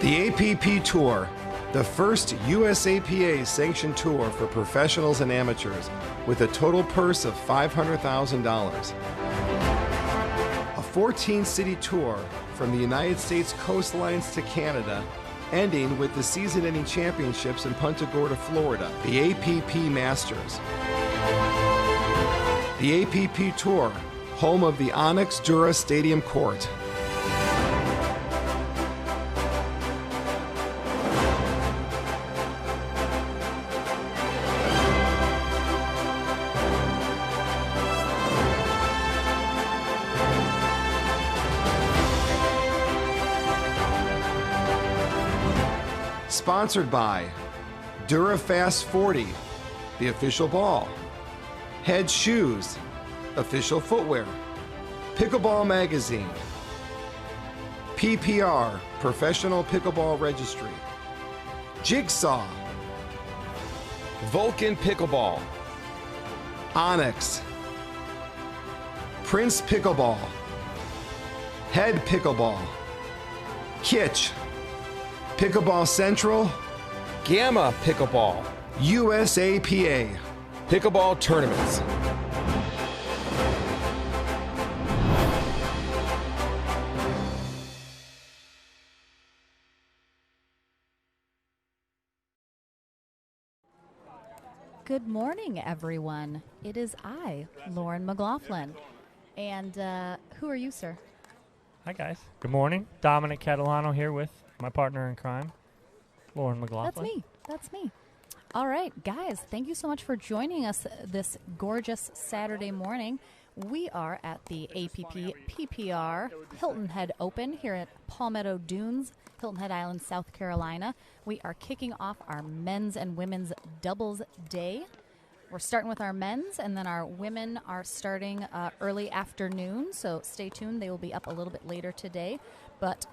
The APP Tour, the first USAPA sanctioned tour for professionals and amateurs, with a total purse of $500,000. A 14-city tour from the United States coastlines to Canada, ending with the season-ending championships in Punta Gorda, Florida, the APP Masters. The APP Tour, home of the Onyx Dura Stadium Court. Sponsored by DuraFast 40, the official ball, Head Shoes, official footwear, Pickleball Magazine, PPR, Professional Pickleball Registry, Jigsaw, Vulcan Pickleball, Onyx, Prince Pickleball, Head Pickleball, Kitsch, Pickleball Central, Gamma Pickleball, USAPA, Pickleball Tournaments. Good morning, everyone. It is I, Lauren McLaughlin. And who are you, sir? Hi, guys. Good morning. Dominic Catalano here with my partner in crime, Lauren McLaughlin. That's me. All right, guys, thank you so much for joining us this gorgeous Saturday morning. We are at the APP PPR Hilton Head Open here at Palmetto Dunes, Hilton Head Island, South Carolina. We are kicking off our men's and women's doubles day. We're starting with our men's, and then our women are starting early afternoon, so stay tuned. They will be up a little bit later today. But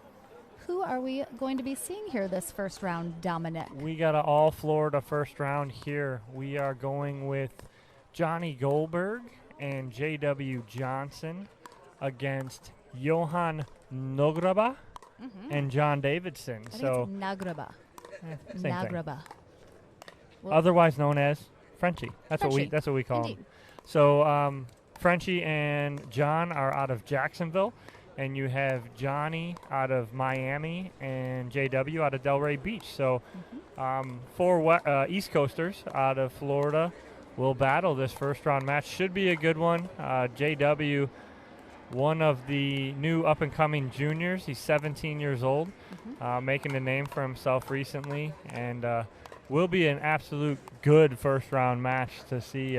who are we going to be seeing here this first round, Dominic? We got an all-Florida first round here. We are going with Johnny Goldberg and J.W. Johnson against Johan Nagraba and John Davidson. I think it's Nagraba. Nagraba. Well, otherwise known as Frenchie. That's what we call him. So Frenchie and John are out of Jacksonville. And you have Johnny out of Miami and JW out of Delray Beach. So four East Coasters out of Florida will battle this first-round match. Should be a good one. JW, one of the new up-and-coming juniors. He's 17 years old, making a name for himself recently. And will be an absolute good first-round match to see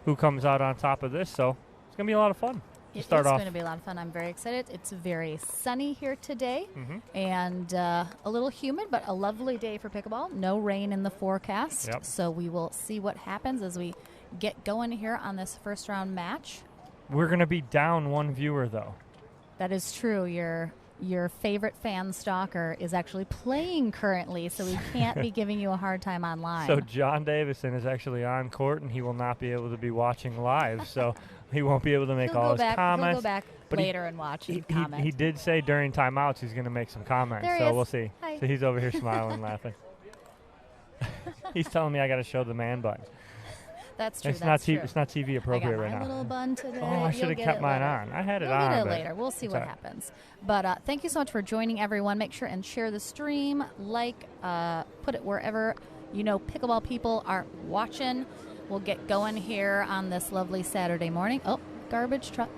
who comes out on top of this. So it's going to be a lot of fun. It's going to be a lot of fun. I'm very excited. It's very sunny here today and a little humid, but a lovely day for pickleball. No rain in the forecast. Yep. So we will see what happens as we get going here on this first round match. We're going to be down one viewer, though. That is true. Your favorite fan stalker is actually playing currently, so we can't be giving you a hard time online. So John Davison is actually on court, and he will not be able to be watching live. So he won't be able to make all his comments. He'll go back later and watch and comment. He did say during timeouts he's going to make some comments, so we'll see. Hi. So he's over here smiling, laughing. He's telling me I got to show the man bun. That's true. It's not TV appropriate right now. I got my little bun today. Oh, I should have kept mine on. I had it on. We'll get it later. We'll see what happens. But thank you so much for joining, everyone. Make sure and share the stream. Put it wherever pickleball people are watching. We'll get going here on this lovely Saturday morning. Oh, garbage truck.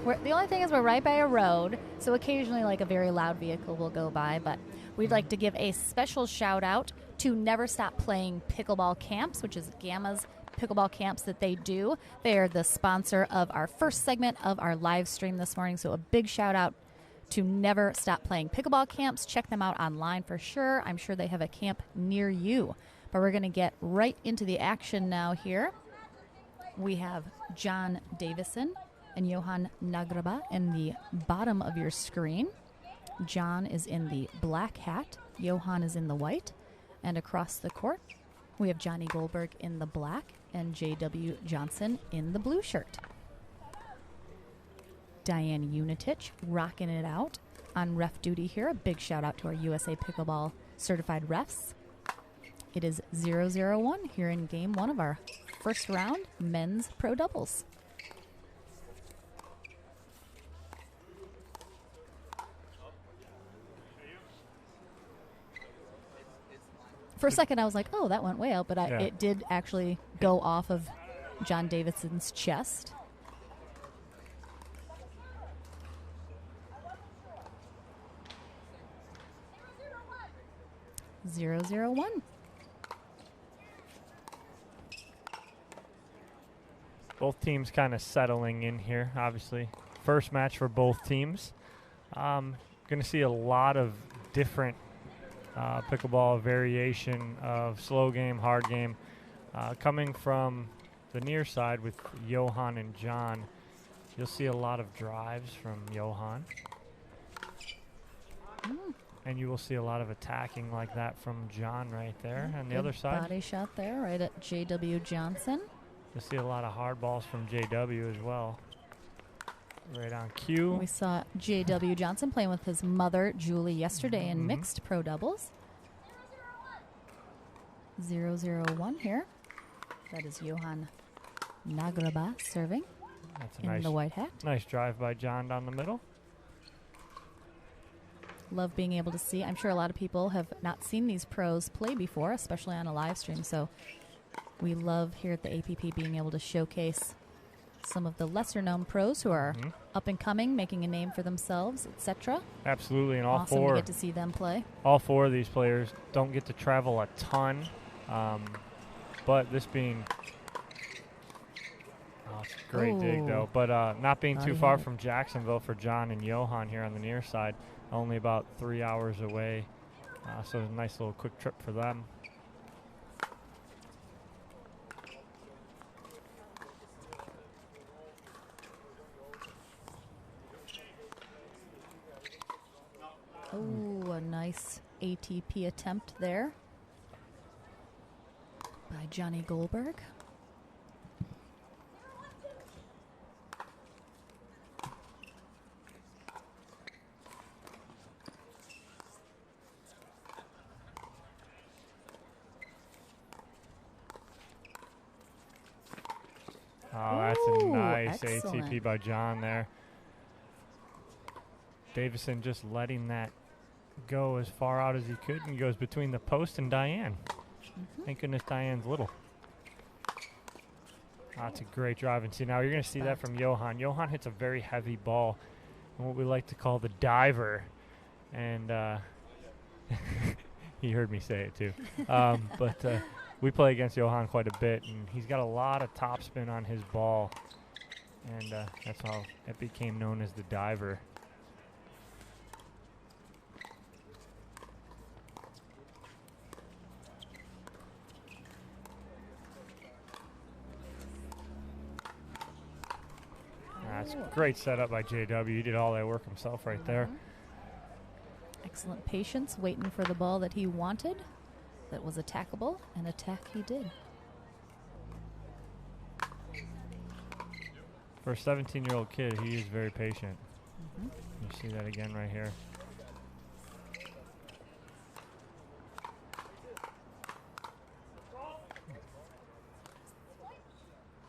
The only thing is we're right by a road, so occasionally a very loud vehicle will go by. But we'd like to give a special shout out to Never Stop Playing Pickleball Camps, which is Gamma's pickleball camps that they do. They are the sponsor of our first segment of our live stream this morning. So a big shout out to Never Stop Playing Pickleball Camps. Check them out online for sure. I'm sure they have a camp near you. But we're going to get right into the action now here. We have John Davison and Johan Nagraba in the bottom of your screen. John is in the black hat. Johan is in the white. And across the court, we have Johnny Goldberg in the black and J.W. Johnson in the blue shirt. Diane Unitich rocking it out on ref duty here. A big shout out to our USA Pickleball certified refs. It is 0-0-1 here in game one of our first round men's pro doubles. For a second, I was like, oh, that went way out, but it did actually go off of John Davidson's chest. Zero, 1. Both teams kind of settling in here, obviously. First match for both teams. Going to see a lot of different pickleball variation of slow game, hard game. Coming from the near side with Johan and John, you'll see a lot of drives from Johan. And you will see a lot of attacking like that from John right there. And the other side, body shot there right at J.W. Johnson. You'll see a lot of hard balls from J.W. as well. Right on cue. We saw J.W. Johnson playing with his mother, Julie, yesterday in mixed pro doubles. 0-0-1 here. That is Johan Nagraba serving. That's a in the white hat. Nice drive by John down the middle. Love being able to see. I'm sure a lot of people have not seen these pros play before, especially on a live stream. So we love here at the APP being able to showcase some of the lesser known pros who are up and coming, making a name for themselves, etc. Absolutely, and all awesome four to get to see them play. All four of these players don't get to travel a ton, but this being it's a great dig though. But not being too far from Jacksonville for John and Johan here on the near side, only about 3 hours away. So a nice little quick trip for them. Oh, a nice ATP attempt there by Johnny Goldberg. Oh, that's a nice ATP by John there. Davison just letting that go as far out as he could, and he goes between the post and Diane. Thank goodness Diane's little. That's a great drive. And see, now you're going to see that from Johan. Johan hits a very heavy ball, and what we like to call the diver. And he heard me say it too. But we play against Johan quite a bit, and he's got a lot of topspin on his ball. And that's how it became known as the diver. That's a great setup by JW. He did all that work himself right there. Excellent patience, waiting for the ball that he wanted, that was attackable, and attack he did. For a 17-year-old kid, he is very patient. You see that again right here.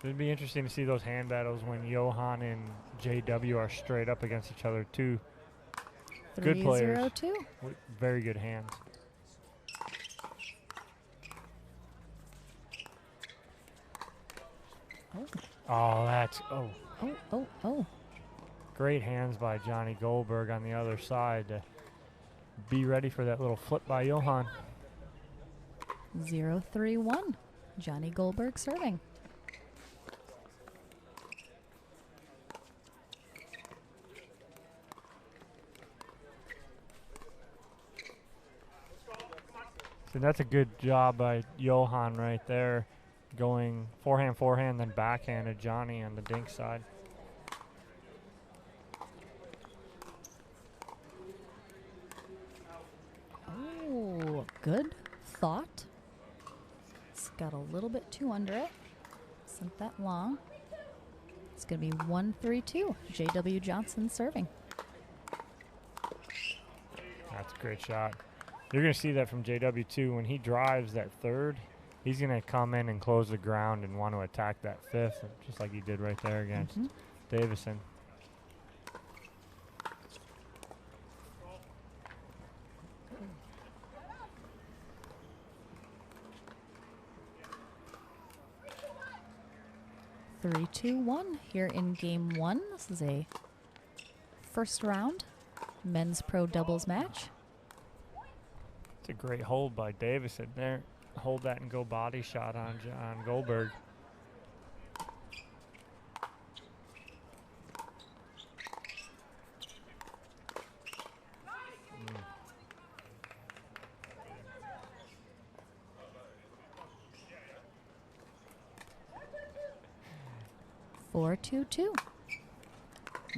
It'd be interesting to see those hand battles when Johan and JW are straight up against each other. Two good players. 3-0-2. With very good hands. Oh, that's great hands by Johnny Goldberg on the other side to be ready for that little flip by Johan. 0-3-1. Johnny Goldberg serving. So that's a good job by Johan right there, going forehand, then backhanded Johnny on the dink side. Oh, good thought. It's got a little bit too under it. Sent that long. It's going to be 1-3-2. J.W. Johnson serving. That's a great shot. You're going to see that from J.W. too. When he drives that third, he's going to come in and close the ground and want to attack that fifth, just like he did right there against Davison. Three, two, one here in game one. This is a first round men's pro doubles match. It's a great hold by Davison there. Hold that and go body shot on Goldberg. Four, two, two.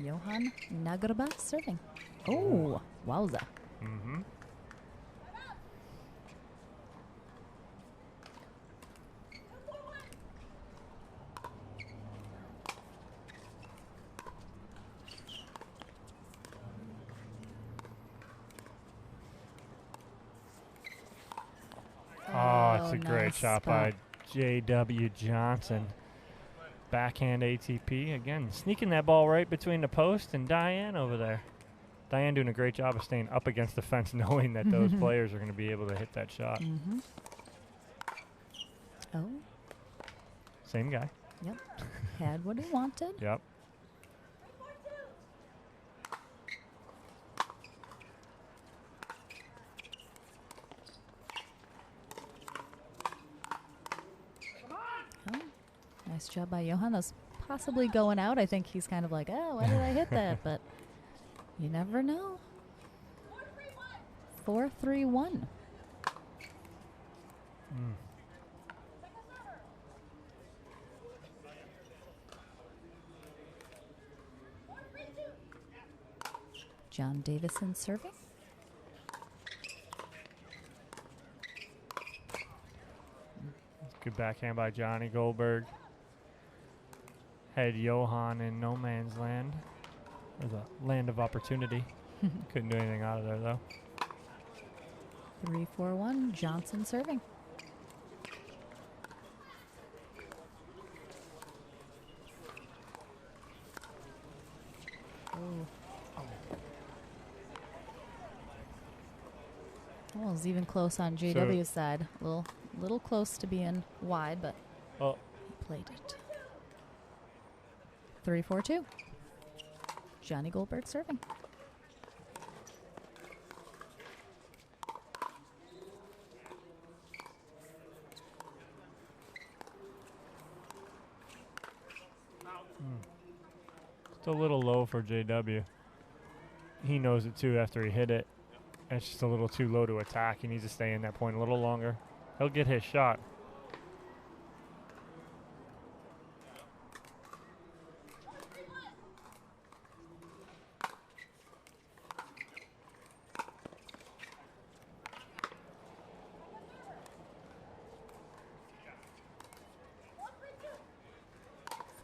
Johan Nagarba serving. Oh, wowza. Mm-hmm. Oh, it's a great shot by J.W. Johnson. Backhand ATP. Again, sneaking that ball right between the post and Diane over there. Diane doing a great job of staying up against the fence, knowing that those players are going to be able to hit that shot. Oh. Same guy. Yep. Had what he wanted. Yep. Nice job by Johan. That was possibly going out. I think he's kind of like, oh, why did I hit that? But you never know. 4-3-1. John Davison serving. Good backhand by Johnny Goldberg. Had Johan in no man's land. Or the land of opportunity. Couldn't do anything out of there, though. 3-4-1. Johnson serving. Well, it was even close on JW's side. A little close to being wide, but he played it. 3-4-2. Johnny Goldberg serving. It's a little low for JW. He knows it too after he hit it. It's just a little too low to attack. He needs to stay in that point a little longer. He'll get his shot.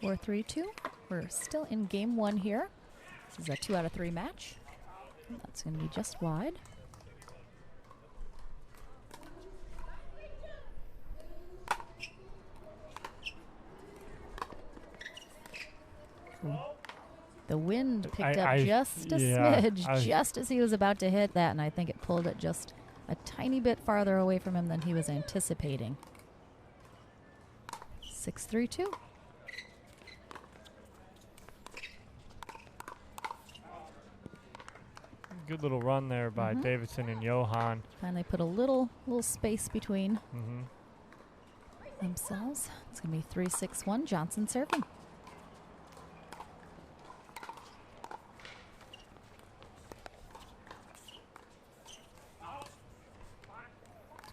4-3-2. We're still in game one here. This is a 2 out of 3 match. That's going to be just wide. The wind picked up just a smidge, just as he was about to hit that, and I think it pulled it just a tiny bit farther away from him than he was anticipating. 6-3-2. Good little run there by Davidson and Johan. Finally put a little space between themselves. It's going to be 3-6-1. Johnson serving.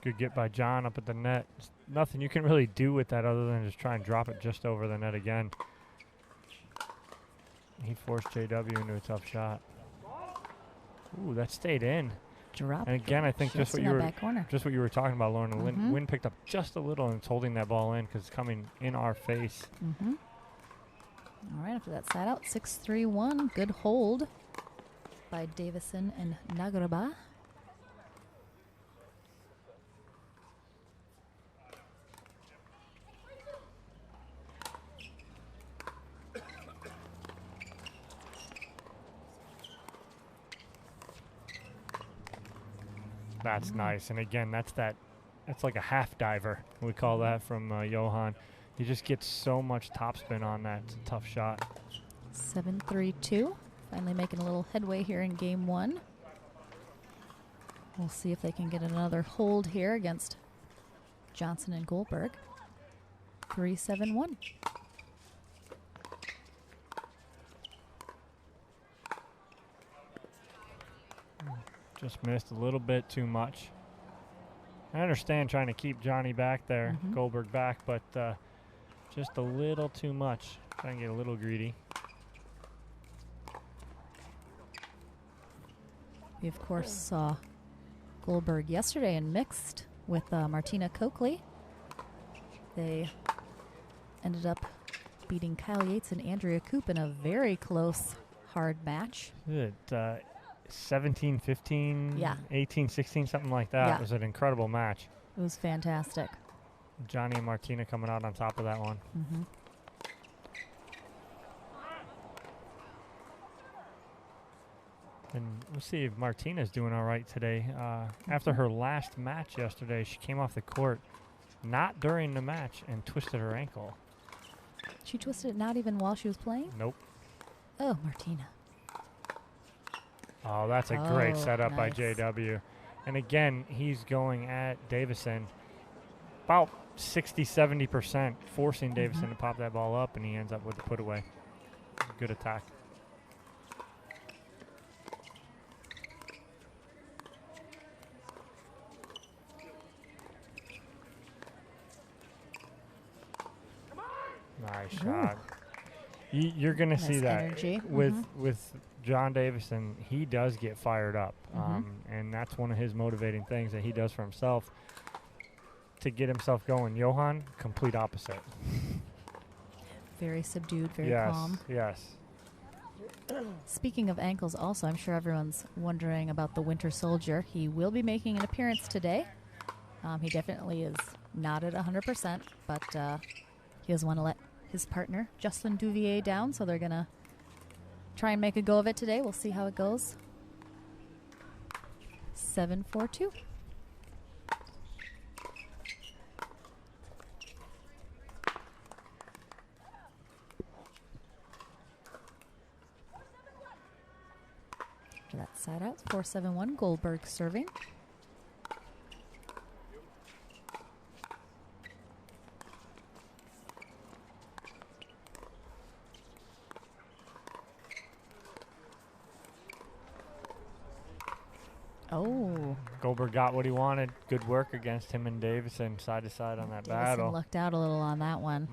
Good get by John up at the net. Just nothing you can really do with that other than just try and drop it just over the net again. He forced JW into a tough shot. Ooh, that stayed in. Drop. And again, I think just what you were talking about, Lauren. The wind picked up just a little and it's holding that ball in because it's coming in our face. All right, after that side out, 6-3-1. Good hold by Davison and Nagraba. That's nice. And again, that's like a half diver. We call that from Johan. He just gets so much topspin on that. It's a tough shot. 7-3-2. Finally making a little headway here in game one. We'll see if they can get another hold here against Johnson and Goldberg. 3-7-1. Just missed a little bit too much. I understand trying to keep Johnny back there, Goldberg back, but just a little too much. Trying to get a little greedy. We, of course, saw Goldberg yesterday in mixed with Martina Coakley. They ended up beating Kyle Yates and Andrea Koop in a very close, hard match. 17-15, yeah. 18-16, something like that. Yeah. It was an incredible match. It was fantastic. Johnny and Martina coming out on top of that one. And we'll see if Martina's doing all right today. After her last match yesterday, she came off the court, not during the match, and twisted her ankle. She twisted it not even while she was playing? Nope. Oh, Martina. Oh, that's a great setup by nice. JW. And again, he's going at Davison about 60-70%, forcing Davison to pop that ball up, and he ends up with the put away. Good attack. Nice shot. You're going to see that energy. with John Davison. He does get fired up, and that's one of his motivating things that he does for himself to get himself going. Johan, complete opposite. Very subdued, very calm. Yes. Speaking of ankles also, I'm sure everyone's wondering about the Winter Soldier. He will be making an appearance today. He definitely is not at 100%, but he doesn't want to let his partner, Justin Devier, down, so they're going to try and make a go of it today. We'll see how it goes. 7-4-2. After that side out, 4-7-1, Goldberg serving. Oh. Goldberg got what he wanted. Good work against him and Davison side to side on that Davison battle. Lucked out a little on that one.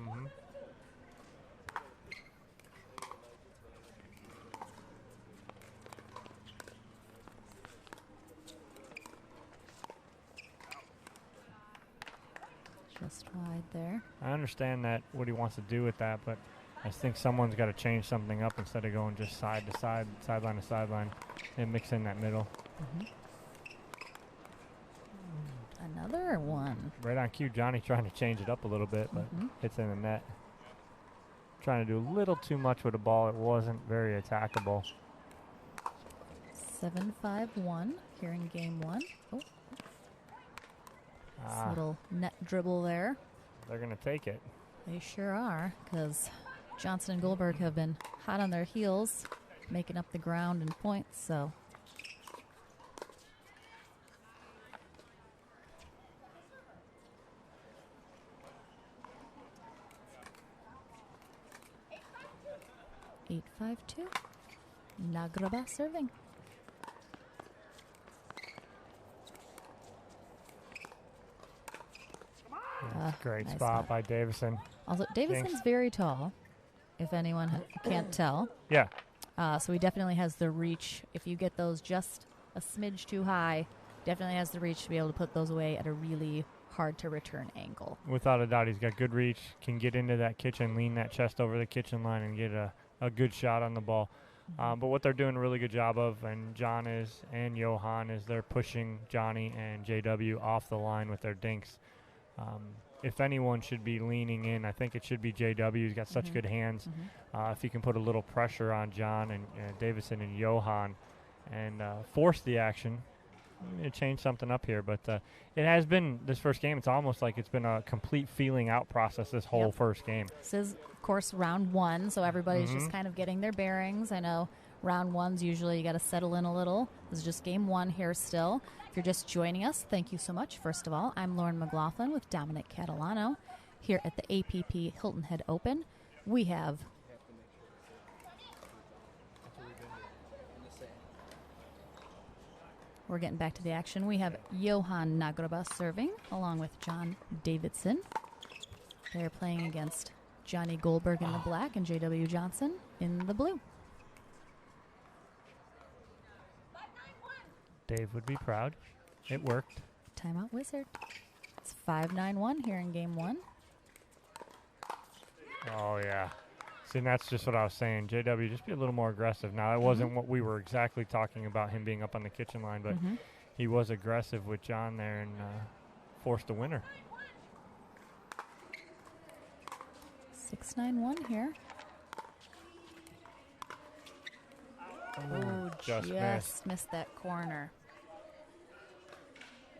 Just wide there. I understand that what he wants to do with that, but I think someone's got to change something up instead of going just side to side, sideline to sideline, and mix in that middle. Another one. Right on cue, Johnny trying to change it up a little bit, but hits in the net. Trying to do a little too much with the ball. It wasn't very attackable. 7-5-1 here in game one. Oh. This little net dribble there. They're going to take it. They sure are, because Johnson and Goldberg have been hot on their heels, making up the ground and points, so. Eight, 5-2. Nagraba serving. Great nice spot by Davison. Also, Davison's very tall, if anyone can't tell. Yeah. So he definitely has the reach. If you get those just a smidge too high, definitely has the reach to be able to put those away at a really hard to return angle. Without a doubt, he's got good reach, can get into that kitchen, lean that chest over the kitchen line, and get a good shot on the ball. But what they're doing a really good job of, and John is and Johan, is they're pushing Johnny and JW off the line with their dinks. If anyone should be leaning in, I think it should be JW. He's got such good hands. If he can put a little pressure on John and Davison and Johan and force the action, change something up here. But it has been, this first game, it's almost like it's been a complete feeling out process this whole first game. This is, of course, round one, so everybody's just kind of getting their bearings. I know round one's usually you got to settle in a little. This is just game one here still. If you're just joining us, thank you so much. First of all, I'm Lauren McLaughlin with Dominic Catalano here at the APP Hilton Head Open. We have we're getting back to the action. We have Johan Nagroba serving along with John Davidson. They're playing against Johnny Goldberg in the black and J.W. Johnson in the blue. Dave would be proud. It worked. Timeout Wizard. It's 5-9-1 here in game one. Oh, yeah. See, and that's just what I was saying. JW, just be a little more aggressive. Now, that wasn't what we were exactly talking about, him being up on the kitchen line, but he was aggressive with John there and forced a winner. 6-9-1 here. Oh, just missed that corner.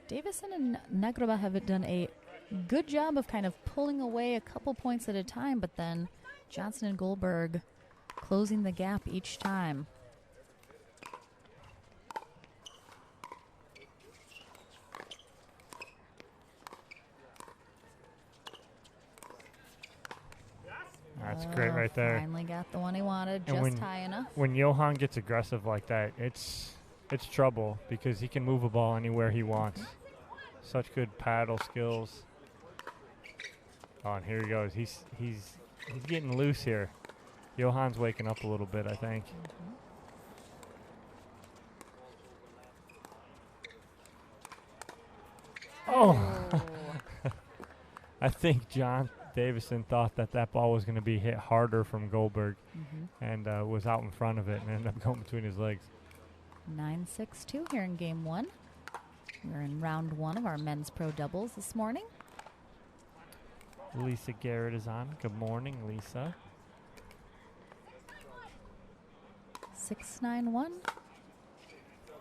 Davison and Nagroba have done a good job of kind of pulling away a couple points at a time, but then Johnson and Goldberg closing the gap each time. That's great right there. Finally got the one he wanted, and just high enough. When Johan gets aggressive like that, it's trouble because he can move a ball anywhere he wants. Such good paddle skills. Oh, and here he goes. He's getting loose here. Johan's waking up a little bit, I think. Oh! I think John Davison thought that ball was going to be hit harder from Goldberg and was out in front of it and ended up going between his legs. 9-6-2 here in game one. We're in round one of our men's pro doubles this morning. Lisa Garrett is on. Good morning, Lisa. 6-9-1.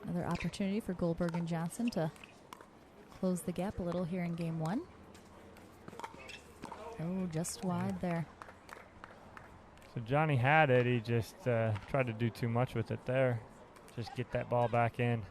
Another opportunity for Goldberg and Johnson to close the gap a little here in game one. Oh, just wide there. So Johnny had it. He just tried to do too much with it there. Just get that ball back in.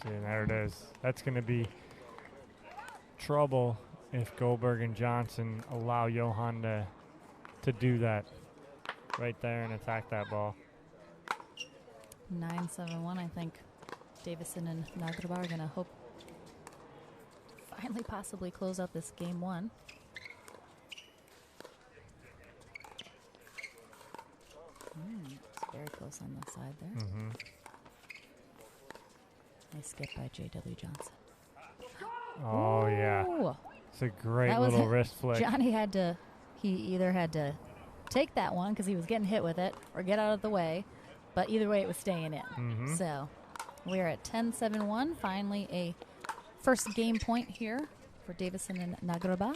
And there it is. That's going to be trouble if Goldberg and Johnson allow Johan to do that right there and attack that ball. 9-7-1. I think Davison and Nagroba are going to hope to finally possibly close out this game one. It's very close on the side there. Nice skip by J.W. Johnson. Oh, yeah. It's a great little wrist flick. Johnny he either had to take that one because he was getting hit with it or get out of the way, but either way it was staying in. So we're at 10-7-1. Finally a first game point here for Davison and Nagroba.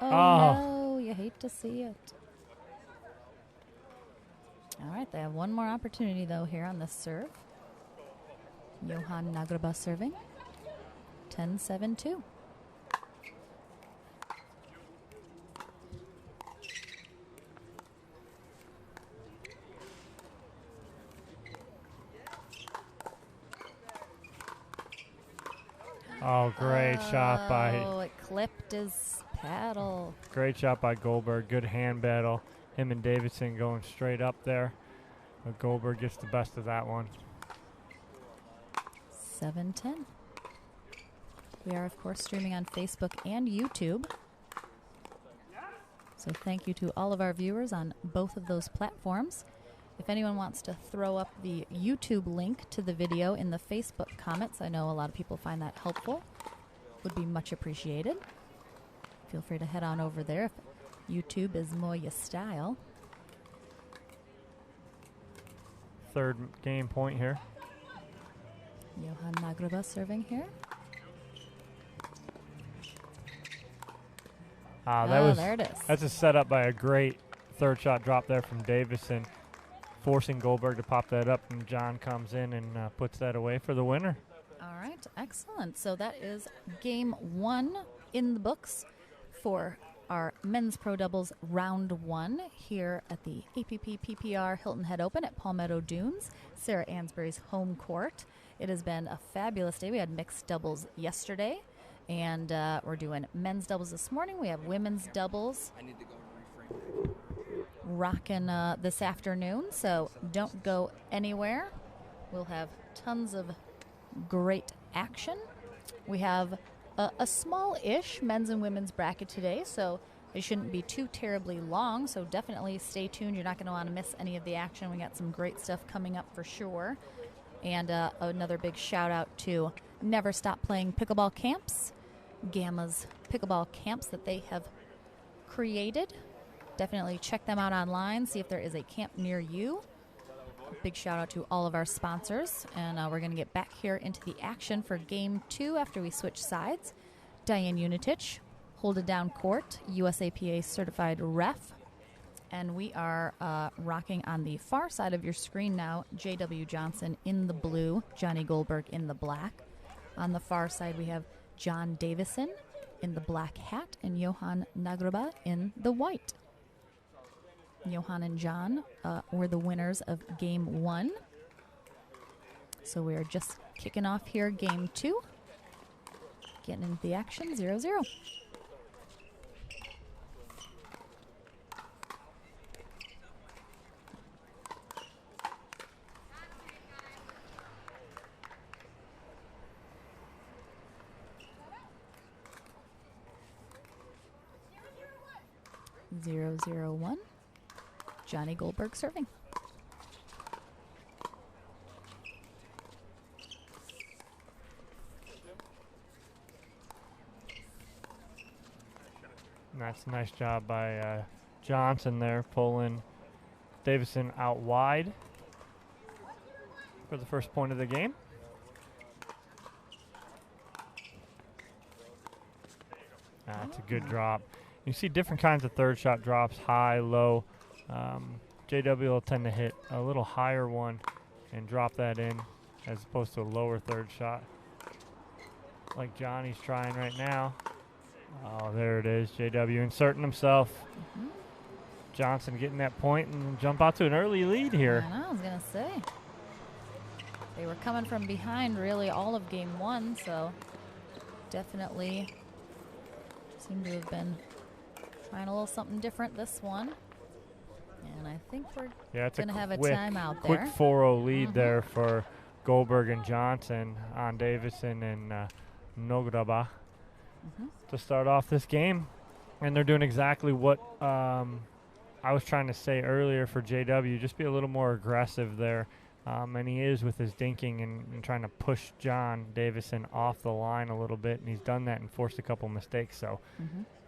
Oh, no, you hate to see it. All right, they have one more opportunity, though, here on this serve. Johan Nagroba serving. 10-7-2. Oh, great shot by... Oh, it clipped his paddle. Great shot by Goldberg. Good hand battle. him and Davidson going straight up there. But Goldberg gets the best of that one. 7-10. We are, of course, streaming on Facebook and YouTube. So thank you to all of our viewers on both of those platforms. If anyone wants to throw up the YouTube link to the video in the Facebook comments, I know a lot of people find that helpful, would be much appreciated. Feel free to head on over there if YouTube is more your style. Third game point here. Johan Nagroba serving here. There it is. That's a setup by a great third shot drop there from Davison, forcing Goldberg to pop that up, and John comes in and puts that away for the winner. All right, excellent. So that is game 1 in the books for our men's pro doubles round 1 here at the APP PPR Hilton Head Open at Palmetto Dunes, Sarah Ansbury's home court. It has been a fabulous day. We had mixed doubles yesterday, and we're doing men's doubles this morning. We have women's doubles rocking this afternoon, so don't go anywhere. We'll have tons of great action. We have a small-ish men's and women's bracket today, so they shouldn't be too terribly long, so definitely stay tuned. You're not going to want to miss any of the action. We got some great stuff coming up for sure. And another big shout-out to Never Stop Playing Pickleball Camps, Gamma's pickleball camps that they have created. Definitely check them out online, see if there is a camp near you. Big shout out to all of our sponsors, and we're going to get back here into the action for game 2 after we switch sides. Diane Unitich, Hold It Down Court, USAPA certified ref, and we are rocking on the far side of your screen now. J.W. Johnson in the blue, Johnny Goldberg in the black. On the far side we have John Davison in the black hat and Johan Nagroba in the white. Johan and John were the winners of game 1. So we are just kicking off here game 2. Getting into the action, 0-0. Zero, 0-1. Johnny Goldberg serving. That's a nice job by Johnson there, pulling Davison out wide for the first point of the game. That's a good drop. You see different kinds of third shot drops, high, low. JW will tend to hit a little higher one and drop that in as opposed to a lower third shot like Johnny's trying right now. Oh, there it is. JW inserting himself. Johnson getting that point and jump out to an early lead here. I know, I was going to say. They were coming from behind really all of game 1, so definitely seem to have been trying a little something different this one. And I think we're going to have a timeout there. Quick 4-0 lead there for Goldberg and Johnson on Davison and Nagroba to start off this game. And they're doing exactly what I was trying to say earlier for JW, just be a little more aggressive there. And he is with his dinking and trying to push John Davison off the line a little bit, and he's done that and forced a couple mistakes. So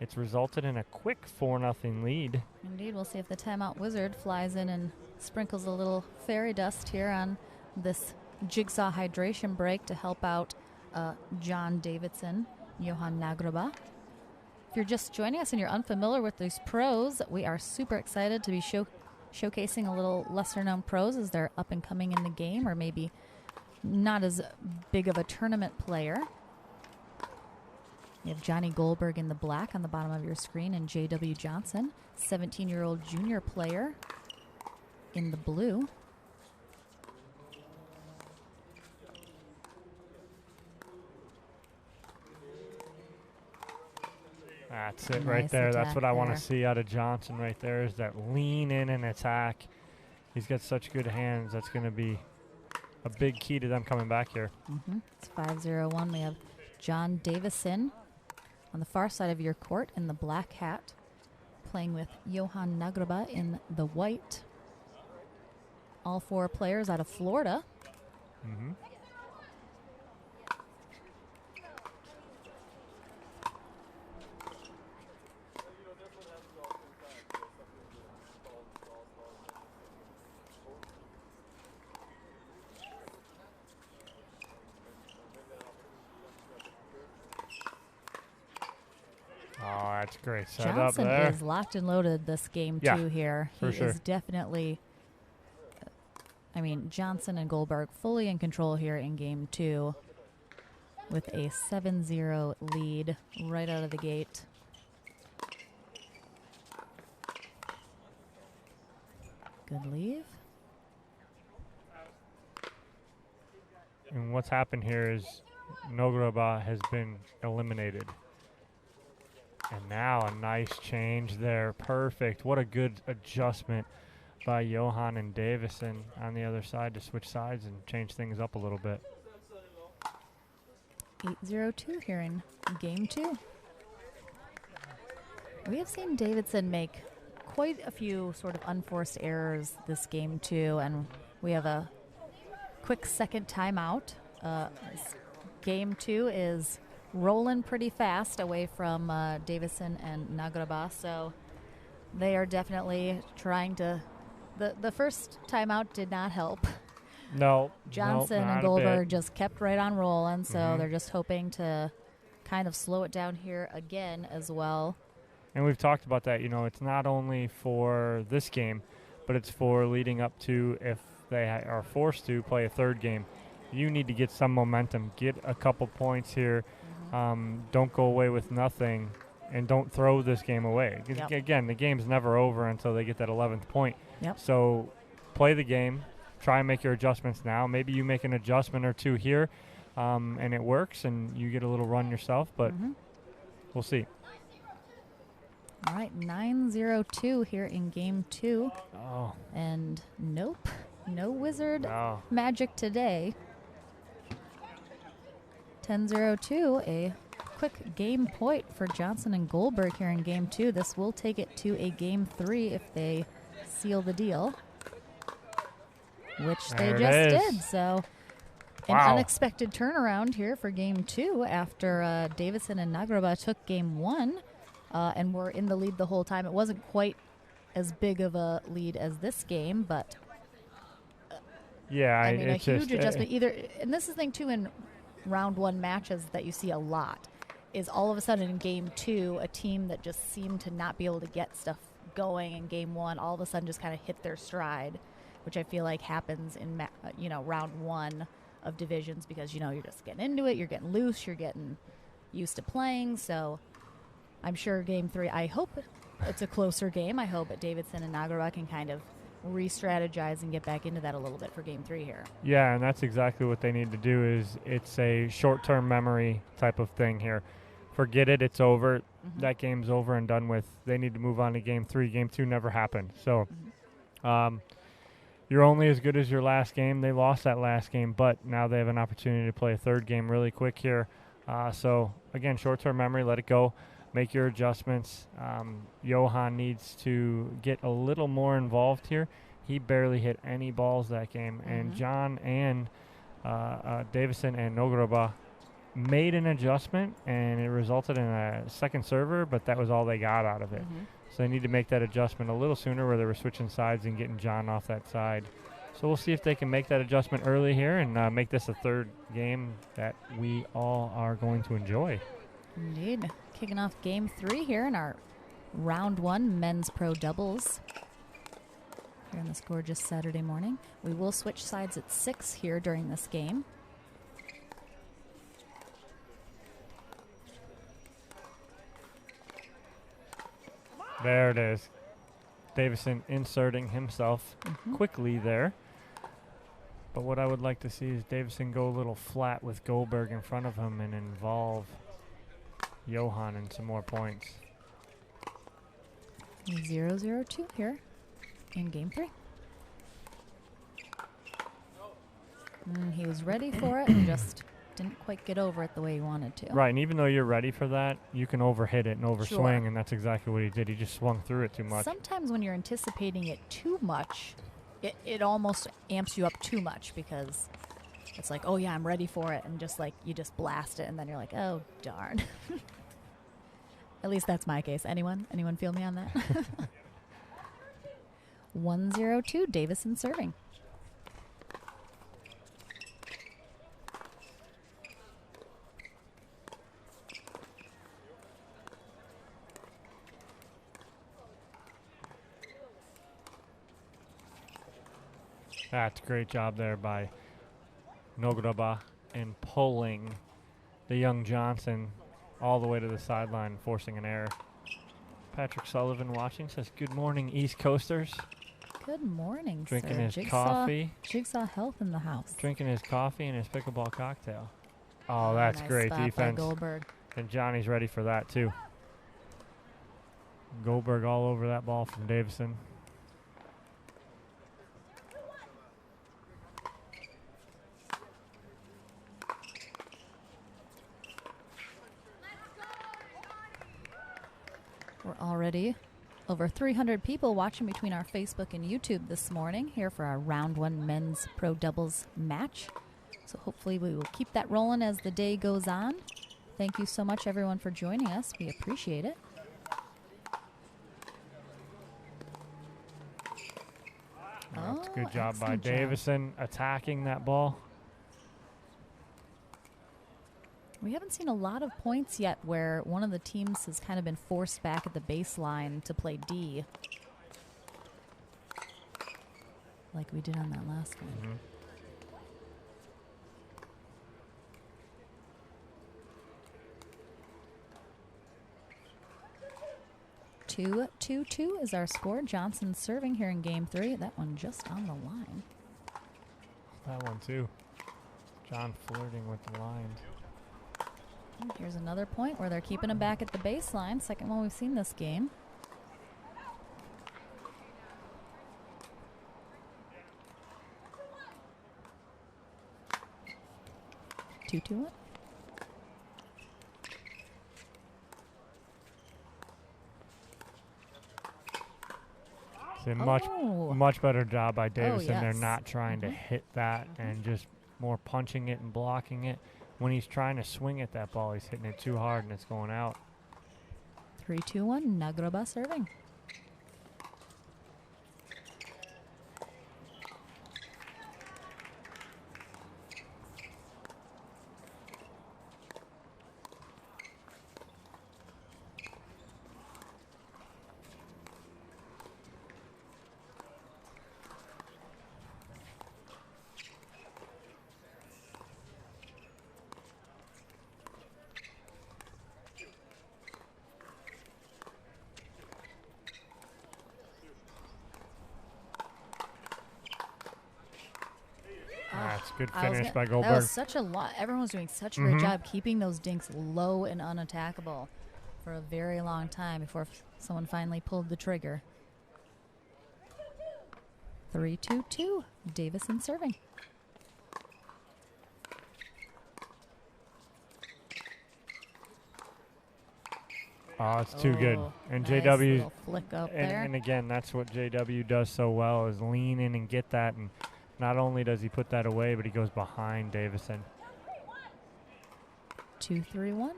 it's resulted in a quick 4-0 lead. Indeed, we'll see if the timeout wizard flies in and sprinkles a little fairy dust here on this jigsaw hydration break to help out John Davidson, Johan Nagroba. If you're just joining us and you're unfamiliar with these pros, we are super excited to be showcasing a little lesser-known pros as they're up and coming in the game, or maybe not as big of a tournament player. You have Johnny Goldberg in the black on the bottom of your screen, and J.W. Johnson, 17-year-old junior player, in the blue. That's it right there. That's what I want to see out of Johnson right there, is that lean in and attack. He's got such good hands. That's going to be a big key to them coming back here. It's 5-0-1. We have John Davison on the far side of your court in the black hat, playing with Johan Nagraba in the white. All 4 players out of Florida. Oh, that's great setup Johnson there. is locked and loaded this game, too, here. He is definitely, I mean, Johnson and Goldberg fully in control here in game 2 with a 7-0 lead right out of the gate. Good leave. And what's happened here is Nagraba has been eliminated. And now a nice change there. Perfect. What a good adjustment by Johan and Davison on the other side to switch sides and change things up a little bit. 8-0-2 here in game 2. We have seen Davidson make quite a few sort of unforced errors this game, too, and we have a quick second timeout. Game 2 is rolling pretty fast away from Davison and Nagraba, so they are definitely trying to. The first timeout did not help. No. Johnson and Goldberg just kept right on rolling, so they're just hoping to kind of slow it down here again as well. And we've talked about that. You know, it's not only for this game, but it's for leading up to if they are forced to play a third game. You need to get some momentum, get a couple points here. Don't go away with nothing, and don't throw this game away. Again, the game's never over until they get that 11th point. So play the game, try and make your adjustments now. Maybe you make an adjustment or two here, and it works, and you get a little run yourself, but we'll see. All right, 9-0-2 here in game 2. Oh. And nope, no wizard magic today. 10-0-2, a quick game point for Johnson and Goldberg here in game 2. This will take it to a game 3 if they seal the deal, which they just did. So an unexpected turnaround here for game 2 after Davison and Nagraba took game 1 and were in the lead the whole time. It wasn't quite as big of a lead as this game, but I mean, a huge adjustment. And this is the thing too in round 1 matches that you see a lot, is all of a sudden in game 2, a team that just seemed to not be able to get stuff going in game 1, all of a sudden just kind of hit their stride, which I feel like happens in round 1 of divisions, because you're just getting into it, you're getting loose, you're getting used to playing. So I'm sure game 3, I hope it's a closer game. I hope that Davidson and Nagraba can kind of re-strategize and get back into that a little bit for game 3 here. Yeah, and that's exactly what they need to do. Is it's a short-term memory type of thing here. Forget it, it's over. That game's over and done with. They need to move on to game 3. Game 2 never happened. So you're only as good as your last game. They lost that last game, but now they have an opportunity to play a third game really quick here. So again, short-term memory, let it go. Make your adjustments. Johan needs to get a little more involved here. He barely hit any balls that game. And John and Davison and Nagraba made an adjustment, and it resulted in a second server, but that was all they got out of it. So they need to make that adjustment a little sooner, where they were switching sides and getting John off that side. So we'll see if they can make that adjustment early here and make this a third game that we all are going to enjoy. Indeed. Kicking off game 3 here in our round 1 men's pro doubles here on this gorgeous Saturday morning. We will switch sides at 6 here during this game. There it is. Davison inserting himself quickly there. But what I would like to see is Davison go a little flat with Goldberg in front of him and involve Johan and some more points. 0-0-2 here in game 3. He was ready for it and just didn't quite get over it the way he wanted to. Right, and even though you're ready for that, you can overhit it and overswing, Sure. and that's exactly what he did. He just swung through it too much. Sometimes when you're anticipating it too much, it almost amps you up too much because it's like, oh yeah, I'm ready for it, and just like you just blast it, and then you're like, oh darn. At least that's my case. Anyone feel me on that? 1-0-2, Davison serving. That's a great job there by Nograba in pulling the young Johnson all the way to the sideline, forcing an error. Patrick Sullivan watching says, good morning, East Coasters. Good morning, Drinking sir. his coffee. Jigsaw Health in the house. Drinking his coffee and his pickleball cocktail. Oh, that's nice great spot defense. by Goldberg. And Johnny's ready for that, too. Goldberg all over that ball from Davison. We're already over 300 people watching between our Facebook and YouTube this morning here for our round 1 men's pro doubles match. So hopefully we will keep that rolling as the day goes on. Thank you so much, everyone, for joining us. We appreciate it. That's a good job by excellent job. Davison attacking that ball. We haven't seen a lot of points yet where one of the teams has kind of been forced back at the baseline to play D, like we did on that last one. 2-2-2 is our score. Johnson serving here in game 3. That one just on the line. That one, too. John flirting with the lines. And here's another point where they're keeping him back at the baseline. Second one we've seen this game. Two, 2-1. It's a much better job by Davison. yes. They're not trying to hit that and just more punching it and blocking it. When he's trying to swing at that ball, he's hitting it too hard and it's going out. 3-2-1, Nagroba serving. That's a good finish by Goldberg. That was such a lot. Everyone was doing such a great job keeping those dinks low and unattackable for a very long time before someone finally pulled the trigger. 3-2-2, Davison serving. Oh, it's too good. And nice JW, little flick up there. and again, that's what JW does so well, is lean in and get that. And not only does he put that away, but he goes behind Davison. 2-3-1.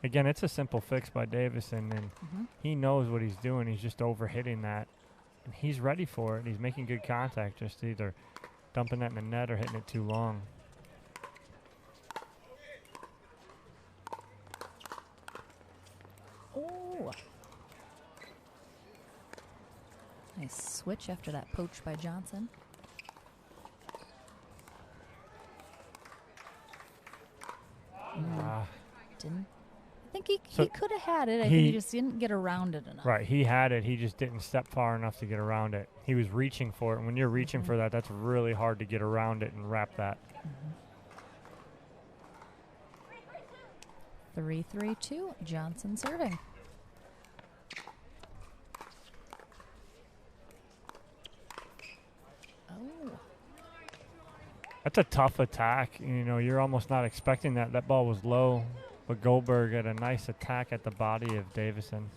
Again, it's a simple fix by Davison, and he knows what he's doing. He's just overhitting that. And he's ready for it. He's making good contact, just either dumping that in the net or hitting it too long. Oh. Nice switch after that poach by Johnson. I think like he could have had it. I think he just didn't get around it enough. Right, he had it. He just didn't step far enough to get around it. He was reaching for it. And when you're reaching for that, that's really hard to get around it and wrap that. 3-3-2, Johnson serving. Oh. That's a tough attack. You know, you're almost not expecting that. That ball was low, but Goldberg had a nice attack at the body of Davison.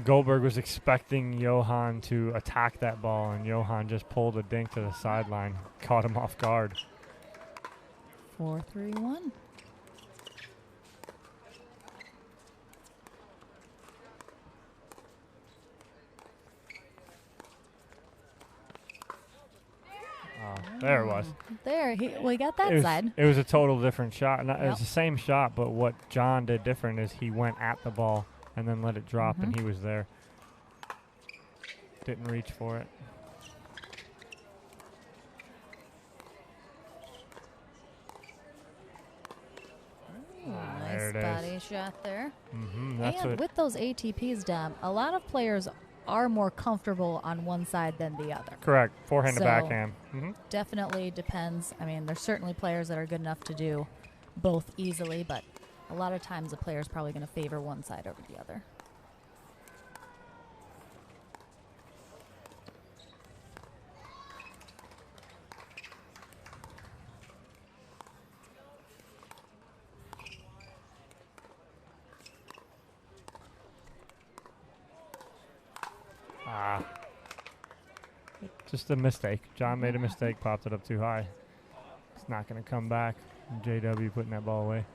Goldberg was expecting Johan to attack that ball, and Johan just pulled a dink to the sideline, caught him off guard. 4-3-1. There it was. There, we got that side. It was a total different shot. It was the same shot, but what John did different is he went at the ball and then let it drop, and he was there. Didn't reach for it. Nice body shot there. That's and with those ATPs, Dom, a lot of players are more comfortable on one side than the other. Correct. Forehand to backhand. Definitely depends. I mean, there's certainly players that are good enough to do both easily, but a lot of times a player is probably going to favor one side over the other. Just a mistake. John made a mistake, popped it up too high. It's not going to come back. JW putting that ball away.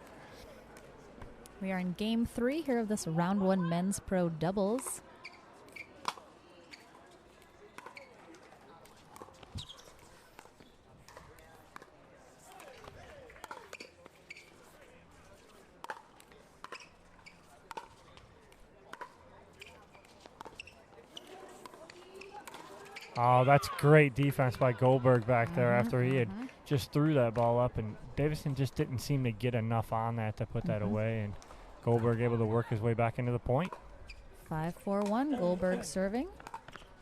We are in game 3 here of this round 1 men's pro doubles. Oh, that's great defense by Goldberg back there after he had just threw that ball up, and Davison just didn't seem to get enough on that to put that away, and Goldberg able to work his way back into the point. 5-4-1, Goldberg serving.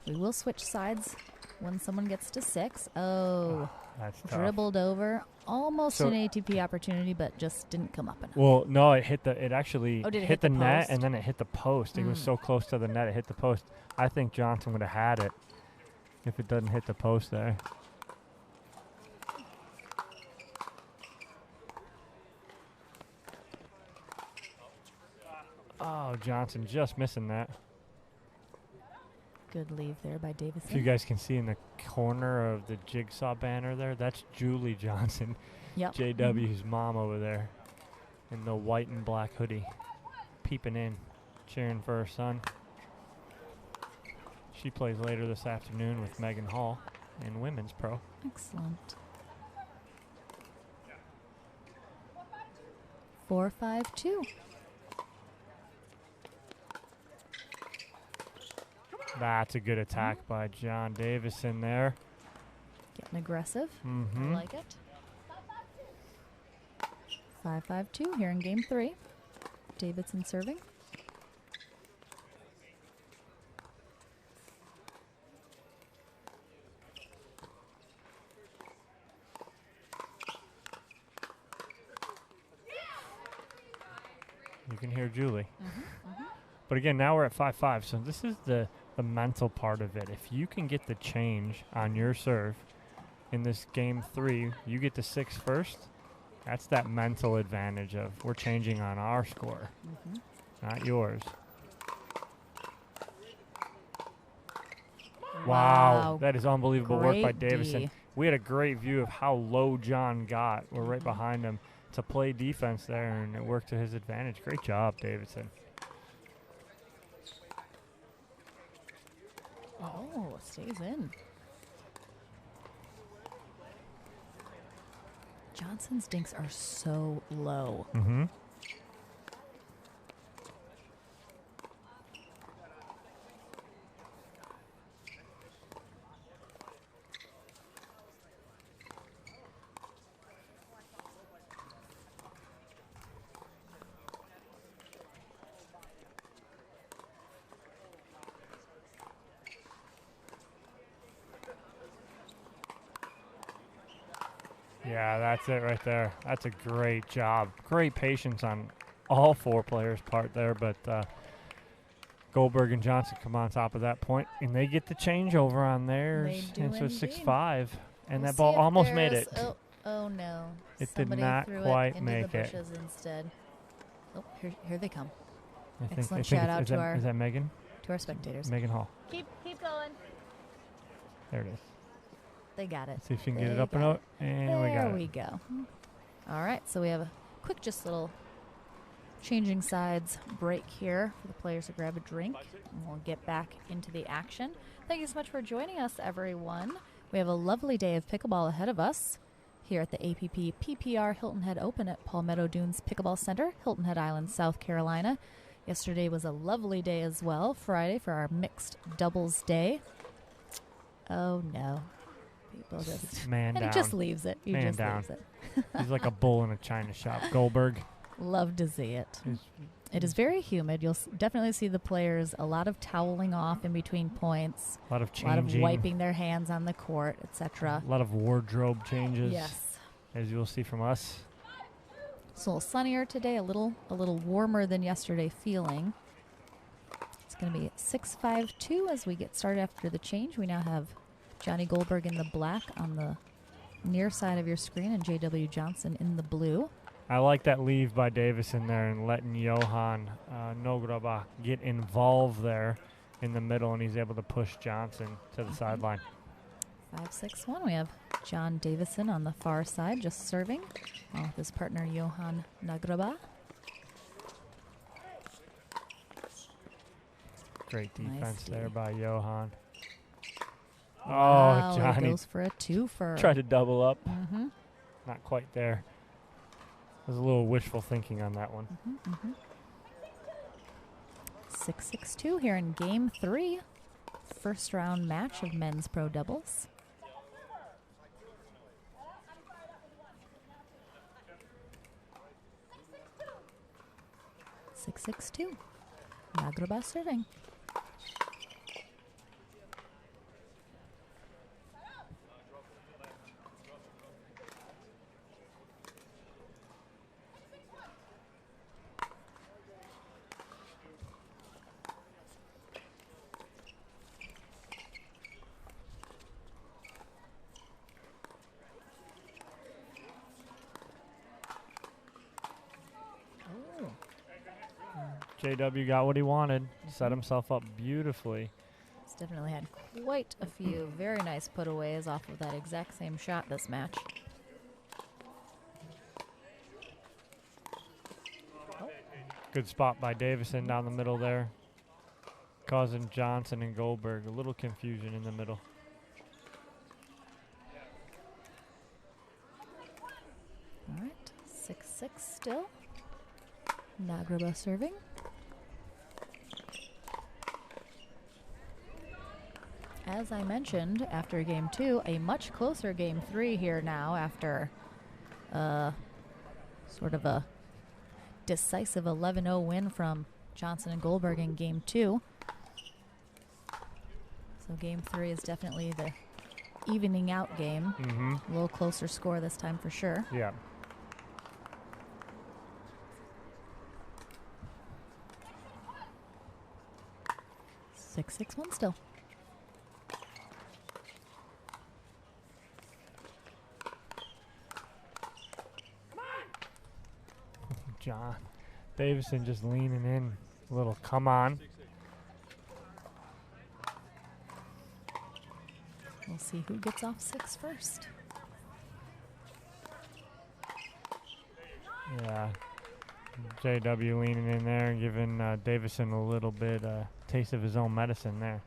We will switch sides when someone gets to 6. Oh, that's tough. Dribbled over. Almost an ATP opportunity, but just didn't come up enough. Well, no, it actually hit the net, post? and then it hit the post. It was so close to the net, it hit the post. I think Johnson would have had it if it doesn't hit the post there. Oh, Johnson just missing that. Good leave there by Davison. If you guys can see in the corner of the jigsaw banner there, that's Julie Johnson, JW's mom over there, in the white and black hoodie, peeping in, cheering for her son. She plays later this afternoon with Megan Hall in women's pro. Excellent. 4-5-2. That's a good attack by John Davison there. Getting aggressive. I like it. 5-5-2 here in game 3. Davidson serving. You can hear Julie. But again, now we're at 5-5, so this is the mental part of it. If you can get the change on your serve in this game 3, you get to 6 first. That's that mental advantage of we're changing on our score, not yours. Wow, that is unbelievable work by Davison. We had a great view of how low John got. We're right behind him to play defense there, and it worked to his advantage. Great job, Davison. Oh, stays in. Johnson's dinks are so low. Yeah, that's it right there. That's a great job. Great patience on all 4 players' part there, but Goldberg and Johnson come on top of that point, and they get the changeover on theirs. And so 6-5, and that ball almost made it. Oh no. It Somebody did not threw quite it into make the it. bushes instead. Oh, here they come. I think Excellent shout out to is that Megan? To our spectators. Megan Hall. Keep going. There it is. They got it. Let's see if you can get it up and out. And we got it. There we go. All right, so we have a quick just little changing sides break here for the players to grab a drink, and we'll get back into the action. Thank you so much for joining us, everyone. We have a lovely day of pickleball ahead of us here at the APP PPR Hilton Head Open at Palmetto Dunes Pickleball Center, Hilton Head Island, South Carolina. Yesterday was a lovely day as well, Friday, for our mixed doubles day. Oh, no. People just... Man and down. he just leaves it. He Man just down. leaves it. He's like a bull in a china shop. Goldberg. Love to see it. It is very humid. You'll definitely see the players, a lot of toweling off in between points. A lot of changing. A lot of wiping their hands on the court, etc. A lot of wardrobe changes. Yes. As you'll see from us. It's a little sunnier today, a little warmer than yesterday feeling. It's going to be 6-5-2 as we get started after the change. We now have Johnny Goldberg in the black on the near side of your screen and J.W. Johnson in the blue. I like that leave by Davison there and letting Johan Nograba get involved there in the middle, and he's able to push Johnson to the sideline. 5-6-1. We have John Davison on the far side just serving with his partner Johan Nograba. Great defense there by Johan. Wow, oh, Johnny goes for a twofer. Tried to double up. Mm-hmm. Not quite there. There's a little wishful thinking on that one. 6-6-2 here in Game 3. First round match of men's pro doubles. Six, 6-2. Nograba serving. JW got what he wanted. Set himself up beautifully. He's definitely had quite a few very nice putaways off of that exact same shot this match. Good spot by Davison down the middle there, causing Johnson and Goldberg a little confusion in the middle. All right, 6-6 still. Nograba serving. As I mentioned, after Game 2, a much closer Game 3 here now after sort of a decisive 11-0 win from Johnson and Goldberg in Game 2. So Game 3 is definitely the evening out game. A little closer score this time for sure. Yeah. Six, 6-1 still. John Davison just leaning in a little. Come on. We'll see who gets off 6 first. Yeah. JW leaning in there and giving Davison a little bit taste of his own medicine there.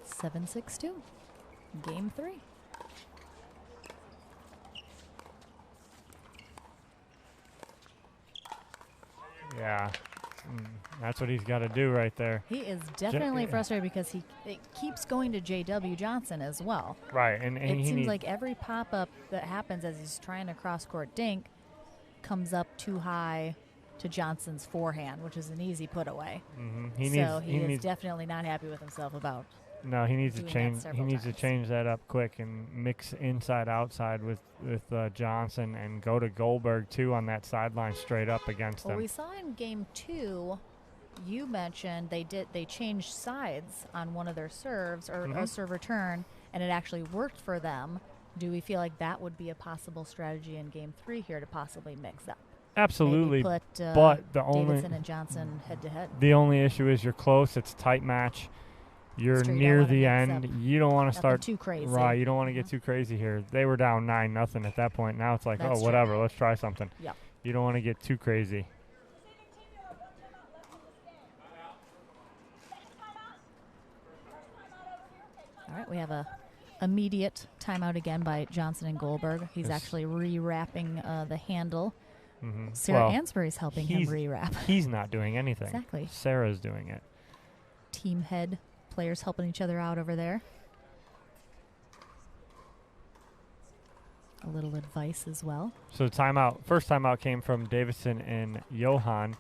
7-6-2. Game 3. Yeah. That's what he's got to do right there. He is definitely frustrated because it keeps going to J.W. Johnson as well. Right. And it seems like every pop-up that happens as he's trying to cross-court dink comes up too high to Johnson's forehand, which is an easy put away. He is definitely not happy with himself about No, he needs to change. He needs to change that up quick and mix inside outside with Johnson and go to Goldberg too on that sideline straight up against them. Well, we saw in game 2, you mentioned they changed sides on one of their serves or a serve return, and it actually worked for them. Do we feel like that would be a possible strategy in game 3 here to possibly mix up? Absolutely, put, but the Davidson and Johnson head to head. The only issue is you're close. It's a tight match. You're near the end. You don't want to start too crazy. Right, you don't want to get too crazy here. They were down 9-0 at that point. Now it's like, That's whatever, true. let's try something. Yep. You don't want to get too crazy. All right, we have a immediate timeout again by Johnson and Goldberg. He's actually re-wrapping the handle. Sarah Ansbury's helping him re-wrap. He's not doing anything. Exactly. Sarah's doing it. Team head players helping each other out over there. A little advice as well. So first timeout came from Davidson and Johan,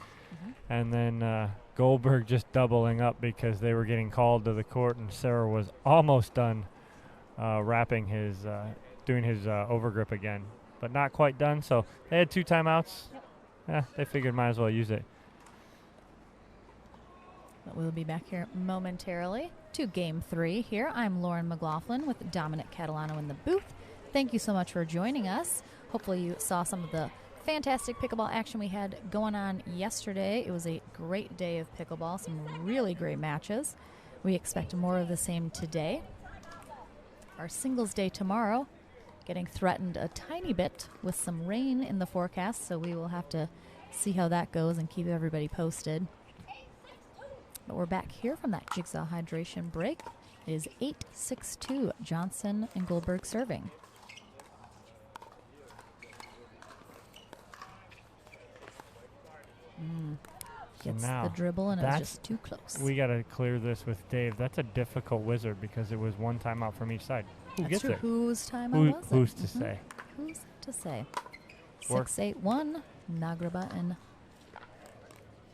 and then Goldberg just doubling up because they were getting called to the court, and Sarah was almost done wrapping doing his overgrip again, but not quite done. So they had 2 timeouts. Yeah, they figured might as well use it. But we'll be back here momentarily to game 3 here. I'm Lauren McLaughlin with Dominic Catalano in the booth. Thank you so much for joining us. Hopefully you saw some of the fantastic pickleball action we had going on yesterday. It was a great day of pickleball, some really great matches. We expect more of the same today. Our singles day tomorrow, getting threatened a tiny bit with some rain in the forecast, so we will have to see how that goes and keep everybody posted. But we're back here from that jigsaw hydration break. It is 8-6-2, Johnson and Goldberg serving. Gets the dribble, and it's just too close. We got to clear this with Dave. That's a difficult wizard because it was 1 timeout from each side. Who That's gets true. it? Whose timeout was it? Who's to say? Who's to say? 6-8-1, Nagraba and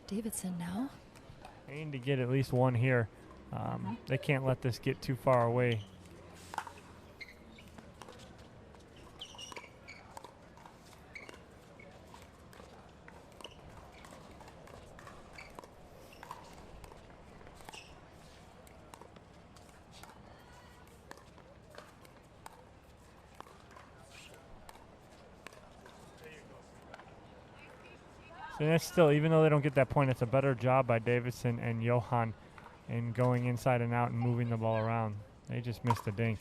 Davidson now. They need to get at least 1 here. They can't let this get too far away. So that's still, even though they don't get that point, it's a better job by Davidson and Johan in going inside and out and moving the ball around. They just missed a dink.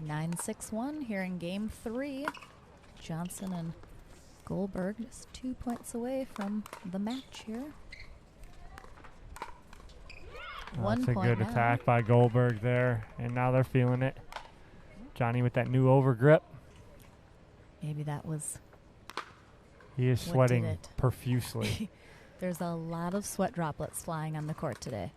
Nine 6-1 here in game 3. Johnson and Goldberg just 2 points away from the match here. That's a good attack by Goldberg there, and now they're feeling it. Johnny with that new overgrip. Maybe that was. He is sweating profusely. There's a lot of sweat droplets flying on the court today.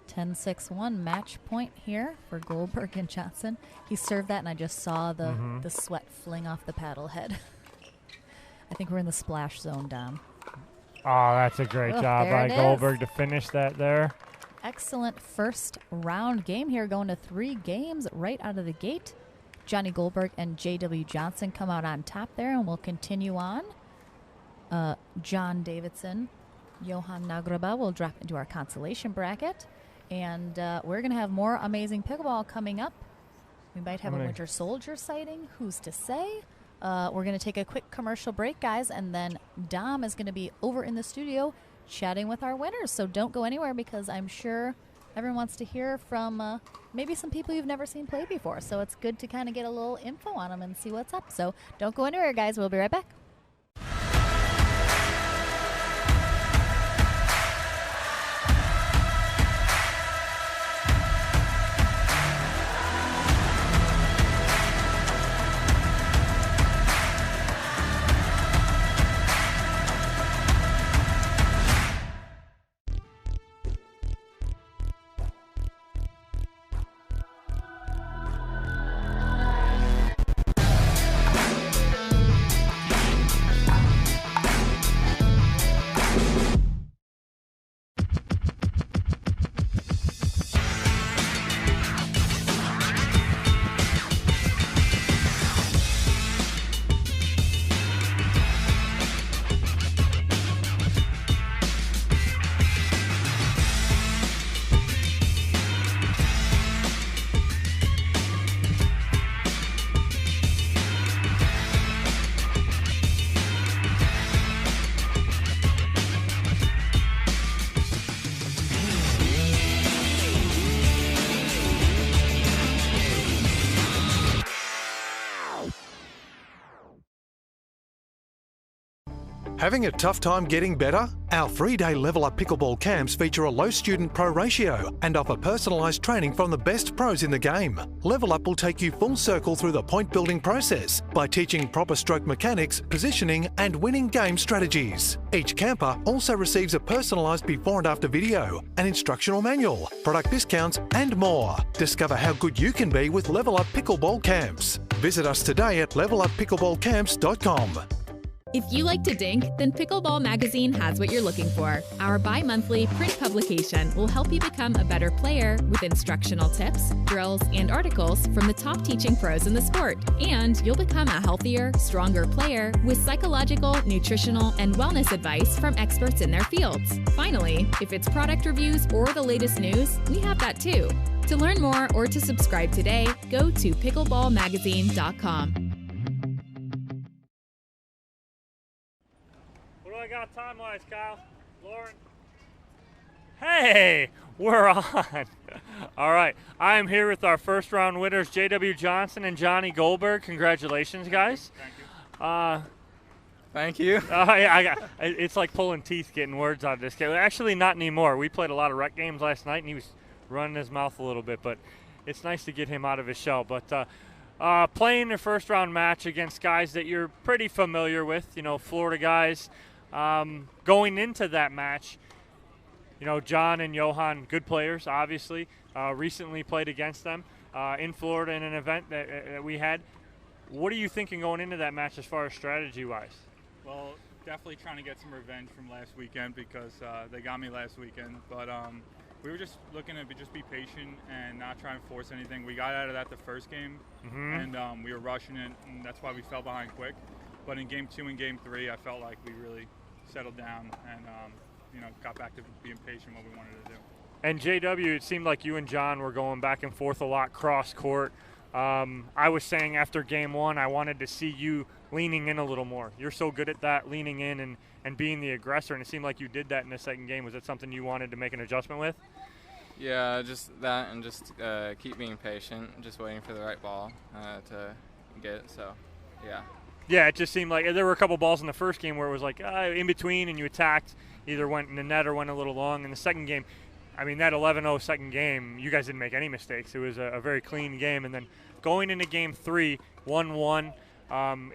10-6-1 match point here for Goldberg and Johnson. He served that, and I just saw the sweat fling off the paddle head. I think we're in the splash zone, Dom. Oh, that's a great job by Goldberg to finish that there. Excellent first round game here, going to 3 games right out of the gate. Johnny Goldberg and J.W. Johnson come out on top there, and we'll continue on. John Davidson, Johan Nagraba will drop into our consolation bracket. And we're going to have more amazing pickleball coming up. We might have a Winter Soldier sighting. Who's to say? We're going to take a quick commercial break, guys, and then Dom is going to be over in the studio chatting with our winners. So don't go anywhere, because I'm sure everyone wants to hear from maybe some people you've never seen play before. So it's good to kind of get a little info on them and see what's up. So don't go anywhere, guys. We'll be right back. Having a tough time getting better? Our 3-day Level Up Pickleball camps feature a low student pro ratio and offer personalised training from the best pros in the game. Level Up will take you full circle through the point building process by teaching proper stroke mechanics, positioning and winning game strategies. Each camper also receives a personalised before and after video, an instructional manual, product discounts and more. Discover how good you can be with Level Up Pickleball Camps. Visit us today at leveluppickleballcamps.com. If you like to dink, then Pickleball Magazine has what you're looking for. Our bi-monthly print publication will help you become a better player with instructional tips, drills, and articles from the top teaching pros in the sport. And you'll become a healthier, stronger player with psychological, nutritional, and wellness advice from experts in their fields. Finally, if it's product reviews or the latest news, we have that too. To learn more or to subscribe today, go to pickleballmagazine.com. I got time-wise, Kyle. Lauren. Hey, we're on. All right, I am here with our first-round winners, J.W. Johnson and Johnny Goldberg. Congratulations, guys. Thank you. It's like pulling teeth getting words out of this kid. Actually, not anymore. We played a lot of rec games last night, and he was running his mouth a little bit, but it's nice to get him out of his shell. But playing your first-round match against guys that you're pretty familiar with, you know, Florida guys. Going into that match, you know, John and Johan, good players, obviously. Recently played against them in Florida in an event that we had. What are you thinking going into that match as far as strategy-wise? Well, definitely trying to get some revenge from last weekend because they got me last weekend. But we were just looking to just be patient and not try and force anything. We got out of that the first game, and we were rushing it, and that's why we fell behind quick. But in Game 2 and Game 3, I felt like we really settled down and you know, got back to being patient what we wanted to do. And JW, it seemed like you and John were going back and forth a lot cross court. I was saying after Game 1, I wanted to see you leaning in a little more. You're so good at that, leaning in and being the aggressor, and it seemed like you did that in the second game. Was that something you wanted to make an adjustment with? Yeah, just that, and just keep being patient, just waiting for the right ball to get. So, yeah. Yeah, it just seemed like there were a couple balls in the first game where it was like in between, and you attacked, either went in the net or went a little long. In the second game, I mean, that 11-0 second game, you guys didn't make any mistakes. It was a very clean game. And then going into Game 3, 1-1,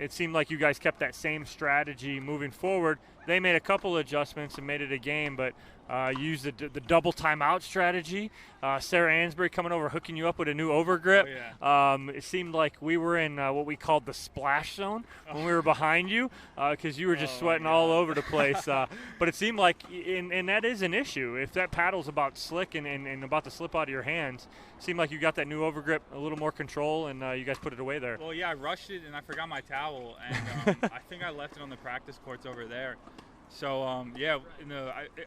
it seemed like you guys kept that same strategy moving forward. They made a couple adjustments and made it a game, but used the double timeout strategy. Sarah Ansbury coming over, hooking you up with a new overgrip. Oh, yeah. It seemed like we were in what we called the splash zone when we were behind you because you were just sweating all over the place. But it seemed like, and that is an issue. If that paddle's about slick and about to slip out of your hands, it seemed like you got that new overgrip, a little more control, and you guys put it away there. Well, yeah, I rushed it, and I forgot my towel, and I think I left it on the practice courts over there. So, yeah,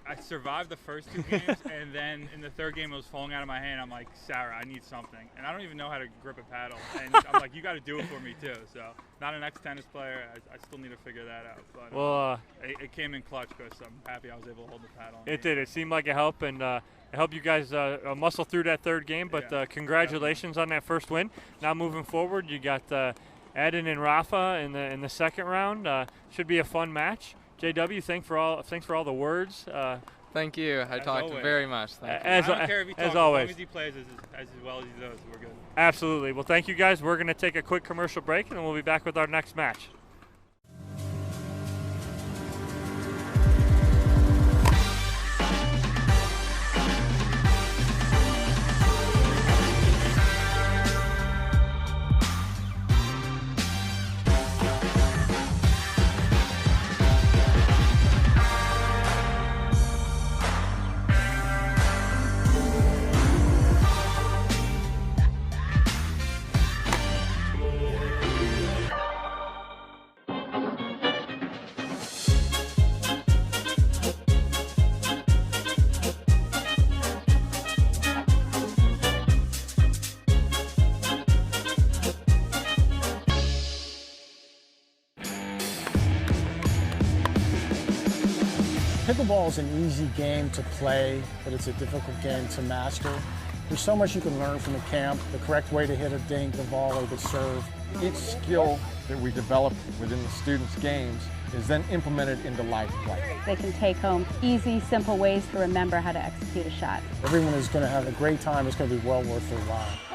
I survived the first two games, and then in the third game it was falling out of my hand. I'm like, Sarah, I need something. And I don't even know how to grip a paddle. And I'm like, you got to do it for me, too. So, not an ex-tennis player. I still need to figure that out. But well, it came in clutch because I'm happy I was able to hold the paddle. It did. It seemed like it helped, and it helped you guys muscle through that third game. But congratulations on that first win. Now moving forward, you got Eden and Rafa in the second round. Should be a fun match. JW, thanks for all the words. Thank you. I talked very much. Thank you. I don't care if he talks, as always. As long as he plays as well as he does, we're good. Absolutely. Well, thank you guys. We're going to take a quick commercial break, and then we'll be back with our next match. Pickleball is an easy game to play, but it's a difficult game to master. There's so much you can learn from the camp, the correct way to hit a dink, the volley, the serve. Each skill that we develop within the students' games is then implemented into live play. They can take home easy, simple ways to remember how to execute a shot. Everyone is going to have a great time. It's going to be well worth their while.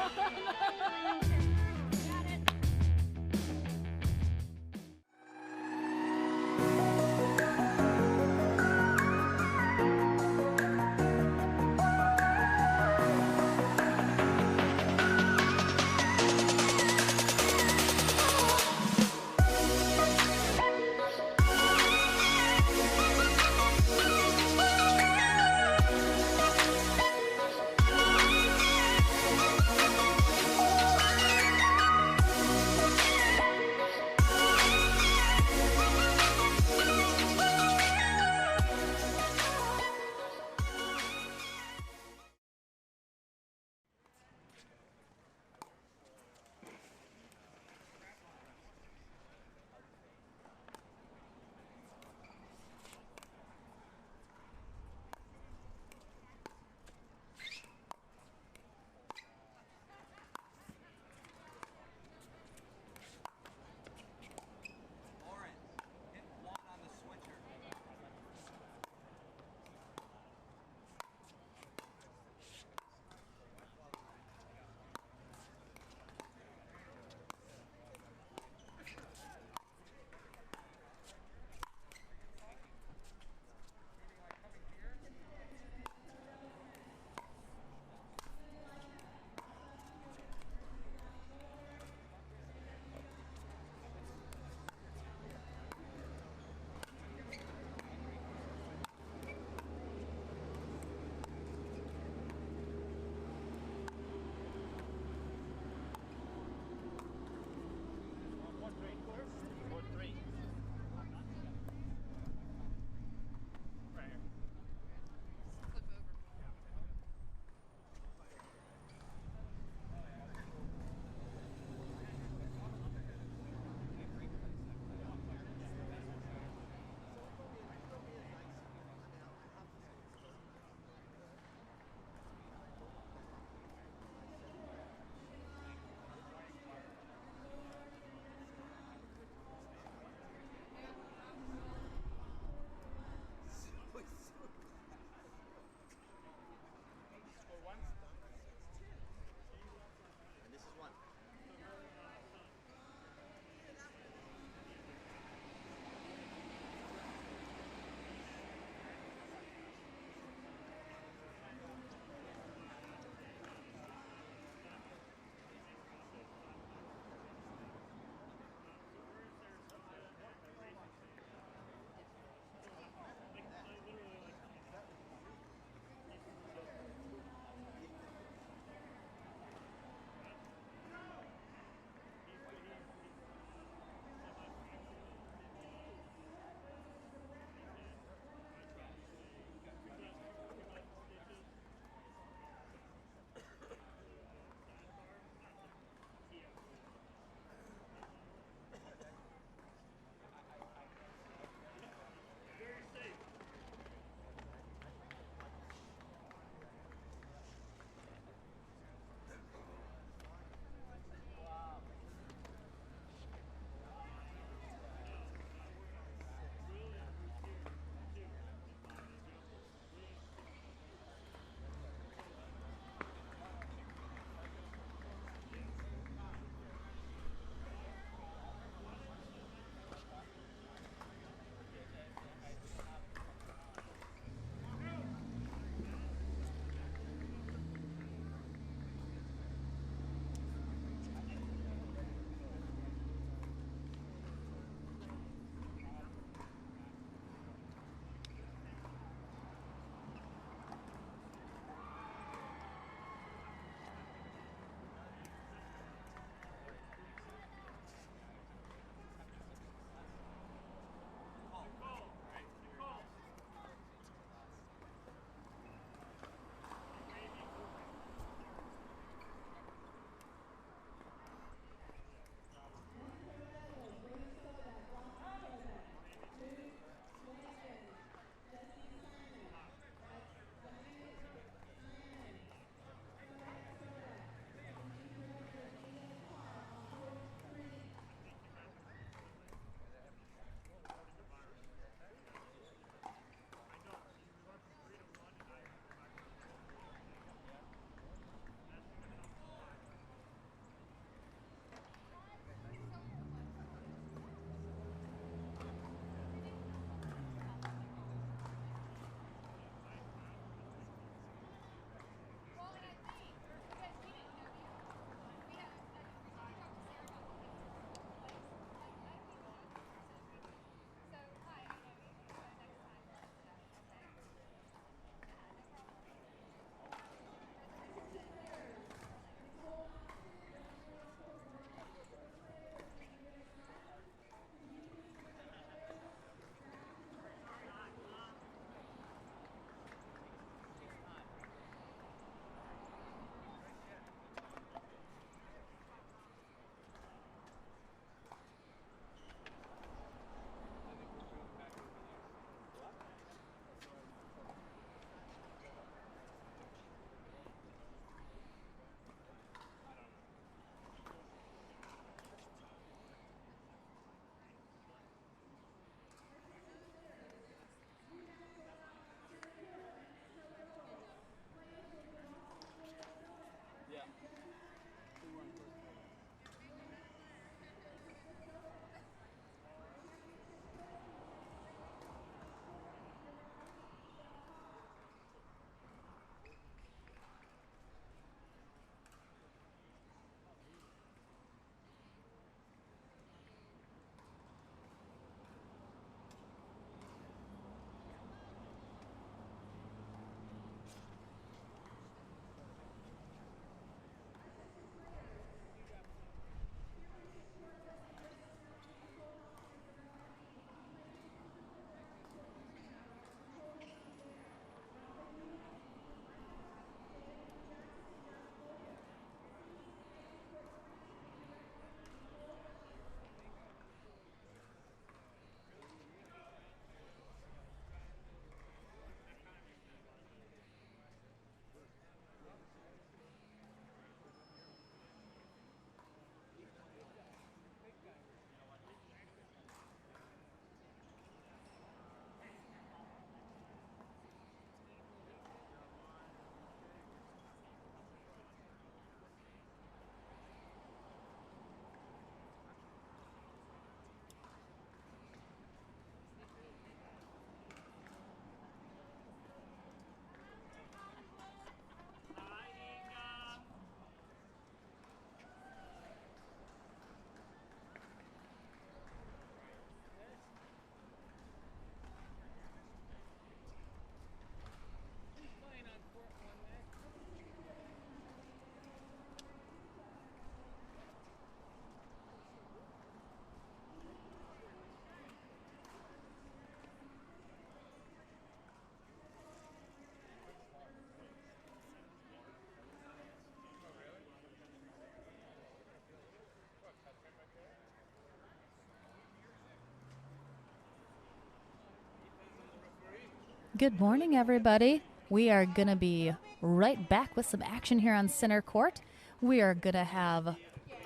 Good morning, everybody. We are going to be right back with some action here on center court. We are going to have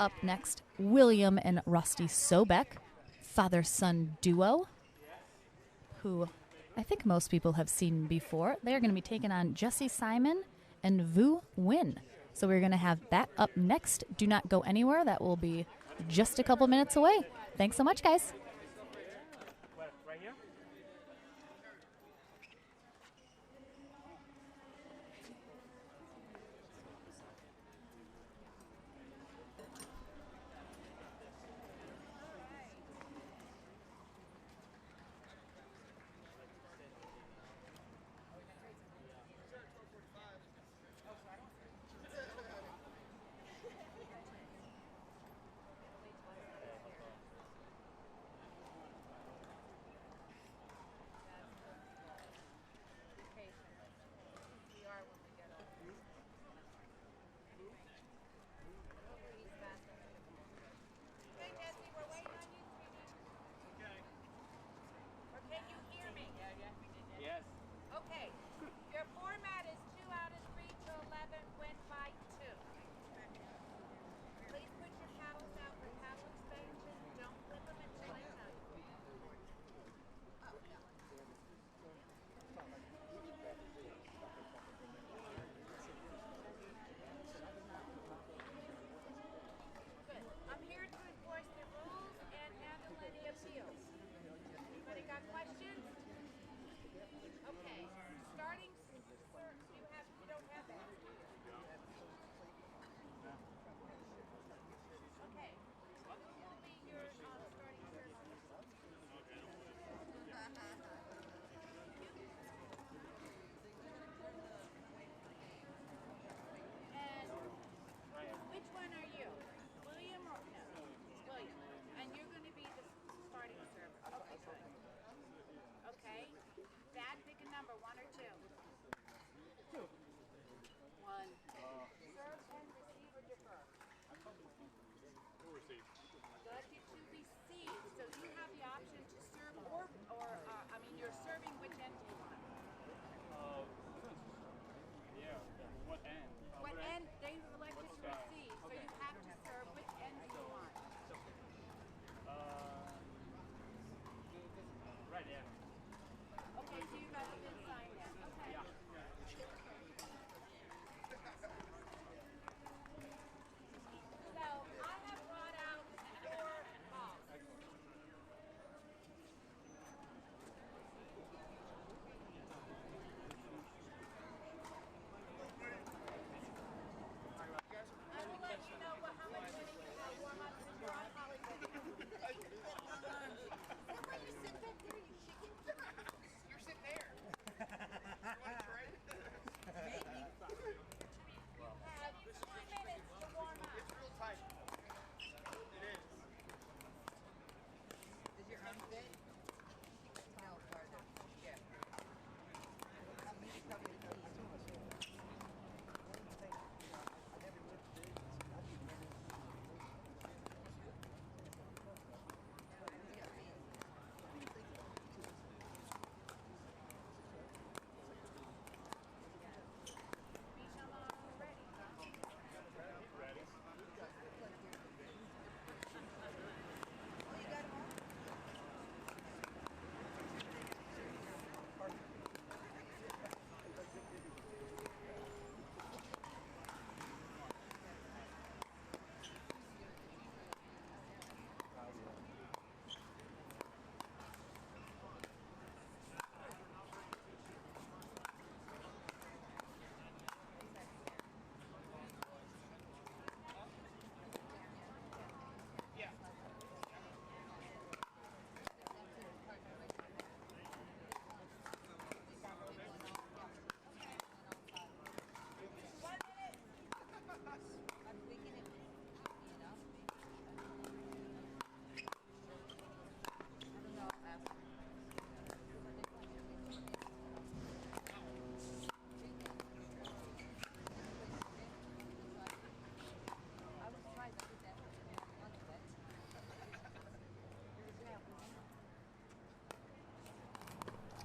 up next William and Rusty Sobeck, father-son duo, who I think most people have seen before. They're going to be taking on Jesse Simon and Vu Nguyen. So we're going to have that up next. Do not go anywhere. That will be just a couple minutes away. Thanks so much, guys.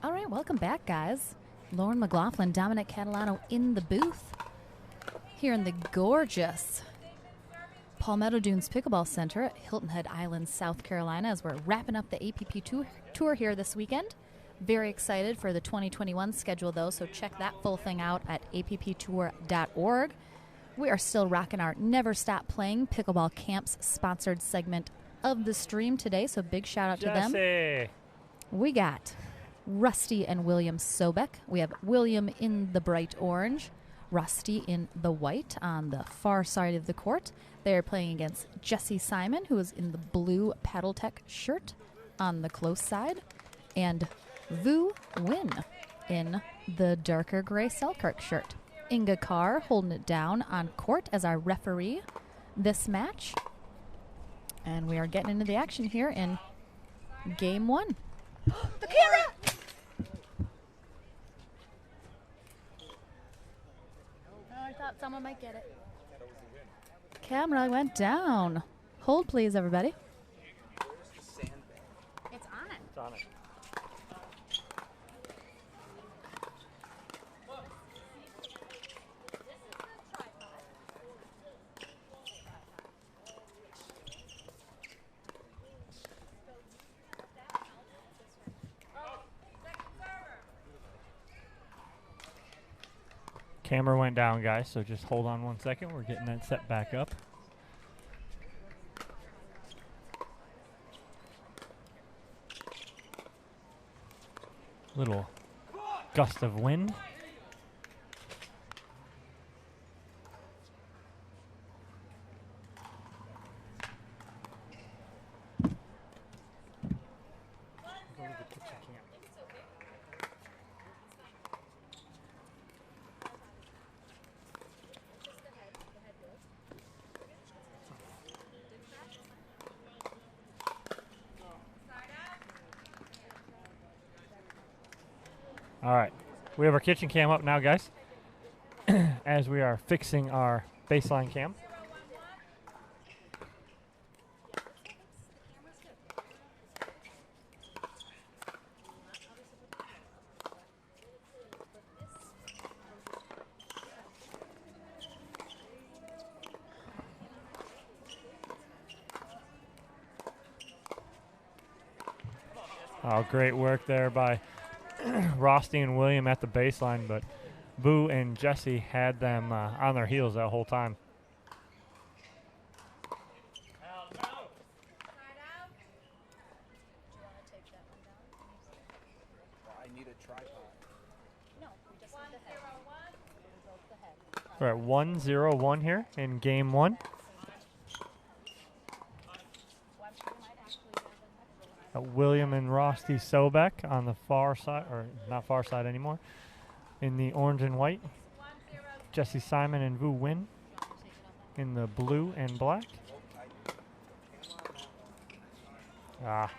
All right, welcome back, guys. Lauren McLaughlin, Dominic Catalano in the booth here in the gorgeous Palmetto Dunes Pickleball Center at Hilton Head Island, South Carolina, as we're wrapping up the APP tour here this weekend. Very excited for the 2021 schedule, though, so check that full thing out at apptour.org. We are still rocking our Never Stop Playing Pickleball Camps sponsored segment of the stream today, so big shout out to them. We got Rusty and William Sobeck. We have William in the bright orange, Rusty in the white on the far side of the court. They are playing against Jesse Simon, who is in the blue Paddle Tech shirt on the close side, and Vu Nguyen in the darker gray Selkirk shirt. Inga Carr holding it down on court as our referee this match. And we are getting into the action here in game one. The camera! Oh, I thought someone might get it. Camera went down. Hold, please, everybody. It's on it. It's on it. Camera went down, guys, so just hold on 1 second. We're getting that set back up. Little gust of wind. All right, we have our kitchen cam up now, guys, as we are fixing our baseline cam. Oh, great work there by Rusty and William at the baseline, but Boo and Jesse had them on their heels that whole time. We're at 1-0-1 here in game one. William and Rusty Sobeck on the far side, or not far side anymore, in the orange and white. Jesse Simon and Vu Nguyen in the blue and black. Ah.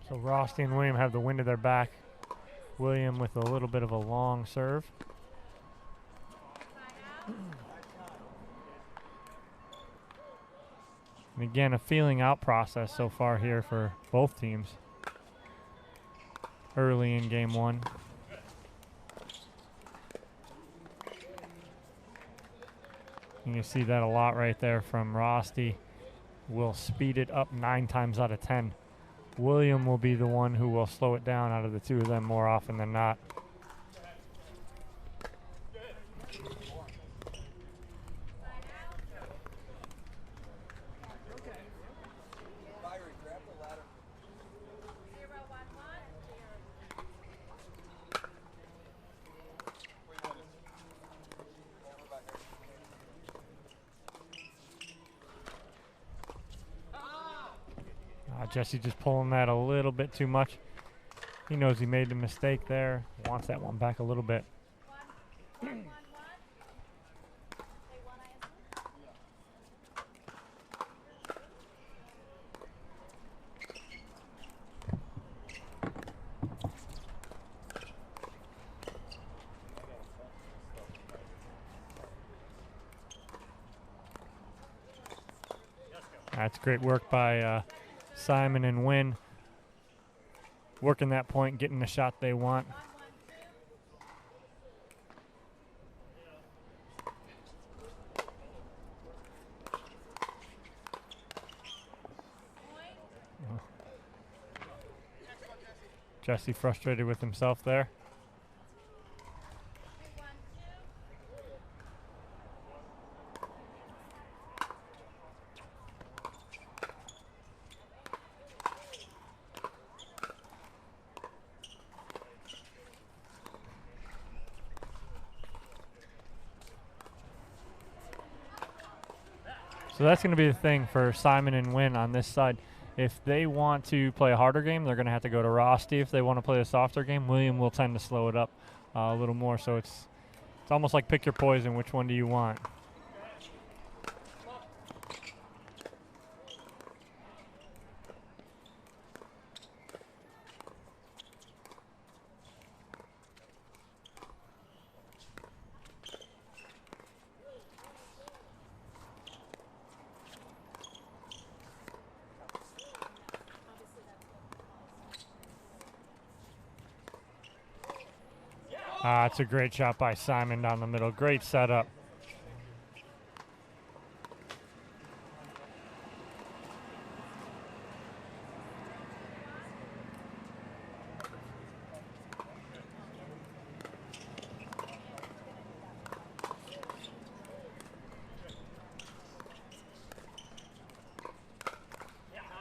So Rusty and William have the wind of their back. William with a little bit of a long serve. And again, a feeling out process so far here for both teams early in game one. You can see that a lot right there from Rusty. Will speed it up 9 times out of 10. William will be the one who will slow it down out of the two of them more often than not. Jesse just pulling that a little bit too much. He knows he made the mistake there. Wants that one back a little bit. That's great work by Simon and Wynn. Working that point, getting the shot they want. Jesse frustrated with himself there. So that's going to be the thing for Simon and Wynn on this side. If they want to play a harder game, they're going to have to go to Rosti. If they want to play a softer game, William will tend to slow it up a little more. So it's almost like pick your poison. Which one do you want? It's a great shot by Simon down the middle. Great setup.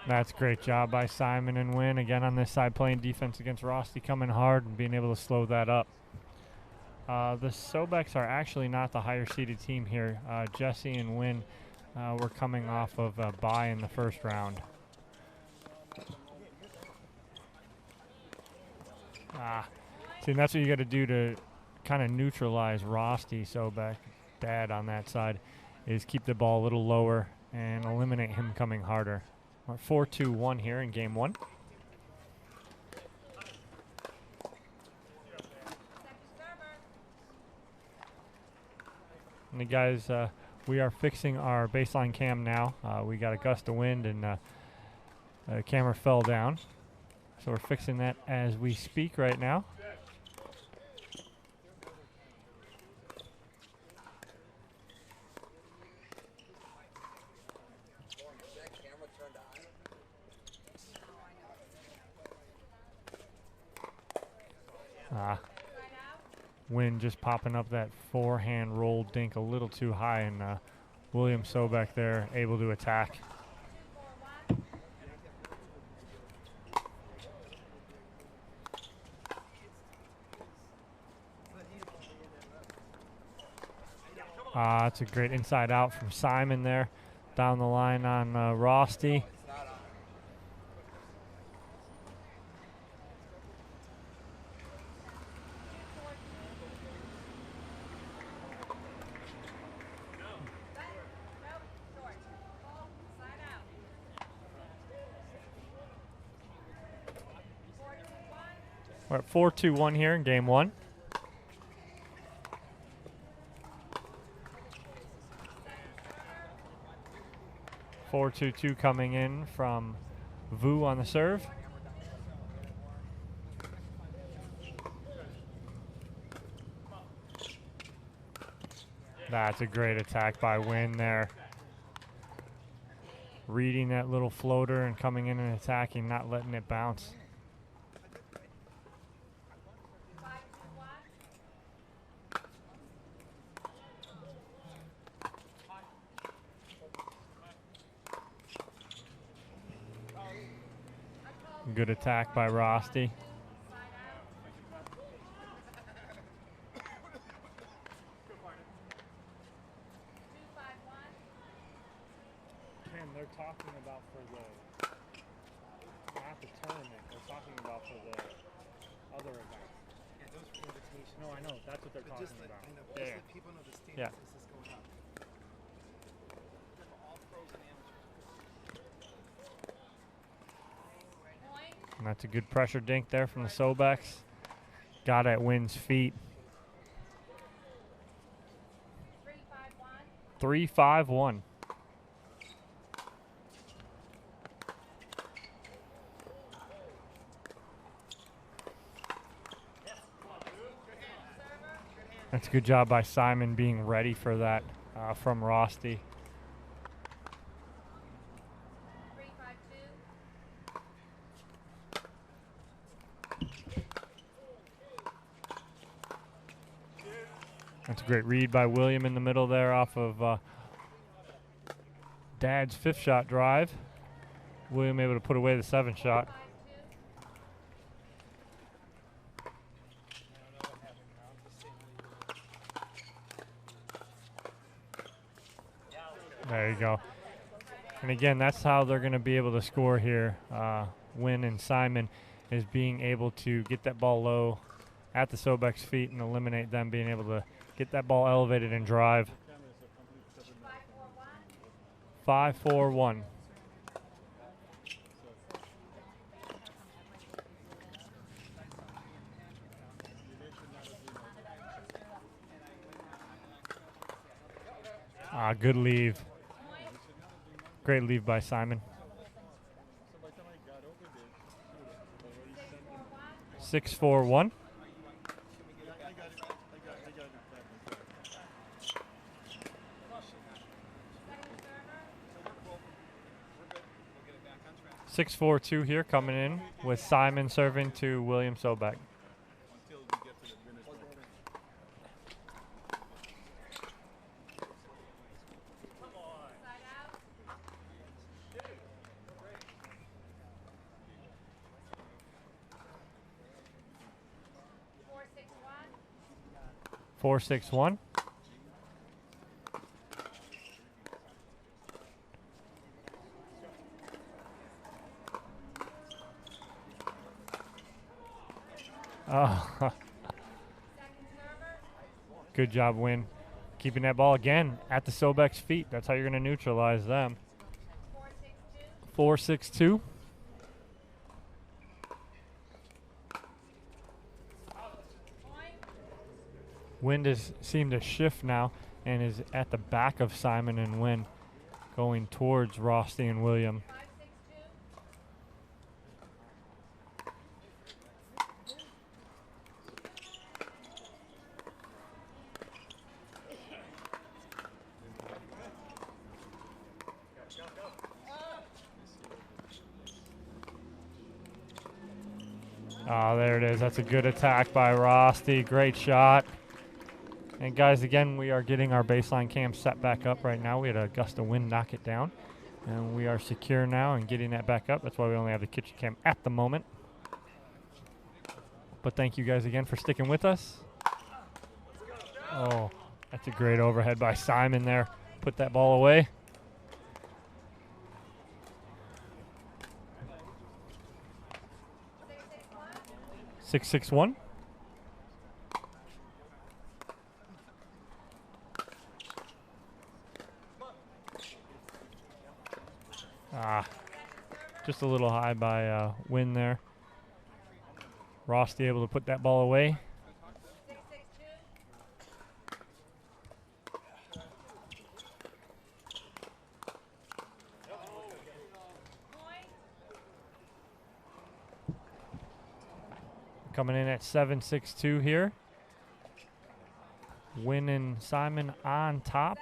That's a great job by Simon and Wynn. Again, on this side, playing defense against Rosti, coming hard and being able to slow that up. The Sobecks are actually not the higher seeded team here. Jesse and Wynn were coming off of a bye in the first round. See, that's what you got to do to kind of neutralize Rosti. Sobeck, dad on that side, is keep the ball a little lower and eliminate him coming harder. We're 4-2-1 here in game one. And the guys, we are fixing our baseline cam now. We got a gust of wind and the camera fell down. So we're fixing that as we speak right now. Wind just popping up that forehand roll dink a little too high, and William Sobeck there able to attack. It's a great inside out from Simon there down the line on Rosti. We're at 4-2-1 here in game one. Four 2-2 coming in from Vu on the serve. That's a great attack by Wynn there. Reading that little floater and coming in and attacking, not letting it bounce. Good attack by Rosti. Ken, they're talking about for the, not the tournament, they're talking about for the other events. Yeah, those are invitations. No, I know, that's what they're talking just about. I know, Yeah. just let people know the status Yeah. this is going up. All pros and amateurs. And that's a good pressure dink there from the Sobecks. Got at Wynn's feet. 3-5-1. That's a good job by Simon being ready for that from Rosti. That's a great read by William in the middle there off of Dad's 5th shot drive. William able to put away the 7th shot. There you go. And again, that's how they're going to be able to score here. Wynn and Simon is being able to get that ball low at the Sobeck's feet and eliminate them being able to get that ball elevated and drive. 5-4-1. Good leave. Great leave by Simon. 6-4-1. Six, 4-2 here coming in with Simon serving to William Sobeck. Four, 6-1. Oh, good job, Wynn. Keeping that ball again at the Sobeck's feet. That's how you're going to neutralize them. 4-6-2. Wind has seemed to shift now and is at the back of Simon and Wynn, going towards Rosti and William. Oh, there it is. That's a good attack by Rosti. Great shot. And guys, again, we are getting our baseline cam set back up right now. We had a gust of wind knock it down. And we are secure now and getting that back up. That's why we only have the kitchen cam at the moment. But thank you guys again for sticking with us. Oh, that's a great overhead by Simon there. Put that ball away. Six, 6-1. Just a little high by Wynn there. Rosti able to put that ball away. Coming in at 7-6-2 here. Wynn and Simon on top.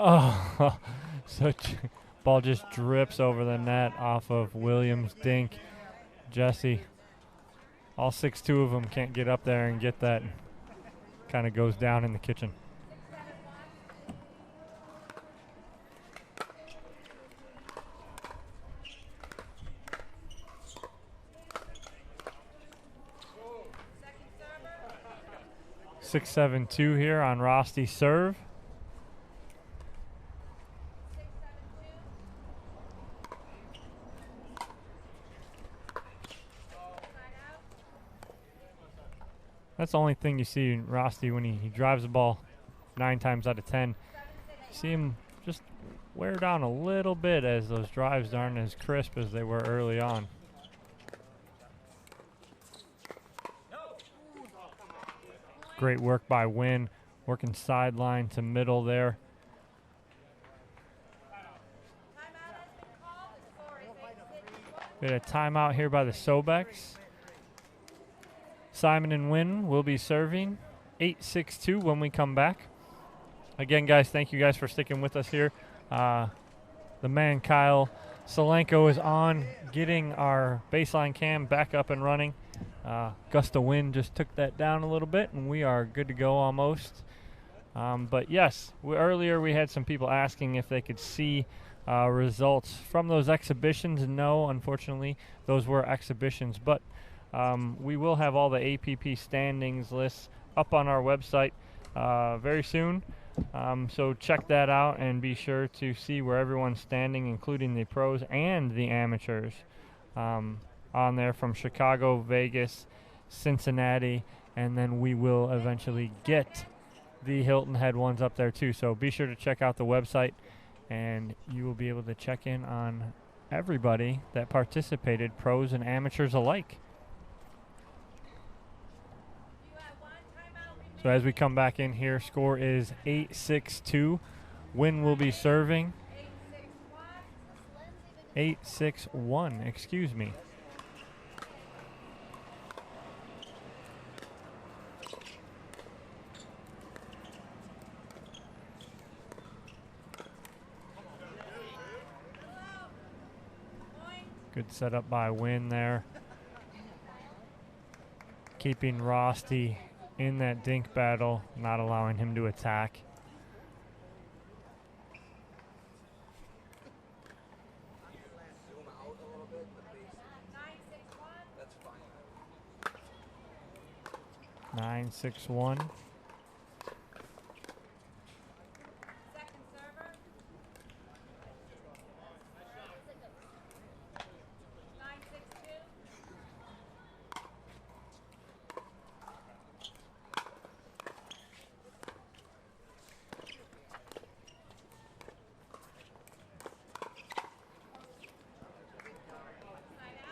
Oh, such ball just drips over the net off of Williams' dink. Jesse, all 6'2" of them can't get up there and get that. Kind of goes down in the kitchen. Six, 7-2 here on Rosti's serve. That's the only thing you see in Rosti when he drives the ball 9 times out of 10. You see him just wear down a little bit as those drives aren't as crisp as they were early on. Great work by Wynn, working sideline to middle there. We had a timeout here by the Sobecks. Simon and Wynn will be serving 8-6-2 when we come back. Again, guys, thank you guys for sticking with us here. The man Kyle Solenko is on, getting our baseline cam back up and running. Gust of wind just took that down a little bit, and we are good to go almost. But yes, earlier we had some people asking if they could see results from those exhibitions. No, unfortunately, those were exhibitions. But we will have all the APP standings lists up on our website very soon. So check that out and be sure to see where everyone's standing, including the pros and the amateurs on there from Chicago, Vegas, Cincinnati, and then we will eventually get the Hilton Head ones up there too. So be sure to check out the website, and you will be able to check in on everybody that participated, pros and amateurs alike. So as we come back in here, score is 8-6-2. Wynn will be serving. 8-6-1, excuse me. Good setup by Wynn there. Keeping Rosty in that dink battle, not allowing him to attack. Nine, 6-1.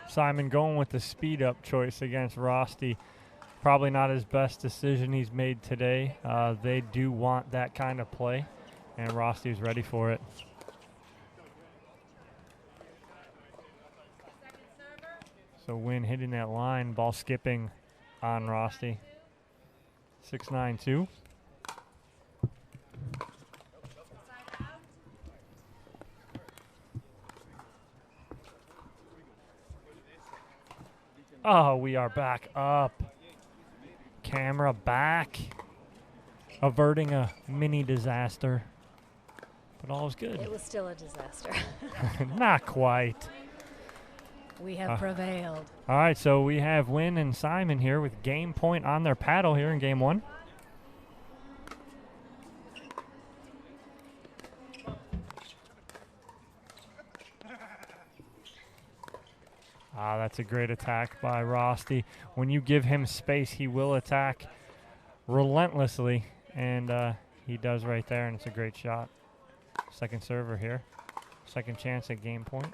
Simon going with the speed up choice against Rosty. Probably not his best decision he's made today. They do want that kind of play, and Rosty's ready for it. So Wynn hitting that line, ball skipping on Rosty. 6-9-2. Oh, we are back up. Camera back. Averting a mini disaster. But all is good. It was still a disaster. Not quite. We have prevailed. All right, so we have Wynn and Simon here with game point on their paddle here in game one. That's a great attack by Rosty. When you give him space, he will attack relentlessly, and he does right there, and it's a great shot. Second server here. Second chance at game point.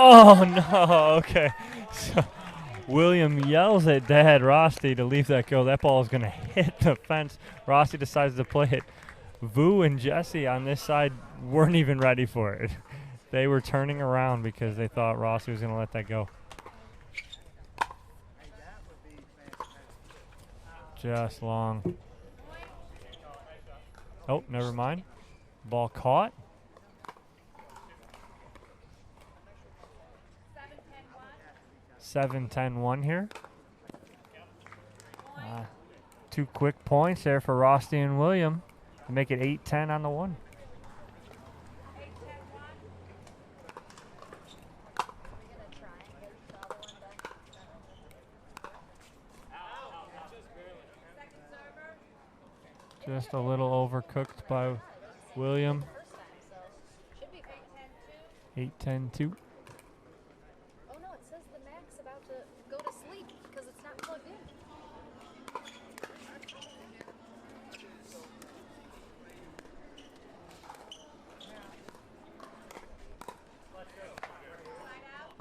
Oh, no. Okay. So William yells at Dad Rosty to leave that go. That ball is going to hit the fence. Rosty decides to play it. Vu and Jesse on this side weren't even ready for it. They were turning around because they thought Rosty was going to let that go. Just long. Oh, never mind. Ball caught. 7-10-1 here. 2 quick points there for Rosty and William to make it 8-10 on the one. Just a little overcooked by William. 8-10-2. Oh no, it says the Mac's about to go to sleep because it's not plugged in.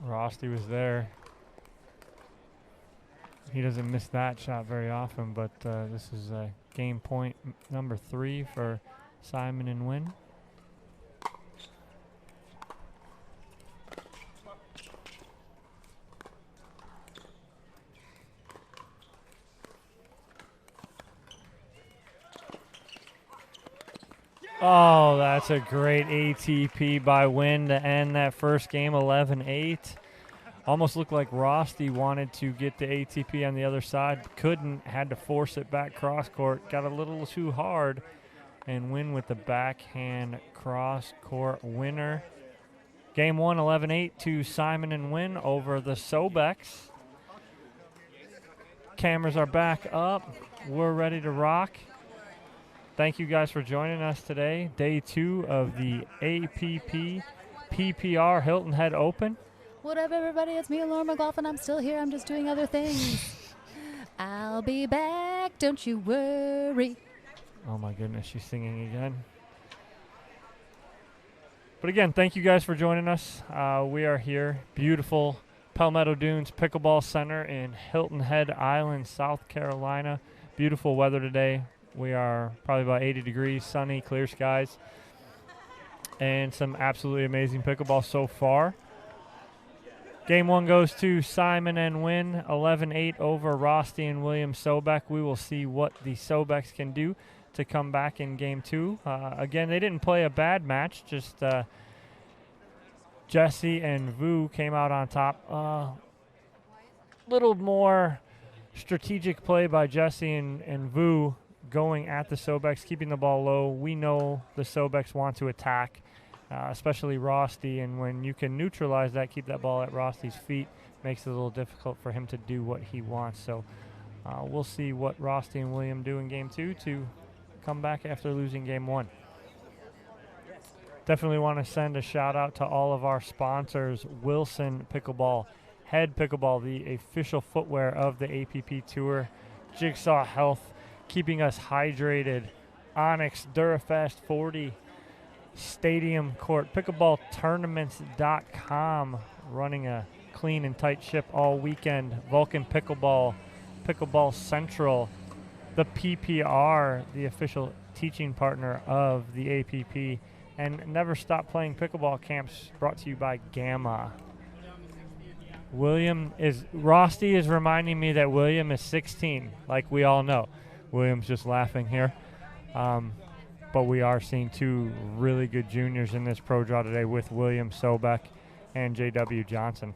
Rosty was there. He doesn't miss that shot very often, but this is game point number 3 for Simon and Wynn. Oh, that's a great ATP by Wynn to end that first game, 11-8. Almost looked like Rosty wanted to get the ATP on the other side. Couldn't, had to force it back cross court. Got a little too hard, and Wynn with the backhand cross court winner. Game 1, 11-8 to Simon and Wynn over the Sobecks. Cameras are back up. We're ready to rock. Thank you guys for joining us today. Day 2 of the APP PPR Hilton Head Open. What up, everybody? It's me, Laura McLaughlin. I'm still here. I'm just doing other things. I'll be back. Don't you worry. Oh, my goodness. She's singing again. But again, thank you guys for joining us. We are here. Beautiful Palmetto Dunes Pickleball Center in Hilton Head Island, South Carolina. Beautiful weather today. We are probably about 80 degrees, sunny, clear skies, and some absolutely amazing pickleball so far. Game 1 goes to Simon and Wynn, 11-8 over Rosty and William Sobeck. We will see what the Sobecks can do to come back in Game 2. Again, they didn't play a bad match, just Jesse and Vu came out on top. Little more strategic play by Jesse and Vu, going at the Sobecks, keeping the ball low. We know the Sobecks want to attack, especially Rosty, and when you can neutralize that, keep that ball at Rosty's feet, makes it a little difficult for him to do what he wants. So we'll see what Rosty and William do in Game 2 to come back after losing Game 1. Definitely want to send a shout out to all of our sponsors: Wilson Pickleball, Head Pickleball, the official footwear of the APP Tour, Jigsaw Health, keeping us hydrated, Onyx, Durafast 40, Stadium Court, pickleballtournaments.com, running a clean and tight ship all weekend, Vulcan Pickleball, Pickleball Central, the PPR, the official teaching partner of the APP, and Never Stop Playing Pickleball Camps, brought to you by Gamma. Rosty is reminding me that William is 16, like we all know. William's just laughing here. But we are seeing 2 really good juniors in this pro draw today with William Sobeck and J.W. Johnson.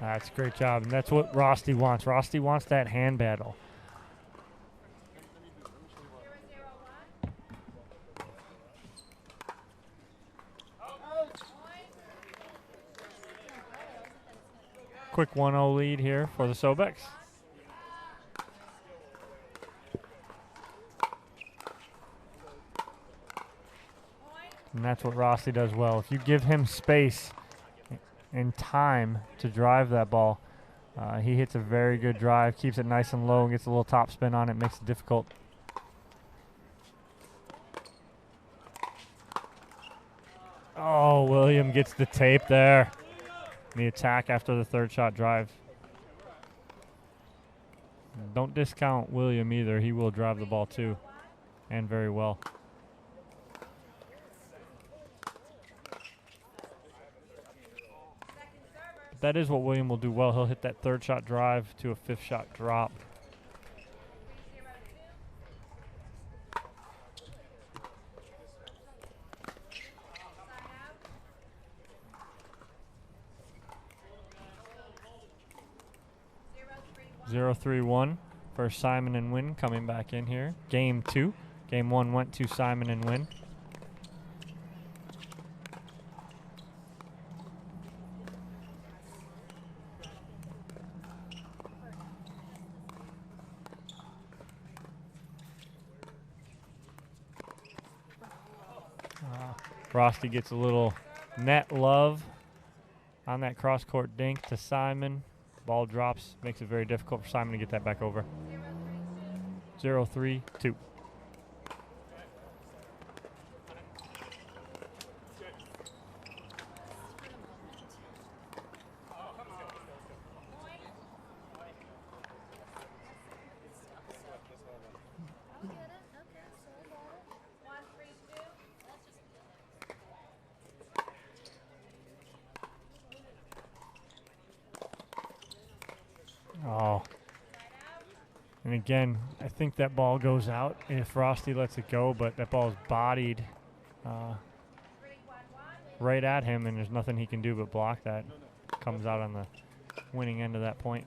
That's a great job, and that's what Rosty wants. Rosty wants that hand battle. Quick 1-0 lead here for the Sobecks. And that's what Rosty does well. If you give him space and time to drive that ball, he hits a very good drive, keeps it nice and low, and gets a little top spin on it, makes it difficult. Oh, William gets the tape there. The attack after the third shot drive. Don't discount William either. He will drive the ball too, and very well. But that is what William will do well. He'll hit that third shot drive to a 5th shot drop. 0-3-1 for Simon and Wynn coming back in here. Game 2. Game 1 went to Simon and Wynn. Frosty gets a little net love on that cross-court dink to Simon. Ball drops, makes it very difficult for Simon to get that back over. 0-3-2. Oh. And again, I think that ball goes out if Frosty lets it go, but that ball is bodied right at him, and there's nothing he can do but block that. Comes out on the winning end of that point.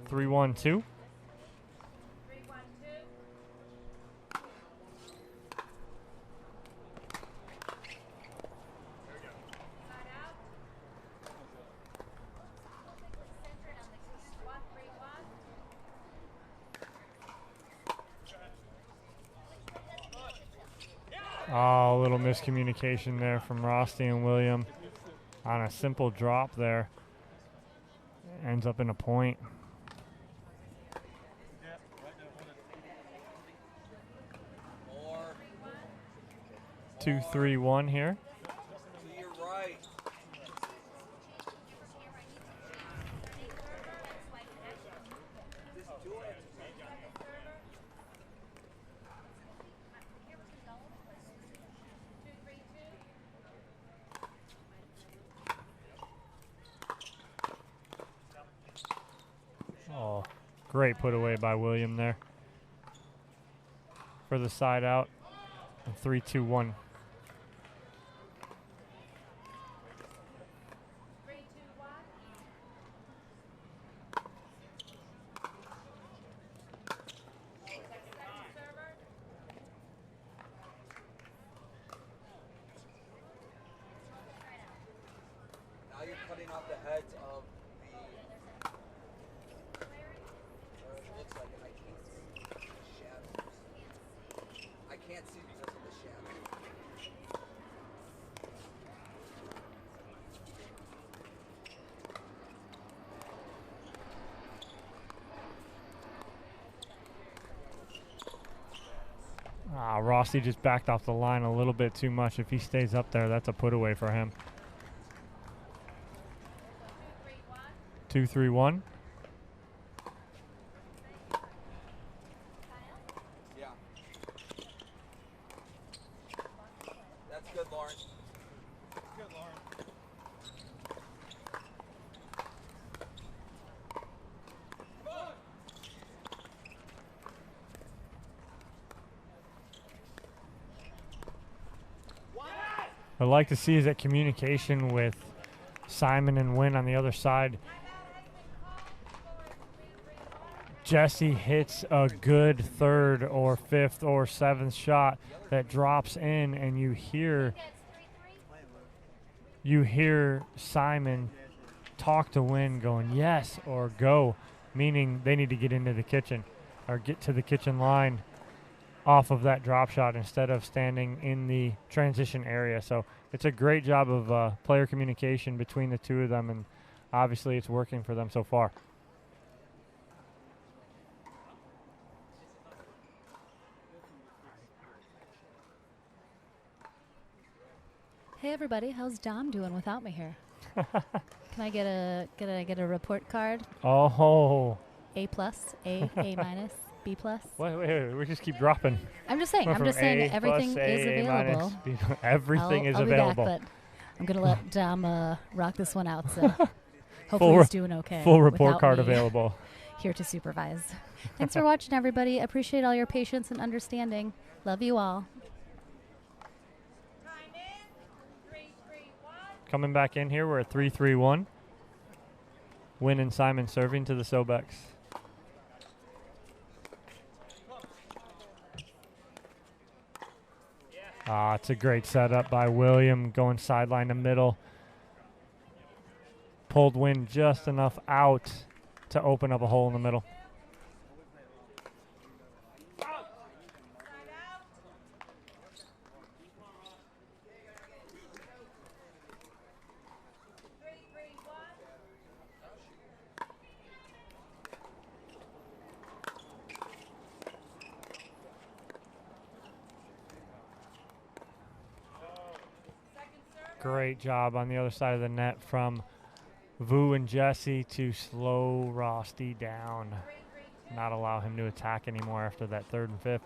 Three, 1-2. Oh, a little miscommunication there from Frosty and William on a simple drop there. Ends up in a point. Two, 3-1 here. Oh, great put away by William there for the side out. 3-2-1. Frosty just backed off the line a little bit too much. If he stays up there, that's a put away for him. 2-3-1. Yeah. That's good, Lauren. Good, Lauren. I'd like to see is that communication with Simon and Wynn on the other side. Jesse hits a good third or fifth or seventh shot that drops in, and you hear Simon talk to Wynn going yes or go, meaning they need to get into the kitchen or get to the kitchen line off of that drop shot instead of standing in the transition area. So it's a great job of player communication between the two of them, and obviously it's working for them so far. Hey everybody, how's Dom doing without me here? Can I get a report card? Oh. A+, A minus, B+. Wait, we just keep dropping. I'm just saying everything is available. Everything is I'll available. Be back, but I'm going to let Dom rock this one out, so hopefully he's doing okay. Full report card available. Here to supervise. Thanks for watching, everybody. Appreciate all your patience and understanding. Love you all. Coming back in here, we're at 3-3-1. Wynn and Simon serving to the Sobecks. It's a great setup by William, going sideline to middle. Pulled Wynn just enough out to open up a hole in the middle. Great job on the other side of the net from Vu and Jesse to slow Rosty down. Not allow him to attack anymore after that 3rd and 5th.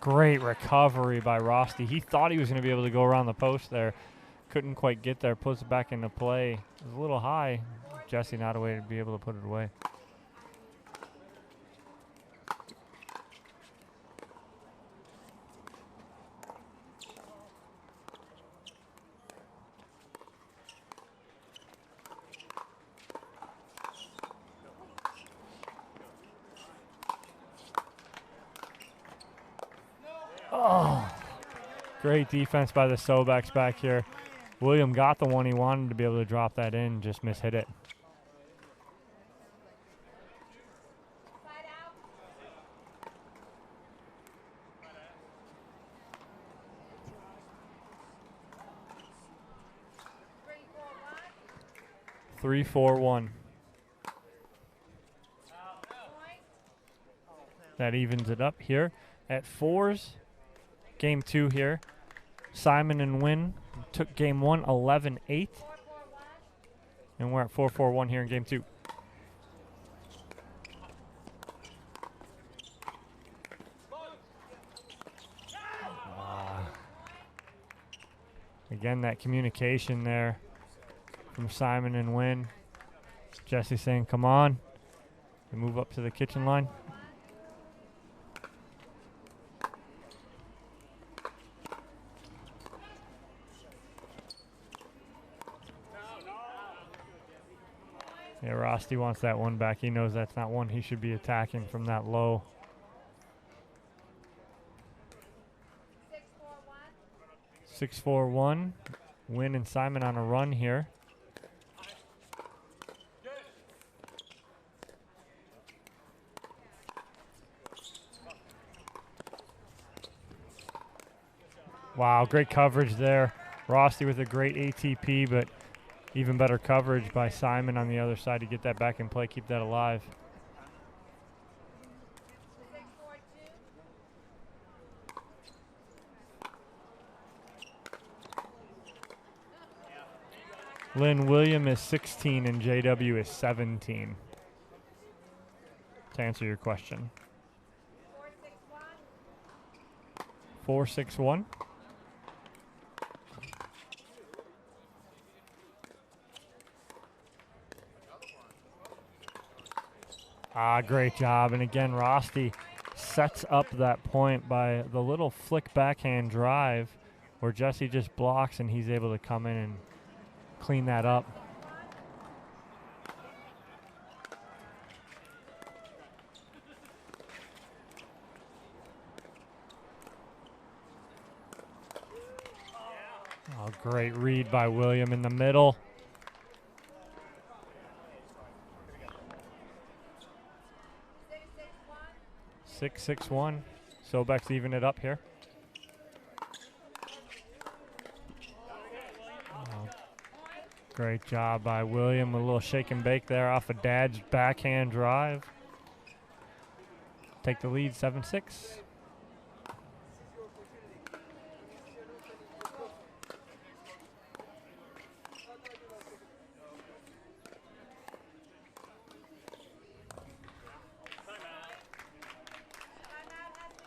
Great recovery by Rosty. He thought he was going to be able to go around the post there. Couldn't quite get there, puts it back into play. It was a little high. Jesse not a way to be able to put it away. Oh, great defense by the Sobecks back here. William got the one he wanted to be able to drop that in, just mishit it. Three, 4-1. That evens it up here at 4s. Game 2 here. Simon and Wynn took game 1 11-8. And we're at 4-4-1 here in game 2. Again, that communication there from Simon and Wynn. Jesse saying, come on. We move up to the kitchen line. Yeah, Rosty wants that one back. He knows that's not one he should be attacking from that low. 6-4-1. Wynn and Simon on a run here. Wow, great coverage there. Rosty with a great ATP, but even better coverage by Simon on the other side to get that back in play, keep that alive. Lynn William is 16 and JW is 17. To answer your question. 4-6-1. Great job. And again, Rosty sets up that point by the little flick backhand drive where Jesse just blocks and he's able to come in and clean that up. Oh, great read by William in the middle. 6-6-1. Sobeck's even it up here. Oh, great job by William. A little shake and bake there off of Dad's backhand drive. Take the lead, 7-6.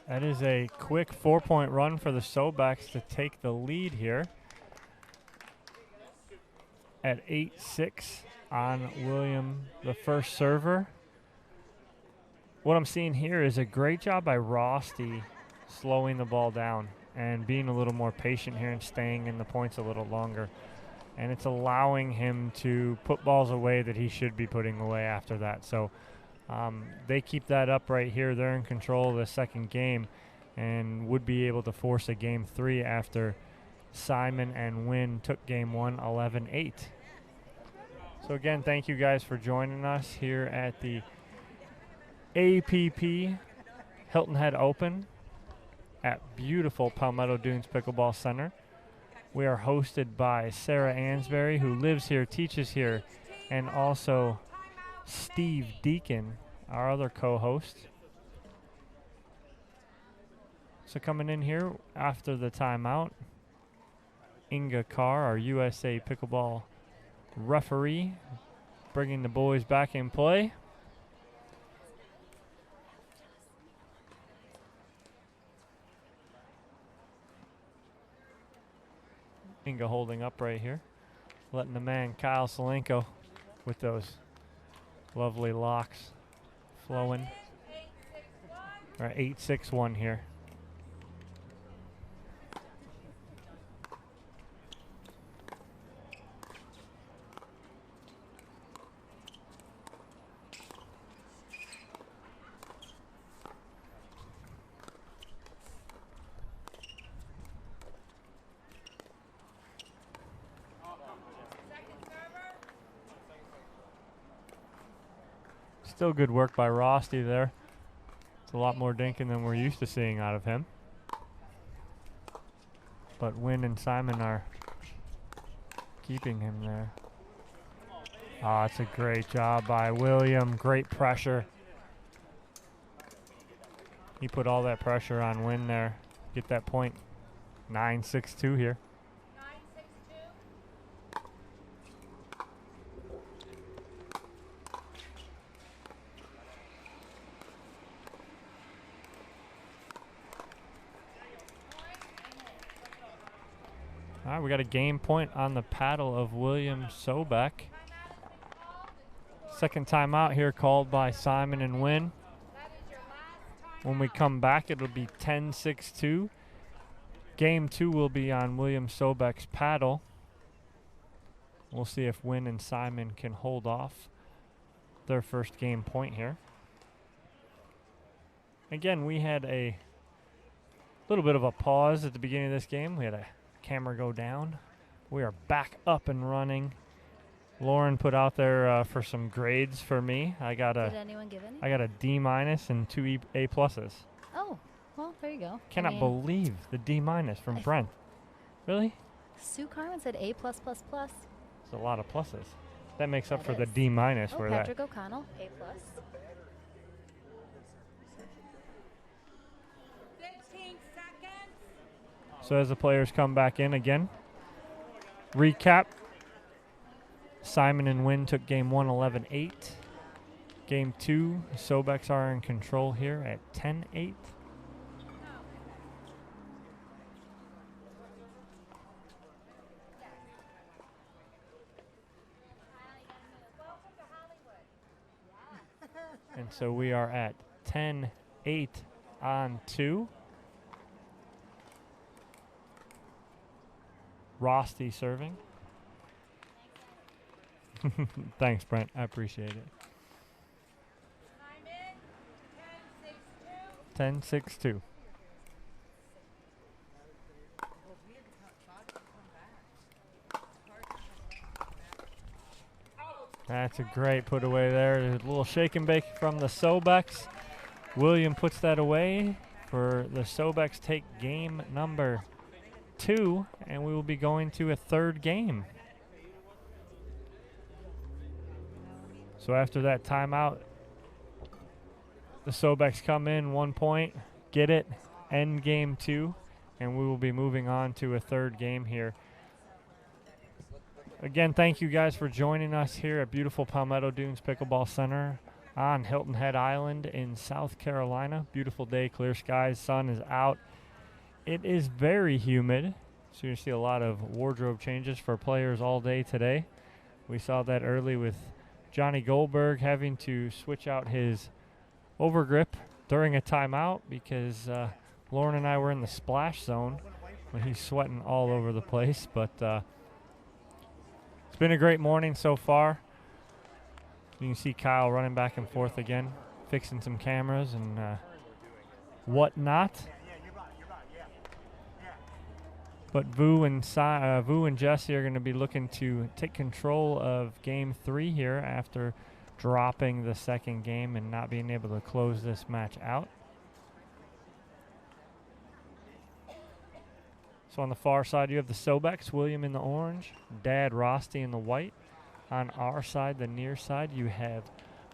That is a quick 4-point run for the Sobecks to take the lead here at 8-6 on William, the first server. What I'm seeing here is a great job by Rosty slowing the ball down and being a little more patient here and staying in the points a little longer. And it's allowing him to put balls away that he should be putting away after that. So they keep that up right here. They're in control of the second game and would be able to force a game 3 after Simon and Wynn took game 1 11-8. So again, thank you guys for joining us here at the APP Hilton Head Open at beautiful Palmetto Dunes Pickleball Center. We are hosted by Sarah Ansberry, who lives here, teaches here, and also Steve Deacon, our other co-host. So coming in here after the timeout, Inga Carr, our USA Pickleball referee, bringing the boys back in play. Inga holding up right here, letting the man Kyle Solenko with those lovely locks flowing. All right, 8-6-1 here. Still good work by Rosty there. It's a lot more dinking than we're used to seeing out of him. But Wynn and Simon are keeping him there. Ah, it's a great job by William. Great pressure. He put all that pressure on Wynn there. Get that point. 9-6-2 here. All right, we got a game point on the paddle of William Sobeck. Second timeout here called by Simon and Wynn. When we come back, it'll be 10-6-2. Game 2 will be on William Sobeck's paddle. We'll see if Wynn and Simon can hold off their first game point here. Again, we had a little bit of a pause at the beginning of this game. We had a camera go down. We are back up and running. Lauren put out there for some grades for me. I got Did anyone give any? I got a D- and 2 A pluses. Oh, well, there you go. Cannot believe the D- from Brent. Really? Sue Carmen said A+++. It's a lot of pluses. That makes up That for the is. D- Oh, for Patrick that. O'Connell, A+. So as the players come back in again, recap. Simon and Wynn took game 1 11-8. Game 2, Sobecks are in control here at 10-8. And so we are at 10-8 on 2. Rosty serving. Thanks, Brent. I appreciate it. 10-6-2. That's a great put away there. A little shake and bake from the Sobecks. William puts that away for the Sobecks take game number 2, and we will be going to a third game. So after that timeout, the Sobecks come in 1 point, get it, end game 2, and we will be moving on to a third game here. Again, thank you guys for joining us here at beautiful Palmetto Dunes Pickleball Center on Hilton Head Island in South Carolina. Beautiful day, clear skies, sun is out. It is very humid, so you see a lot of wardrobe changes for players all day today. We saw that early with Johnny Goldberg having to switch out his overgrip during a timeout because Lauren and I were in the splash zone when he's sweating all over the place. But it's been a great morning so far. You can see Kyle running back and forth again, fixing some cameras and whatnot. But Vu and Jesse are going to be looking to take control of Game 3 here after dropping the second game and not being able to close this match out. So on the far side, you have the Sobecks, William in the orange, Dad Rosti in the white. On our side, the near side, you have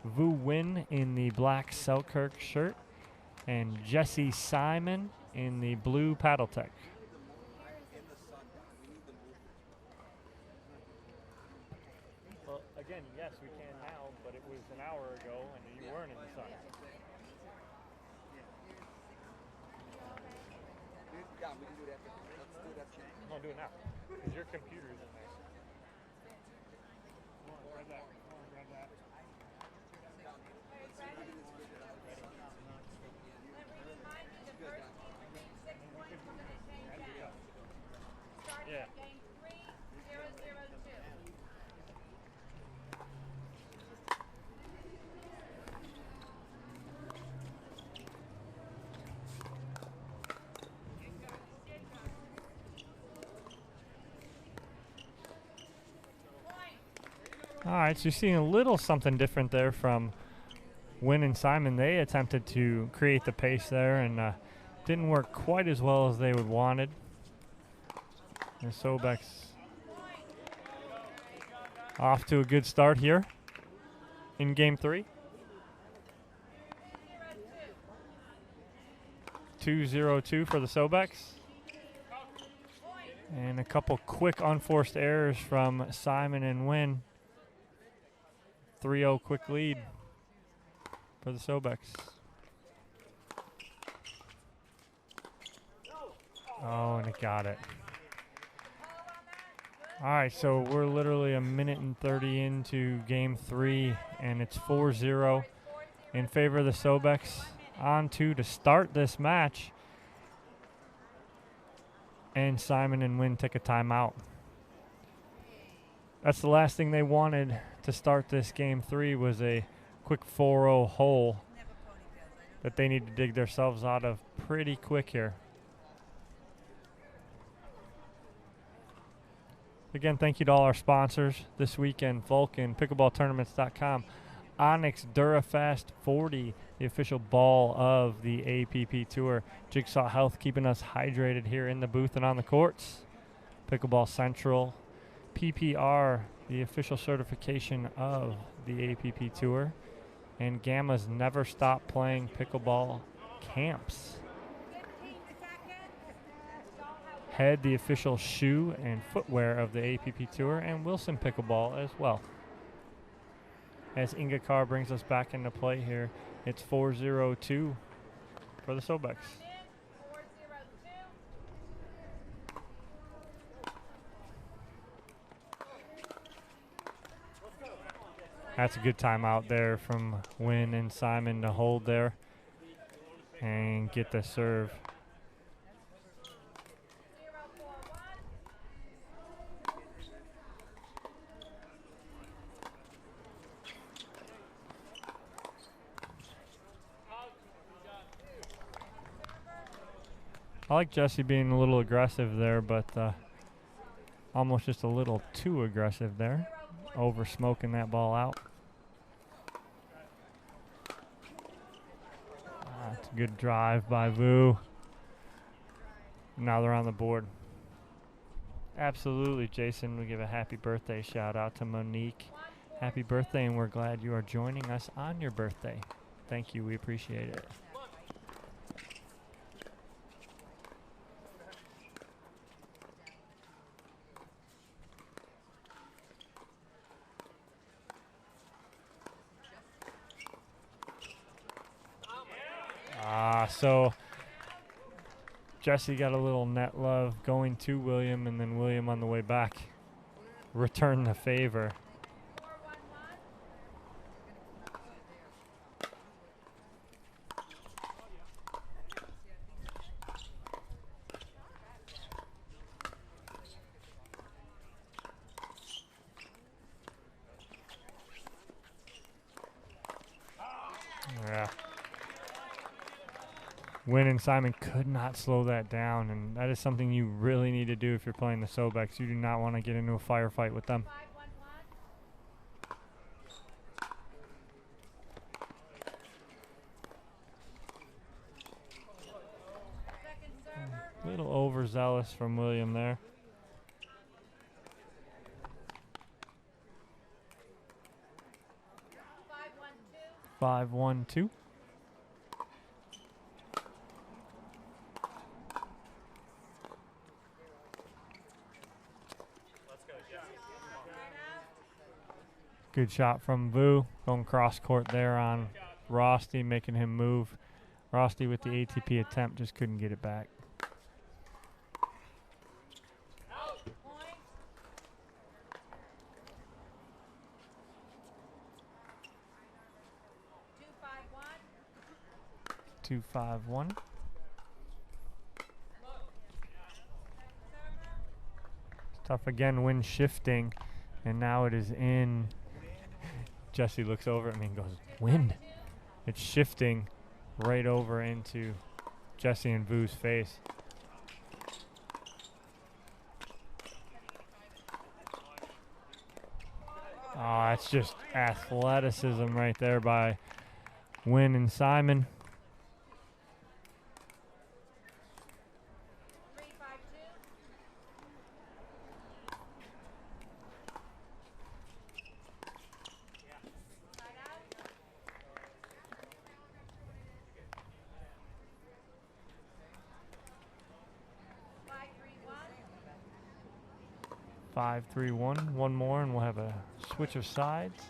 Vu Win in the black Selkirk shirt and Jesse Simon in the blue Paddletech. Well, again, yes, we can now, but it was an hour ago and you weren't in the sun. Yeah, we can do that. Let's do that. I'll do it now, because your computer's in there. Come on, grab that. Come on, grab that. Yeah. All right, so you're seeing a little something different there from Wynn and Simon. They attempted to create the pace there and didn't work quite as well as they would wanted. And Sobeck's off to a good start here in Game 3. 2-0-2 for the Sobecks. And a couple quick unforced errors from Simon and Wynn. 3-0 quick lead for the Sobecks. Oh, and it got it. All right, so we're literally a minute and 30 into Game 3, and it's 4-0 in favor of the Sobecks. On to start this match. And Simon and Wynn take a timeout. That's the last thing they wanted to start this Game 3 was a quick 4-0 hole that they need to dig themselves out of pretty quick here. Again, thank you to all our sponsors this weekend, Vulcan, pickleballtournaments.com, Onyx Durafast 40, the official ball of the APP Tour, Jigsaw Health keeping us hydrated here in the booth and on the courts, Pickleball Central, PPR, the official certification of the APP Tour, and Gamma's Never Stop Playing Pickleball Camps. Head, the official shoe and footwear of the APP Tour, and Wilson Pickleball as well. As Inga Carr brings us back into play here, it's 4-0-2 for the Sobecks. That's a good timeout there from Wynn and Simon to hold there and get the serve. I like Jesse being a little aggressive there, but almost just a little too aggressive there, over smoking that ball out. That's a good drive by Vu. Now they're on the board. Absolutely, Jason. We give a happy birthday shout out to Monique. Happy birthday, and we're glad you are joining us on your birthday. Thank you. We appreciate it. So Jesse got a little net love going to William, and then William on the way back returned the favor. Yeah. Wynn and Simon could not slow that down, and that is something you really need to do if you're playing the Sobecks. You do not want to get into a firefight with them. A little overzealous from William there. 5-1-2. Good shot from Vu, going cross court there on Rosty, making him move. Rosty with the ATP attempt, just couldn't get it back. Two, 5-1. Tough again, Win shifting, and now it is in. Jesse looks over at me and goes, wind. It's shifting right over into Jesse and Vu's face. Oh, that's just athleticism right there by Win and Simon. Five, 3-1. One more, and we'll have a switch of sides.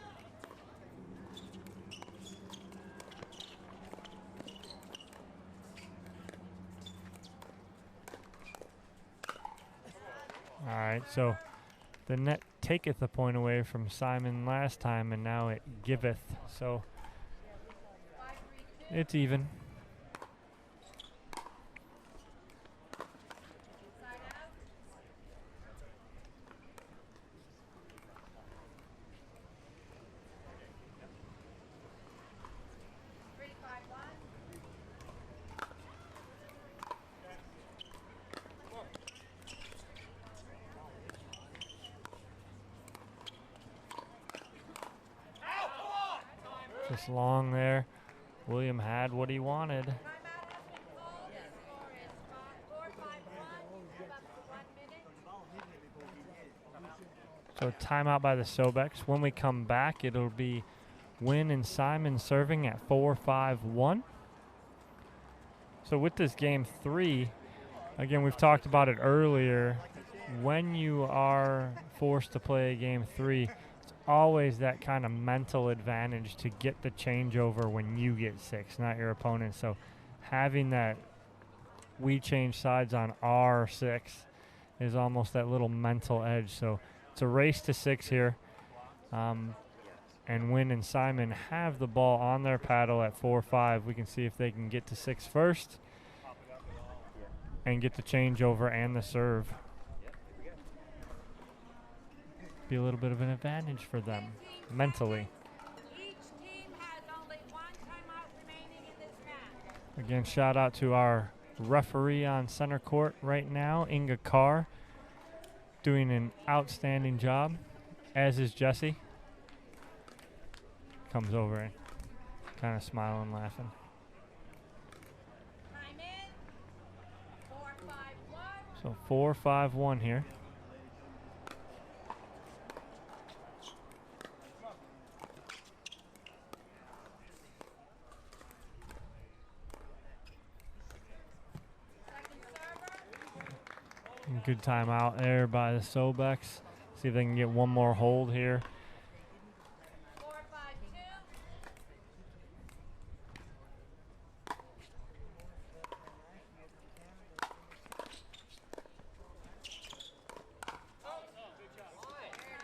All right, so the net taketh a point away from Simon last time, and now it giveth. So it's even. Just long there. William had what he wanted. So timeout by the Sobecks. When we come back, it'll be Win and Simon serving at 4-5-1. So with this game 3, again, we've talked about it earlier. When you are forced to play a game 3, always that kind of mental advantage to get the changeover when you get 6, not your opponent. So having that we change sides on R6 is almost that little mental edge. So it's a race to 6 here. And Win and Simon have the ball on their paddle at 4-5. We can see if they can get to 6 first and get the changeover and the serve. Be a little bit of an advantage for them mentally. Again, shout out to our referee on center court right now, Inga Carr, doing an outstanding job, as is Jesse. Comes over and kind of smiling, laughing. So 4-5-1 here. Good timeout there by the Sobecks. See if they can get one more hold here.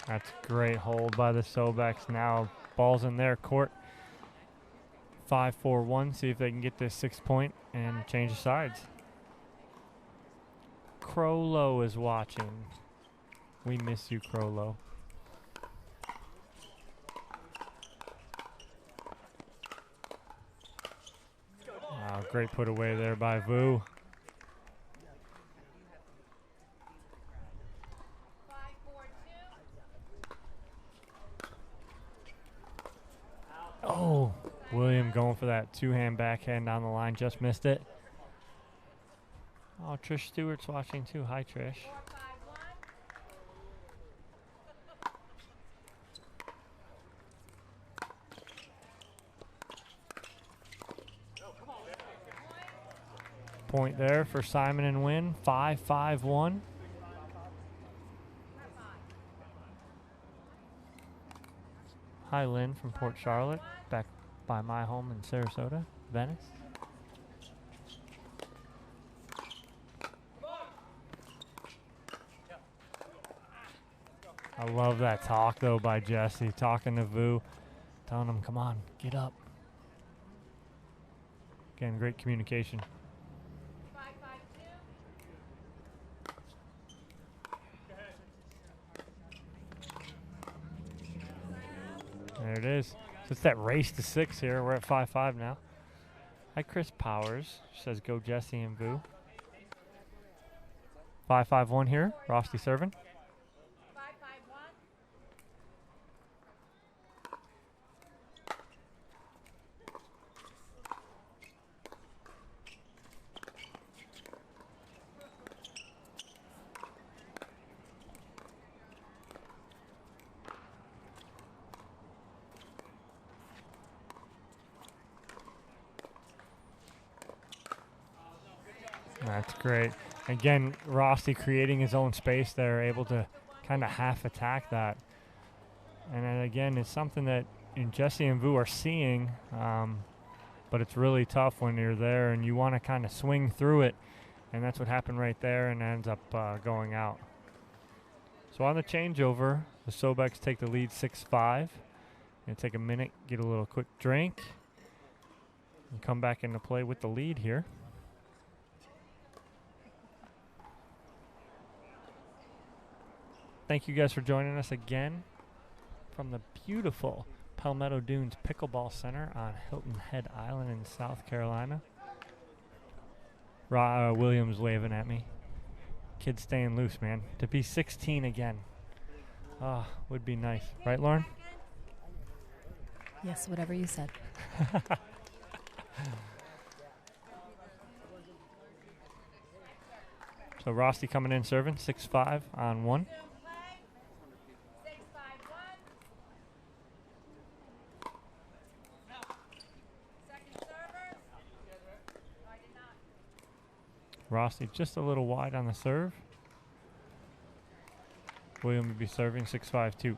That's a great hold by the Sobecks. Now ball's in their court. 5-4-1. See if they can get this 6 point and change the sides. Crowlow is watching. We miss you, Crowlow. Wow, great put away there by Vu. Oh, William going for that two-hand backhand down the line. Just missed it. Oh, Trish Stewart's watching too. Hi, Trish. Point there for Simon and Wynn. 5-5-1. Hi, Lynn from Port Charlotte, back by my home in Sarasota, Venice. I love that talk, though, by Jesse, talking to Vu, telling him, come on, get up. Again, great communication. There it is. So it's that race to 6 here. We're at 5-5 now. Hi, Chris Powers. Says go Jesse and Vu. 5-5-1 here. Rosty serving. That's great. Again, Rossi creating his own space there, able to kind of half attack that. And then again, it's something that Jesse and Vu are seeing, but it's really tough when you're there and you want to kind of swing through it. And that's what happened right there and ends up going out. So on the changeover, the Sobecks take the lead 6-5. Gonna take a minute, get a little quick drink, and come back into play with the lead here. Thank you guys for joining us again from the beautiful Palmetto Dunes Pickleball Center on Hilton Head Island in South Carolina. Williams waving at me. Kid staying loose, man. To be 16 again. Would be nice. Right, Lauren? Yes, whatever you said. So Rossi coming in serving 6-5 on 1. Rossi just a little wide on the serve. William would be serving 6-5-2.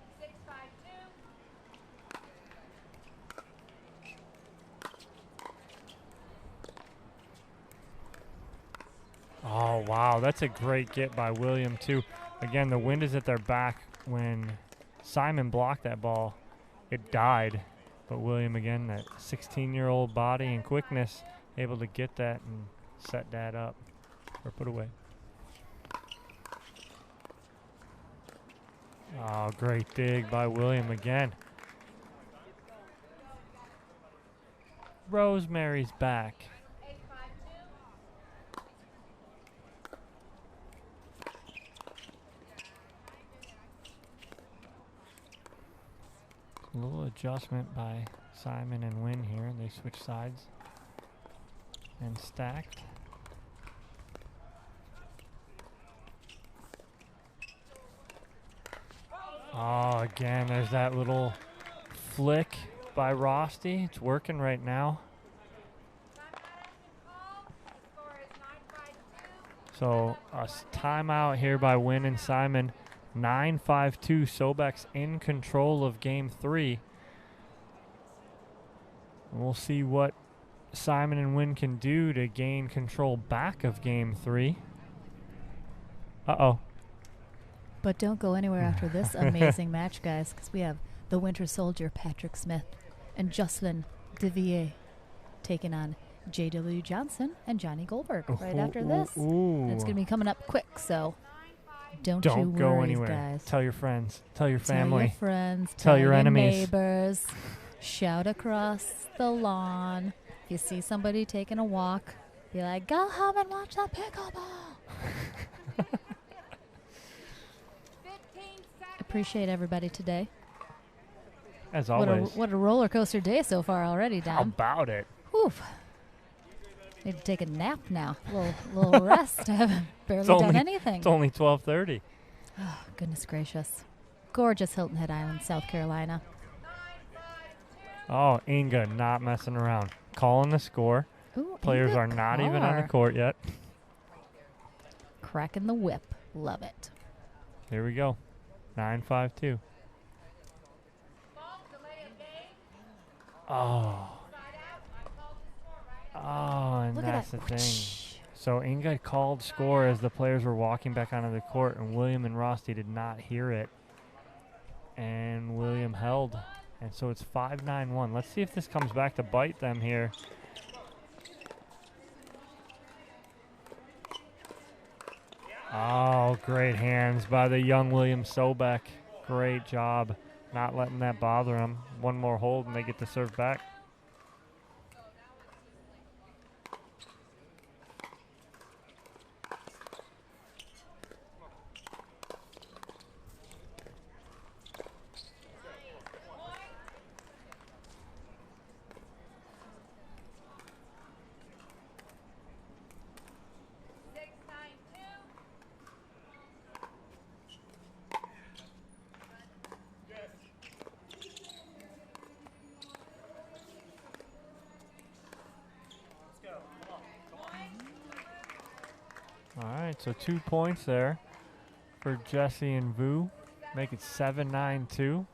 Oh, wow. That's a great get by William, too. Again, the wind is at their back. When Simon blocked that ball, it died. But William, again, that 16-year-old body and quickness, able to get that and set that up. Or put away. Oh, great dig by William again. Rosemary's back. A little adjustment by Simon and Wynn here. They switch sides and stacked. Oh, again, there's that little flick by Rosty. It's working right now. So a timeout here by Wynn and Simon. 9-5-2. Sobeck's in control of game 3. And we'll see what Simon and Wynn can do to gain control back of game 3. Uh-oh. But don't go anywhere after this amazing match, guys, because we have the Winter Soldier, Patrick Smith, and Jocelyn Devier taking on J.W. Johnson and Johnny Goldberg right after this. And it's going to be coming up quick, so don't you go worry, anywhere. guys. Tell your friends. Tell your family. Tell your friends. Tell your enemies. Neighbors. Shout across the lawn. If you see somebody taking a walk, be like, go home and watch the pickleball. Appreciate everybody today. As always. What a roller coaster day so far already, Dom. How about it? Oof. Need to take a nap now. A little rest. I haven't barely done anything. It's only 12:30. Oh, goodness gracious. Gorgeous Hilton Head Island, South Carolina. Oh, Inga not messing around. Calling the score. Ooh, Players are not even on the court yet. Cracking the whip. Love it. Here we go. 9-5-2. Oh. Oh, and Look at that's the that. thing. So Inga called score as the players were walking back onto the court, and William and Rosti did not hear it. And William held. And so it's 5-9-1. Let's see if this comes back to bite them here. Oh, great hands by the young William Sobeck. Great job not letting that bother him. One more hold and they get to serve back. All right, so 2 points there for Jesse and Vu. Make it 7-9-2.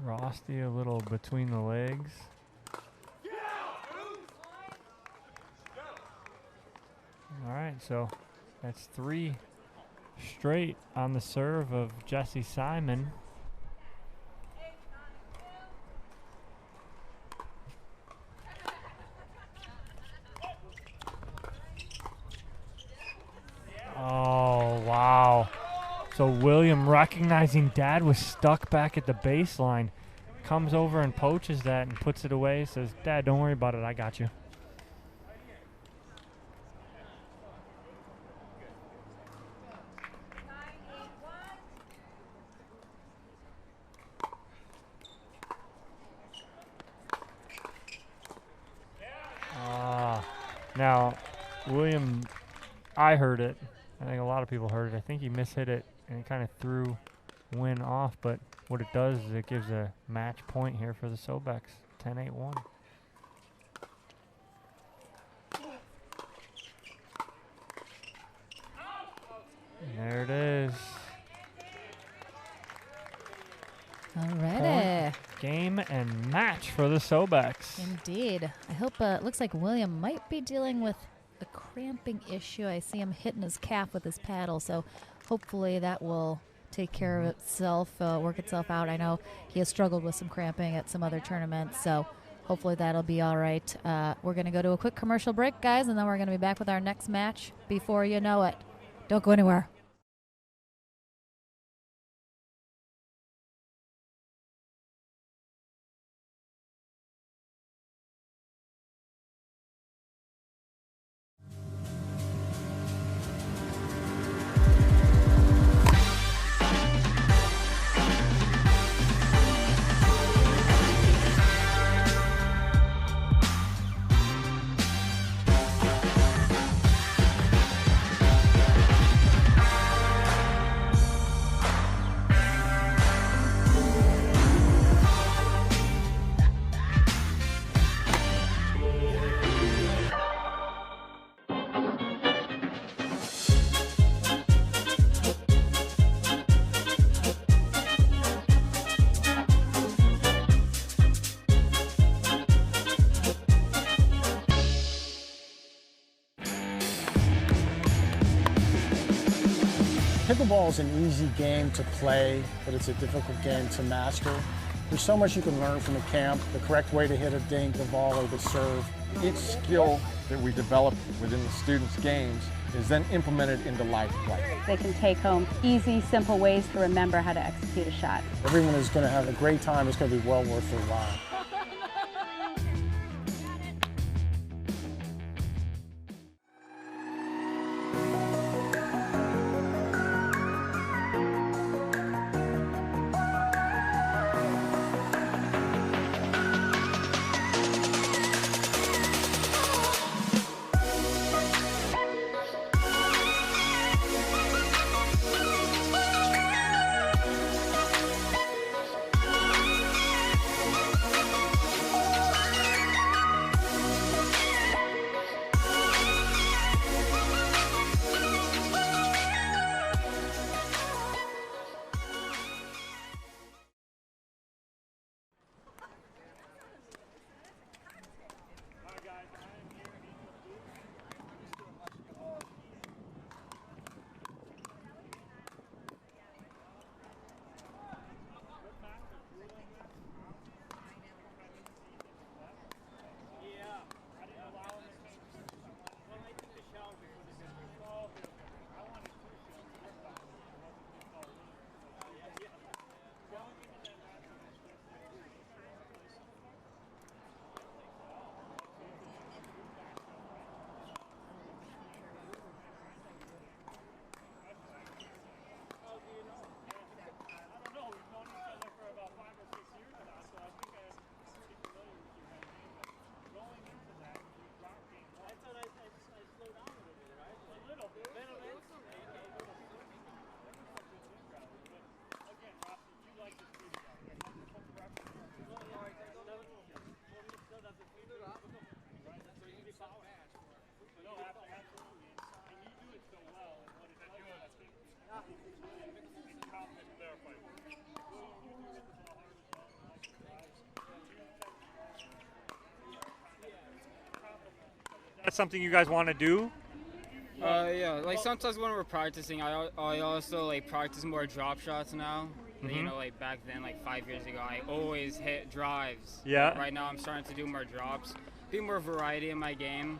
Rosti a little between the legs. All right, so that's 3 straight on the serve of Jesse Simon. Oh, wow. So William, recognizing Dad was stuck back at the baseline, comes over and poaches that and puts it away. Says, Dad, don't worry about it. I got you. Now, William, I heard it. I think a lot of people heard it. I think he mishit it and kind of threw Win off. But what it does is it gives a match point here for the Sobecks. 10-8-1. There it is. Alrighty. Game and match for the Sobecks. Indeed. I hope it looks like William might be dealing with a cramping issue. I see him hitting his calf with his paddle, so hopefully that will take care of itself, work itself out. I know he has struggled with some cramping at some other tournaments, so hopefully that'll be all right. We're going to go to a quick commercial break, guys, and then we're going to be back with our next match before you know it. Don't go anywhere. Pickleball is an easy game to play, but it's a difficult game to master. There's so much you can learn from the camp, the correct way to hit a dink, the volley, the serve. Each skill that we develop within the students' games is then implemented into live play. They can take home easy, simple ways to remember how to execute a shot. Everyone is going to have a great time. It's going to be well worth their while. That's something you guys want to do? Yeah, like sometimes when we're practicing, I also like practice more drop shots now. You know, like back then, like 5 years ago, I always hit drives. Yeah. Right now, I'm starting to do more drops, be more variety in my game.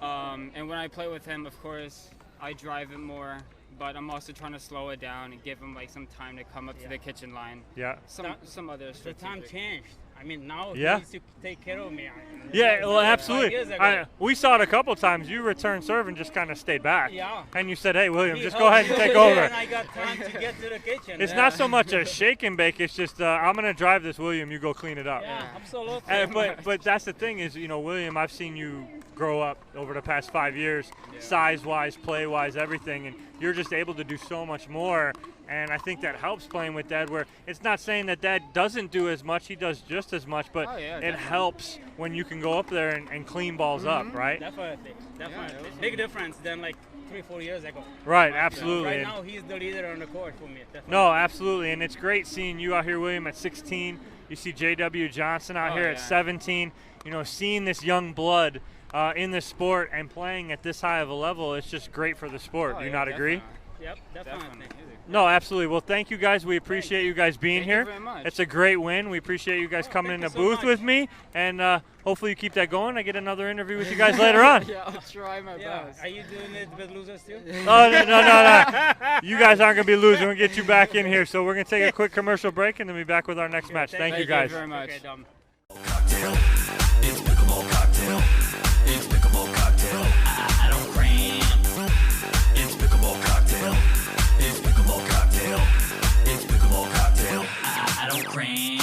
And when I play with him, of course, I drive it more, but I'm also trying to slow it down and give him like some time to come up to the kitchen line. Yeah. Some other strategic. The time changed. I mean, now Yeah. he needs to take care of me. Yeah, well, absolutely. 5 years ago. We saw it a couple times. You returned serve and just kind of stayed back. Yeah. And you said, hey, William, He just go ahead and helped take me over. And I got time to get to the kitchen. It's not so much a shake and bake. It's just, I'm going to drive this, William. You go clean it up. Yeah, absolutely. But that's the thing is, you know, William, I've seen you grow up over the past 5 years, size-wise, play-wise, everything, and you're just able to do so much more. And I think that helps playing with Dad, where it's not saying that Dad doesn't do as much, he does just as much, but it helps when you can go up there and clean balls up, right? Definitely. Big difference than like 3-4 years ago. Right, absolutely. Right now, he's the leader on the court for me. Definitely. No, absolutely, and it's great seeing you out here, William, at 16. You see J.W. Johnson out here at 17. You know, seeing this young blood in the sport and playing at this high of a level, it's just great for the sport. Do you not agree? Yep, definitely. No, absolutely. Well, thank you guys. We appreciate you guys being here. Thank you very much. It's a great win. We appreciate you guys coming in the booth with me, and hopefully you keep that going. I get another interview with you guys later on. Yeah, I'll try my best. Are you doing it with losers too? Oh, no. You guys aren't going to be losing. We'll get you back in here. So we're going to take a quick commercial break and then be back with our next match. Thank you guys. Thank you very much. Cocktail. It's pickleball cocktail. It's pickleball cocktail. I don't cramp. It's pickleball cocktail. It's pickleball cocktail. It's pickleball cocktail. I don't cramp.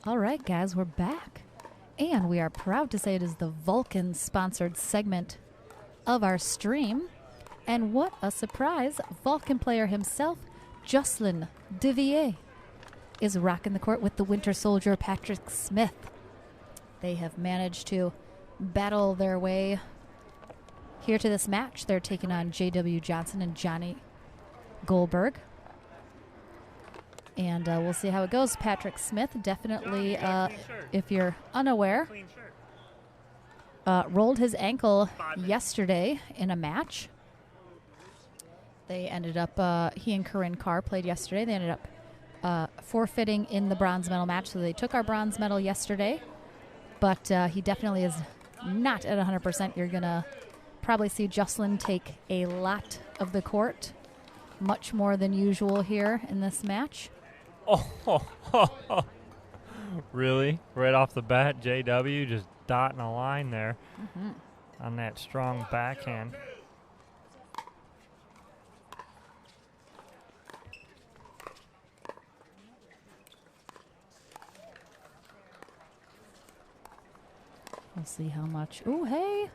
All right, guys, we're back. And we are proud to say it is the Vulcan-sponsored segment of our stream. And what a surprise, Vulcan player himself, Jocelyn Devier, is rocking the court with the Winter Soldier, Patrick Smith. They have managed to battle their way here to this match. They're taking on J.W. Johnson and Johnny Goldberg. And we'll see how it goes. Patrick Smith definitely, if you're unaware, rolled his ankle yesterday in a match. They ended up, he and Corinne Carr played yesterday. They ended up forfeiting in the bronze medal match. So they took our bronze medal yesterday. But he definitely is not at 100%. You're going to probably see Jocelyn take a lot of the court, much more than usual here in this match. Oh, really? Right off the bat, JW just dotting a line there on that strong backhand. We'll see how much. Ooh, hey.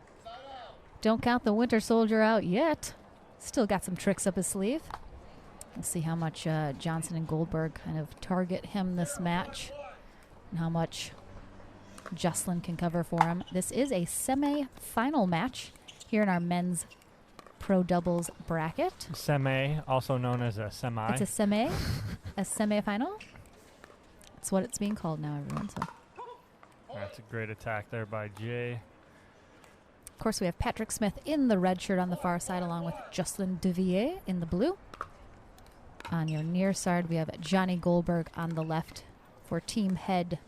Don't count the Winter Soldier out yet. Still got some tricks up his sleeve. We'll see how much Johnson and Goldberg kind of target him this match and how much Jocelyn can cover for him. This is a semi-final match here in our men's pro doubles bracket. Semi, also known as a semi. It's a semi, a semi-final. That's what it's being called now, everyone. So. That's a great attack there by Jay. Of course, we have Patrick Smith in the red shirt on the far side, along with Jocelyn Devier in the blue. On your near side, we have Johnny Goldberg on the left for Team Head,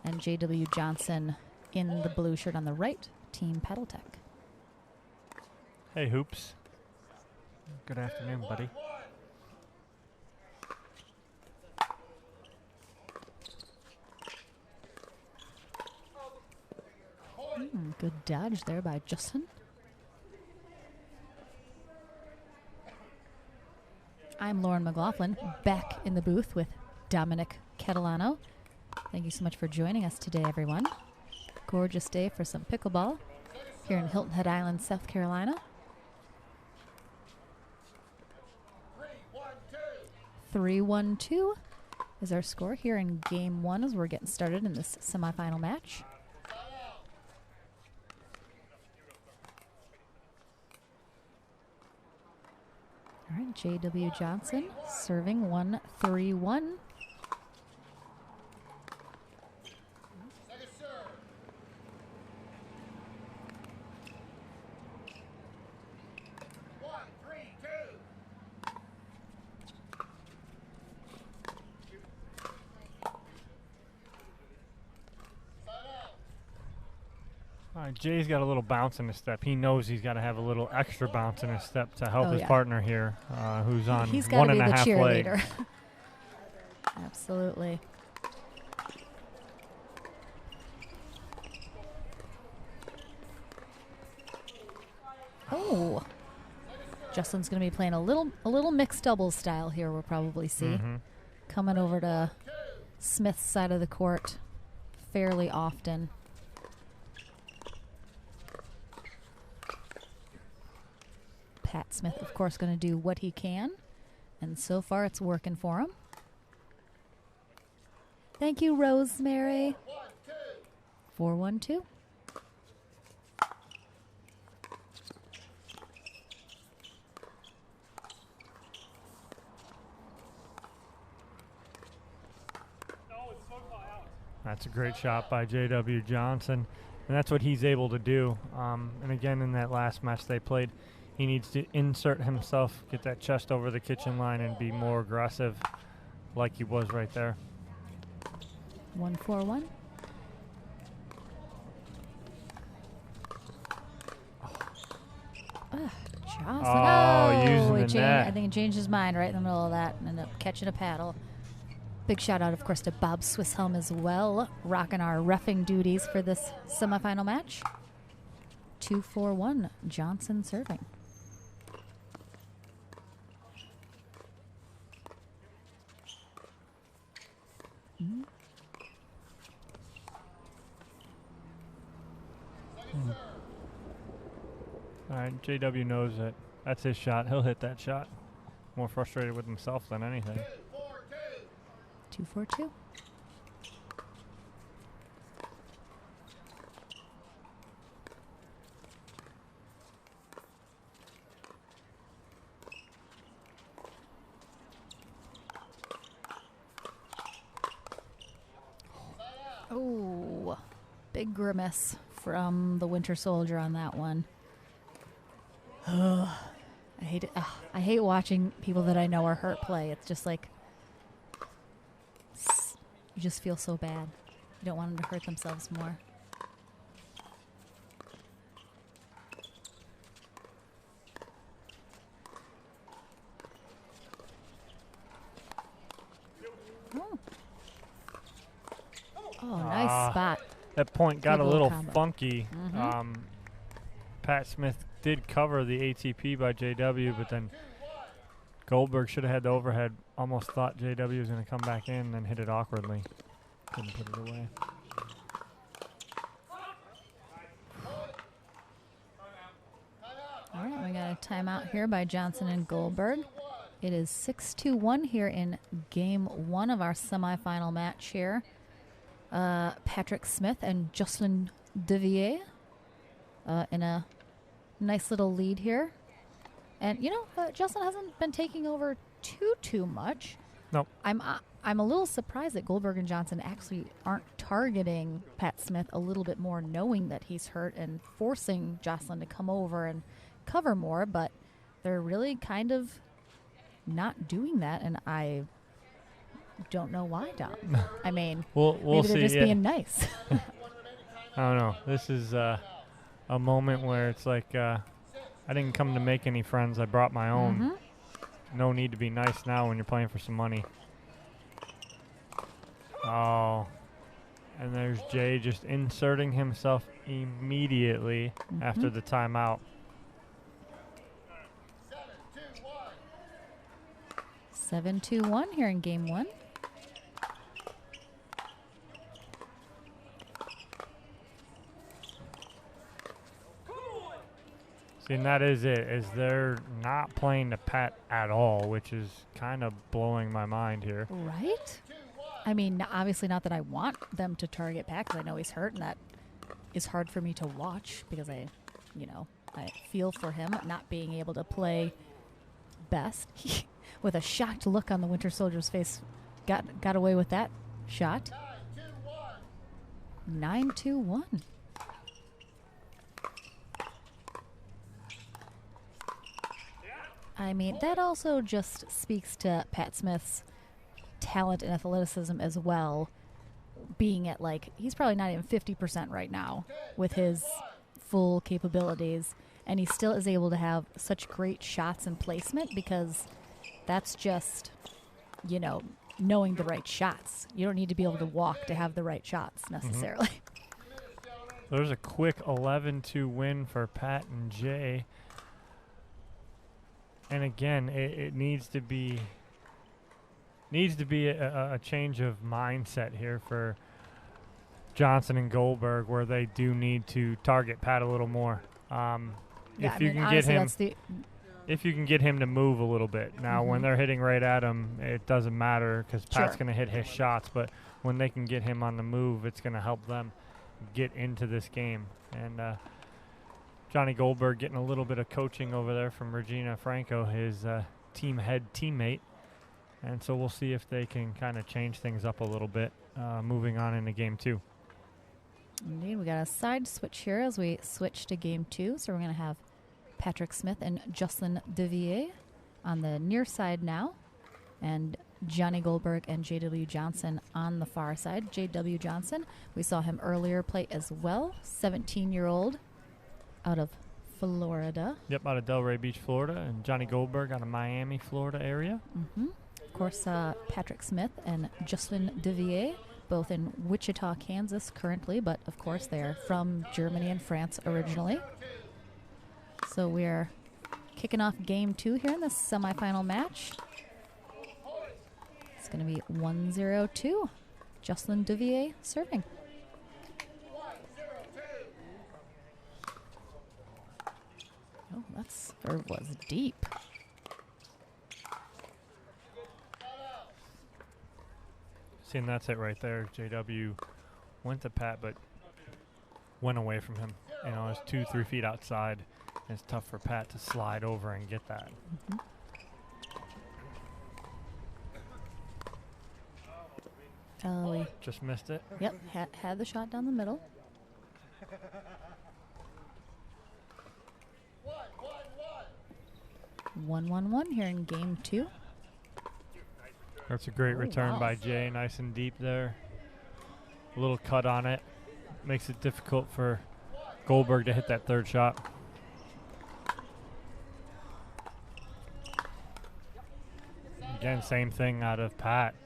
and J.W. Johnson in the blue shirt on the right, Team Paddle Tech. Hey, Hoops. Good afternoon, buddy. Good dodge there by Justin. I'm Lauren McLaughlin, back in the booth with Dominic Catalano. Thank you so much for joining us today, everyone. Gorgeous day for some pickleball here in Hilton Head Island, South Carolina. 3-1-2 is our score here in Game 1 as we're getting started in this semifinal match. All right, J.W. Johnson serving 1-3-1. Jay's got a little bounce in his step. He knows he's got to have a little extra bounce in his step to help his partner here, who's on he's 1.5 legs. Absolutely. Oh, Justin's going to be playing a little mixed doubles style here. We'll probably see coming over to Smith's side of the court fairly often. Pat Smith, of course, going to do what he can, and so far it's working for him. Thank you, Rosemary. 4-1-2. That's a great shot by J.W. Johnson, and that's what he's able to do. And again, in that last match they played, he needs to insert himself, get that chest over the kitchen line, and be more aggressive like he was right there. 1-4-1. Johnson. Using the net. I think he changed his mind right in the middle of that and ended up catching a paddle. Big shout out, of course, to Bob Swisshelm as well, rocking our reffing duties for this semifinal match. 2-4-1, Johnson serving. All right, JW knows that that's his shot. He'll hit that shot. More frustrated with himself than anything. 2-4-2. Oh, big grimace from the Winter Soldier on that one. Ugh. I hate it. Ugh. I hate watching people that I know are hurt play. It's just like you just feel so bad. You don't want them to hurt themselves more. Oh, nice spot. That point got Good a little combo. funky. Mhm. Pat Smith did cover the ATP by JW, but then Goldberg should have had the overhead. Almost thought JW was going to come back in and hit it awkwardly. Couldn't put it away. All right, we got a timeout here by Johnson and Goldberg. It is 6-1 here in game one of our semifinal match here. Patrick Smith and Jocelyn Devier in a nice little lead here. And, you know, Jocelyn hasn't been taking over too much. Nope. I'm a little surprised that Goldberg and Johnson actually aren't targeting Pat Smith a little bit more, knowing that he's hurt and forcing Jocelyn to come over and cover more, but they're really kind of not doing that, and I don't know why, Dom. I mean, we'll maybe they're see, just yeah. being nice. I don't know. This is a moment where it's like I didn't come to make any friends. I brought my own. No need to be nice now when you're playing for some money. Oh. And there's Jay just inserting himself immediately after the timeout. 7-2-1 here in game one. See, and that is it, is they're not playing to Pat at all, which is kind of blowing my mind here. Right? I mean, obviously not that I want them to target Pat, because I know he's hurt, and that is hard for me to watch because I feel for him not being able to play best. With a shocked look on the Winter Soldier's face, got away with that shot. 9-2-1. I mean, that also just speaks to Pat Smith's talent and athleticism as well, being at he's probably not even 50% right now with his full capabilities, and he still is able to have such great shots and placement because that's just, knowing the right shots. You don't need to be able to walk to have the right shots necessarily. There's a quick 11-2 win for Pat and Jay. And again, it needs to be a change of mindset here for Johnson and Goldberg, where they do need to target Pat a little more. If you can get him to move a little bit. Now, when they're hitting right at him, it doesn't matter because Pat's going to hit his shots. But when they can get him on the move, it's going to help them get into this game. And Johnny Goldberg getting a little bit of coaching over there from Regina Franco, his team head teammate. And so we'll see if they can kind of change things up a little bit moving on into game two. Indeed, we got a side switch here as we switch to game two. So we're going to have Patrick Smith and Jocelyn Devier on the near side now, and Johnny Goldberg and J.W. Johnson on the far side. J.W. Johnson, we saw him earlier play as well, 17-year-old out of Florida. Yep, out of Delray Beach, Florida, and Johnny Goldberg out of Miami, Florida area. Of course, Patrick Smith and Jocelyn Devier, both in Wichita, Kansas currently, but of course they're from Germany and France originally. So we're kicking off game two here in this semifinal match. It's going to be 1-0-2. Jocelyn Devier serving. Oh, that serve was deep. See, and that's it right there. JW went to Pat, but went away from him. You know, it's 2-3 feet outside. And it's tough for Pat to slide over and get that. Oh, he just missed it. Yep, had the shot down the middle. 1-1-1 here in game 2. That's a great return by Jay. Nice and deep there. A little cut on it. Makes it difficult for Goldberg to hit that third shot. Again, same thing out of Pat.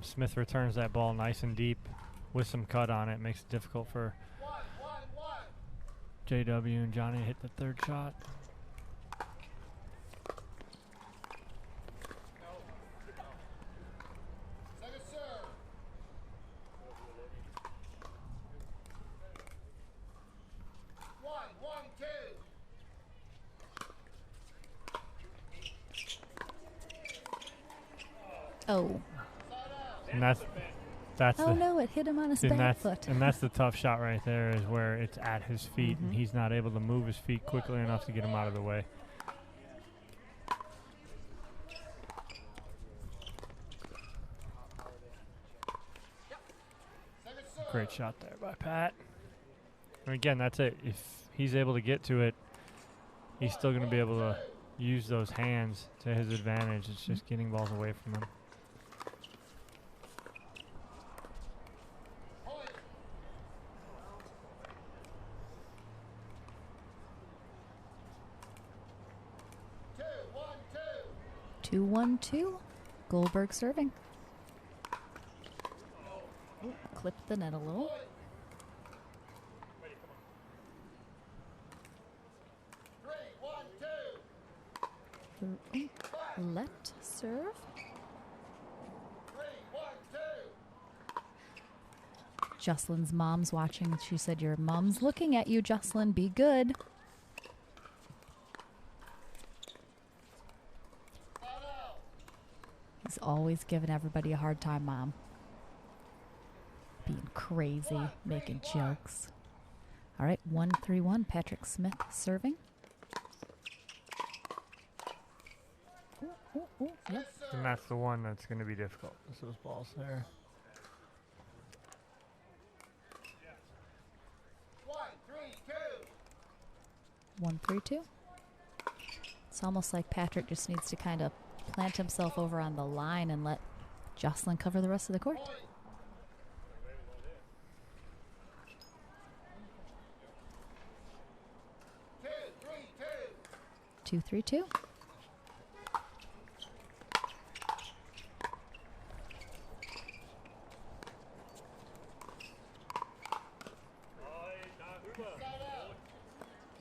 Smith returns that ball nice and deep with some cut on it. Makes it difficult for JW and Johnny to hit the third shot. Oh. And that's oh no, it hit him on his back foot. And that's the tough shot right there, is where it's at his feet and he's not able to move his feet quickly enough to get him out of the way. Great shot there by Pat. And again, that's it. If he's able to get to it, he's still going to be able to use those hands to his advantage. It's just getting balls away from him. Two, 1-2. Goldberg serving. Ooh, clipped the net a little. Let serve. Jocelyn's mom's watching. She said, "Your mom's looking at you, Jocelyn. Be good." He's always giving everybody a hard time, Mom. Being crazy, making jokes. All right, 1-3-1. Patrick Smith serving. Ooh, yep. And that's the one that's going to be difficult. It's those balls there. 1-3-2. It's almost like Patrick just needs to kind of plant himself over on the line and let Jocelyn cover the rest of the court. Two, 3-2.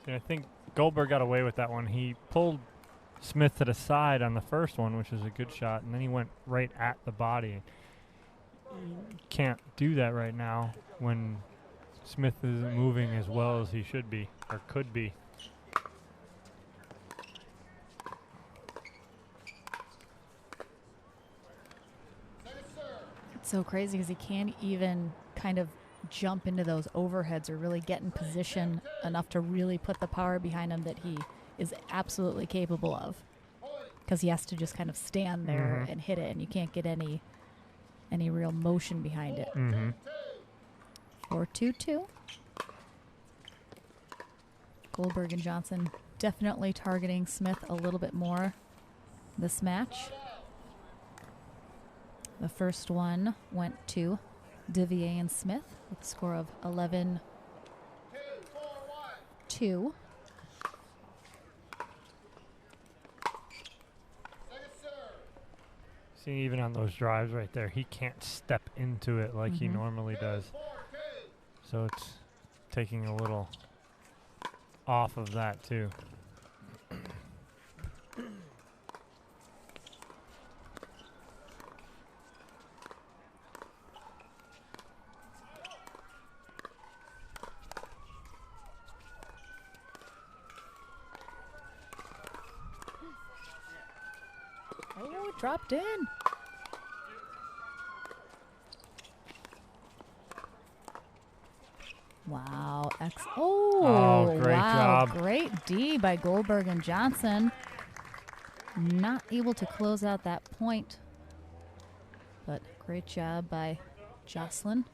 I think Goldberg got away with that one. He pulled Smith to the side on the first one, which was a good shot, and then he went right at the body. Can't do that right now when Smith isn't moving as well as he should be or could be. It's so crazy because he can't even kind of jump into those overheads or really get in position enough to really put the power behind him that he is absolutely capable of, because he has to just kind of stand there and hit it, and you can't get any real motion behind it. 4-2-2. Goldberg and Johnson definitely targeting Smith a little bit more this match. The first one went to Devier and Smith with a score of 11-2. See, even on those drives right there, he can't step into it like he normally does. So it's taking a little off of that too. dropped in. Wow. Oh, great wow. job. Great D by Goldberg and Johnson. Not able to close out that point. But great job by Jocelyn.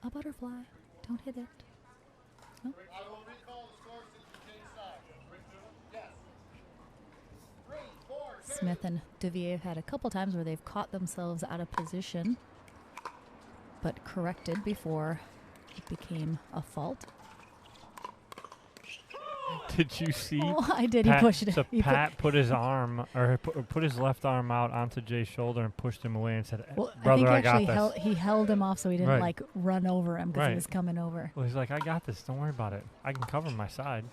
A butterfly. Don't hit it. Nope. Smith and Devier had a couple times where they've caught themselves out of position, but corrected before it became a fault. Did you see? Oh, I did. Pat, he pushed it. So Pat put his arm, or put his left arm out onto Jay's shoulder and pushed him away and said, well, "Brother, I think got actually this." he held him off so he didn't Right. like run over him because he Right. was coming over. Well, he's like, "I got this. Don't worry about it. I can cover my side."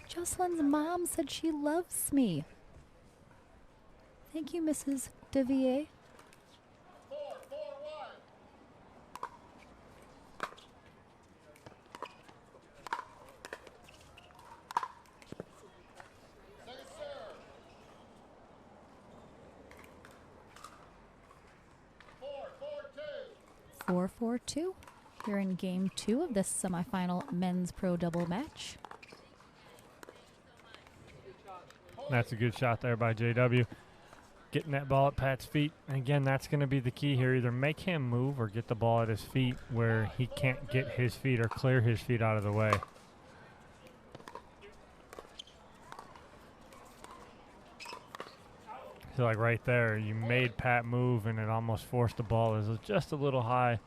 Jocelyn's mom said she loves me. Thank you, Mrs. Devier. Four, 4-2 here in game 2 of this semifinal men's pro double match. That's a good shot there by JW. Getting that ball at Pat's feet. And again, that's going to be the key here. Either make him move or get the ball at his feet where he can't get his feet or clear his feet out of the way. So like right there, you made Pat move and it almost forced the ball. It was just a little higher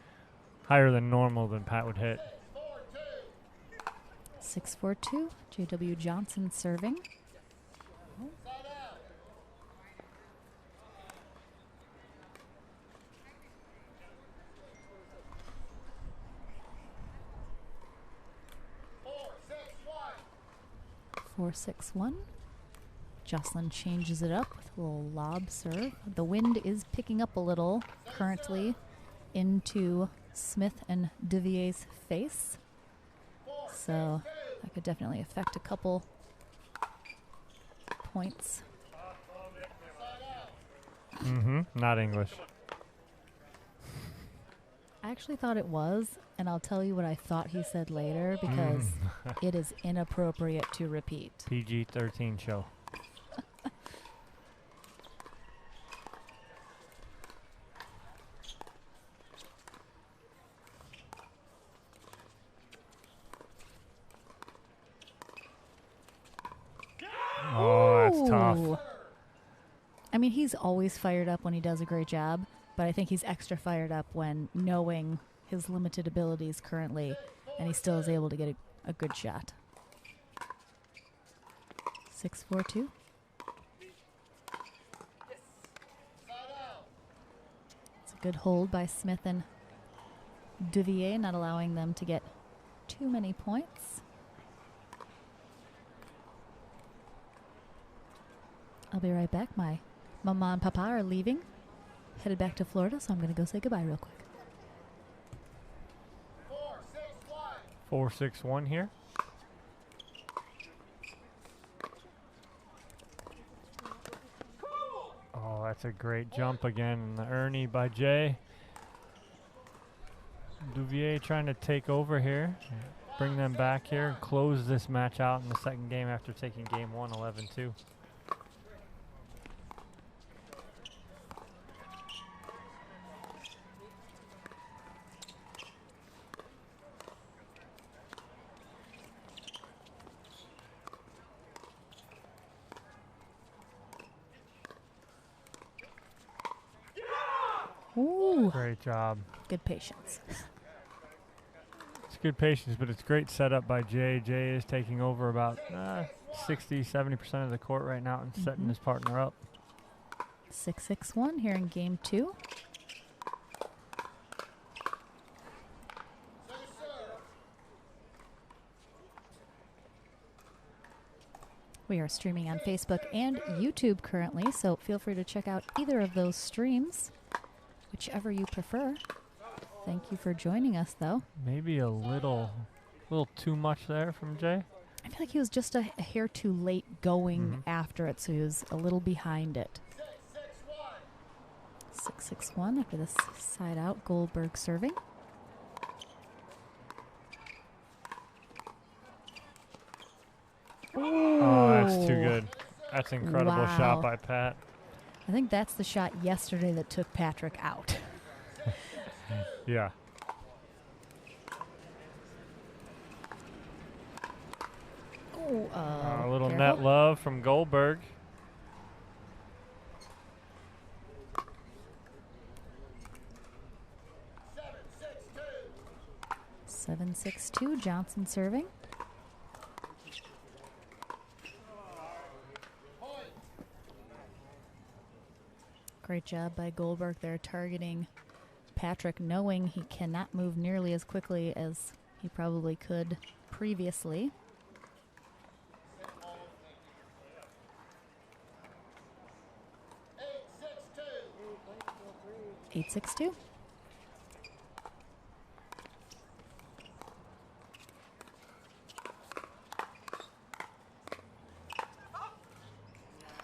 than normal than Pat would hit. 6-4-2, JW Johnson serving. Four, 6-1. Jocelyn changes it up with a little lob serve. The wind is picking up a little currently into Smith and Devier's face. So that could definitely affect a couple points. Not English. I actually thought it was, and I'll tell you what I thought he said later because it is inappropriate to repeat. PG-13 show. Oh, that's tough. I mean, he's always fired up when he does a great job, but I think he's extra fired up when knowing his limited abilities currently, and he still is able to get a good shot. 6-4-2. It's a good hold by Smith and Devier, not allowing them to get too many points. I'll be right back. My mama and papa are leaving, headed back to Florida, so I'm going to go say goodbye real quick. 4-6-1 here. Oh, that's a great jump again. And the Ernie by Jay. Devier trying to take over here. Bring them back here and close this match out in the second game after taking game 1, 11-2. Ooh. Great job. Good patience. It's good patience, but it's great setup by Jay. Jay is taking over about 60-70% of the court right now and setting his partner up. 6-6-1 here in game 2. We are streaming on Facebook and YouTube currently, so feel free to check out either of those streams, whichever you prefer. Thank you for joining us, though. Maybe a little too much there from Jay. I feel like he was just a hair too late going after it, so he was a little behind it. 6-6-1 after this side out. Goldberg serving. Ooh. Oh, that's too good. That's an incredible Wow. shot by Pat. I think that's the shot yesterday that took Patrick out. Yeah. Ooh, A little careful. net love from Goldberg. Seven, 6-2. Johnson serving. Great job by Goldberg there, targeting Patrick, knowing he cannot move nearly as quickly as he probably could previously. Eight, 6-2.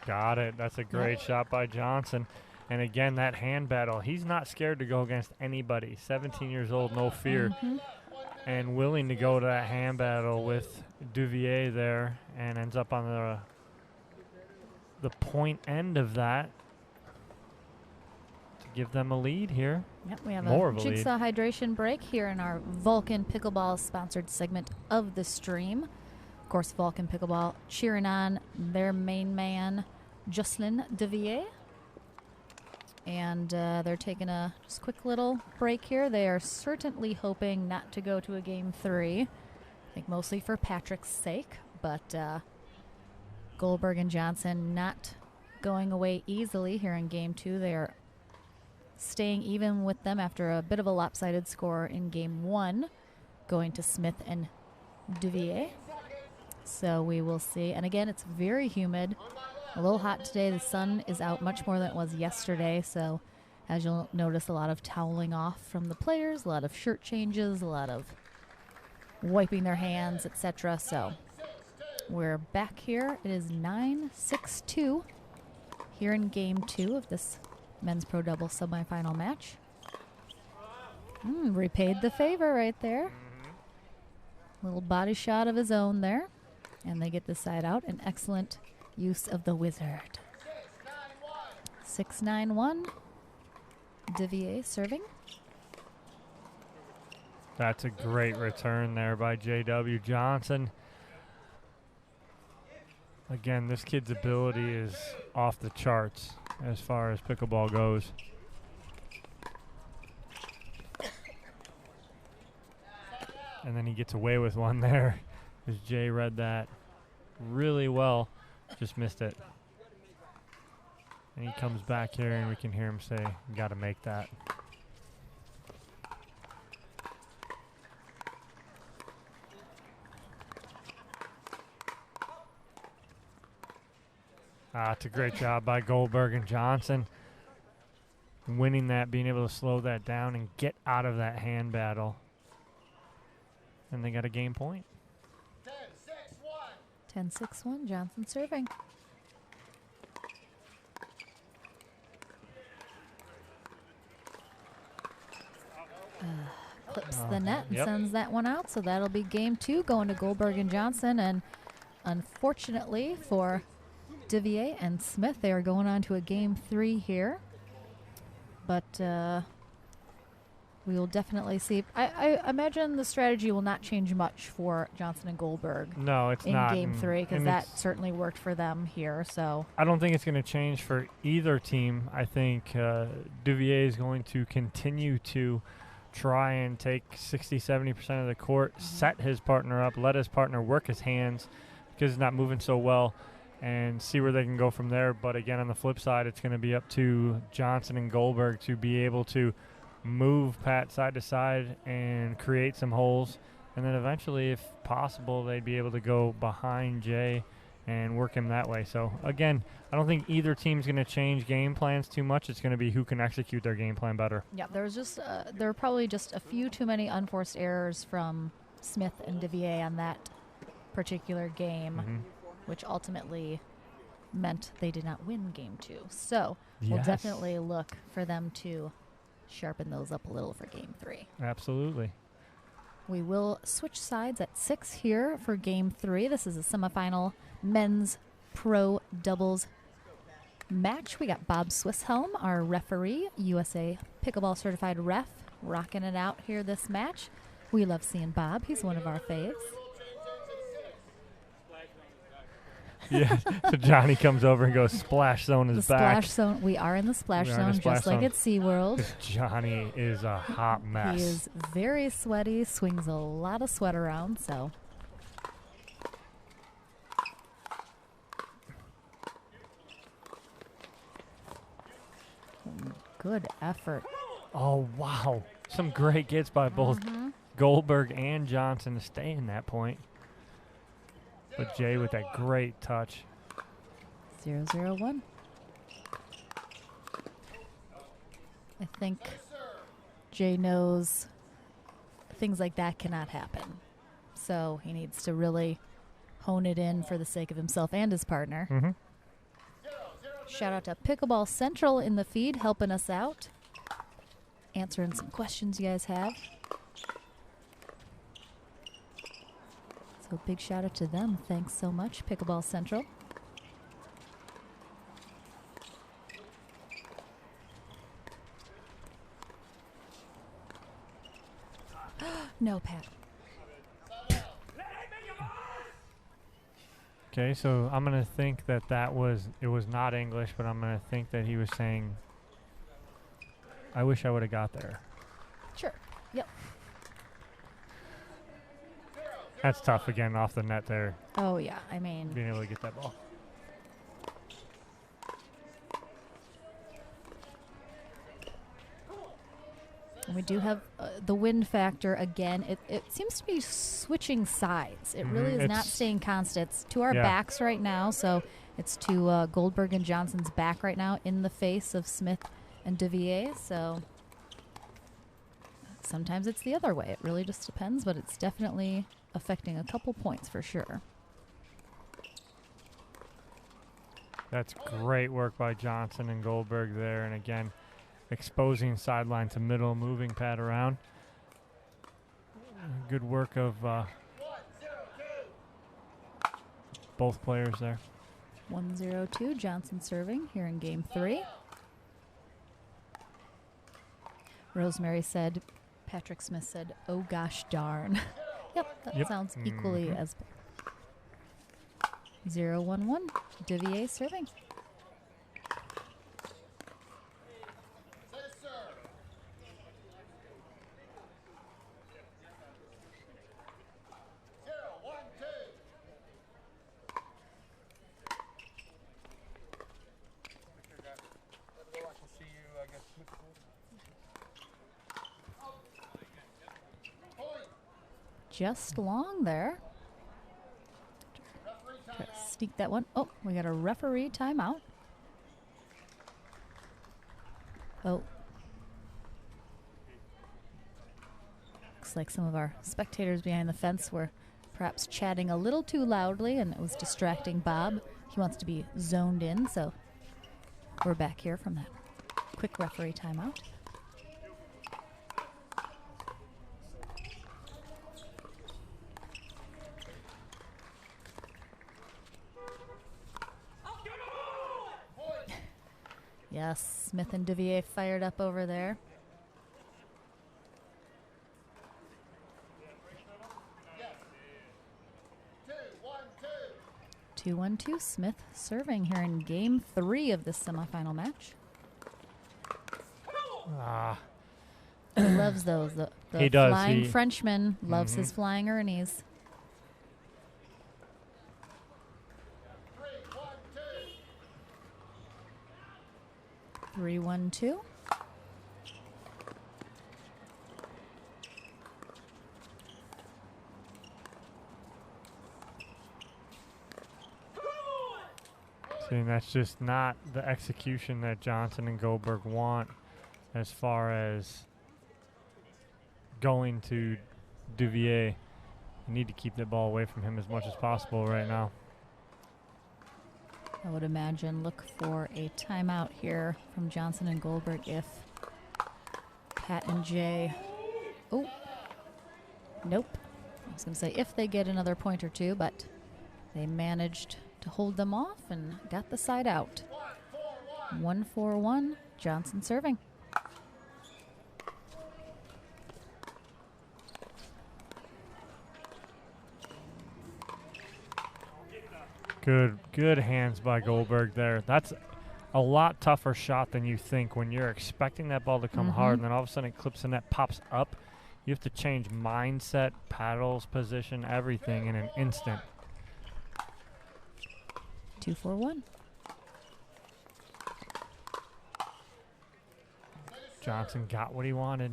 Got it. That's a great shot by Johnson. And again, that hand battle. He's not scared to go against anybody. 17 years old, no fear. And willing to go to that hand battle with Devier there, and ends up on the point end of that to give them a lead here. Yep, we have More a of a Jigsaw hydration break here in our Vulcan Pickleball sponsored segment of the stream. Of course, Vulcan Pickleball cheering on their main man, Jocelyn Devier. And they're taking a just quick little break here. They are certainly hoping not to go to a game 3. I think mostly for Patrick's sake. But Goldberg and Johnson not going away easily here in game 2. They are staying even with them after a bit of a lopsided score in game 1, going to Smith and Devier. So we will see. And again, it's very humid. A little hot today. The sun is out much more than it was yesterday. So as you'll notice, a lot of toweling off from the players, a lot of shirt changes, a lot of wiping their hands, etc. So we're back here. It is 9-6-2 here in game 2 of this men's pro double semifinal match. Repaid the favor right there. Little body shot of his own there. And they get the side out. An excellent use of the wizard. 6-9-1. Devier serving. That's a great return there by J.W. Johnson. Again, this kid's ability is off the charts as far as pickleball goes. And then he gets away with one there, as Jay read that really well. Just missed it. And he comes back here and we can hear him say, got to make that. It's a great job by Goldberg and Johnson. Winning that, being able to slow that down and get out of that hand battle. And they got a game point. 10-6-1. Johnson serving. Clips the net and sends that one out. So that'll be game 2 going to Goldberg and Johnson. And unfortunately for Devier and Smith, they are going on to a game 3 here. But we will definitely see. I imagine the strategy will not change much for Johnson and Goldberg. No, it's in not. game 3, because that certainly worked for them here. So I don't think it's going to change for either team. I think Devier is going to continue to try and take 60-70% of the court, set his partner up, let his partner work his hands because he's not moving so well, and see where they can go from there. But again, on the flip side, it's going to be up to Johnson and Goldberg to be able to move Pat side to side and create some holes. And then eventually, if possible, they'd be able to go behind Jay and work him that way. So, again, I don't think either team's going to change game plans too much. It's going to be who can execute their game plan better. Yeah, there were probably just a few too many unforced errors from Smith and Devier on that particular game, which ultimately meant they did not win game 2. So we'll definitely look for them to sharpen those up a little for game 3. Absolutely. We will switch sides at 6 here for game 3. This is a semifinal men's pro doubles match. We got Bob Swisshelm, our referee, USA Pickleball certified ref, rocking it out here this match. We love seeing Bob. He's one of our faves. Yeah, so Johnny comes over and goes, splash zone is back. Splash zone. We are in the splash zone, just like at SeaWorld. Johnny is a hot mess. He is very sweaty, swings a lot of sweat around, so. Good effort. Oh, wow. Some great gets by both Goldberg and Johnson to stay in that point. But Jay with that great touch. 0-0-1. I think Jay knows things like that cannot happen. So he needs to really hone it in for the sake of himself and his partner. Shout out to Pickleball Central in the feed, helping us out, answering some questions you guys have. So big shout out to them. Thanks so much, Pickleball Central. No, Pat. Okay, so I'm going to think that it was not English, but I'm going to think that he was saying, I wish I would have got there. Sure. Yep. That's tough again off the net there. Oh, yeah. I mean, being able to get that ball. And we do have the wind factor again. It seems to be switching sides. It really is not staying constant. It's to our backs right now, so it's to Goldberg and Johnson's back right now in the face of Smith and Devier. So sometimes it's the other way. It really just depends, but it's definitely affecting a couple points for sure. That's great work by Johnson and Goldberg there, and again, exposing sideline to middle, moving pad around. Good work of both players there. 1-0-2, Johnson serving here in game 3. Rosemary said, Patrick Smith said, oh gosh darn. Yep, that sounds equally as 0-1-1, Devier serving. Just long there. Try to sneak that one. Oh, we got a referee timeout. Oh. Looks like some of our spectators behind the fence were perhaps chatting a little too loudly, and it was distracting Bob. He wants to be zoned in, so we're back here from that quick referee timeout. Yes, Smith and Devier fired up over there. Two, 2-1-2, Smith serving here in game 3 of this semifinal match. He loves those. The he does. Flying Frenchman loves his flying Ernies. 3-1-2. See, and that's just not the execution that Johnson and Goldberg want as far as going to Devier. You need to keep the ball away from him as much as possible right now. I would imagine look for a timeout here from Johnson and Goldberg if Pat and Jay. Oh, nope. I was going to say if they get another point or two, but they managed to hold them off and got the side out. 1-4-1, Johnson serving. Good hands by Goldberg there. That's a lot tougher shot than you think when you're expecting that ball to come hard and then all of a sudden it clips and that pops up. You have to change mindset, paddles, position, everything in an instant. 2-4-1. Johnson got what he wanted.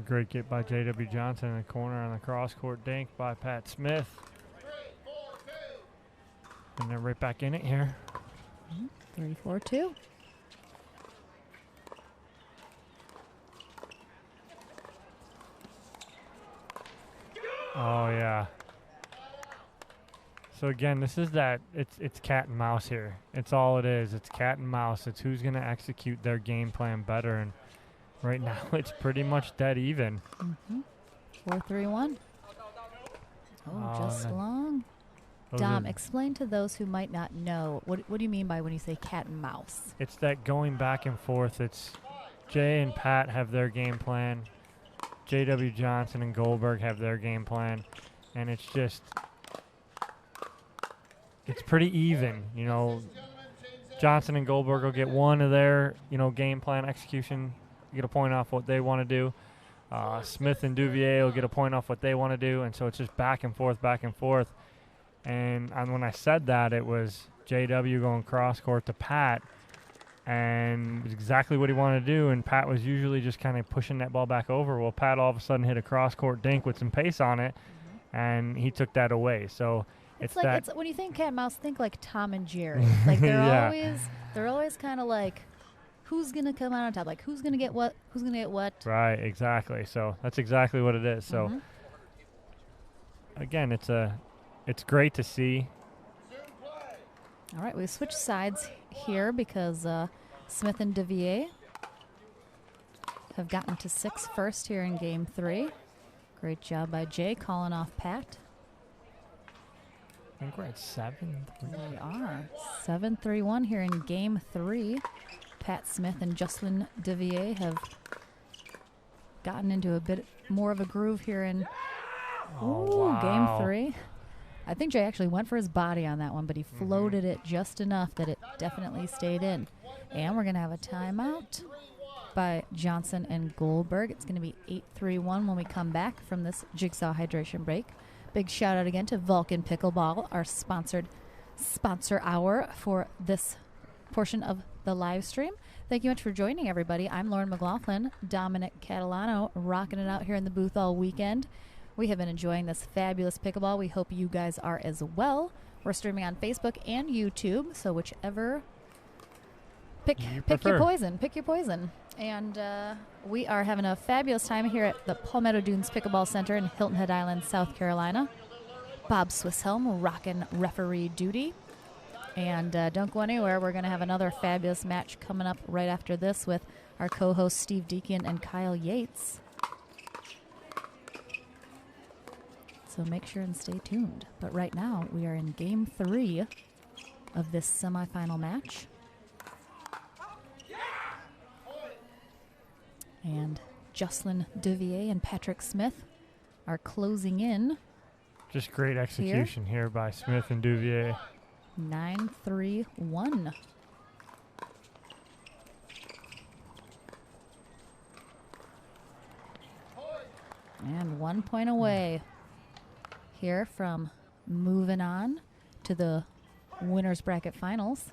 Great get by J.W. Johnson in the corner on the cross-court dink by Pat Smith. And they're right back in it here. 3-4-2. Oh, yeah. So, again, this is that it's cat and mouse here. It's all it is. It's cat and mouse. It's who's going to execute their game plan better. And right now, it's pretty much dead even. 4-3-1. Oh, just long. Dom, explain to those who might not know, what do you mean by when you say cat and mouse? It's that going back and forth. It's Jay and Pat have their game plan. J.W. Johnson and Goldberg have their game plan. And it's just, it's pretty even. You know, Johnson and Goldberg will get one of their, game plan execution, get a point off what they want to do. Smith and Devier will get a point off what they want to do. And so it's just back and forth, back and forth. And when I said that, it was J.W. going cross-court to Pat, and it was exactly what he wanted to do, and Pat was usually just kind of pushing that ball back over. Well, Pat all of a sudden hit a cross-court dink with some pace on it, and he took that away. So it's like that. When you think cat and mouse, think like Tom and Jerry. Like they're always kind of like, who's going to come out on top? Like, who's going to get what? Who's going to get what? Right, exactly. So that's exactly what it is. So, again, it's great to see. All right, we switched sides here because Smith and Devier have gotten to 6 first here in Game 3. Great job by Jay calling off Pat. I think we're at 7-3. We are. 7-3-1 here in Game 3. Pat Smith and Jocelyn Devier have gotten into a bit more of a groove here in Game 3. I think Jay actually went for his body on that one, but he floated it just enough that it definitely stayed in. And we're going to have a timeout by Johnson and Goldberg. It's going to be 8-3-1 when we come back from this Jigsaw hydration break. Big shout out again to Vulcan Pickleball, our sponsor hour for this portion of the live stream. Thank you much for joining, everybody. I'm Lauren McLaughlin, Dominic Catalano, rocking it out here in the booth all weekend. We have been enjoying this fabulous pickleball. We hope you guys are as well. We're streaming on Facebook and YouTube, so whichever, pick your poison. Pick your poison. And we are having a fabulous time here at the Palmetto Dunes Pickleball Center in Hilton Head Island, South Carolina. Bob Swisshelm rocking referee duty. And don't go anywhere. We're going to have another fabulous match coming up right after this with our co-hosts Steve Deacon and Kyle Yates. So make sure and stay tuned. But right now, we are in Game 3 of this semifinal match. And Jocelyn Devier and Patrick Smith are closing in. Just great execution here by Smith and Devier. 9-3-1. And 1 point away here from moving on to the winners bracket finals.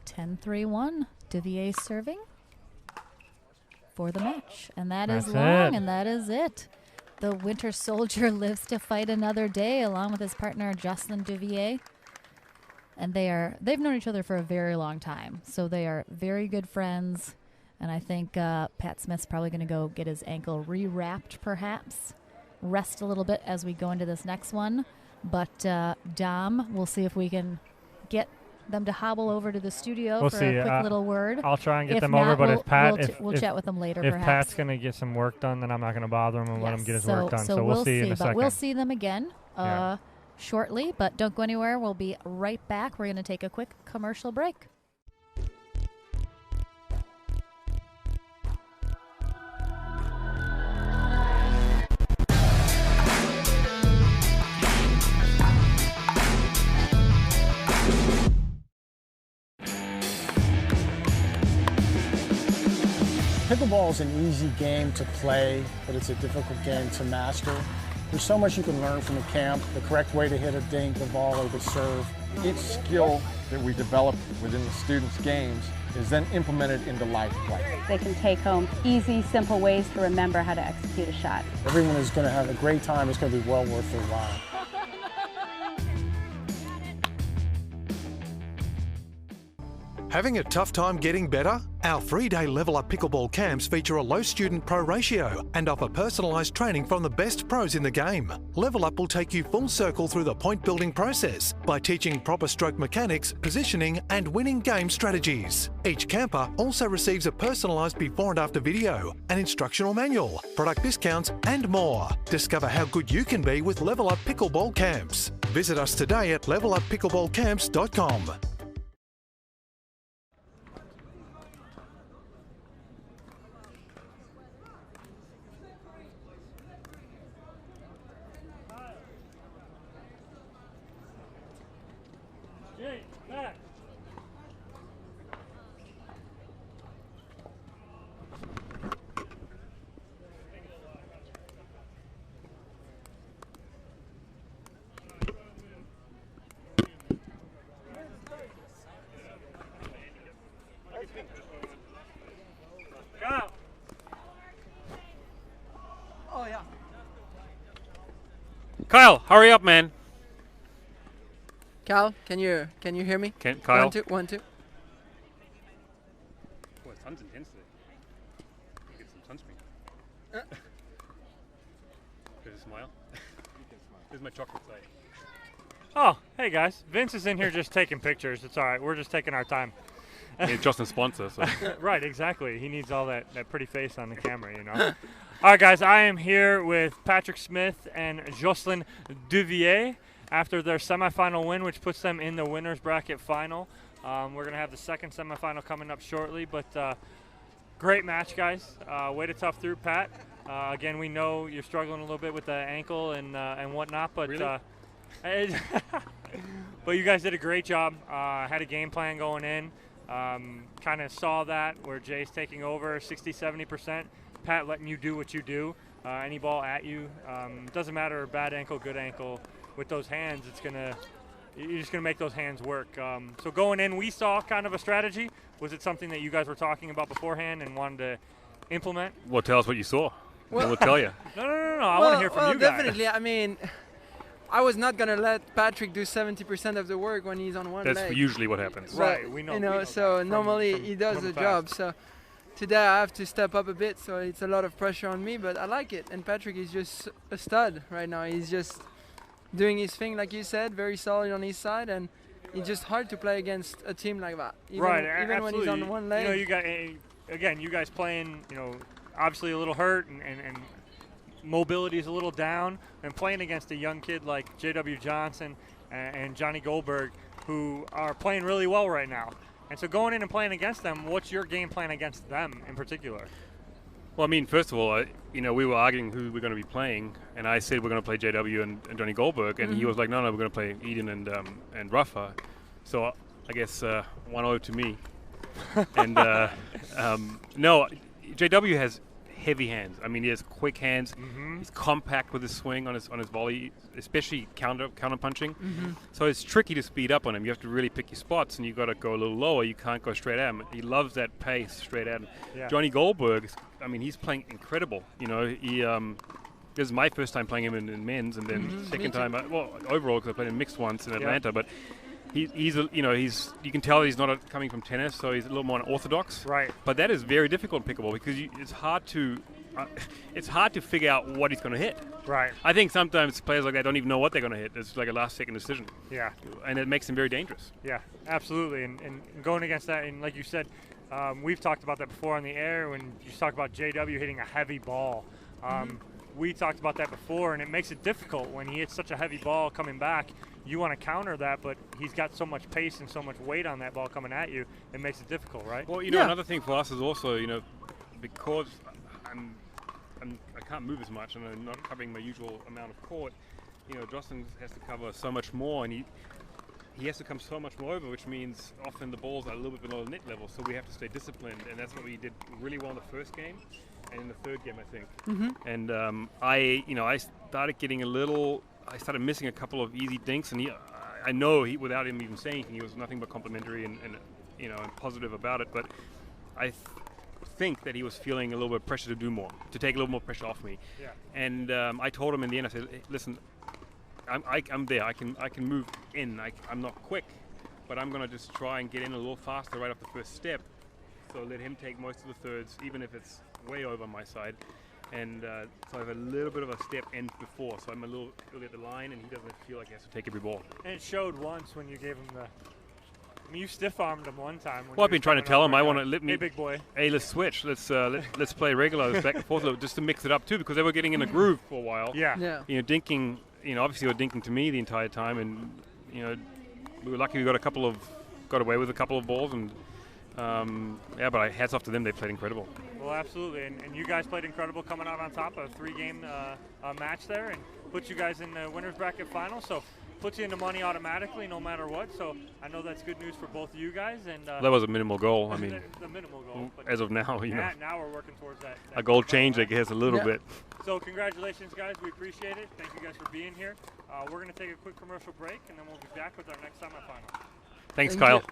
10-3-1. Devier serving for the match. And that's long, and that is it. The Winter Soldier lives to fight another day along with his partner, Jocelyn Devier. And they've known each other for a very long time. So they are very good friends. And I think Pat Smith's probably going to go get his ankle rewrapped, perhaps. Rest a little bit as we go into this next one. But Dom, we'll see if we can get them to hobble over to the studio for a quick little word. I'll try and get them not, over, but if Pat, we'll chat with them later. If perhaps. Pat's going to get some work done, then I'm not going to bother him and let him get his work done. So we'll see in a second. We'll see them again shortly, but don't go anywhere. We'll be right back. We're going to take a quick commercial break. Pickleball is an easy game to play, but it's a difficult game to master. There's so much you can learn from the camp, the correct way to hit a dink, the volley, the serve. Each skill that we develop within the students' games is then implemented into life play. They can take home easy, simple ways to remember how to execute a shot. Everyone is going to have a great time. It's going to be well worth their while. Having a tough time getting better? Our 3-day Level Up Pickleball camps feature a low student pro ratio and offer personalised training from the best pros in the game. Level Up will take you full circle through the point building process by teaching proper stroke mechanics, positioning and winning game strategies. Each camper also receives a personalised before and after video, an instructional manual, product discounts and more. Discover how good you can be with Level Up Pickleball camps. Visit us today at leveluppickleballcamps.com. Oh yeah. Kyle, hurry up, man. Kyle, can you hear me? Kyle? 1, 2. Boy, sun's intense today. Get some sunscreen. Does it smile? This is my chocolate side. Oh, hey guys. Vince is in here just taking pictures. It's all right. We're just taking our time. He's Justin's sponsor. So. Right, exactly. He needs all that pretty face on the camera, you know. All right, guys. I am here with Patrick Smith and Jocelyn Devier after their semifinal win, which puts them in the winners bracket final. We're going to have the second semifinal coming up shortly, but great match, guys. Way to tough through, Pat. Again, we know you're struggling a little bit with the ankle and whatnot, but really? but you guys did a great job. Had a game plan going in. Kind of saw that where Jay's taking over 60-70%. Pat letting you do what you do. Any ball at you, doesn't matter bad ankle, good ankle. With those hands, you're just gonna make those hands work. So going in, we saw kind of a strategy. Was it something that you guys were talking about beforehand and wanted to implement? Well, tell us what you saw. We'll tell you. No. I want to hear from you guys. Definitely. I mean, I was not gonna let Patrick do 70% of the work when he's on one leg. That's usually what happens. Right. We know. You know, so normally he does the job. So today I have to step up a bit, so it's a lot of pressure on me, but I like it. And Patrick is just a stud right now. He's just doing his thing, like you said, very solid on his side, and it's just hard to play against a team like that. Even when he's on one leg. You know, you guys playing, you know, obviously a little hurt and mobility is a little down, and playing against a young kid like J.W. Johnson and Johnny Goldberg, who are playing really well right now. And so going in and playing against them, what's your game plan against them in particular? Well, I mean, first of all, we were arguing who we're going to be playing, and I said we're going to play JW and Johnny Goldberg, and he was like, no, we're going to play Eden and Rafa. So I guess 1-0 to me. And no, JW has heavy hands. I mean, he has quick hands. He's compact with his swing on his volley, especially counter punching. So it's tricky to speed up on him. You have to really pick your spots, and you've got to go a little lower. You can't go straight at him. He loves that pace straight at him. Yeah. Johnny Goldberg, I mean, he's playing incredible. You know, this is my first time playing him in men's, and then second time, overall, because I played him mixed once in Atlanta, but. You can tell he's not coming from tennis, so he's a little more unorthodox. Right. But that is very difficult in pickleball because it's hard to figure out what he's going to hit. Right. I think sometimes players like that don't even know what they're going to hit. It's like a last-second decision. Yeah. And it makes them very dangerous. Yeah, absolutely. And going against that, and like you said, we've talked about that before on the air when you talk about JW hitting a heavy ball. We talked about that before, and it makes it difficult when he hits such a heavy ball coming back. You want to counter that, but he's got so much pace and so much weight on that ball coming at you, it makes it difficult, right? Well, another thing for us is also, because I can't move as much and I'm not covering my usual amount of court, Jocelyn has to cover so much more, and he has to come so much more over, which means often the balls are a little bit below net level, so we have to stay disciplined, and that's what we did really well in the first game. And in the third game, I think. And I started getting I started missing a couple of easy dinks, and I know without him even saying anything, he was nothing but complimentary and positive about it. But I think that he was feeling a little bit of pressure to do more, to take a little more pressure off me. Yeah. And I told him in the end, I said, hey, listen, I'm there. I can move in. I'm not quick, but I'm going to just try and get in a little faster right off the first step. So let him take most of the thirds, even if it's way over my side. And so I have a little bit of a step in before, so I'm a little early at the line, and he doesn't feel like he has to take every ball. And it showed once when you gave him you stiff-armed him one time. Well, I've been trying to tell him, I want to let me. Hey, big boy. Hey, let's switch. Let's play regular, back and forth, just to mix it up too, because they were getting in a groove for a while. Yeah. Dinking. Obviously they were dinking to me the entire time, and we were lucky we got away with a couple of balls, and but hats off to them. They played incredible. Well, absolutely, and you guys played incredible coming out on top of a 3-game match there, and put you guys in the winner's bracket final. So puts you into money automatically, no matter what. So I know that's good news for both of you guys. And that was a minimal goal. I mean, the minimal goal. As of now, now we're working towards that. A goal change, I guess, a little bit. So congratulations, guys. We appreciate it. Thank you guys for being here. We're going to take a quick commercial break, and then we'll be back with our next semifinal. Thanks, Kyle.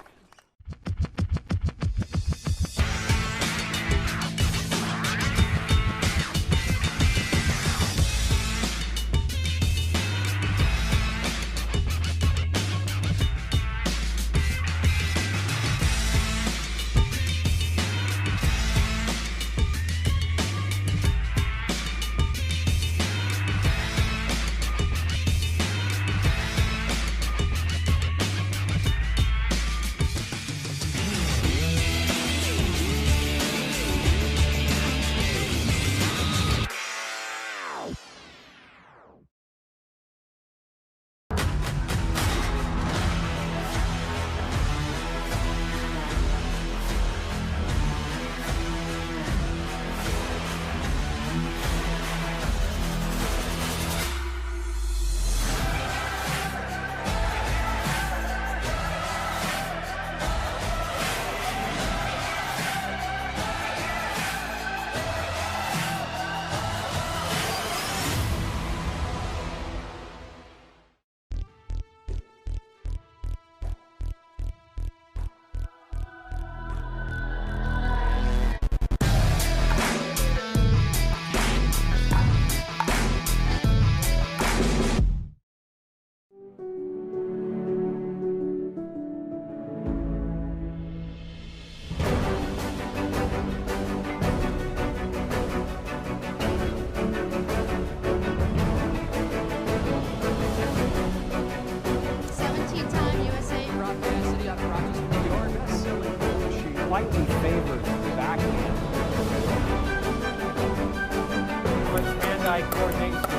slightly favored backhand. With hand-eye coordination.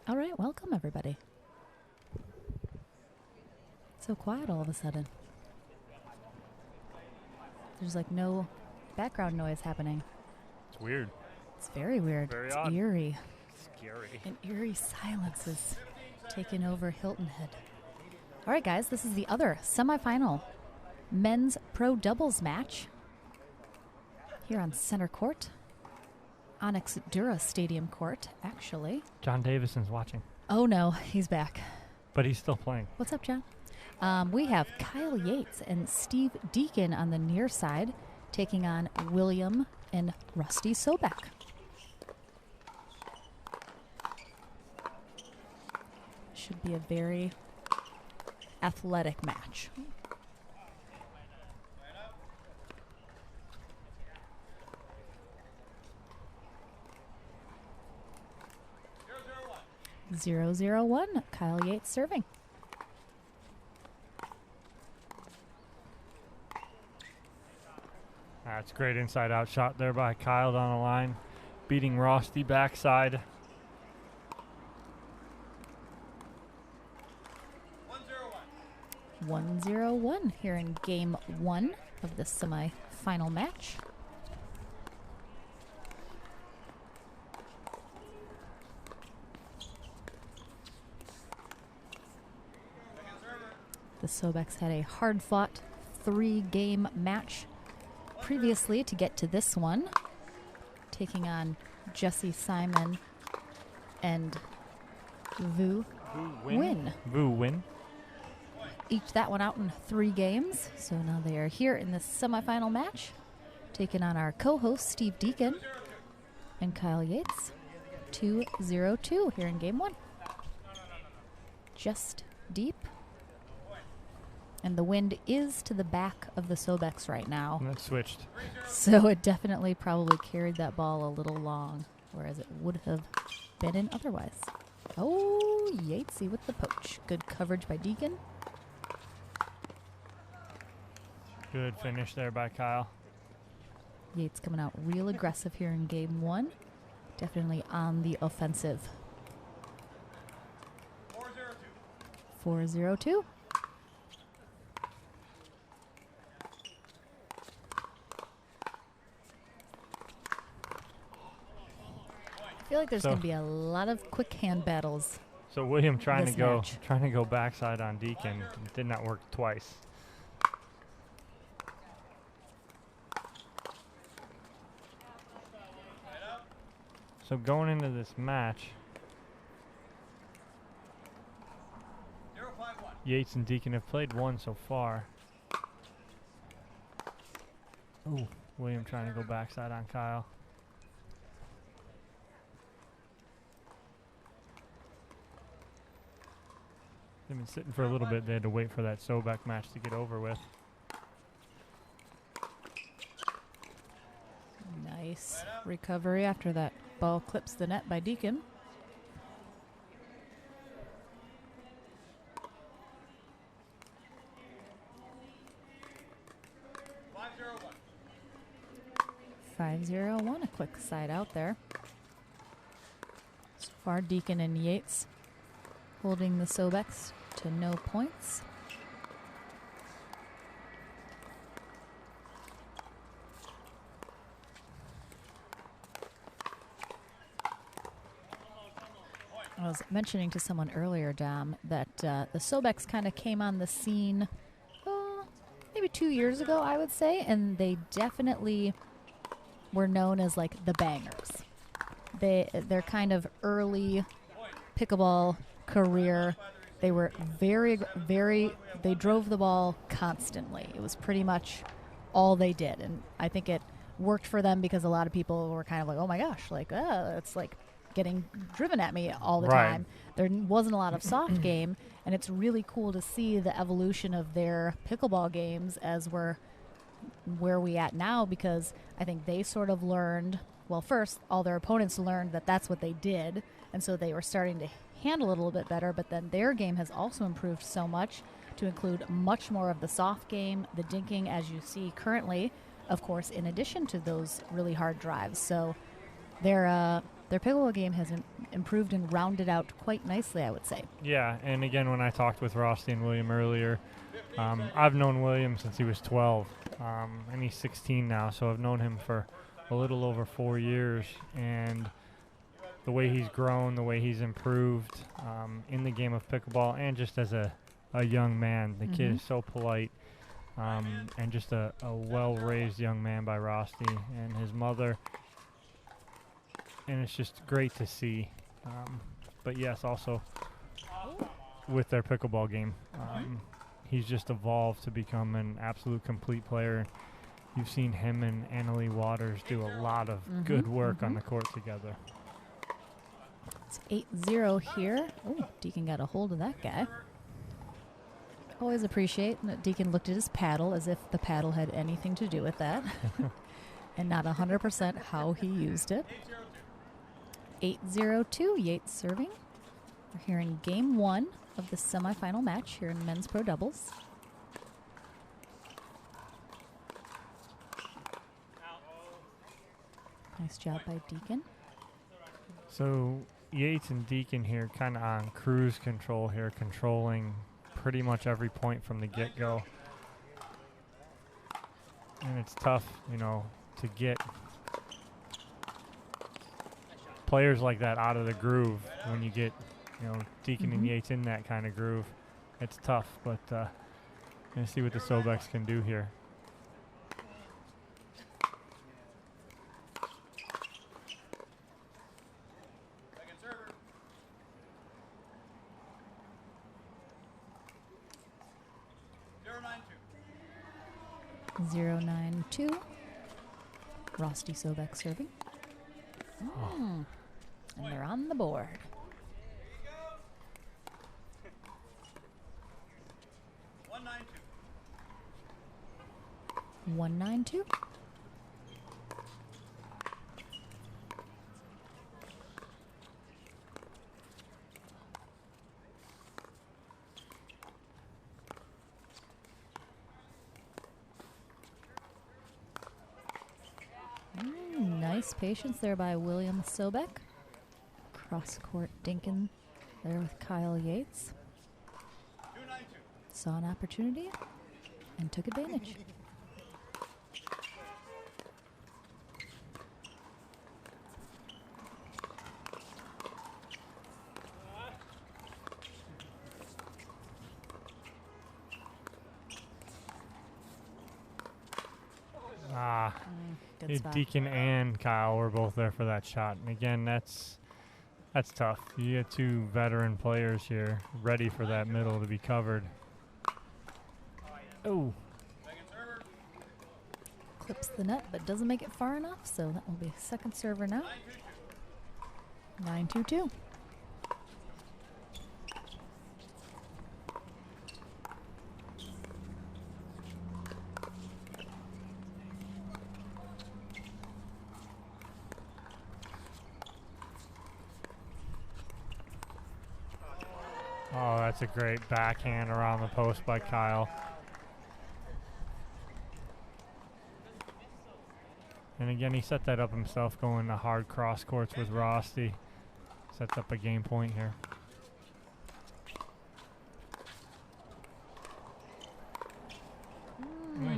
All right, welcome everybody. So quiet all of a sudden. There's like no background noise happening. It's weird. It's very weird. Very it's odd. Eerie. Scary. An eerie silence is taking over Hilton Head. All right, guys, this is the other semifinal men's pro doubles match here on center court. Onyx Dura Stadium court, actually. John Davison's watching. Oh, no, he's back. But he's still playing. What's up, John? We have Kyle Yates and Steve Deacon on the near side, taking on William and Rusty Sobeck. Should be a very athletic match. Zero, 0-1. Kyle Yates serving. That's a great inside-out shot there by Kyle down the line, beating Rusty backside. 1-0-1 here in game 1 of the semi-final match. The Sobecks had a hard-fought 3-game match previously to get to this one, taking on Jesse Simon and Vu Win. Vu Win. Each that one out in 3 games. So now they are here in this semifinal match, taking on our co-host Steve Deacon and Kyle Yates. 2-0-2 here in game 1. Just deep. And the wind is to the back of the Sobecks right now. And that switched. So it definitely probably carried that ball a little long, whereas it would have been in otherwise. Oh, Yatesy with the poach. Good coverage by Deacon. Good finish there by Kyle. Yates coming out real aggressive here in game 1. Definitely on the offensive. 4-0-2. I feel like there's going to be a lot of quick hand battles. So William trying this to go match. backside on Deacon. It did not work twice. So going into this match, Yates and Deacon have played one so far. Oh, William trying to go backside on Kyle. They've been sitting for a little bit. They had to wait for that Sobeck match to get over with. Nice recovery after that ball clips the net by Deacon. Five, 5-0-1, a quick side out there. So far, Deacon and Yates holding the Sobecks to no points. I was mentioning to someone earlier, Dom, that the Sobecks kind of came on the scene maybe 2 years ago, I would say, and they definitely were known as like the bangers. They're kind of early pickleball career. They were they drove the ball constantly. It was pretty much all they did, and I think it worked for them because a lot of people were kind of like, oh my gosh, like it's like getting driven at me all the time. There wasn't a lot of soft game, and it's really cool to see the evolution of their pickleball games as where we at now, because I think they sort of learned, well, first all their opponents learned that that's what they did, and so they were starting to handle it a little bit better, but then their game has also improved so much to include much more of the soft game, the dinking as you see currently, of course, in addition to those really hard drives. So they're their pickleball game has improved and rounded out quite nicely, I would say. Yeah, and again, when I talked with Rosty and William earlier, I've known William since he was 12, and he's 16 now, so I've known him for a little over 4 years, and the way he's grown, the way he's improved in the game of pickleball, and just as a young man. The kid is so polite, and just a well-raised young man by Rosty and his mother. And it's just great to see. But yes, also with their pickleball game, he's just evolved to become an absolute complete player. You've seen him and Annalie Waters do a lot of good work on the court together. It's 8-0 here. Oh, Deacon got a hold of that guy. Always appreciate that Deacon looked at his paddle as if the paddle had anything to do with that. And not 100% how he used it. 8-0-2, Yates serving. We're here in game 1 of the semifinal match here in men's pro doubles. Nice job by Deacon. So Yates and Deacon here kind of on cruise control here, controlling pretty much every point from the get-go. And it's tough, to get players like that out of the groove when you get, Deacon and Yates in that kind of groove. It's tough, but gonna see what the Sobecks can do here. Zero 9-2. Rosty Sobeck serving. And they're on the board. One 9-2. Nice patience there by William Sobeck. Cross-court Dinkin there with Kyle Yates. Saw an opportunity and took advantage. Deacon and Kyle were both there for that shot. And again, that's tough. You get two veteran players here ready for that middle to be covered. Oh. Clips the net, but doesn't make it far enough, so that will be second server now. 9-2-2. Oh, that's a great backhand around the post by Kyle. And again, he set that up himself, going to hard cross courts with Rosty. Sets up a game point here.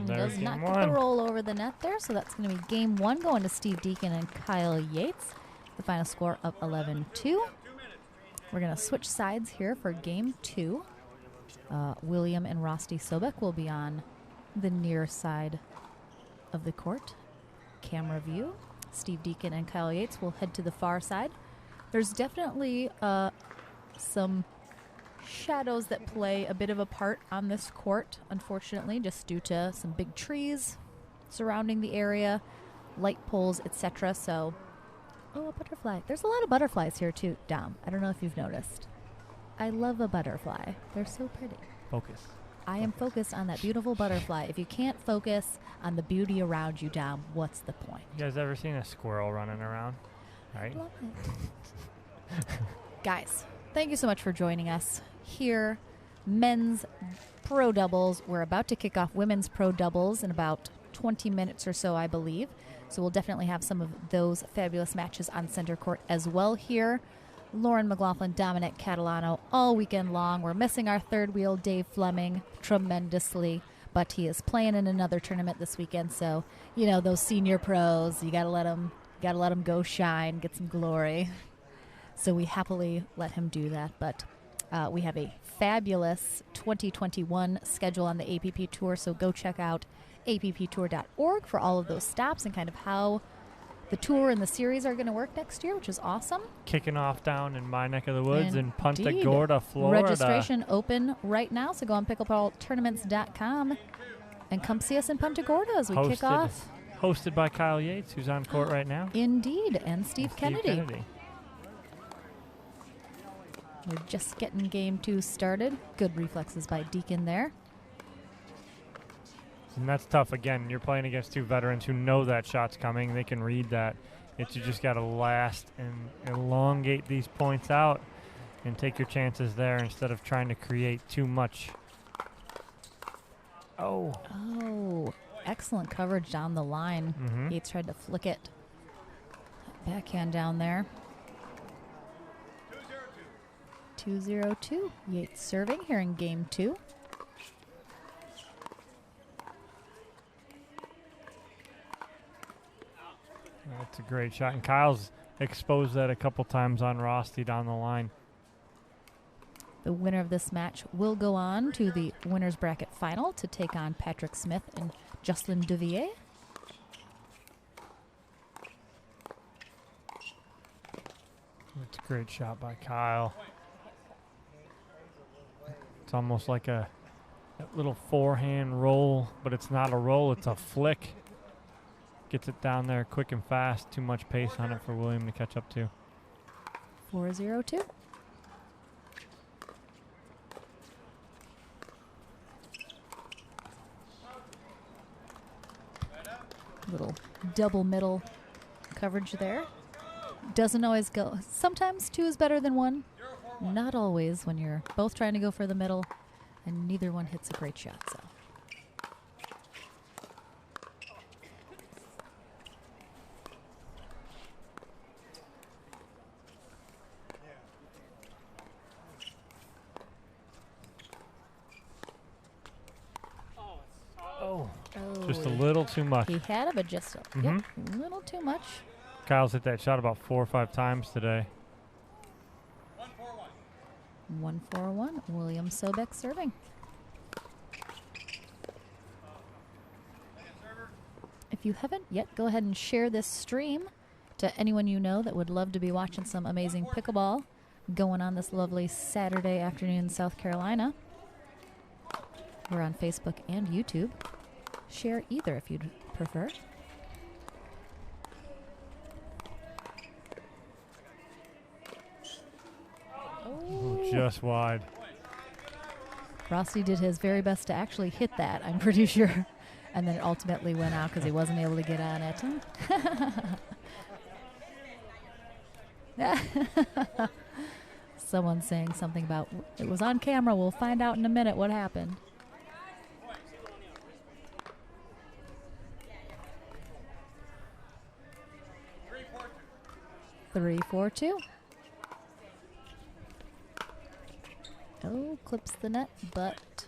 Does not get the roll over the net there, so that's going to be game 1 going to Steve Deacon and Kyle Yates. The final score of 11-2. We're going to switch sides here for game 2. William and Rosty Sobeck will be on the near side of the court. Camera view. Steve Deacon and Kyle Yates will head to the far side. There's definitely some shadows that play a bit of a part on this court, unfortunately, just due to some big trees surrounding the area, light poles, etc. So, oh, a butterfly. There's a lot of butterflies here too, Dom. I don't know if you've noticed. I love a butterfly. They're so pretty. Focus. I am focused on that beautiful butterfly. If you can't focus on the beauty around you, Dom, what's the point? You guys ever seen a squirrel running around? Right? Love it. Guys, thank you so much for joining us here. Men's pro doubles. We're about to kick off women's pro doubles in about 20 minutes or so, I believe. So we'll definitely have some of those fabulous matches on center court as well here. Lauren McLaughlin, Dominic Catalano all weekend long. We're missing our third wheel, Dave Fleming, tremendously, but he is playing in another tournament this weekend. So, you know, those senior pros, you got to let them go shine, get some glory. So we happily let him do that. But we have a fabulous 2021 schedule on the APP Tour, so go check out apptour.org for all of those stops and kind of how the tour and the series are going to work next year, which is awesome. Kicking off down in my neck of the woods in Punta Indeed. Gorda, Florida. Registration open right now, so go on pickleballtournaments.com and come see us in Punta Gorda as we kick off. Hosted by Kyle Yates, who's on court right now. Indeed, and Steve Kennedy. We're just getting game 2 started. Good reflexes by Deacon there. And that's tough. Again, you're playing against two veterans who know that shot's coming. They can read that. You just got to last and elongate these points out and take your chances there instead of trying to create too much. Oh, excellent coverage down the line. Yates tried to flick it. Backhand down there. 2-0-2. Yates serving here in game 2. That's a great shot. And Kyle's exposed that a couple times on Rosty down the line. The winner of this match will go on to the winner's bracket final to take on Patrick Smith and Jocelyn Devier. That's a great shot by Kyle. It's almost like a little forehand roll, but it's not a roll, it's a flick. Gets it down there quick and fast. Too much pace on it for William to catch up to. 4-0-2. Little double middle coverage there. Doesn't always go. Sometimes 2 is better than 1. Not always when you're both trying to go for the middle and neither one hits a great shot. So. Just a little too much. He had it, but just a little too much. Kyle's hit that shot about 4 or 5 times today. 1-4-1. William Sobeck serving. If you haven't yet, go ahead and share this stream to anyone you know that would love to be watching some amazing pickleball going on this lovely Saturday afternoon in South Carolina. We're on Facebook and YouTube. Share either if you'd prefer. Just wide. Rossi did his very best to actually hit that, I'm pretty sure. And then it ultimately went out because he wasn't able to get on it. Someone's saying something about it was on camera. We'll find out in a minute what happened. Three, 4-2. Oh, clips the net, but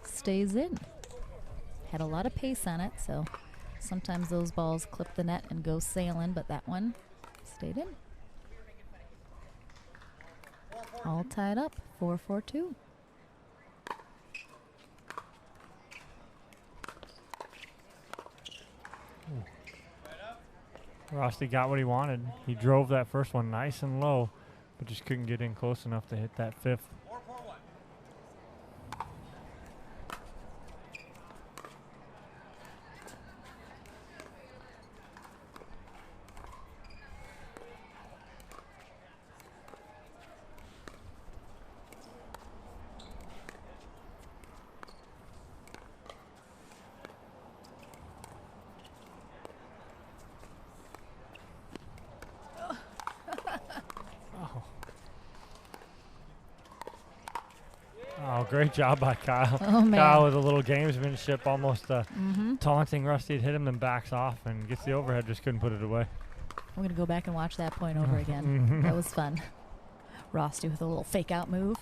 stays in. Had a lot of pace on it, so sometimes those balls clip the net and go sailing, but that one stayed in. All tied up, 4-4-2. Rossi got what he wanted. He drove that first one nice and low, but just couldn't get in close enough to hit that 5th. Oh, great job by Kyle. Oh, man. Kyle with a little gamesmanship, almost taunting Rusty. Hit him, then backs off and gets the overhead. Just couldn't put it away. I'm going to go back and watch that point over again. That was fun. Rusty with a little fake out move.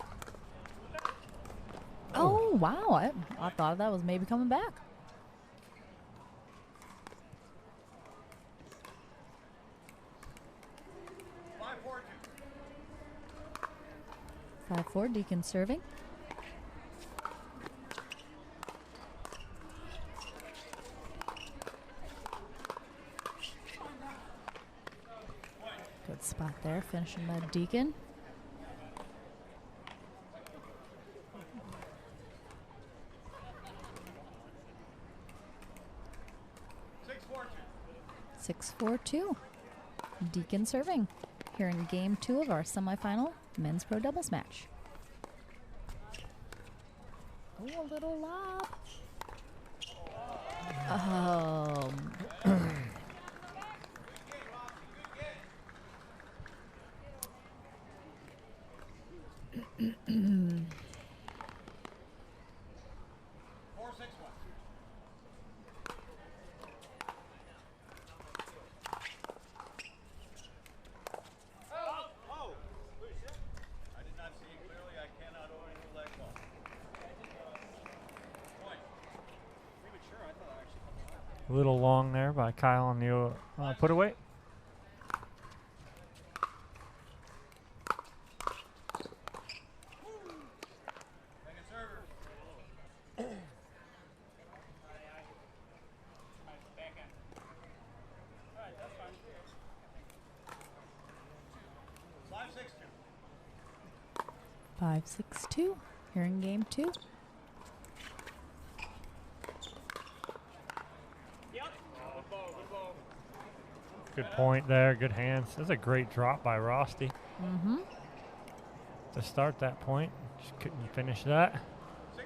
Oh, wow. I thought that was maybe coming back. 5-4, Deacon serving. Good spot there, finishing by Deacon. Six, 4-2. Deacon serving here in game 2 of our semifinal men's pro doubles match. Oh, a little lob. Oh. A little long there by Kyle on the put away. Five, 6-2 here in game 2. Good point there, good hands. That's a great drop by Rusty. To start that point. Just couldn't finish that. 6-5-1.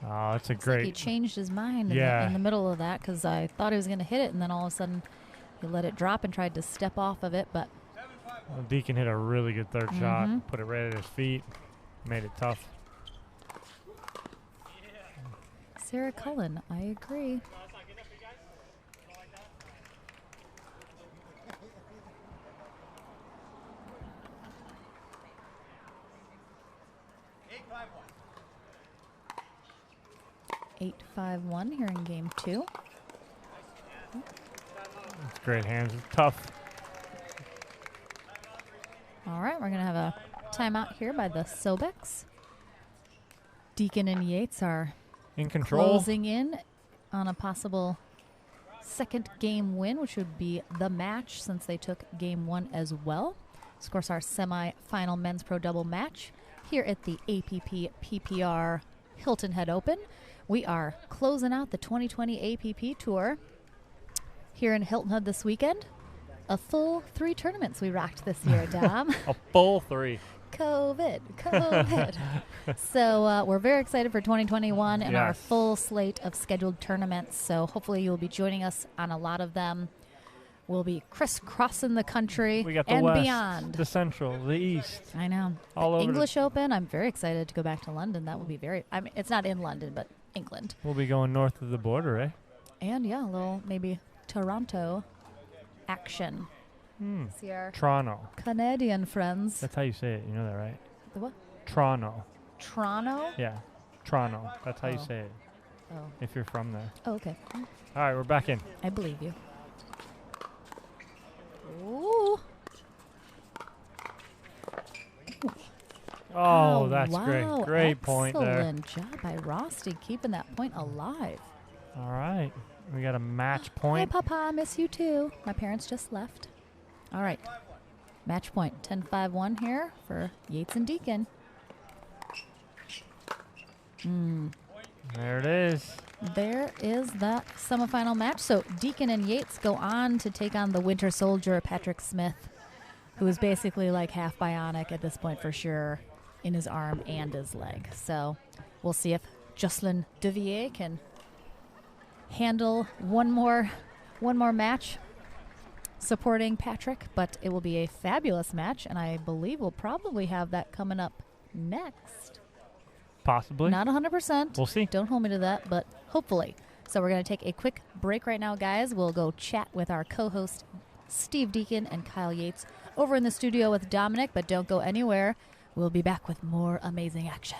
Oh, that's a great. Like he changed his mind in the middle of that because I thought he was going to hit it, and then all of a sudden he let it drop and tried to step off of it. But well, Deacon hit a really good third shot, put it right at his feet, made it tough. Sarah Cullen, I agree. Eight, 5-1 here in game 2. That's great hands. It's tough. All right, we're going to have a timeout here by the Sobecks. Deacon and Yates are in control, closing in on a possible second game win, which would be the match since they took game 1 as well. Of course, our semi-final men's pro double match here at the APP PPR Hilton Head Open. We are closing out the 2020 APP Tour here in Hilton Head this weekend. A full 3 tournaments we rocked this year, Dom. A full 3. COVID. So we're very excited for 2021 and our full slate of scheduled tournaments. So hopefully you'll be joining us on a lot of them. We'll be crisscrossing the country we got the and west, beyond. The central, the east. I know. All over English Open. I'm very excited to go back to London. That will be I mean, it's not in London, but England. We'll be going north of the border, eh? And a little maybe Toronto action. See our Toronto. Canadian friends. That's how you say it. You know that, right? The what? Toronto. Toronto? Yeah. Toronto. That's how you say it. Oh. If you're from there. Oh, okay. All right, we're back in. I believe you. Ooh. Oh, that's great. Great point there. Excellent job by Rusty keeping that point alive. All right. We got a match point. Hi, Papa. I miss you too. My parents just left. All right. Match point. 10-5-1 here for Yates and Deacon. There it is. There is that semifinal match. So Deacon and Yates go on to take on the Winter Soldier, Patrick Smith, who is basically like half bionic at this point for sure in his arm and his leg. So we'll see if Jocelyn Devier can handle one more match supporting Patrick, but it will be a fabulous match, and I believe we'll probably have that coming up next. Possibly. Not 100%. We'll see. Don't hold me to that, but hopefully. So we're going to take a quick break right now, guys. We'll go chat with our co-host Steve Deacon and Kyle Yates over in the studio with Dominic, but don't go anywhere. We'll be back with more amazing action.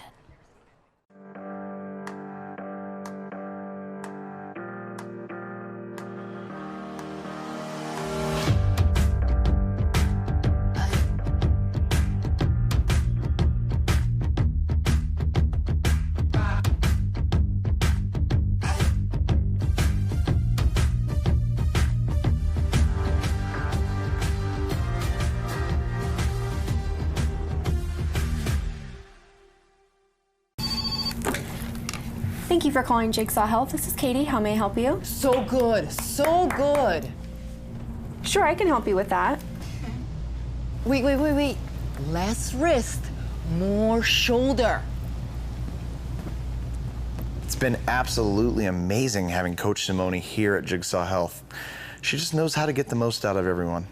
Thank you for calling Jigsaw Health. This is Katie. How may I help you? So good. So good. Sure, I can help you with that. Wait. Less wrist, more shoulder. It's been absolutely amazing having Coach Simone here at Jigsaw Health. She just knows how to get the most out of everyone.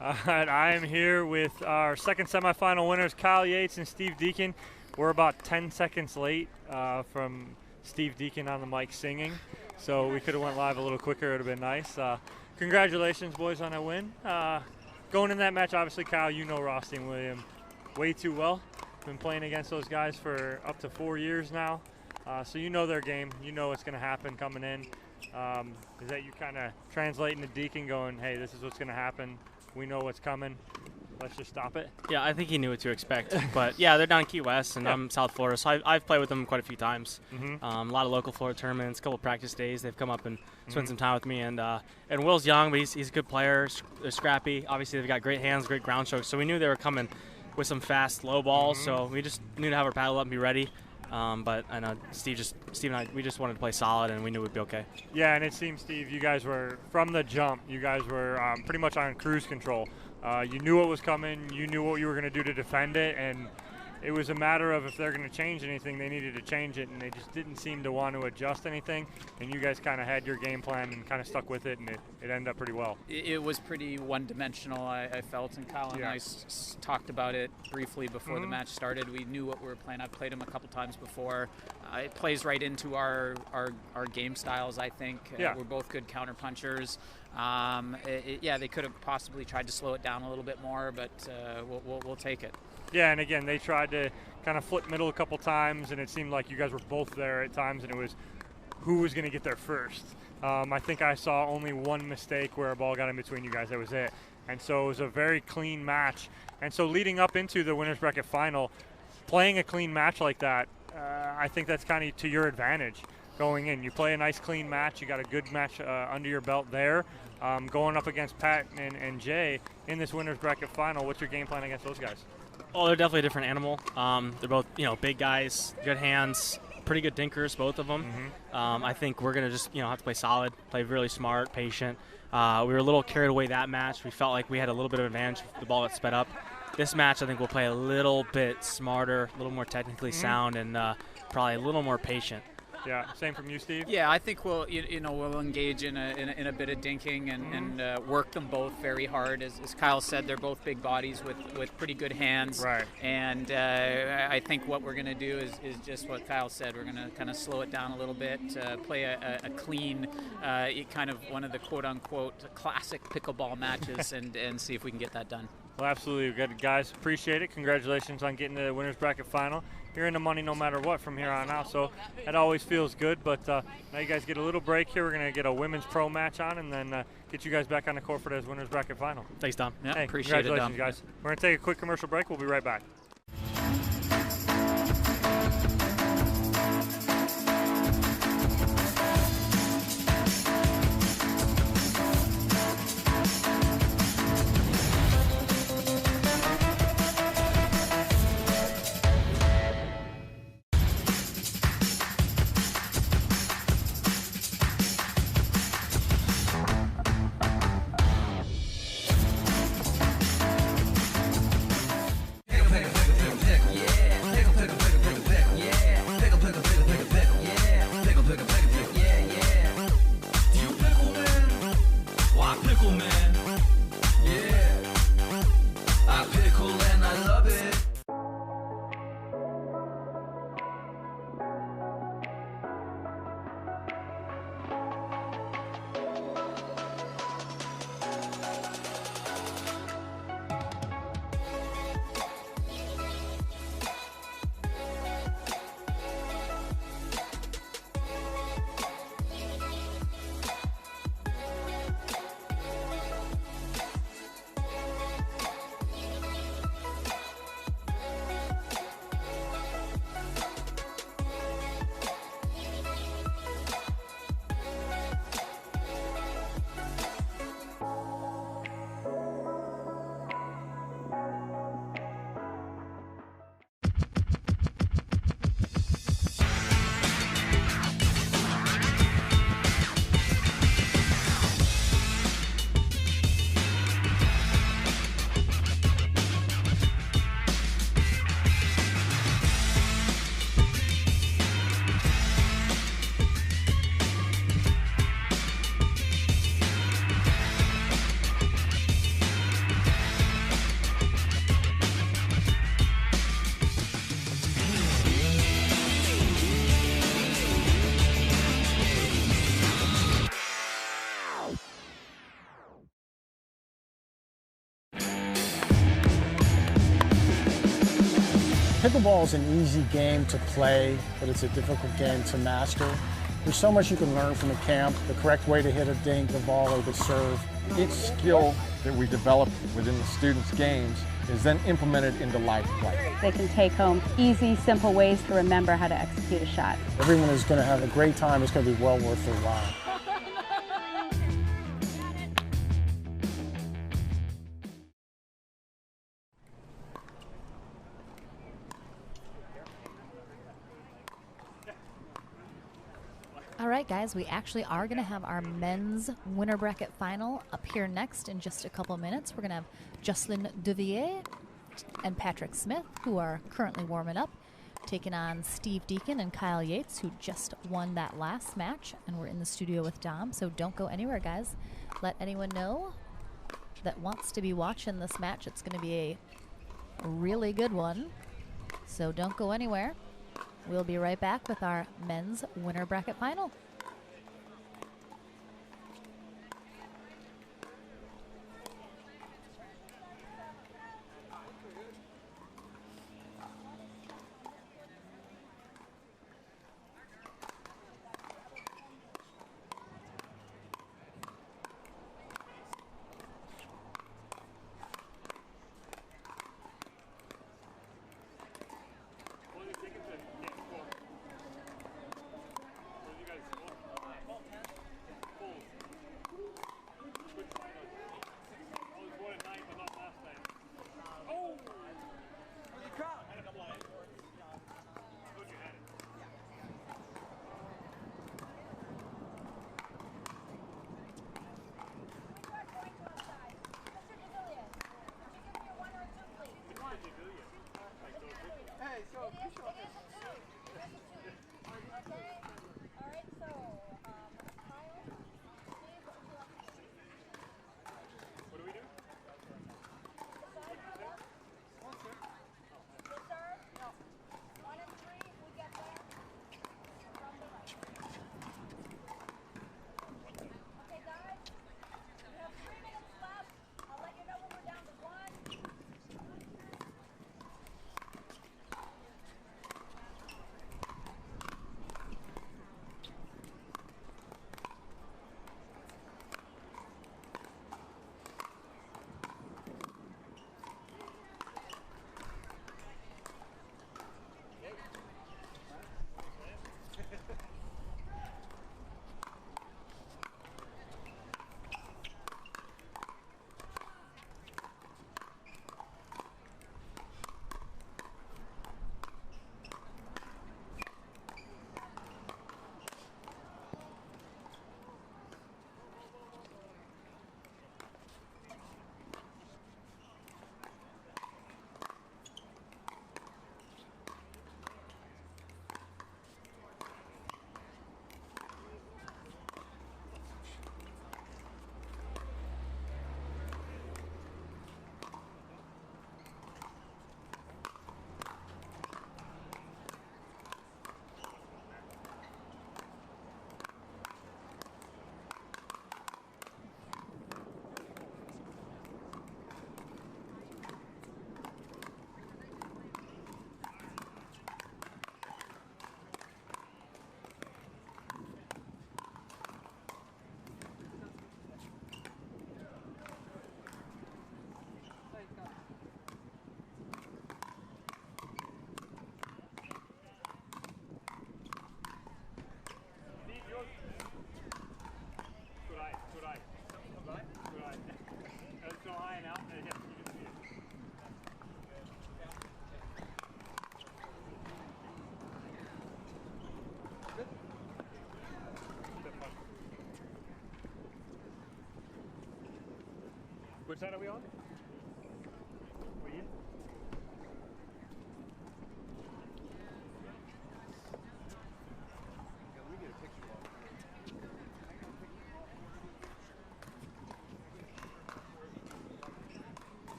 All right, I am here with our second semifinal winners, Kyle Yates and Steve Deacon. We're about 10 seconds late from Steve Deacon on the mic singing, so we could have went live a little quicker. It would have been nice. Congratulations, boys, on a win. Going in that match, obviously, Kyle, you know Rosti and William way too well. Been playing against those guys for up to 4 years now, so you know their game. You know what's going to happen coming in. Is that you kind of translating to Deacon going, hey, this is what's going to happen. We know what's coming. Let's just stop it. Yeah, I think he knew what to expect. But, yeah, they're down in Key West, and I'm South Florida, so I've played with them quite a few times. A lot of local Florida tournaments, a couple practice days. They've come up and spent some time with me. And Will's young, but he's a good player. They're scrappy. Obviously, they've got great hands, great ground strokes. So we knew they were coming with some fast, low balls. So we just knew to have our paddle up and be ready. But I know Steve and I, we just wanted to play solid, and we knew we'd be okay. Yeah, and it seems, Steve, you guys were, from the jump, you guys were pretty much on cruise control. You knew what was coming, you knew what you were going to do to defend it, and it was a matter of if they're going to change anything, they needed to change it, and they just didn't seem to want to adjust anything. And you guys kind of had your game plan and kind of stuck with it, and it ended up pretty well. It was pretty one-dimensional, I felt, and Kyle and I talked about it briefly before the match started. We knew what we were playing. I've played him a couple times before. It plays right into our game styles, I think. We're both good counter-punchers. They could have possibly tried to slow it down a little bit more, but we'll take it. Yeah, and again, they tried to kind of flip middle a couple times, and it seemed like you guys were both there at times, and it was who was going to get there first. I think I saw only one mistake where a ball got in between you guys. That was it. And so it was a very clean match. And so leading up into the winner's bracket final, playing a clean match like that, I think that's kind of to your advantage going in. You play a nice clean match. You got a good match under your belt there. Going up against Pat and Jay in this winner's bracket final, what's your game plan against those guys? Oh, they're definitely a different animal. They're both, big guys, good hands, pretty good dinkers, both of them. I think we're gonna just have to play solid, play really smart, patient. We were a little carried away that match. We felt like we had a little bit of advantage. The ball got sped up. This match, I think we'll play a little bit smarter, a little more technically sound, and probably a little more patient. Yeah, same from you, Steve? Yeah, I think we'll we'll engage in a bit of dinking and work them both very hard. As Kyle said, they're both big bodies with pretty good hands. Right. And I think what we're going to do is just what Kyle said. We're going to kind of slow it down a little bit, play a clean, kind of one of the quote-unquote classic pickleball matches, and see if we can get that done. Well, absolutely. Good, guys. Appreciate it. Congratulations on getting to the winner's bracket final. You're in the money no matter what from here on out, so it always feels good. But now you guys get a little break here. We're going to get a women's pro match on and then get you guys back on the court for this winner's bracket final. Thanks, Dom. Yeah, hey, appreciate it, Dom. Congratulations, guys. We're going to take a quick commercial break. We'll be right back. Pickleball is an easy game to play, but it's a difficult game to master. There's so much you can learn from the camp, the correct way to hit a dink, the volley, the serve. Each skill that we develop within the students' games is then implemented into live play. They can take home easy, simple ways to remember how to execute a shot. Everyone is going to have a great time. It's going to be well worth their while. All right, guys, we actually are going to have our men's winner bracket final up here next in just a couple minutes. We're going to have Jocelyn Devier and Patrick Smith, who are currently warming up, taking on Steve Deacon and Kyle Yates, who just won that last match. And we're in the studio with Dom, so don't go anywhere, guys. Let anyone know that wants to be watching this match. It's going to be a really good one, so don't go anywhere. We'll be right back with our men's winner bracket final. Guys Which side are we on?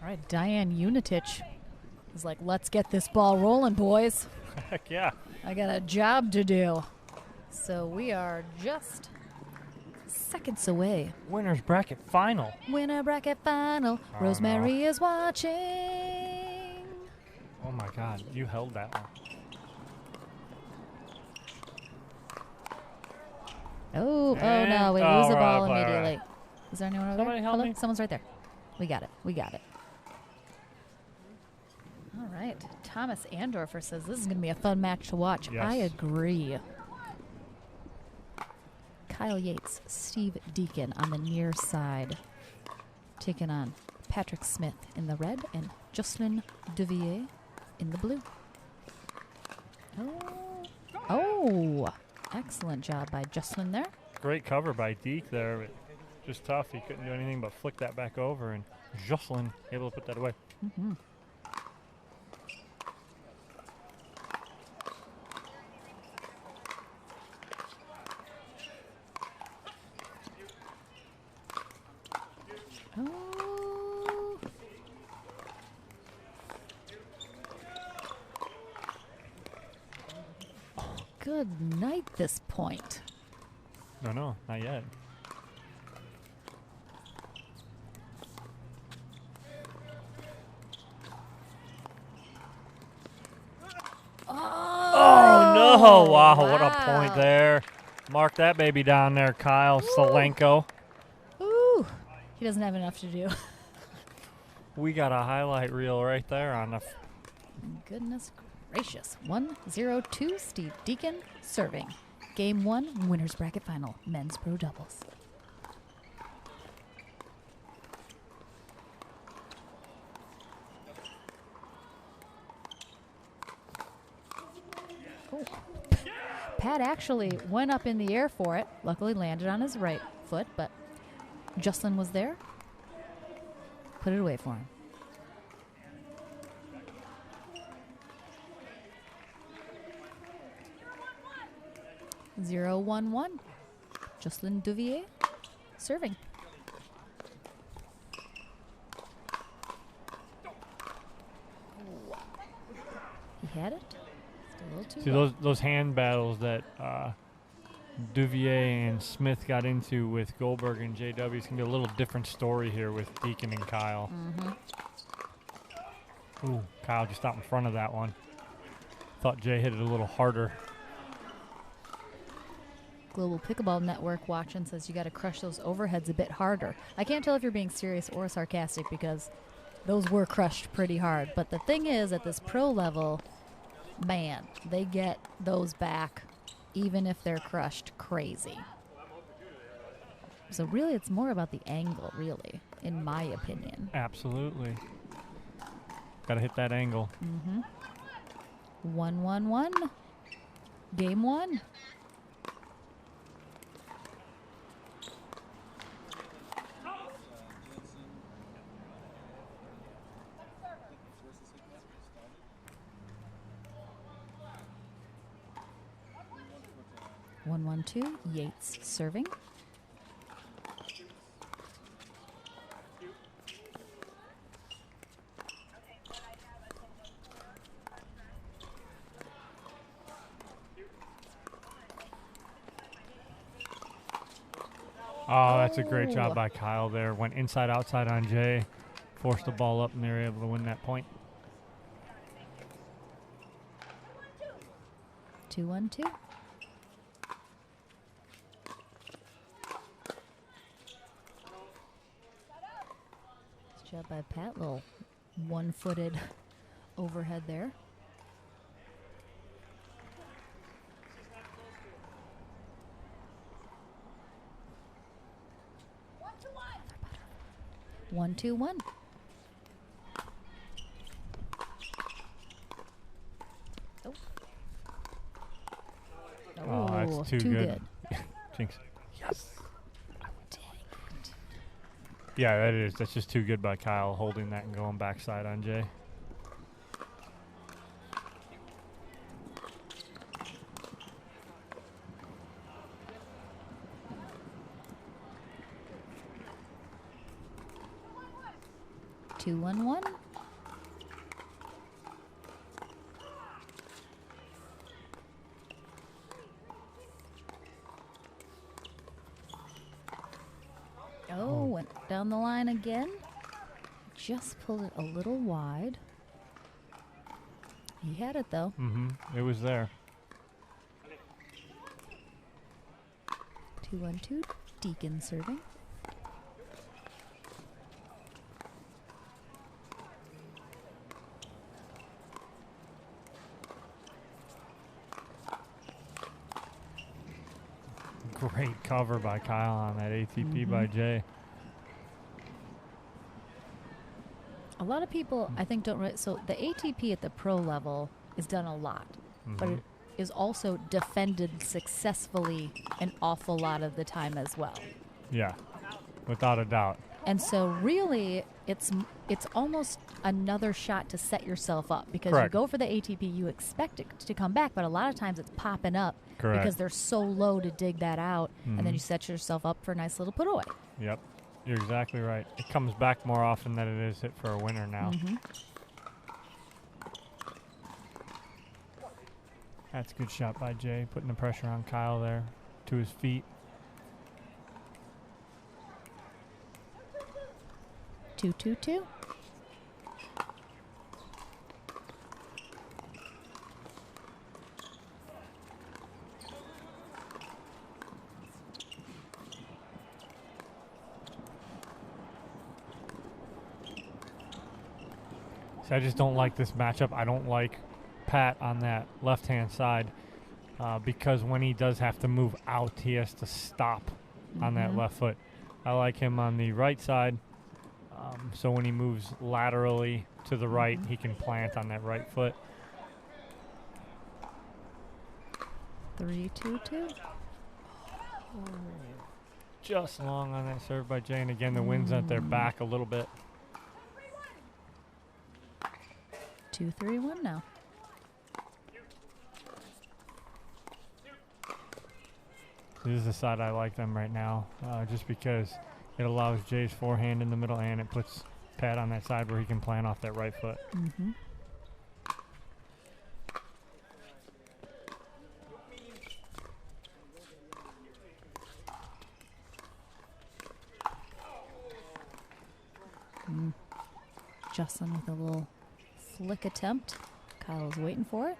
All right, Diane Unitich is like, let's get this ball rolling, boys. Heck yeah. I got a job to do. So we are just seconds away. Winner's bracket final. Winner bracket final. Oh, Rosemary is watching. Oh my God, you held that one. Oh, And no, we lose the ball right, immediately. right. Is there anyone over Somebody there? help Hello? me. Someone's right there. We got it. We got it. All right. Thomas Andorfer says this is going to be a fun match to watch. Yes. I agree. Kyle Yates, Steve Deacon on the near side, taking on Patrick Smith in the red and Jocelyn Devier in the blue. Oh, excellent job by Jocelyn there. Great cover by Deke there. But just tough. He couldn't do anything but flick that back over, and Jocelyn able to put that away. Mm-hmm. Oh. Good night, this point. No, not yet. Oh no! Wow, what a point there. Mark that baby down there, Kyle Salenko. Ooh, he doesn't have enough to do. We got a highlight reel right there on the. Goodness gracious. 1-0-2, Steve Deacon serving. Game 1, winners bracket final, men's pro doubles. Oh. Pat actually went up in the air for it. Luckily landed on his right foot, but Jocelyn was there. Put it away for him. Zero, 1-1. Jocelyn Devier serving. He had it. Still a little too See low. those hand battles that Devier and Smith got into with Goldberg and JW. It's gonna be a little different story here with Deacon and Kyle. Ooh, Kyle just out in front of that one. Thought Jay hit it a little harder. Global Pickleball Network watching says you got to crush those overheads a bit harder. I can't tell if you're being serious or sarcastic because those were crushed pretty hard. But the thing is, at this pro level, man, they get those back even if they're crushed crazy. So really, it's more about the angle, really, in my opinion. Absolutely. Got to hit that angle. 1-1-1. Game 1. One, 1-2. Yates serving. Oh, that's a great job by Kyle there. Went inside, outside on Jay. Forced the ball up, and they were able to win that point. 2-1-2. Nice job by Pat. Little one-footed overhead there. One, 2-1. Oh, that's too good. Jinx. Yes. Yeah, that is. That's just too good by Kyle, holding that and going backside on Jay. Two, 1-1. Oh, went down the line again. Just pulled it a little wide. He had it though. Mm-hmm. It was there. 2-1-2. Deacon serving. Great cover by Kyle on that ATP by Jay. A lot of people, I think, don't really. So the ATP at the pro level is done a lot, but it is also defended successfully an awful lot of the time as well. Yeah, without a doubt. And so really, it's almost another shot to set yourself up because you go for the ATP, you expect it to come back, but a lot of times it's popping up because they're so low to dig that out, and then you set yourself up for a nice little put away. Yep, you're exactly right. It comes back more often than it is hit for a winner now. That's a good shot by Jay, putting the pressure on Kyle there to his feet. 2-2-2. See, I just don't like this matchup. I don't like Pat on that left-hand side because when he does have to move out, he has to stop on that left foot. I like him on the right side. So when he moves laterally to the right, he can plant on that right foot. 3-2-2. Just long on that serve by Jay, and again, the wind's at their back a little bit. 2-3-1 now. This is the side I like them right now, just because it allows Jay's forehand in the middle, and it puts Pat on that side where he can plant off that right foot. Justin with a little flick attempt. Kyle was waiting for it.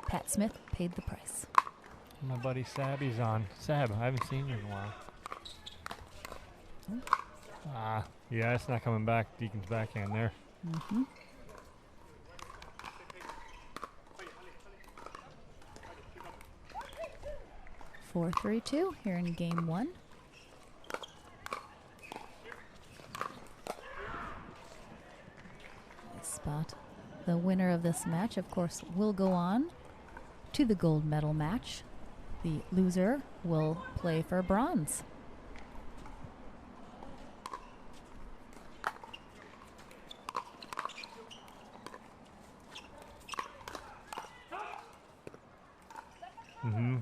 Pat Smith paid the price. My buddy Sabby's on. Sab, I haven't seen you in a while. Yeah, it's not coming back. Deacon's backhand there. 4-3-2 here in game one. Nice spot. The winner of this match, of course, will go on to the gold medal match. The loser will play for bronze.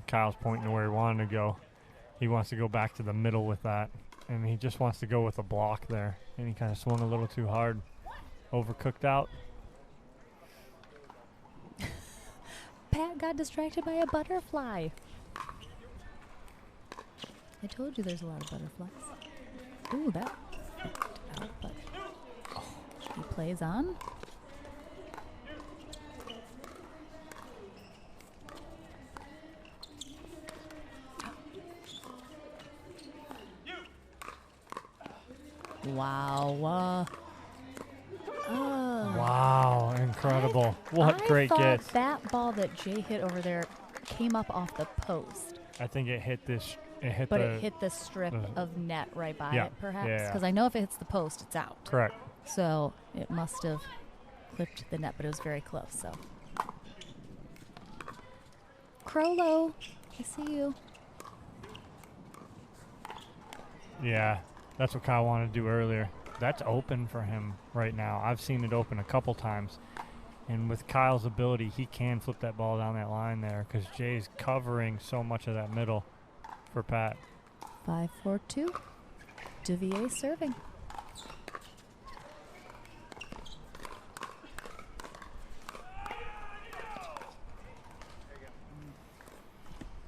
Kyle's pointing to where he wanted to go. He wants to go back to the middle with that, and he just wants to go with a block there. And he kind of swung a little too hard. Overcooked out. Pat got distracted by a butterfly. I told you there's a lot of butterflies. Ooh, that out, but he plays on. Wow. Wow, incredible. What great gets. That ball that Jay hit over there came up off the post. I think it hit this. It hit the strip of net right by it, perhaps. Because I know if it hits the post, it's out. Correct. So it must have clipped the net, but it was very close. So, Crollo, I see you. Yeah, that's what Kyle wanted to do earlier. That's open for him right now. I've seen it open a couple times. And with Kyle's ability, he can flip that ball down that line there because Jay's covering so much of that middle for Pat. 5-4-2. Devier serving.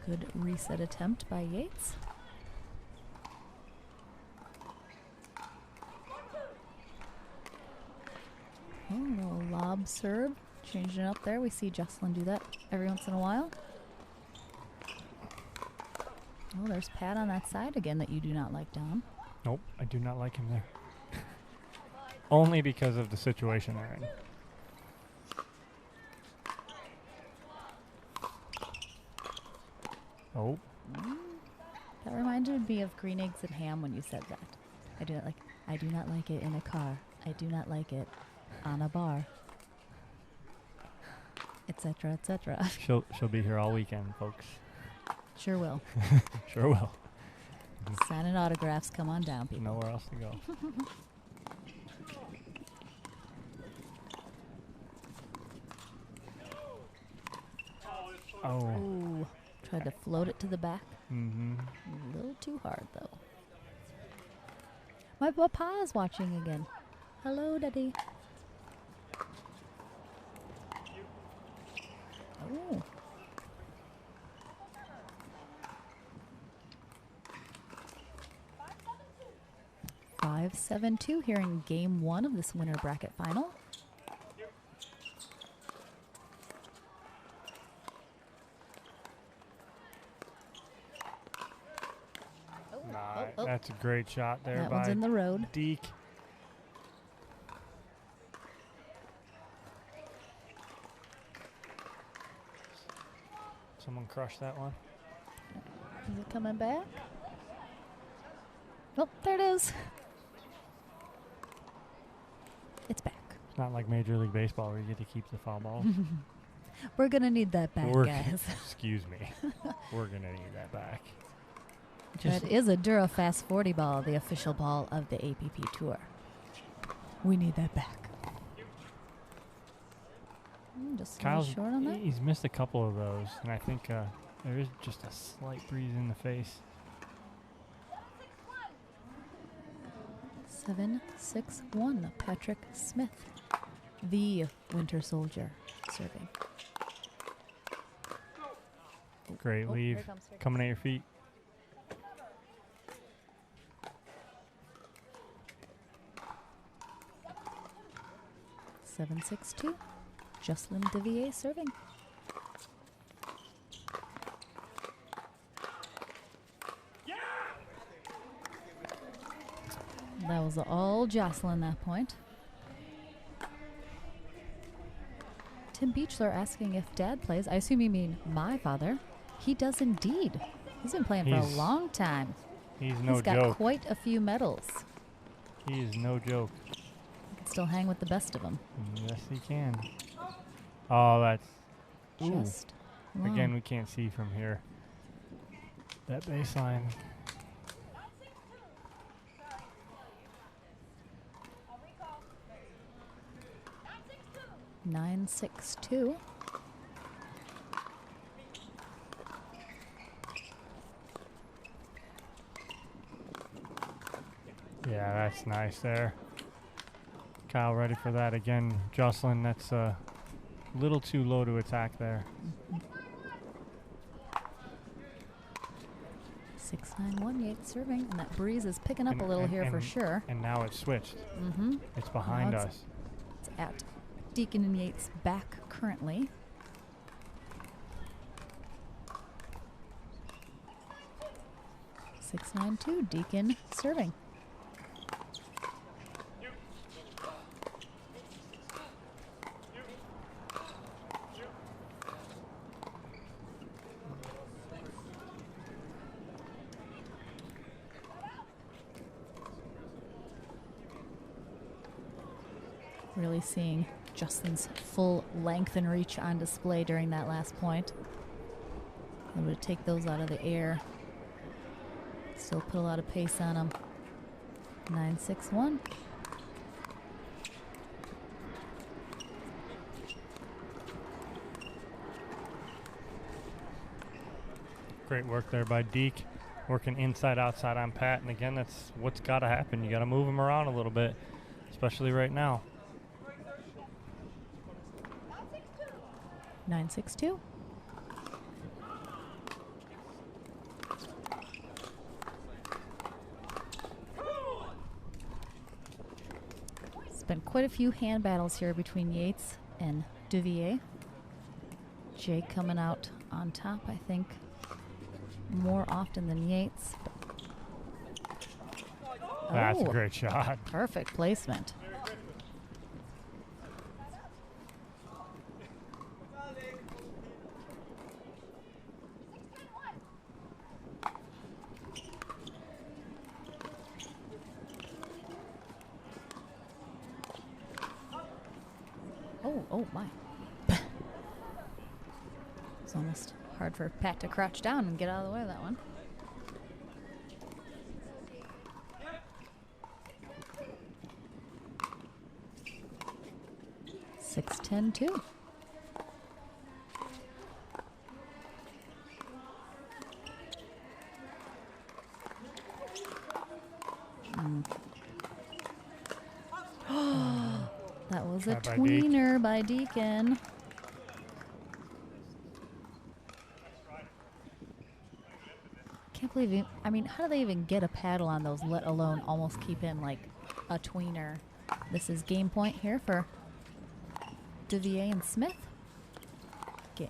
Good reset attempt by Yates. Oh, a little lob serve. Changing it up there. We see Jocelyn do that every once in a while. Oh, there's Pat on that side again that you do not like, Dom. Nope, I do not like him there. Only because of the situation they're in. Oh. That reminded me of green eggs and ham when you said that. I do not like it in a car. I do not like it on a bar. Etc. etc. She'll be here all weekend, folks. Sure will. Sure will. Signing autographs. Come on down, people. Nowhere else to go. Oh. Ooh. Tried to float it to the back. Mm-hmm. A little too hard, though. My papa's watching again. Hello, Daddy. Oh. Five, 7-2 here in game 1 of this winter bracket final. That's a great shot there. That one's in the road. Deke. Someone crushed that one. Is it coming back? Oh, there it is. It's back. It's not like Major League Baseball where you get to keep the foul ball. We're going to need that back, guys. Excuse me. We're going to need that back. That is a Durafast 40 ball, the official ball of the APP Tour. We need that back. Just Kyle's short on that. He's missed a couple of those, and I think there is just a slight breeze in the face. 7-6-1. Patrick Smith, the Winter Soldier, serving. Great leave. Coming at your feet. Seven, 6-2. Jocelyn Devier serving. That was all Jocelyn that point. Tim Beechler asking if Dad plays. I assume you mean my father. He does indeed. He's been playing for a long time. He's no joke. He's got quite a few medals. He is no joke. He can still hang with the best of them. Yes, he can. Oh, that's... Just again, we can't see from here. That baseline. 9-6-2. Yeah, that's nice there. Kyle ready for that again. Jocelyn, that's a little too low to attack there. 6-9-1, Yates serving, and that breeze is picking up a little here for sure. And now it's switched. Mm-hmm. It's behind us. It's at Deacon and Yates back currently. Six, 9-2, Deacon serving. Really seeing Justin's full length and reach on display during that last point. Able to take those out of the air. Still put a lot of pace on him. 9-6-1. Great work there by Deke, working inside, outside on Pat. And again, that's what's got to happen. You got to move him around a little bit, especially right now. 9-6-2. It's been quite a few hand battles here between Yates and Devier. Jake coming out on top, I think, more often than Yates. That's a great shot. Perfect placement. Oh my. It's almost hard for Pat to crouch down and get out of the way of that one. Six, 10-2. That was a tweener by Deacon. Can't believe it. I mean, how do they even get a paddle on those, let alone almost keep in like a tweener? This is game point here for Devier and Smith. Okay.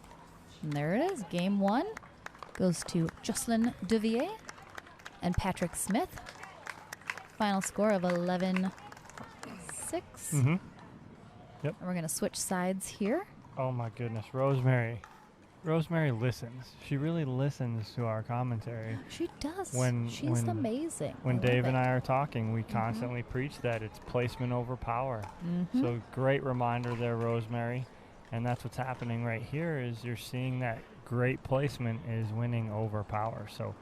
And there it is. Game one goes to Jocelyn Devier and Patrick Smith. Final score of 11-6. Mm-hmm. Yep. And we're going to switch sides here. Oh my goodness, Rosemary. Rosemary listens. She really listens to our commentary. She does. She's amazing. When Dave and I are talking, we constantly preach that it's placement over power. So great reminder there, Rosemary. And that's what's happening right here is you're seeing that great placement is winning over power. So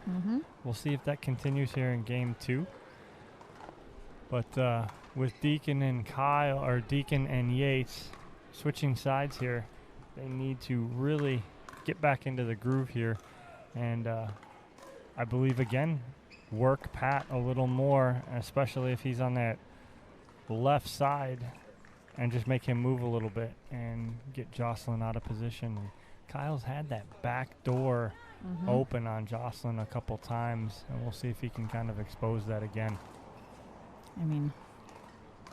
we'll see if that continues here in game two. But with Deacon and Kyle, or Deacon and Yates switching sides here, they need to really get back into the groove here. And I believe, again, work Pat a little more, especially if he's on that left side, and just make him move a little bit and get Jocelyn out of position. Kyle's had that back door open on Jocelyn a couple times, and we'll see if he can kind of expose that again. I mean,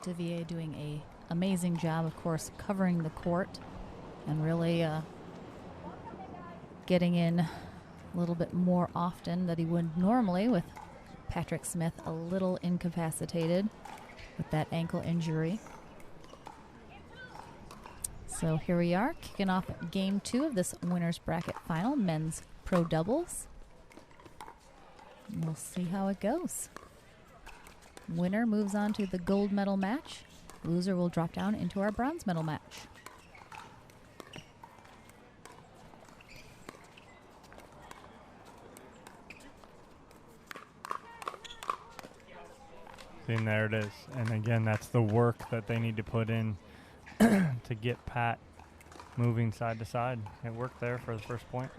Devier doing a amazing job, of course, covering the court and really getting in a little bit more often than he would normally, with Patrick Smith a little incapacitated with that ankle injury. So here we are, kicking off game two of this winner's bracket final, men's pro doubles. We'll see how it goes. Winner moves on to the gold medal match. Loser will drop down into our bronze medal match. And there it is. And again, that's the work that they need to put in to get Pat moving side to side. It worked there for the first point.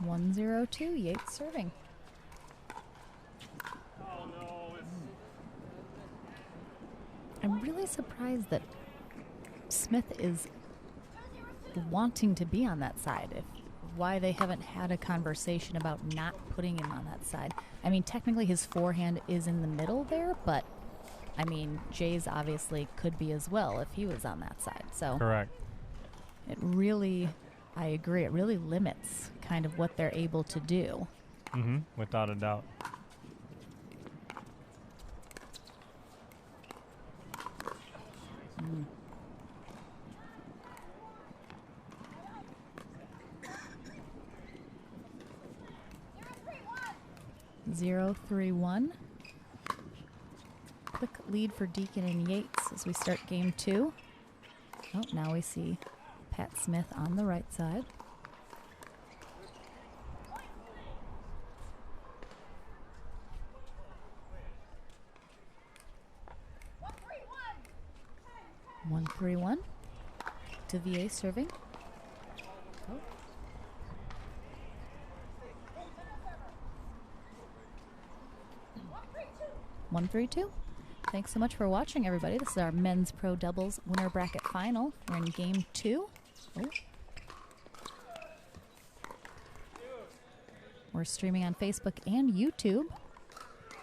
1-0-2, Yates serving. I'm really surprised that Smith is wanting to be on that side. If why they haven't had a conversation about not putting him on that side. I mean, technically his forehand is in the middle there, but I mean, Jay's obviously could be as well if he was on that side. So correct. It really, I agree, it really limits kind of what they're able to do. Mm-hmm, without a doubt. Mm. 0-3-1. Quick lead for Deacon and Yates as we start game 2. Oh, now we see Pat Smith on the right side. One, 3-1. Devier serving. Oh. One, 3-2. Thanks so much for watching, everybody. This is our men's pro doubles winner bracket final. We're in game 2. Oh. We're streaming on Facebook and YouTube.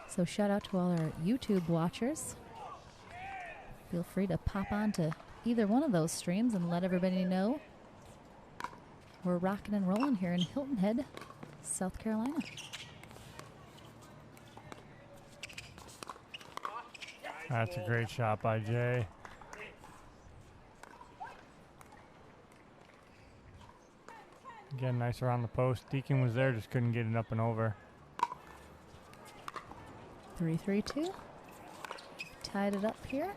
So shout out to all our YouTube watchers. Feel free to pop on to either one of those streams and let everybody know we're rocking and rolling here in Hilton Head, South Carolina. That's a great shot by Jay. Again, nice around the post. Deacon was there, just couldn't get it up and over. 3-3-2. Tied it up here.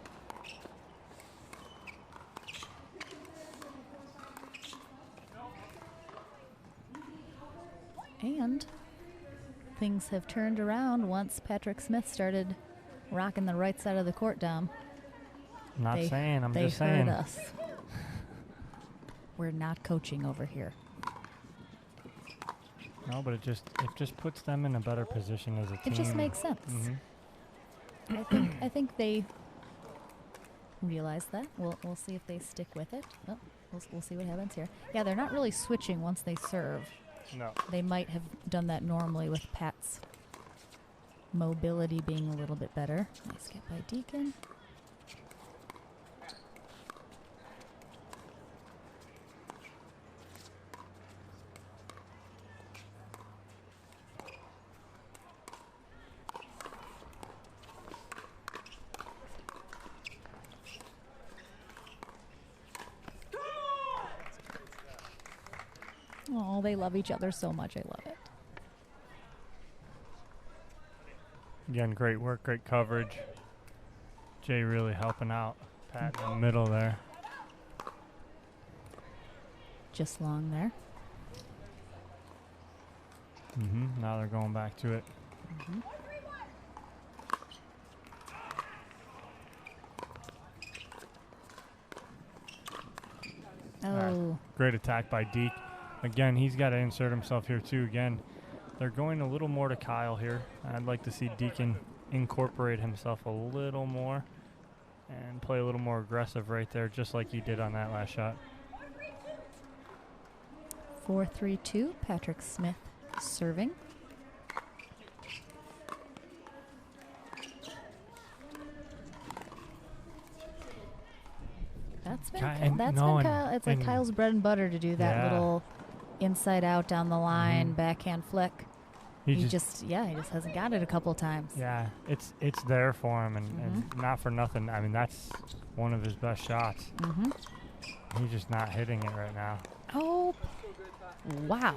And things have turned around once Patrick Smith started rocking the right side of the court down. I'm not saying, I'm just saying. They heard us. We're not coaching over here. No, but it just puts them in a better position as a team. It just makes sense. Mm-hmm. I think they realize that. We'll see if they stick with it. Oh, we'll see what happens here. Yeah, they're not really switching once they serve. No. They might have done that normally with Pat's mobility being a little bit better. Nice get by Deacon. Oh, they love each other so much. I love it. Again, great work, great coverage. Jay really helping out Pat in the middle there. Just long there. Mm-hmm. Now they're going back to it. Mm-hmm. Oh. Great attack by Deke. Again, he's got to insert himself here too. Again, they're going a little more to Kyle here. I'd like to see Deacon incorporate himself a little more and play a little more aggressive right there, just like he did on that last shot. 4-3-2. Patrick Smith serving. That's been Kyle. It's like Kyle's bread and butter to do that little inside out down the line backhand flick. He just hasn't got it a couple times. Yeah, it's there for him, and not for nothing. I mean, that's one of his best shots. He's just not hitting it right now. Oh, wow.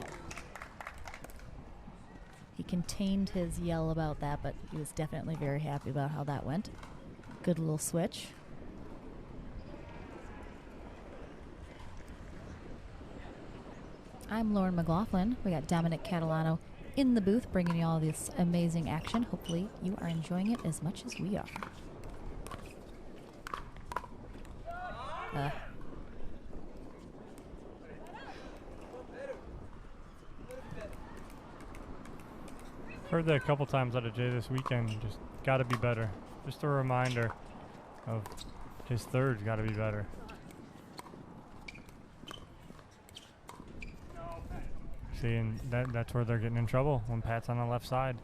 He contained his yell about that, but he was definitely very happy about how that went. Good little switch. I'm Lauren McLaughlin. We got Dominic Catalano in the booth bringing you all this amazing action. Hopefully you are enjoying it as much as we are. Heard that a couple times out of Jay this weekend. Just got to be better. Just a reminder of his third's got to be better. See, and that's where they're getting in trouble when Pat's on the left side.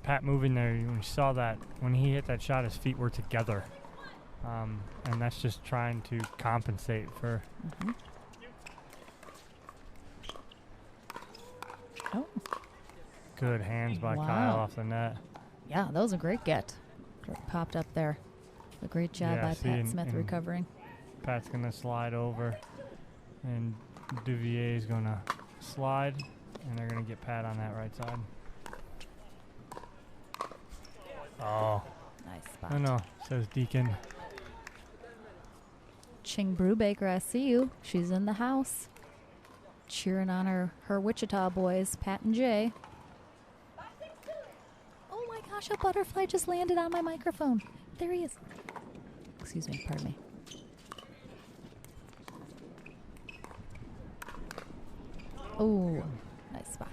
Pat moving there, you saw that when he hit that shot, his feet were together. And that's just trying to compensate for. Oh. Good hands by Kyle off the net. Yeah, that was a great get. Popped up there. A great job by Pat Smith recovering. Pat's going to slide over, and Devier is going to slide, and they're going to get Pat on that right side. Oh. Nice spot. No, says Deacon. Ching Brubaker, I see you. She's in the house. Cheering on her Wichita boys, Pat and Jay. Oh my gosh, a butterfly just landed on my microphone. There he is. Excuse me, pardon me. Oh, nice spot.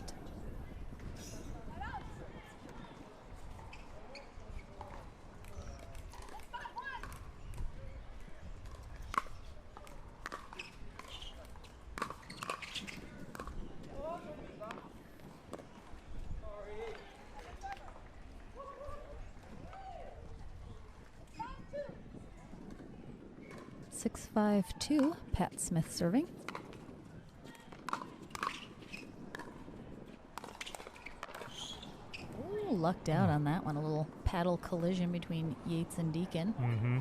Six, 5-2, Pat Smith serving. Ooh, lucked out on that one. A little paddle collision between Yates and Deacon. Mm-hmm.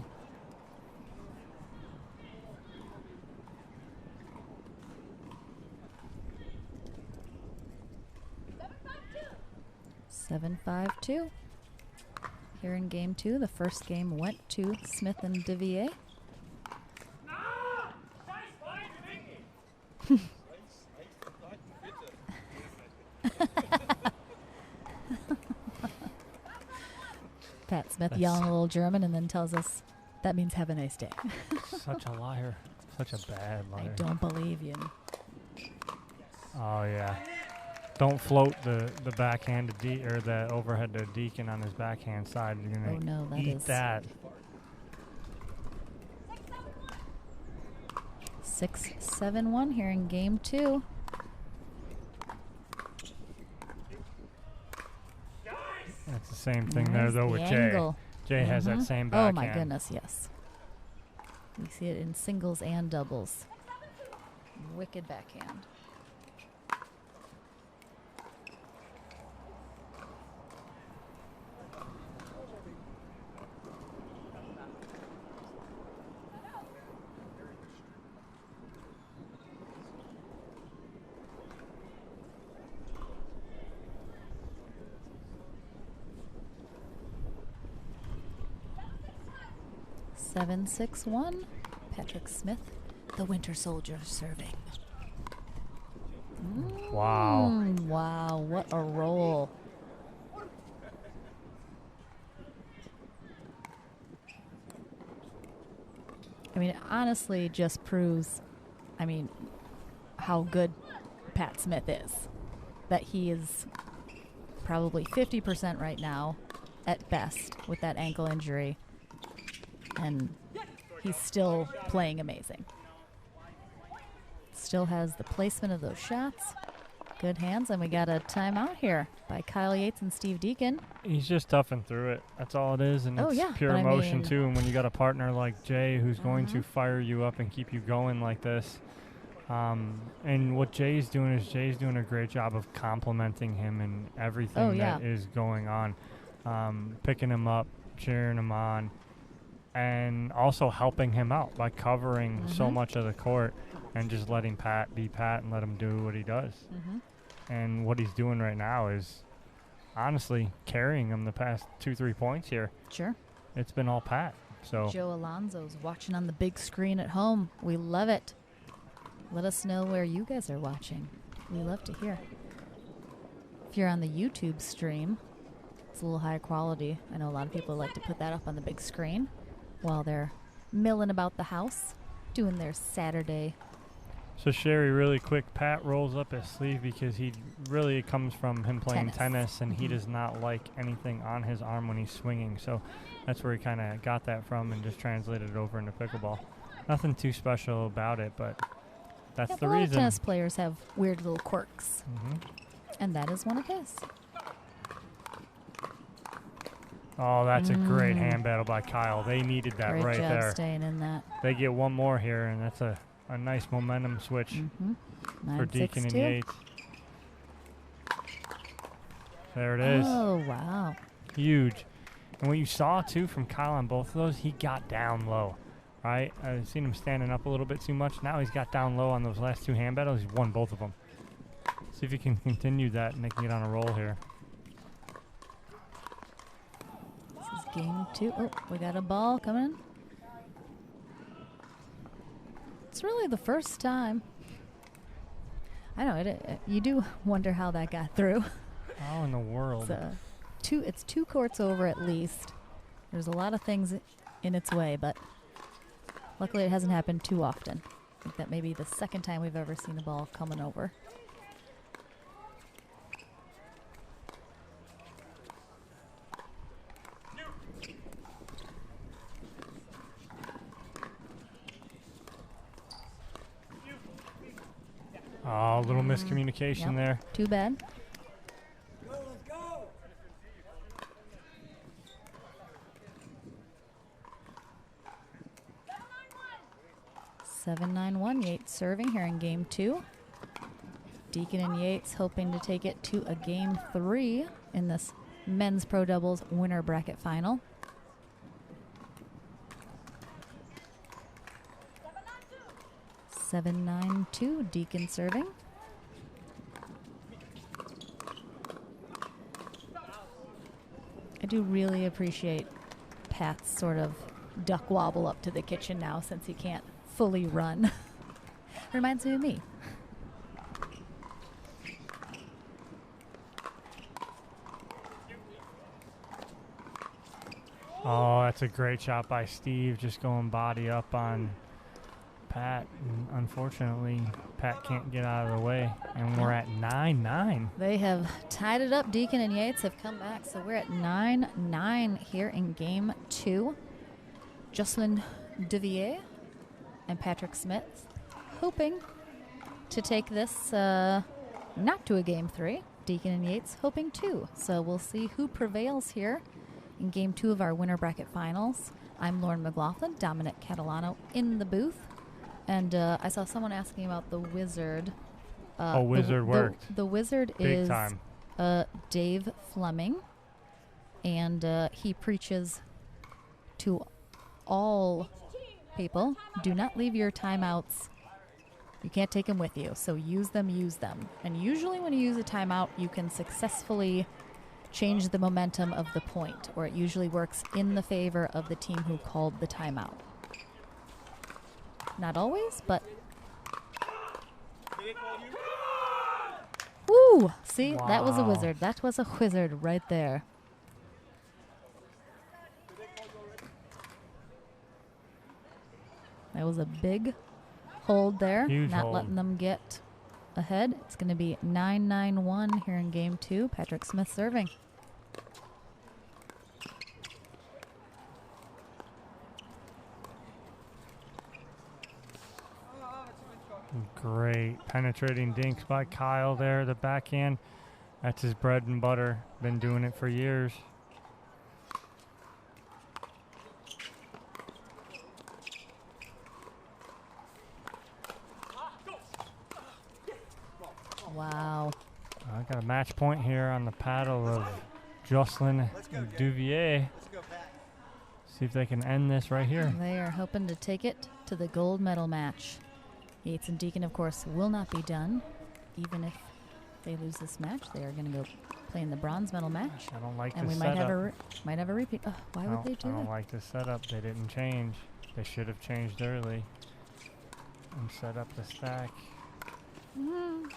Seven, 5-2. Here in game 2, the first game went to Smith and Devier. Pat Smith yelling a little German and then tells us that means have a nice day. Such a liar. Such a bad liar. I don't believe you. Oh, yeah. Don't float the backhand to or the overhead to Deacon on his backhand side. You're going to eat that. 6-7-1 here in game 2. That's the same thing there, though, with angle. Jay. Jay has that same backhand. Oh, my goodness, yes. We see it in singles and doubles. Wicked backhand. Seven, 6-1. Patrick Smith, the Winter Soldier, serving. Wow. Wow, what a roll. I mean, it honestly just proves, how good Pat Smith is. That he is probably 50% right now at best with that ankle injury. And he's still playing amazing. Still has the placement of those shots. Good hands, and we got a timeout here by Kyle Yates and Steve Deacon. He's just toughing through it. That's all it is, and it's pure emotion, too. And when you got a partner like Jay who's going to fire you up and keep you going like this, and what Jay's doing is Jay's doing a great job of complimenting him and everything that is going on. Picking him up, cheering him on, and also helping him out by covering so much of the court and just letting Pat be Pat and let him do what he does. And what he's doing right now is honestly carrying him the past 2-3 points here. Sure. It's been all Pat. So Joe Alonso's watching on the big screen at home. We love it. Let us know where you guys are watching. We love to hear. If you're on the YouTube stream, it's a little higher quality. I know a lot of people like to put that up on the big screen while they're milling about the house, doing their Saturday. So Sherry, really quick, Pat rolls up his sleeve because he really comes from him playing tennis and he does not like anything on his arm when he's swinging. So that's where he kind of got that from and just translated it over into pickleball. Nothing too special about it, but That's Yeah, the a lot of reason. tennis players have weird little quirks, Mhm. and that is one of his. Oh, that's a great hand battle by Kyle. They needed that Great right job there. staying in that. They get one more here, and that's a nice momentum switch for Deacon and 9-6-2. Yates. There it is. Oh, wow. Huge. And what you saw, too, from Kyle on both of those, he got down low, right? I've seen him standing up a little bit too much. Now he's got down low on those last two hand battles. He's won both of them. See if he can continue that, and they can get on a roll here. This is game 2. Oh, we got a ball coming. It's really the first time. I know, you do wonder how that got through. How in the world? It's 2 courts over at least. There's a lot of things in its way, but luckily it hasn't happened too often. I think that may be the second time we've ever seen a ball coming over. Oh, a little miscommunication there. Too bad. 7-9-1, Yates serving here in game 2. Deacon and Yates hoping to take it to a game 3 in this men's pro doubles winner bracket final. Seven, 9-2, Deacon serving. I do really appreciate Pat's sort of duck wobble up to the kitchen now since he can't fully run. Reminds me of me. Oh, that's a great shot by Steve, just going body up on Pat. And unfortunately, Pat can't get out of the way, and we're at 9-9. They have tied it up. Deacon and Yates have come back, so we're at 9-9 here in game 2. Jocelyn Devier and Patrick Smith hoping to take this not to a game 3. Deacon and Yates hoping to. So we'll see who prevails here in game 2 of our winner bracket finals. I'm Lauren McLaughlin, Dominic Catalano in the booth. And I saw someone asking about the wizard. Wizard worked. The wizard Big is time. Dave Fleming, and he preaches to all people, do not leave your timeouts. You can't take them with you, so use them. And usually when you use a timeout, you can successfully change the momentum of the point, or it usually works in the favor of the team who called the timeout. Not always, but... Woo! See, that was a wizard. That was a wizard right there. That was a big hold there. Huge not hold. letting them get ahead. It's going to be 9-9-1 here in game 2. Patrick Smith serving. Great penetrating dinks by Kyle there, the backhand. That's his bread and butter. Been doing it for years. Wow. I got a match point here on the paddle of Jocelyn Devier. See if they can end this right here. They are hoping to take it to the gold medal match. Yates and Deacon, of course, will not be done. Even if they lose this match, they are going to go play in the bronze medal match. I don't like and this we might have a repeat. Oh, why would they do I don't that? like this setup. They didn't change. They should have changed early and set up the stack. Mm.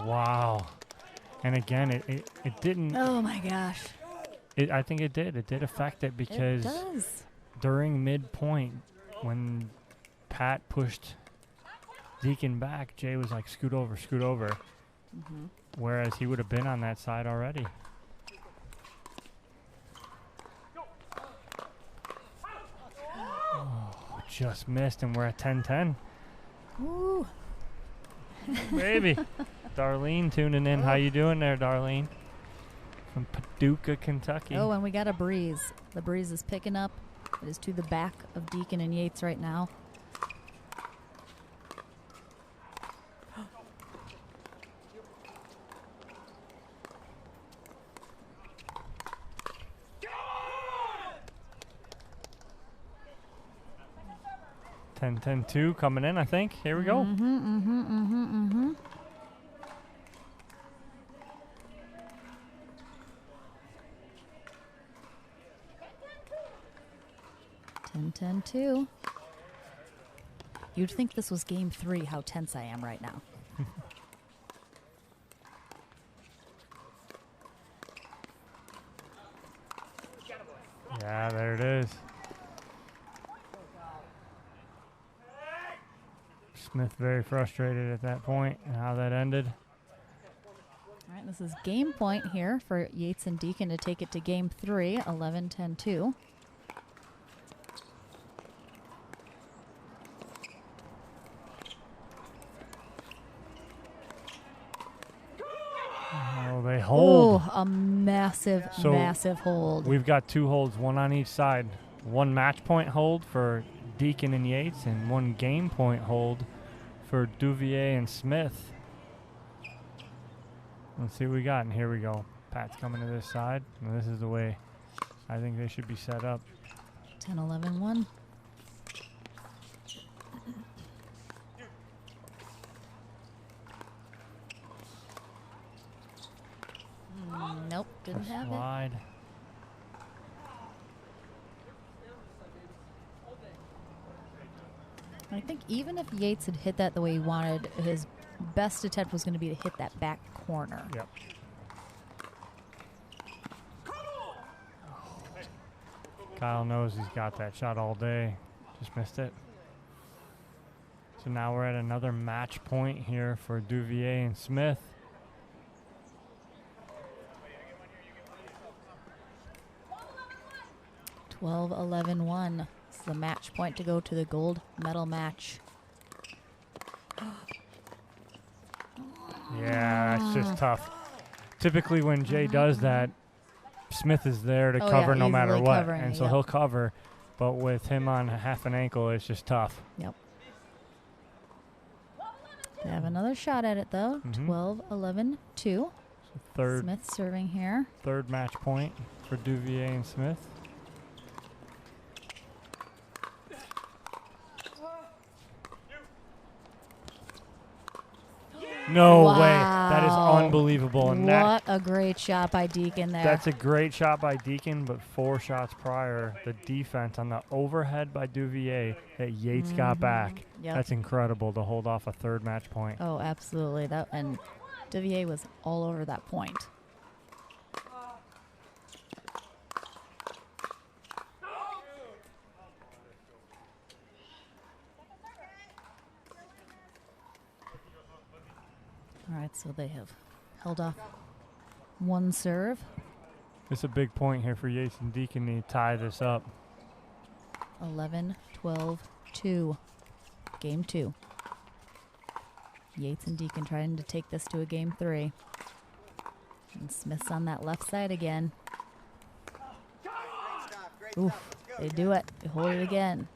Wow. And again, it didn't. Oh my gosh. I think it did. It did affect it because It does. during midpoint, when Pat pushed Deacon back, Jay was like, scoot over. Whereas he would have been on that side already. Oh, just missed, and we're at 10-10. Woo. Baby. Darlene tuning in. How you doing there, Darlene? From Paducah, Kentucky. Oh, and we got a breeze. The breeze is picking up. It is to the back of Deacon and Yates right now. Ten, 10-2 coming in, I think. Here we go. Mm-hmm. 10-2. You'd think this was game 3, how tense I am right now. Yeah, there it is. Smith very frustrated at that point and how that ended. All right, this is game point here for Yates and Deacon to take it to game 3, 11-10-2. Oh, they hold. Oh, a massive, massive hold. We've got 2 holds, one on each side. 1 match point hold for Deacon and Yates and 1 game point hold for Devier and Smith. Let's see what we got, and here we go. Pat's coming to this side, and this is the way I think they should be set up. 10-11-1. Nope, didn't have wide. it. I think even if Yates had hit that the way he wanted, his best attempt was going to be to hit that back corner. Yep. Kyle knows he's got that shot all day. Just missed it. So now we're at another match point here for Devier and Smith. $12-11-1. It's the match point to go to the gold medal match. Yeah, that's just tough. Typically when Jay does that, Smith is there to cover no matter what. And so he'll cover. But with him on half an ankle, it's just tough. Yep. They have another shot at it, though. 12-11-2. So third. Smith serving here. Third match point for Devier and Smith. No way. That is unbelievable. And what a great shot by Deacon there. That's a great shot by Deacon, but 4 shots prior, the defense on the overhead by Devier that Yates got back. Yep. That's incredible to hold off a third match point. Oh, absolutely. And Devier was all over that point. All right, so they have held off 1 serve. It's a big point here for Yates and Deacon to tie this up. 11-12-2. Game 2. Yates and Deacon trying to take this to a game 3. And Smith's on that left side again. Oof, they do it. They hold it again.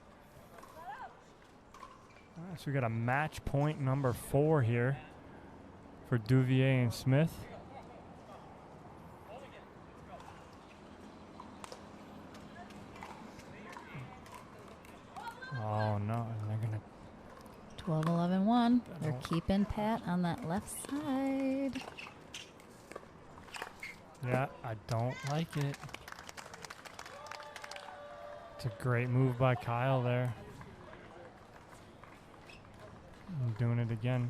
All right, so we got a match point number 4 here for Devier and Smith. Oh no, they're gonna 12-11-1. They're keeping Pat on that left side. Yeah, I don't like it. It's a great move by Kyle there. I'm doing it again.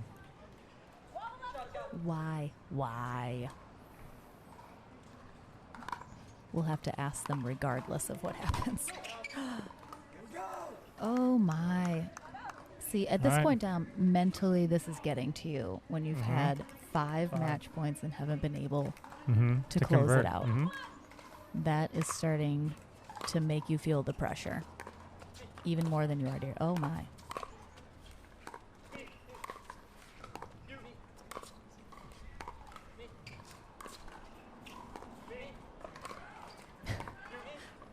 Why? We'll have to ask them regardless of what happens. Oh my. See, at this point down, mentally this is getting to you when you've had 5 match points and haven't been able to close convert. it out. That is starting to make you feel the pressure even more than you already are. Oh, my.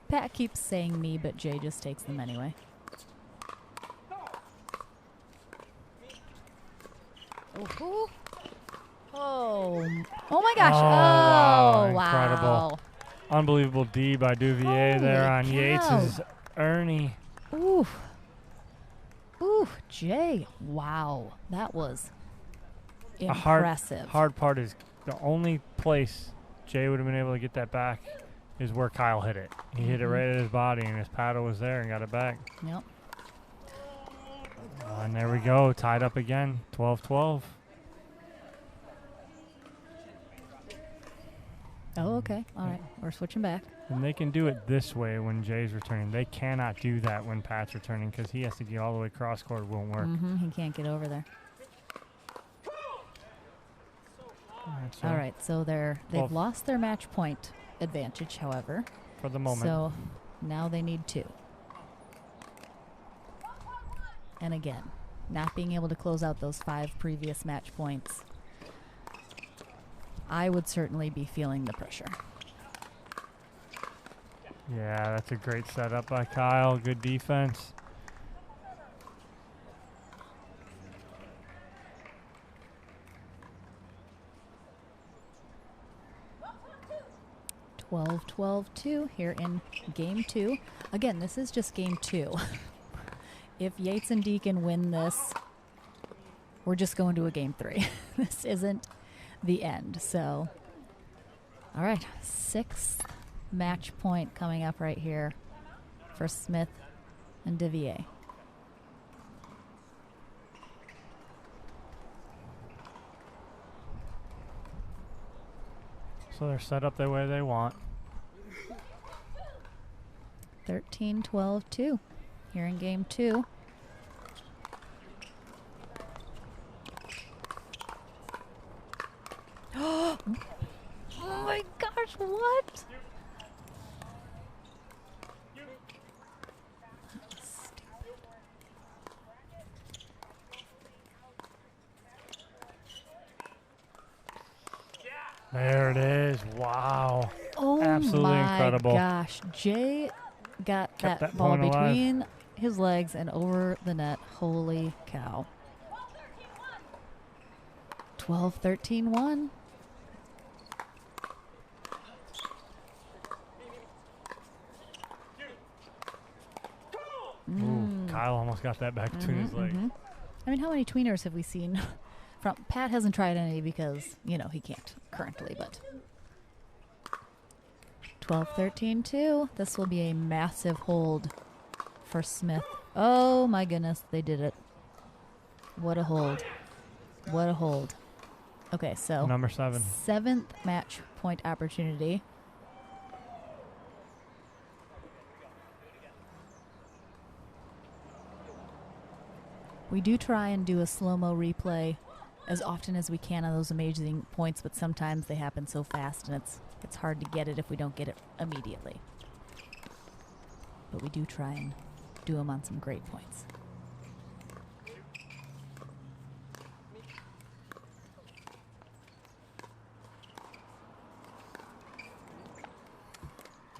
Pat keeps saying me, but Jay just takes them anyway. Oh, oh my gosh. Wow. Oh, Incredible. wow. Unbelievable D by Devier there on Yates' Ernie. Ooh. Ooh, Jay. Wow. That was impressive. Hard part is the only place Jay would have been able to get that back is where Kyle hit it. He hit it right at his body, and his paddle was there and got it back. Yep. And there we go. Tied up again. 12-12. Oh, okay. All right. We're switching back. And they can do it this way when Jay's returning. They cannot do that when Pat's returning because he has to get all the way cross court. It won't work. He can't get over there. All right. So they've lost their match point advantage, however. For the moment. So now they need 2. And again, not being able to close out those 5 previous match points, I would certainly be feeling the pressure. Yeah, that's a great setup by Kyle. Good defense. Twelve, 12-2 here in game 2. Again, this is just game 2. If Yates and Deacon win this, we're just going to a game 3. This isn't the end. So, all right, 6th match point coming up right here for Smith and Devier. So they're set up the way they want. 13-12-2 here in game 2. Oh my gosh, what? There it is. Wow. Oh, absolutely my incredible. Gosh. Jay got that ball between his legs and over the net. Holy cow. 12-13-1. Ooh, Kyle almost got that back between his legs. I mean, how many tweeners have we seen? From Pat hasn't tried any because, you know, he can't currently, but 12-13-2. This will be a massive hold for Smith. Oh my goodness, they did it. What a hold. What a hold. Okay, so number 7. 7th match point opportunity. We do try and do a slow-mo replay as often as we can on those amazing points, but sometimes they happen so fast and it's hard to get it if we don't get it immediately. But we do try and do them on some great points.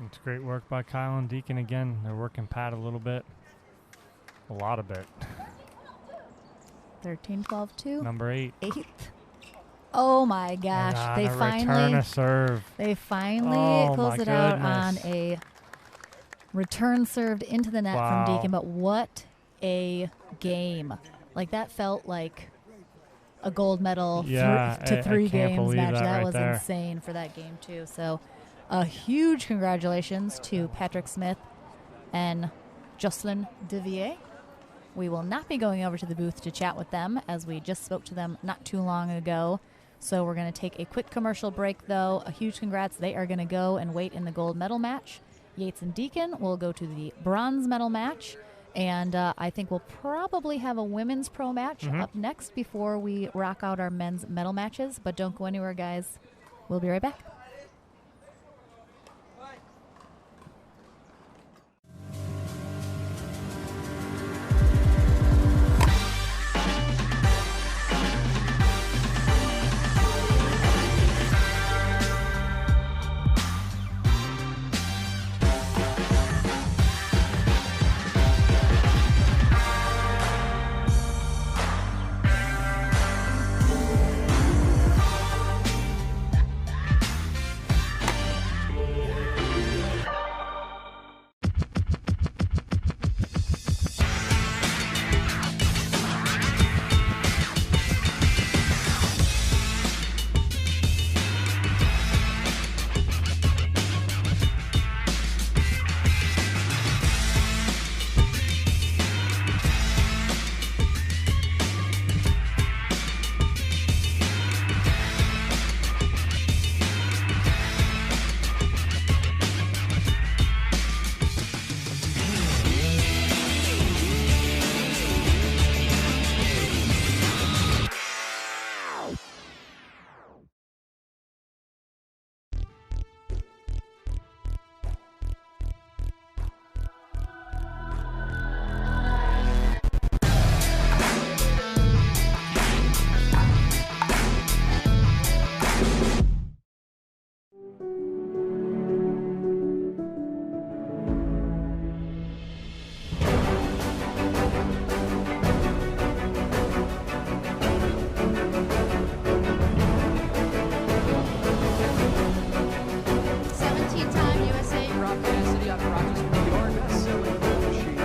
It's great work by Kyle and Deacon again. They're working Pat a little bit. A lot of it. 13-12-2. Number 8. 8th. Oh my gosh. They return a serve. They finally close it out on a return served into the net from Deacon. But what a game. Like, that felt like a gold medal to 3 games match. That was insane for that game too. So a huge congratulations to Patrick Smith and Jocelyn Devier. We will not be going over to the booth to chat with them, as we just spoke to them not too long ago. So we're going to take a quick commercial break, though. A huge congrats. They are going to go and wait in the gold medal match. Yates and Deacon will go to the bronze medal match. And I think we'll probably have a women's pro match up next before we rock out our men's medal matches. But don't go anywhere, guys. We'll be right back.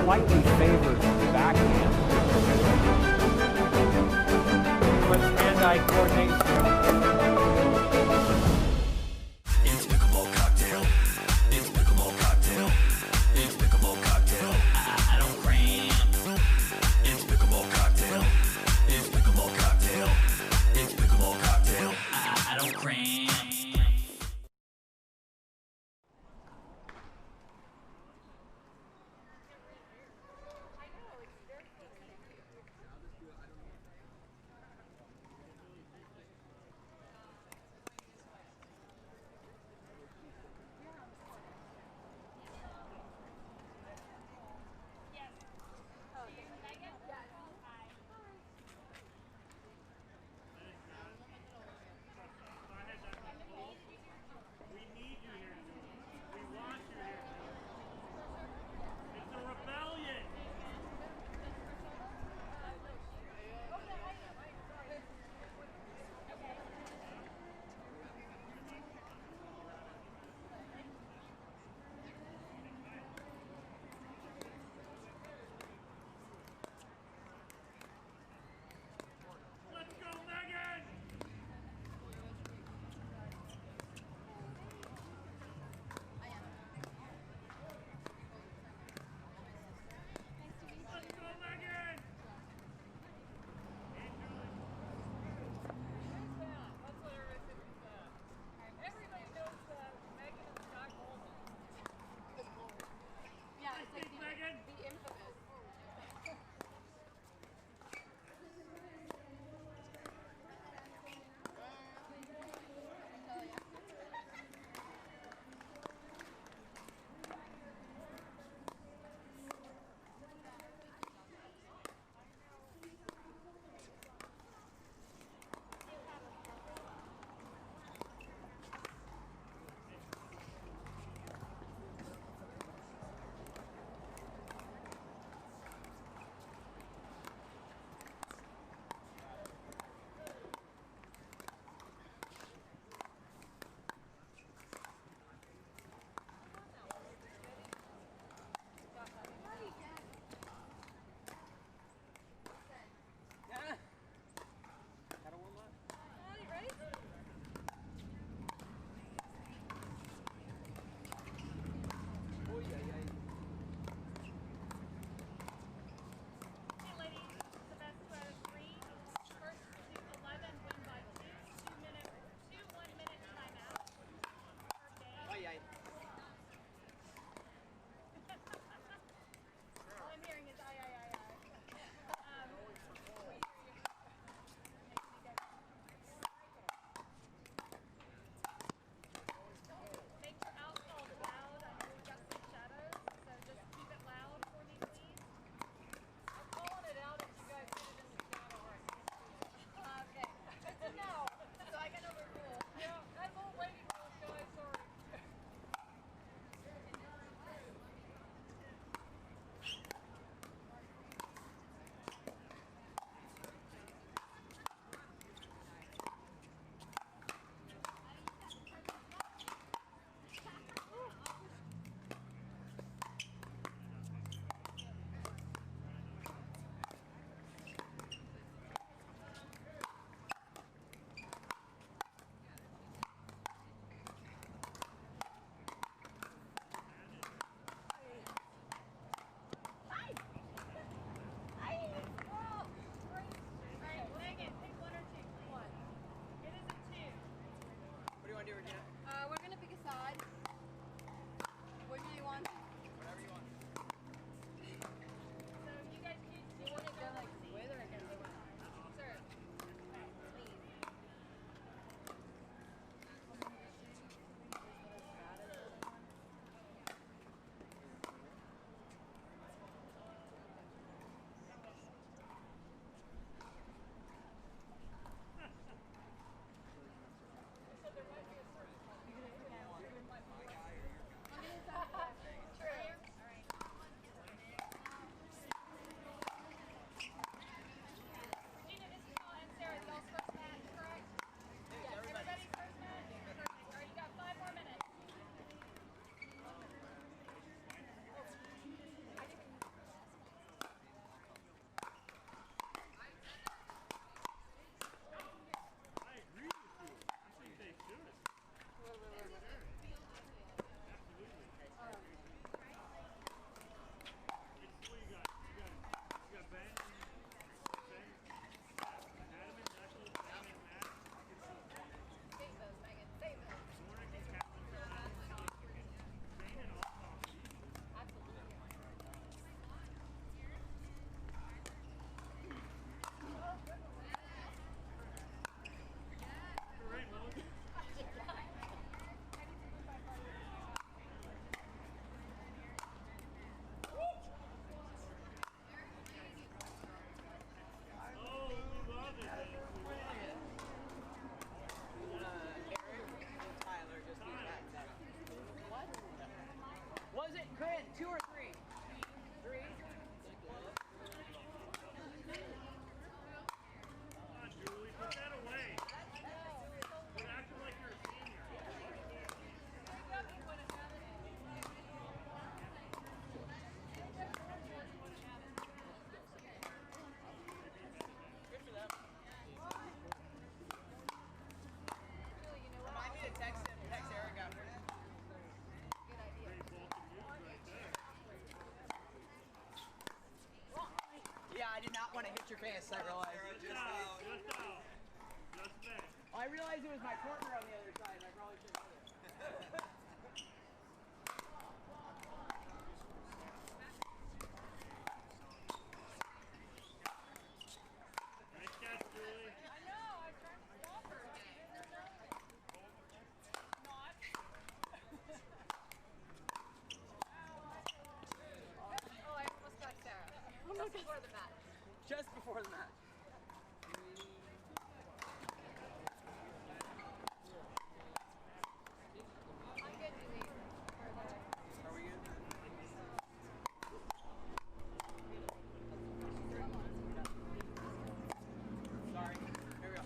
Slightly favored backhand. But hand-eye coordination. It's pickleball cocktail. It's pickleball cocktail. It's pickleball cocktail. I don't cramp. It's pickleball cocktail. It's pickleball cocktail. It's pickleball cocktail. I don't cramp. when it hit your face, I realized. Oh, I realized it was my partner on the other side. I probably should have it. Just before the match. Are we good? Sorry. Here we go.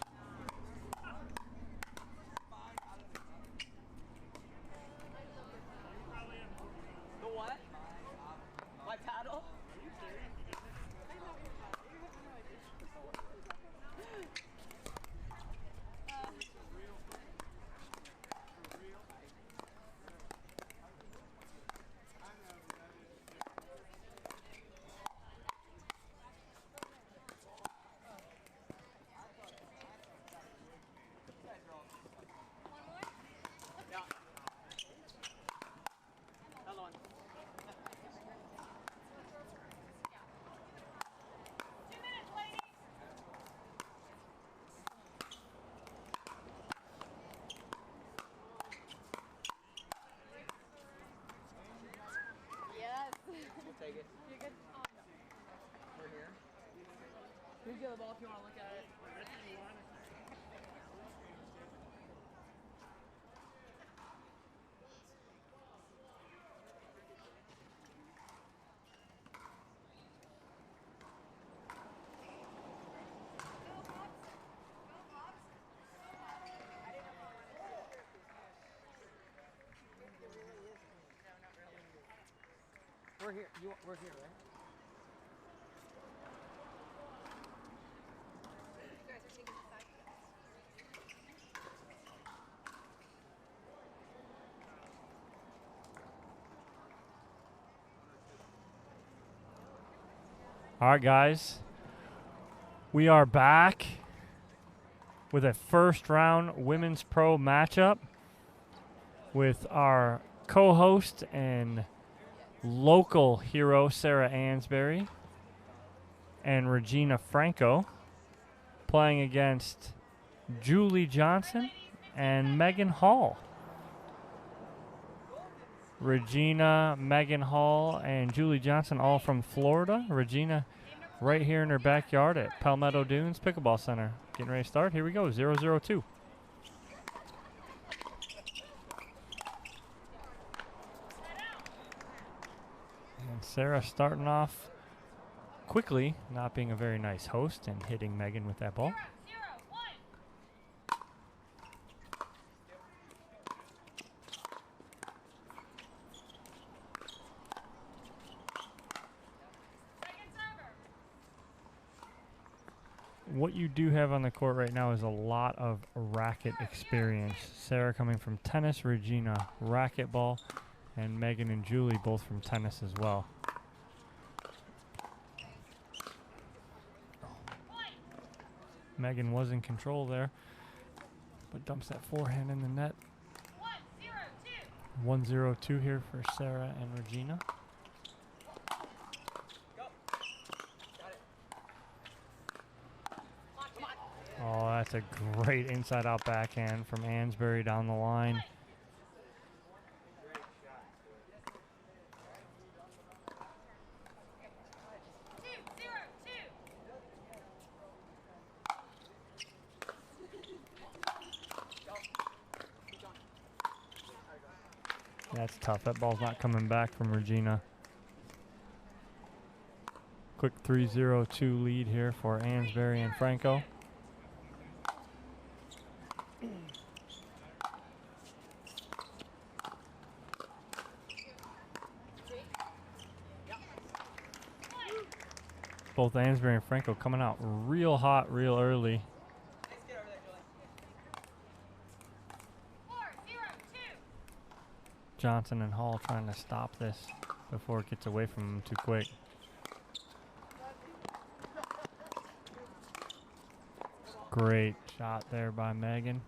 The what? My paddle? Take it. You're good. We're here. Here's the other ball if you want to look at it. We're here. We're here, right? You guys are taking the side. All right, guys. We are back with a first round women's pro matchup with our co-host and local hero Sarah Ansberry and Regina Franco playing against Julie Johnson and Megan Hall. Regina, Megan Hall, and Julie Johnson all from Florida. Regina right here in her backyard at Palmetto Dunes Pickleball Center. Getting ready to start. Here we go, 0-0-2. Sarah starting off quickly, not being a very nice host and hitting Megan with that ball. What you do have on the court right now is a lot of racket experience. Sarah coming from tennis, Regina racquetball, and Megan and Julie both from tennis as well. Megan was in control there, but dumps that forehand in the net. 1-0-2 here for Sarah and Regina. Oh, that's a great inside-out backhand from Ansberry down the line. That's tough. That ball's not coming back from Regina. Quick 3-0-2 lead here for Ansberry and Franco. Both Ansberry and Franco coming out real hot, real early. Johnson and Hall trying to stop this before it gets away from them too quick. Great shot there by Megan.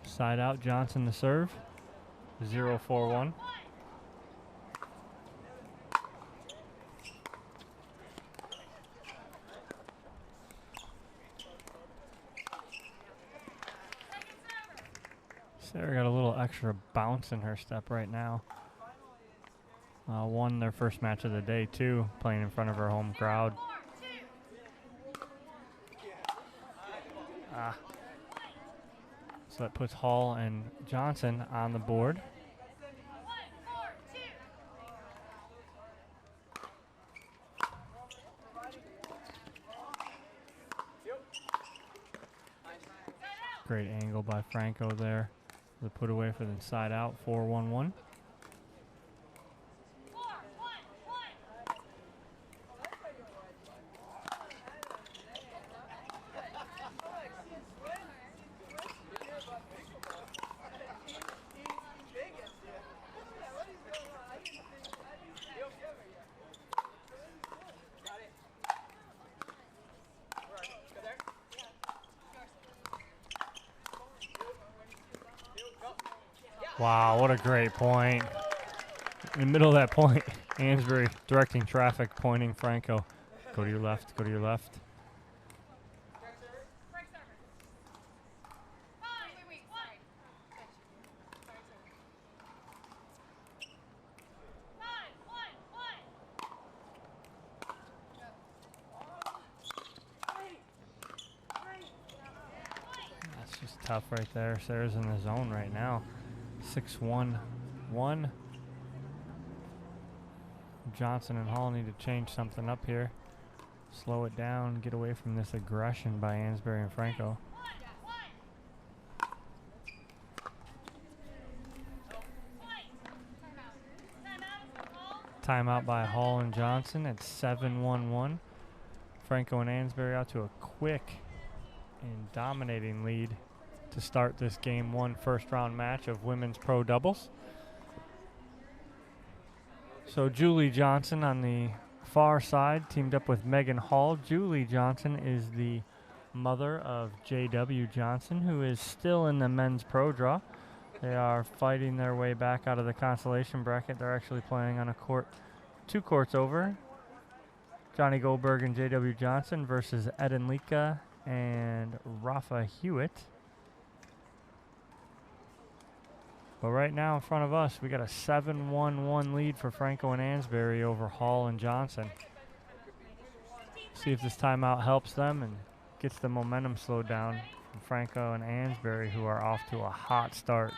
Side out, Johnson to serve. 0-4-1. Sarah got a little extra bounce in her step right now. Won their first match of the day, too, playing in front of her home crowd. So that puts Hall and Johnson on the board. Great angle by Franco there. The put away for the side out, 4-1-1. Wow, what a great point. In the middle of that point, Ansbury directing traffic, pointing Franco. Go to your left, go to your left. That's just tough right there. Sarah's in the zone right now. 6-1-1. Johnson and Hall need to change something up here. Slow it down, get away from this aggression by Ansbury and Franco. Timeout by Hall and Johnson at 7-1-1. Franco and Ansbury out to a quick and dominating lead to start this Game 1 first round match of women's pro doubles. So Julie Johnson on the far side teamed up with Megan Hall. Julie Johnson is the mother of J.W. Johnson, who is still in the men's pro draw. They are fighting their way back out of the consolation bracket. They're actually playing on a court, 2 courts over. Johnny Goldberg and J.W. Johnson versus Ed and Lika and Rafa Hewitt. But right now in front of us, we got a 7-1-1 lead for Franco and Ansbury over Hall and Johnson. See if this timeout helps them and gets the momentum slowed down from Franco and Ansbury, who are off to a hot start.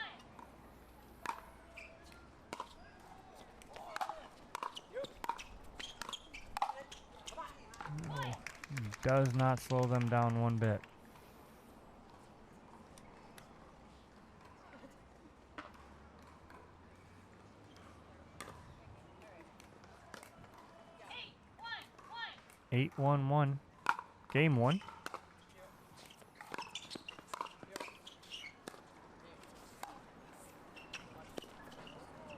No, does not slow them down one bit. Eight, 1-1, Game 1.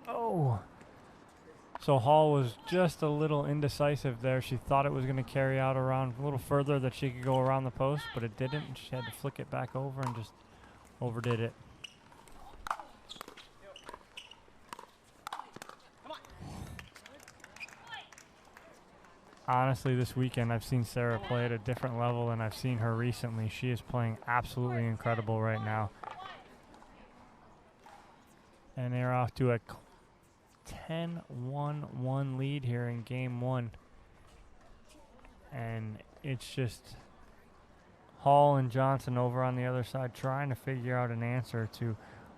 Oh, so Hall was just a little indecisive there. She thought it was going to carry out around a little further, that she could go around the post, but it didn't. She had to flick it back over and just overdid it. Honestly, this weekend I've seen Sarah play at a different level than I've seen her recently. She is playing absolutely incredible right now. And they're off to a 10-1-1 lead here in Game 1. And it's just Hall and Johnson over on the other side trying to figure out an answer to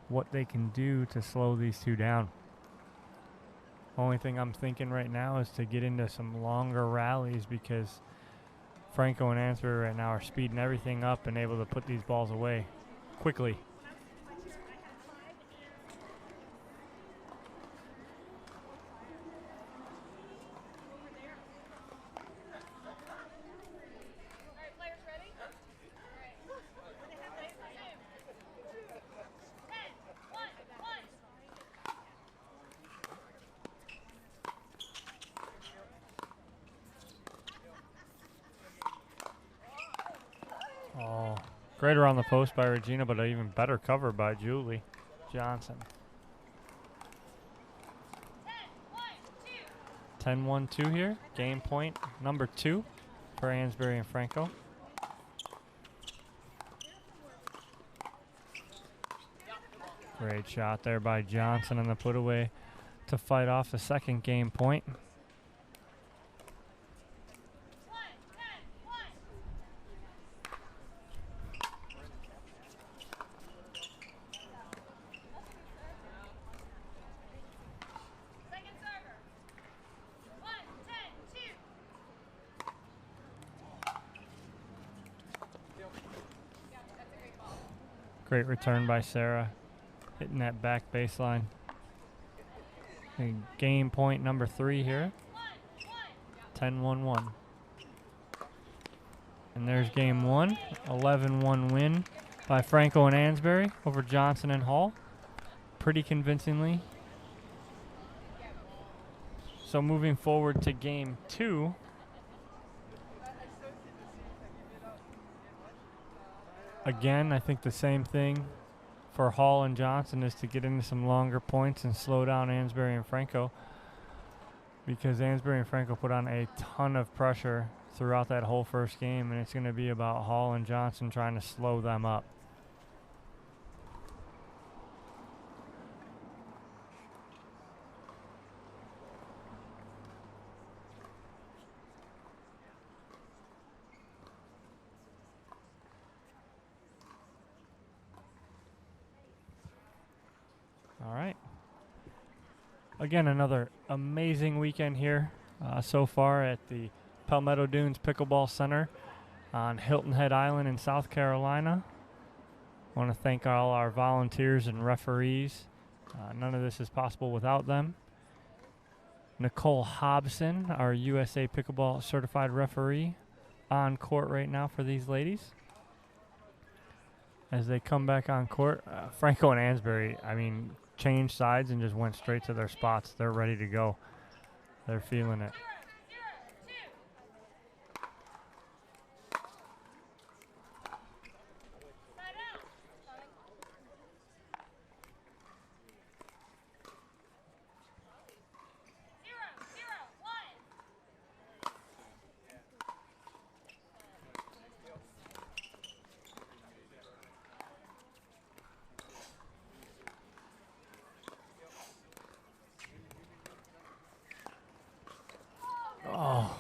what they can do to slow these two down. Only thing I'm thinking right now is to get into some longer rallies, because Franco and Ansbury right now are speeding everything up and able to put these balls away quickly. Great around the post by Regina, but an even better cover by Julie Johnson. 10-1-2 here. Game point number 2 for Ansbury and Franco. Great shot there by Johnson on the put away to fight off the second game point. Great return by Sarah, hitting that back baseline. And game point number 3 here. 10-1-1. And there's game 1. 11-1 win by Franco and Ansbury over Johnson and Hall. Pretty convincingly. So moving forward to game 2. Again, I think the same thing for Hall and Johnson is to get into some longer points and slow down Ansbury and Franco, because Ansbury and Franco put on a ton of pressure throughout that whole first game, and it's going to be about Hall and Johnson trying to slow them up. All right. Again, another amazing weekend here so far at the Palmetto Dunes Pickleball Center on Hilton Head Island in South Carolina. I want to thank all our volunteers and referees. None of this is possible without them. Nicole Hobson, our USA Pickleball certified referee, on court right now for these ladies. As they come back on court, Franco and Ansbury, I mean, changed sides and just went straight to their spots. They're ready to go. They're feeling it. Oh,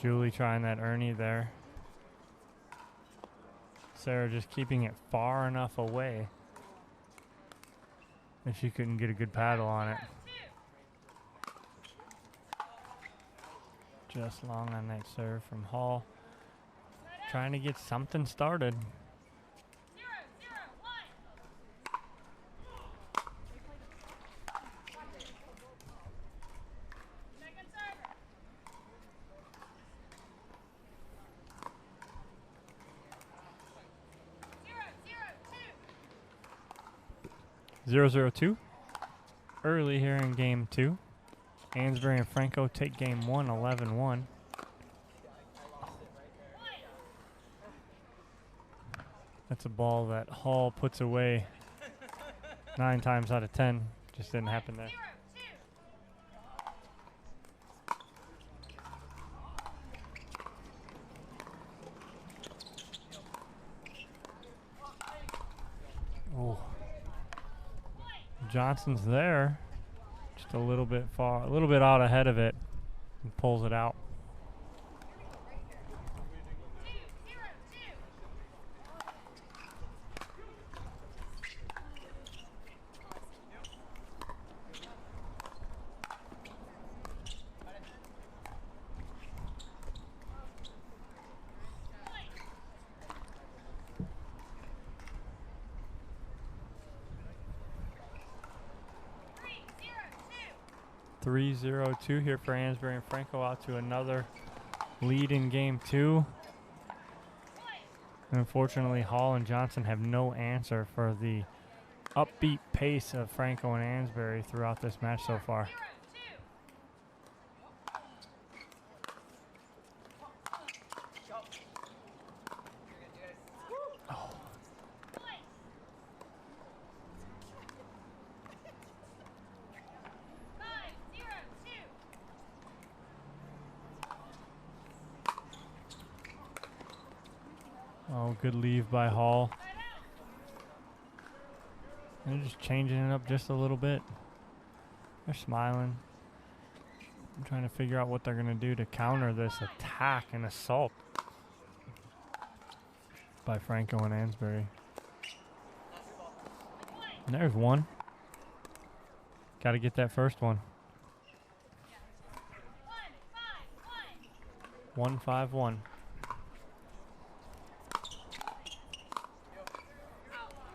Julie trying that Ernie there. Sarah just keeping it far enough away that she couldn't get a good paddle on it. Just long on that serve from Hall. Trying to get something started. Zero, 0-2. Early here in game 2. Ansbury and Franco take game 1, 11-1. That's a ball that Hall puts away 9 times out of 10. Just didn't happen there. Oh. Johnson's there, just a little bit far, a little bit out ahead of it, and pulls it out. Three, 0-2 here for Ansbury and Franco, out to another lead in game 2. Unfortunately, Hall and Johnson have no answer for the upbeat pace of Franco and Ansbury throughout this match so far. good leave by Hall. They're just changing it up just a little bit. They're smiling. I'm trying to figure out what they're going to do to counter this attack and assault by Franco and Ansbury. And there's one. Got to get that first one. 1-5-1.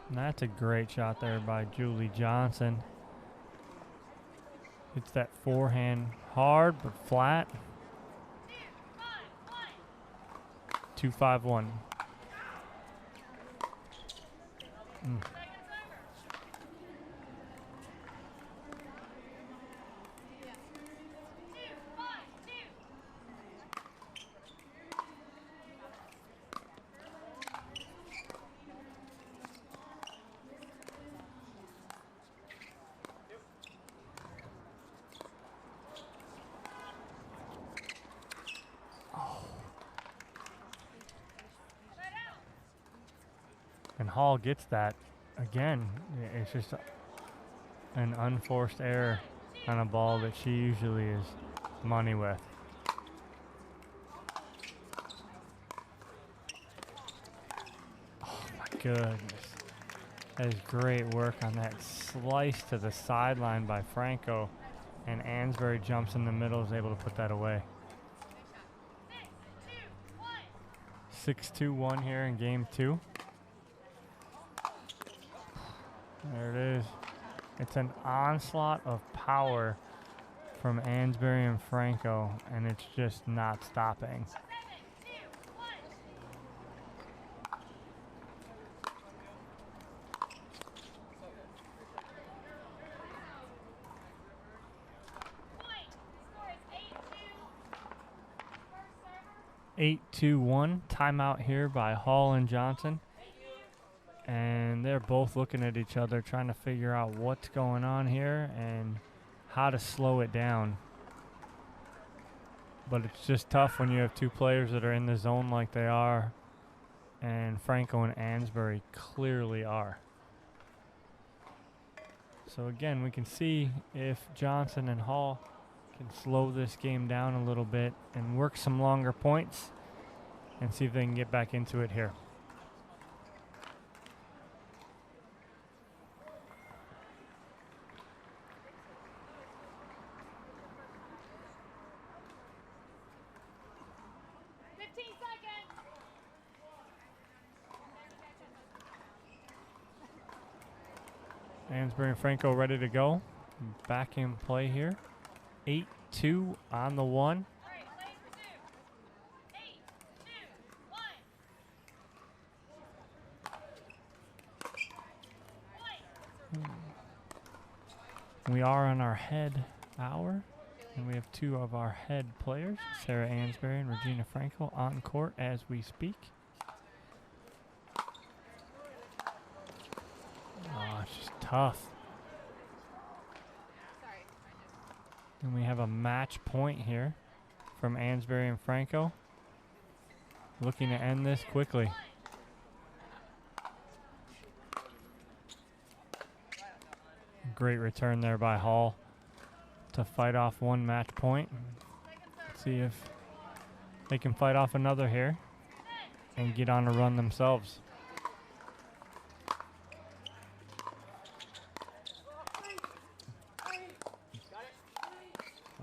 And that's a great shot there by Julie Johnson. It's that forehand hard but flat. 2-5-1. And Hall gets that again. It's just an unforced error on a ball that she usually is money with. Oh my goodness. That is great work on that slice to the sideline by Franco. And Ansbury jumps in the middle, is able to put that away. 6-2-1 here in game 2. There it is. It's an onslaught of power from Ansbury and Franco, and it's just not stopping. Eight, 2-1. Timeout here by Hall and Johnson. And they're both looking at each other, trying to figure out what's going on here and how to slow it down. But it's just tough when you have two players that are in the zone like they are, and Franco and Ansbury clearly are. So again, we can see if Johnson and Hall can slow this game down a little bit and work some longer points and see if they can get back into it here. Ansbury and Franco ready to go. Back in play here. 8-2 on the one. We are on our head hour, and we have two of our head players, Sarah Ansbury and Regina Franco, on court as we speak. Oh, it's just tough. And we have a match point here from Ansbury and Franco. Looking to end this quickly. Great return there by Hall to fight off one match point. Let's see if they can fight off another here and get on a run themselves.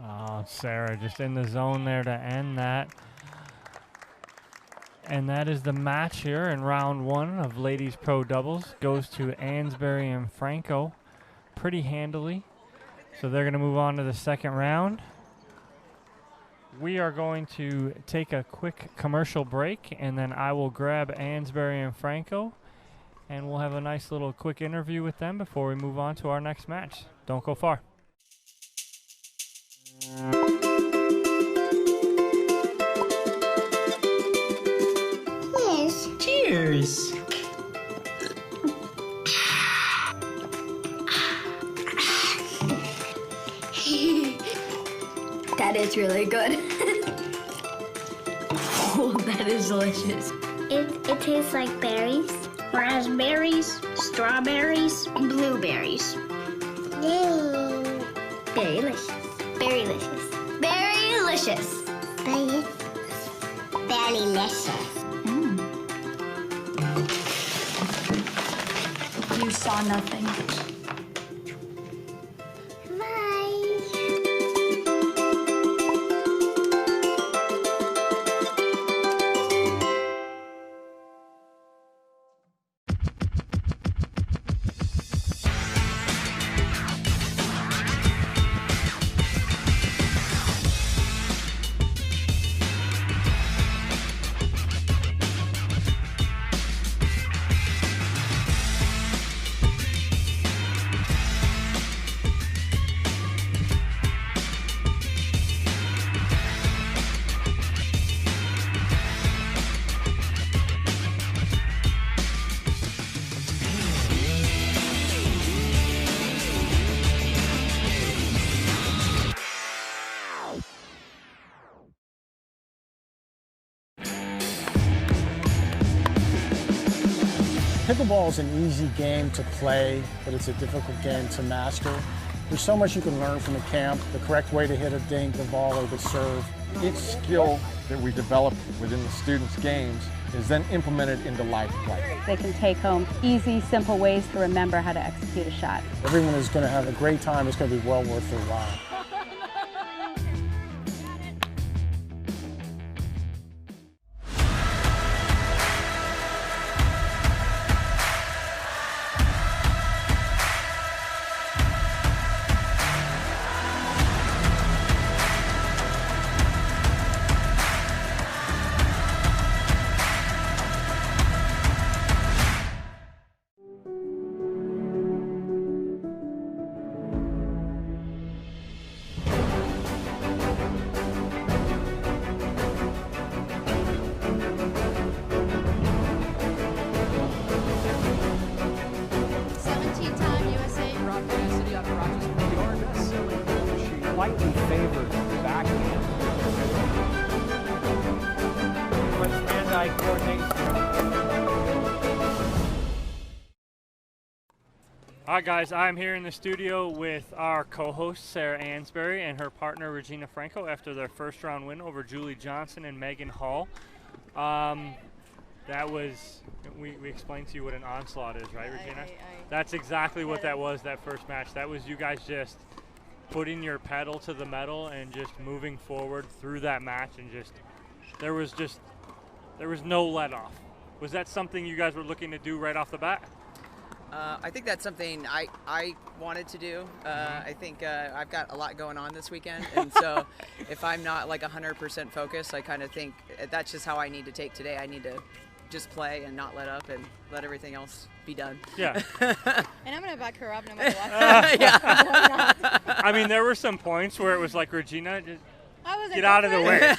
Oh, Sarah just in the zone there to end that. And that is the match here in round one of Ladies Pro Doubles. Goes to Ansbury and Franco pretty handily. So they're going to move on to the second round. We are going to take a quick commercial break, and then I will grab Ansbury and Franco, and we'll have a nice little quick interview with them before we move on to our next match. Don't go far. Cheers. That is really good. Oh, that is delicious. It tastes like berries. Raspberries, strawberries, blueberries. Yay! Berrylicious. Berrylicious. Berrylicious. Berrylicious. You saw nothing. Pickleball is an easy game to play, but it's a difficult game to master. There's so much you can learn from the camp, the correct way to hit a dink, the volley, the serve. Each skill that we develop within the students' games is then implemented into live play. They can take home easy, simple ways to remember how to execute a shot. Everyone is going to have a great time. It's going to be well worth their while. Slightly favored backhand. But hand-eye coordination. All right, guys, I'm here in the studio with our co-host, Sarah Ansbury, and her partner, Regina Franco, after their first-round win over Julie Johnson and Megan Hall. That was, we explained to you what an onslaught is, right, Regina? That's exactly what that was, that first match. That was you guys just putting your pedal to the metal and just moving forward through that match, and there was no let off. Was that something you guys were looking to do right off the bat? I think that's something I wanted to do. I think I've got a lot going on this weekend, and so if I'm not like 100% focused, I kind of think that's just how I need to take today. I need to just play and not let up and let everything else be done. Yeah. And I'm going to back her up no matter what. Yeah. I mean, there were some points where it was like, Regina, just like, get out of the way.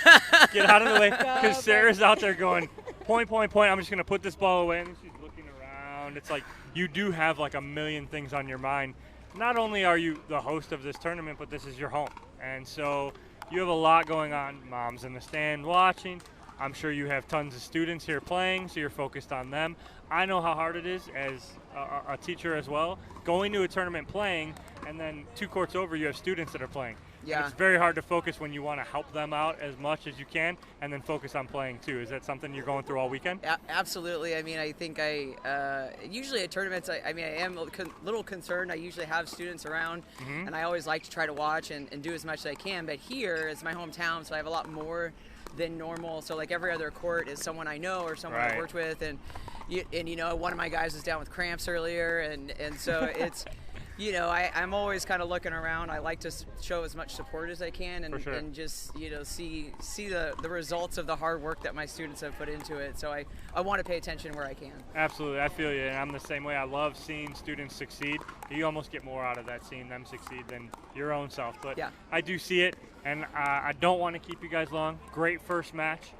Get out of the way. Because Sarah's out there going, point, point, point. I'm just going to put this ball away. And she's looking around. It's like you do have like a million things on your mind. Not only are you the host of this tournament, but this is your home. And so you have a lot going on. Mom's in the stand watching. I'm sure you have tons of students here playing, so you're focused on them. I know how hard it is as a teacher as well, going to a tournament playing, and then 2 courts over you have students that are playing. Yeah. And it's very hard to focus when you want to help them out as much as you can, and then focus on playing too. Is that something you're going through all weekend? Absolutely. I mean, I think usually at tournaments, I am a little concerned. I usually have students around, and I always like to try to watch and do as much as I can. But here is my hometown, so I have a lot more than normal. So like every other court is someone I know or someone I worked with, and you know, one of my guys was down with cramps earlier, and so it's you know, I'm always kind of looking around. I like to show as much support as I can, and just, you know, see the results of the hard work that my students have put into it. So I want to pay attention where I can. Absolutely, I feel you, and I'm the same way. I love seeing students succeed. You almost get more out of that, seeing them succeed, than your own self. But yeah, I do see it, and I don't want to keep you guys long. Great first match.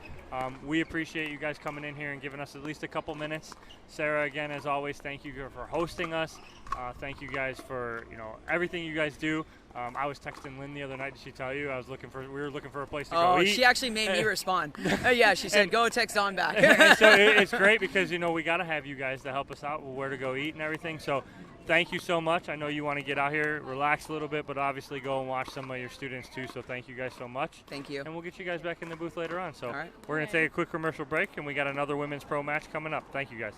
We appreciate you guys coming in here and giving us at least a couple minutes. Sarah, again, as always, thank you for hosting us, Thank you guys for everything you guys do. I was texting Lynn the other night. Did she tell you we were looking for a place to go eat? She actually made me respond. Yeah, she said go text Dawn back. And so it's great because we got to have you guys to help us out with where to go eat and everything. So thank you so much. I know you want to get out here, relax a little bit, but obviously go and watch some of your students too. So thank you guys so much. Thank you. And we'll get you guys back in the booth later on. So all right. We're going to take a quick commercial break, and we got another women's pro match coming up. Thank you guys.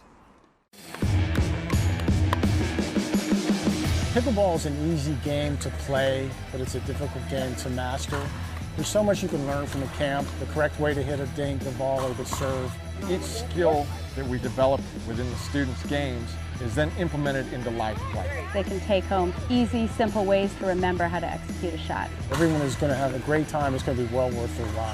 Pickleball is an easy game to play, but it's a difficult game to master. There's so much you can learn from the camp, the correct way to hit a dink, the volley, the serve. Each skill that we develop within the students' games is then implemented into live play. They can take home easy, simple ways to remember how to execute a shot. Everyone is going to have a great time. It's going to be well worth their while.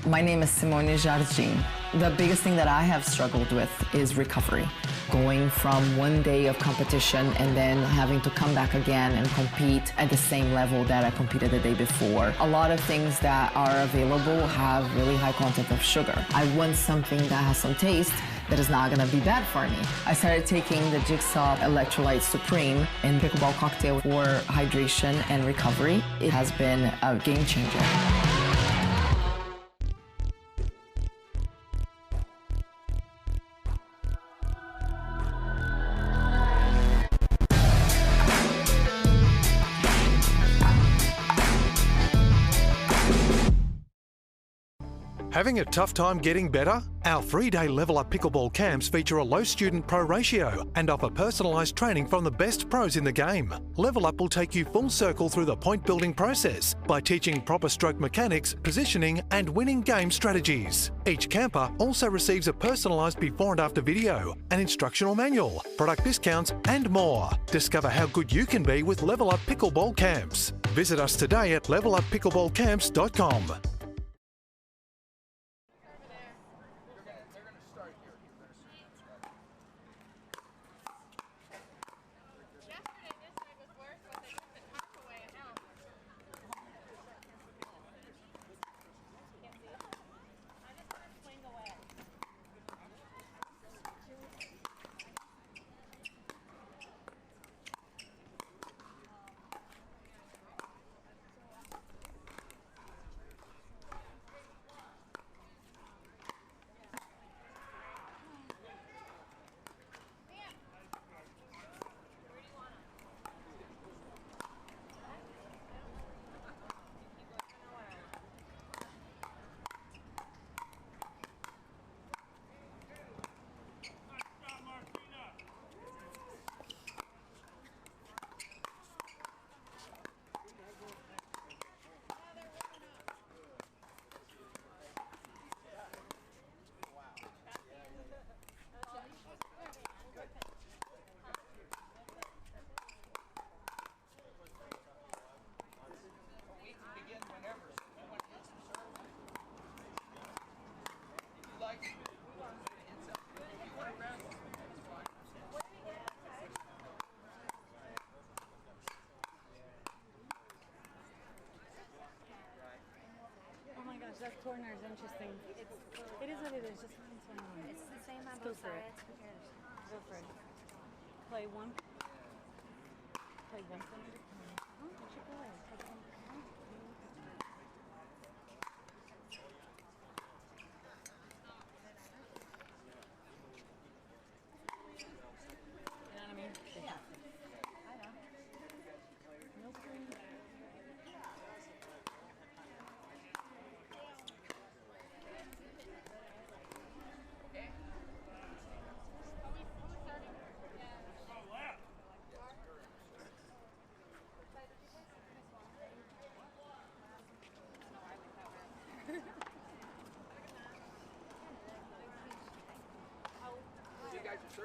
My name is Simone Jardim. The biggest thing that I have struggled with is recovery. Going from one day of competition and then having to come back again and compete at the same level that I competed the day before. A lot of things that are available have really high content of sugar. I want something that has some taste that is not going to be bad for me. I started taking the Jigsaw Electrolyte Supreme and Pickleball Cocktail for hydration and recovery. It has been a game changer. Having a tough time getting better? Our 3-day Level Up Pickleball camps feature a low student pro ratio and offer personalised training from the best pros in the game. Level Up will take you full circle through the point building process by teaching proper stroke mechanics, positioning and winning game strategies. Each camper also receives a personalised before and after video, an instructional manual, product discounts and more. Discover how good you can be with Level Up Pickleball camps. Visit us today at leveluppickleballcamps.com. That corner is interesting. It is what it is. Just find someone. It's the same on Go both for it. sides. Who cares? Go for it. Play one. Play one thing at a time. Oh, you should go ahead. Take one. You know what I mean? Yeah. I know. No green.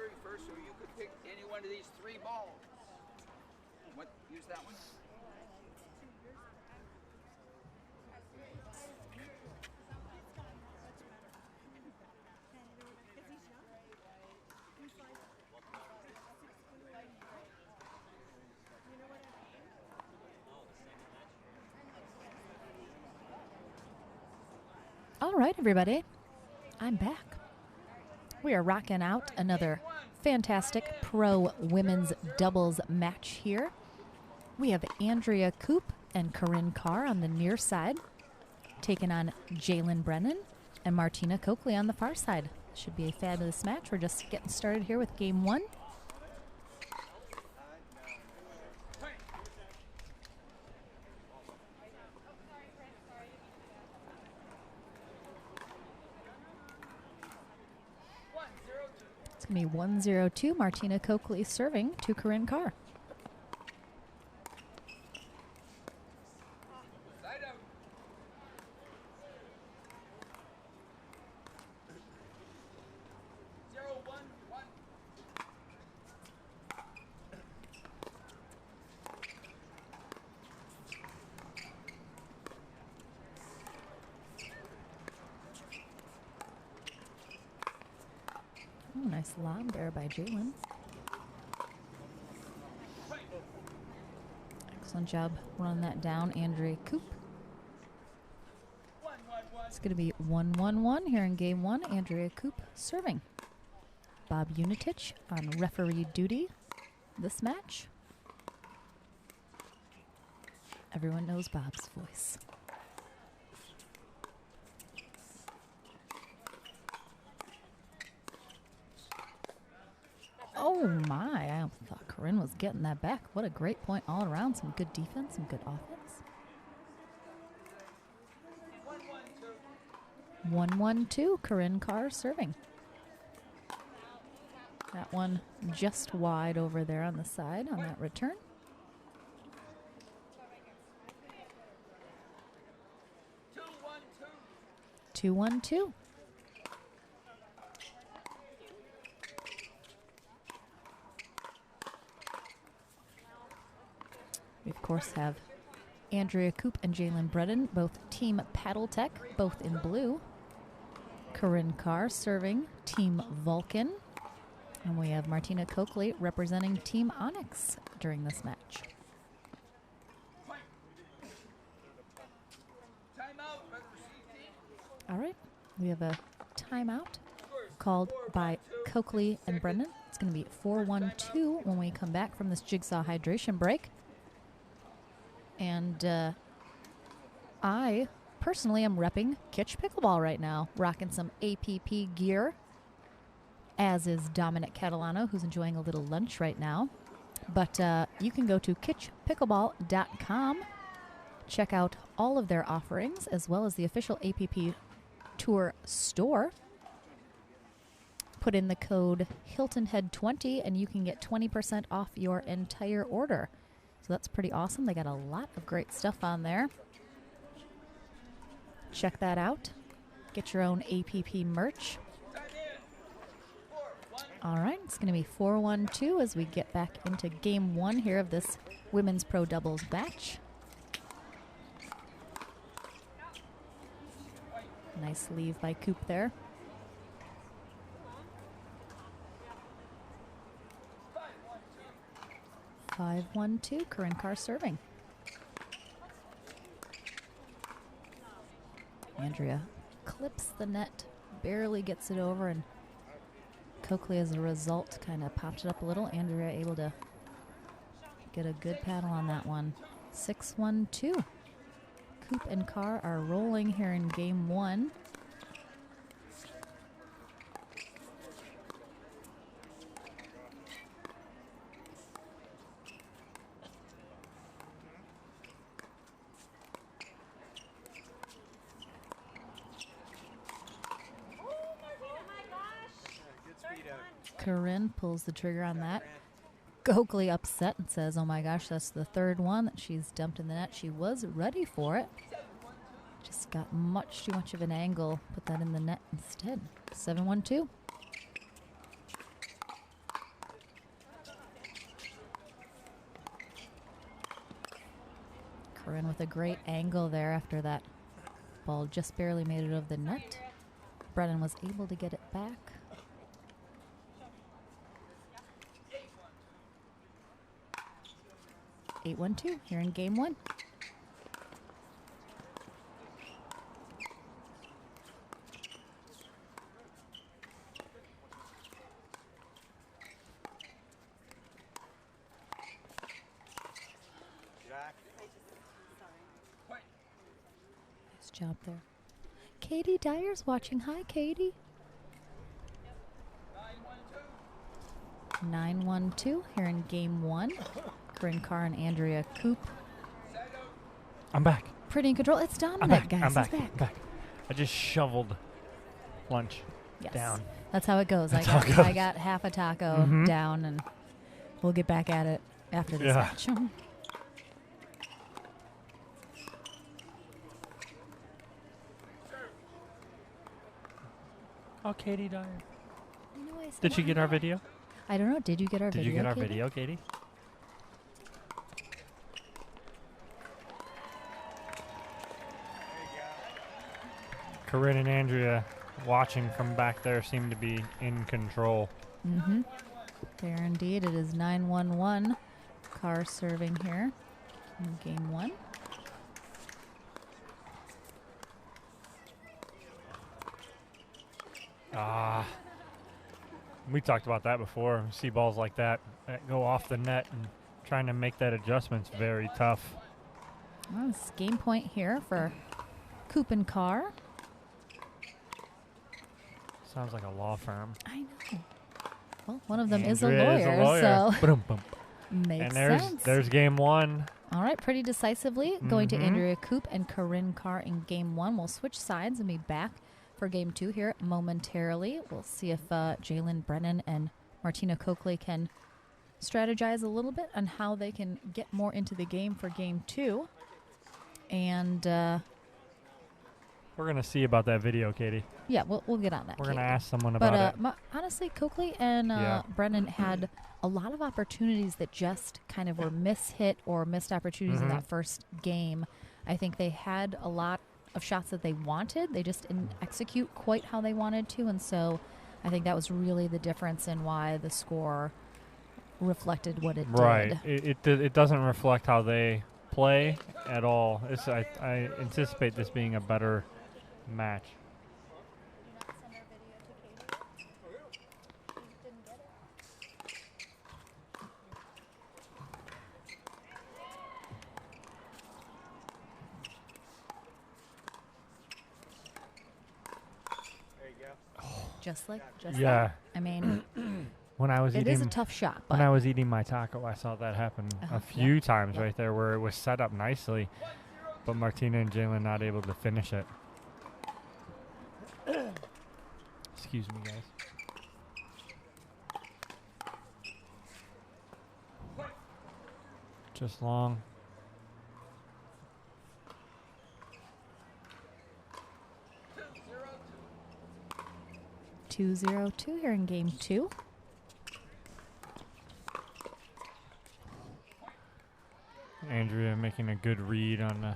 very first, so you could pick any one of these 3 balls. What? Use that one? All right, everybody. I'm back. We are rocking out another fantastic pro women's doubles match here. We have Andrea Koop and Corinne Carr on the near side, taking on Jalen Brennan and Martina Coakley on the far side. Should be a fabulous match. We're just getting started here with game 1. It's going to be 1-0-2. Martina Coakley serving to Corinne Carr. Oh, nice lob there by Jalen. Excellent job running that down, Andrea Koop. It's going to be 1-1-1 here in game 1. Andrea Koop serving. Bob Unitich on referee duty this match. Everyone knows Bob's voice. Oh my, I thought Corinne was getting that back. What a great point all around. Some good defense, some good offense. 1-1-2, Corinne Carr serving. That one just wide over there on the side on that return. Two, 1-2. We, of course, have Andrea Koop and Jalen Brennan, both Team Paddle Tech, both in blue. Corinne Carr serving Team Vulcan. And we have Martina Coakley representing Team Onyx during this match. All right, we have a timeout called by Coakley and Brennan. It's going to be 4-1-2 when we come back from this jigsaw hydration break. And I personally am repping Kitsch Pickleball right now, rocking some APP gear, as is Dominic Catalano, who's enjoying a little lunch right now. But you can go to kitschpickleball.com, check out all of their offerings, as well as the official APP Tour store. Put in the code HiltonHead20 and you can get 20% off your entire order. So that's pretty awesome. They got a lot of great stuff on there. Check that out. Get your own APP merch. All right, it's going to be 4-1-2 as we get back into game 1 here of this women's pro doubles match. Nice leave by Koop there. Five, 1-2, Corinne Carr serving. Andrea clips the net, barely gets it over, and Coakley, as a result, kind of popped it up a little. Andrea able to get a good paddle on that one. 6-1-2. Koop and Carr are rolling here in game 1. Corinne pulls the trigger on that. Coakley upset and says, oh my gosh, that's the third one that she's dumped in the net. She was ready for it. Just got much too much of an angle. Put that in the net instead. 7-1-2. Corinne with a great angle there after that ball just barely made it over the net. Brennan was able to get it back. 8-1-2 here in game 1. Nice job there. Katie Dyer's watching. Hi, Katie. 9-1-2 here in game 1. Corinne Carr and Andrea Coop. I'm back. Pretty in control. It's Dominic, guys. I'm back. He's back. I'm back. I just shoveled lunch down. That's how it goes. That's how it goes. I got half a taco down, and we'll get back at it after this match. Oh, Katie Dyer. Did she get our video? I don't know. Did you get our video? Did you get our Katie? video, Katie? Corinne and Andrea watching from back there seem to be in control. There indeed. It is 9-1-1. Carr serving here in game 1. We talked about that before. See balls like that go off the net, and trying to make that adjustment's very tough. Well, it's game point here for Coop and Carr. Sounds like a law firm. I know. Well, one of them is a Andrea lawyer, so Ba-dum-bum. makes and sense. there's game 1. All right, pretty decisively going to Andrea Coop and Corinne Carr in game 1. We'll switch sides and be back for game 2 here momentarily. We'll see if Jalen Brennan and Martina Coakley can strategize a little bit on how they can get more into the game for game 2. And we're going to see about that video, Katie. yeah, we'll get on that. We're going to ask someone But about it. honestly, Coakley and Brennan had a lot of opportunities that just kind of were mishit or missed opportunities in that first game. I think they had a lot of shots that they wanted. They just didn't execute quite how they wanted to, and so I think that was really the difference in why the score reflected what it Right. did. It doesn't reflect how they play at all. I anticipate this being a better match. Just like Yeah. that. I mean, when I was it eating, is a tough shot. When But I was eating my taco, I saw that happen a few times right there where it was set up nicely, but Martina and Jalen not able to finish it. Excuse me, guys. Just long. 2-0-2 here in game 2. Andrea making a good read on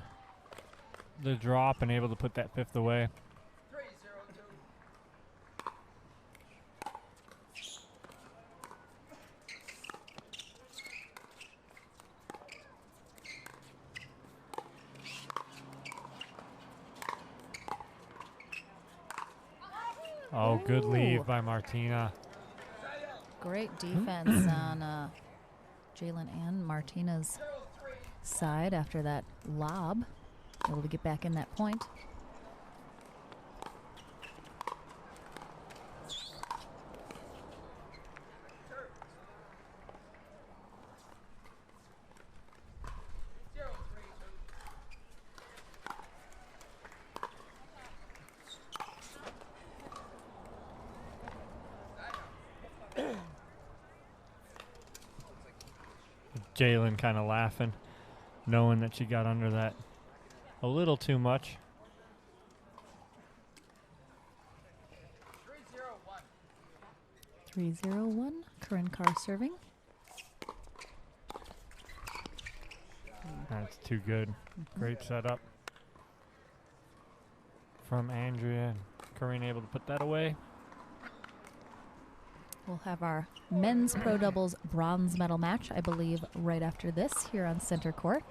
the drop and able to put that fifth away. Oh, good leave by Martina. Great defense on Jalen and Martina's side after that lob. Able to get back in that point. Jalen kind of laughing, knowing that she got under that a little too much. 3-0-1. Corinne Carr serving. That's too good. Great setup from Andrea. Corinne able to put that away. We'll have our men's pro doubles bronze medal match, I believe, right after this here on center court.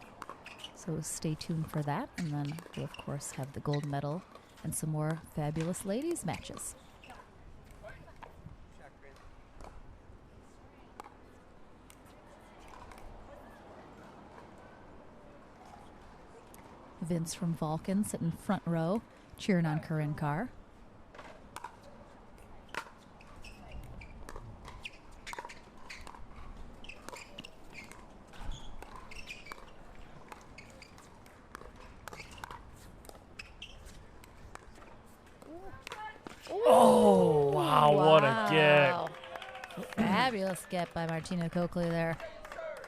So stay tuned for that. And then we'll, of course, have the gold medal and some more fabulous ladies matches. Vince from Vulcan sitting front row, cheering on Corinne Carr. Oh, wow, what a get. Fabulous get by Martina Coakley there.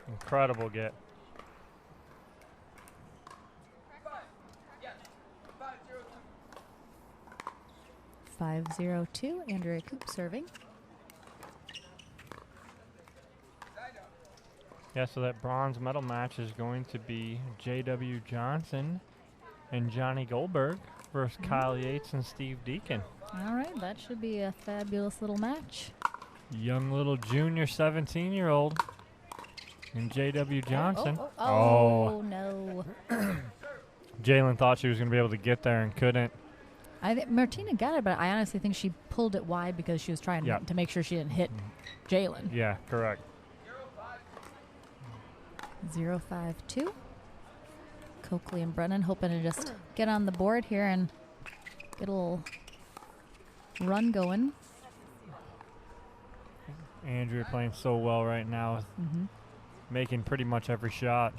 Incredible get. .502, Andrea Coop serving. Yeah, so that bronze medal match is going to be J.W. Johnson and Johnny Goldberg versus Kyle Yates and Steve Deacon. All right, that should be a fabulous little match. Young little junior 17-year-old and J.W. Johnson. Oh, no. Jalen thought she was going to be able to get there and couldn't. I think Martina got it, but I honestly think she pulled it wide because she was trying to make sure she didn't hit Jalen. Yeah, correct. 0-5-2. Coakley and Brennan hoping to just get on the board here and get a little run going. Andrea playing so well right now, making pretty much every shot.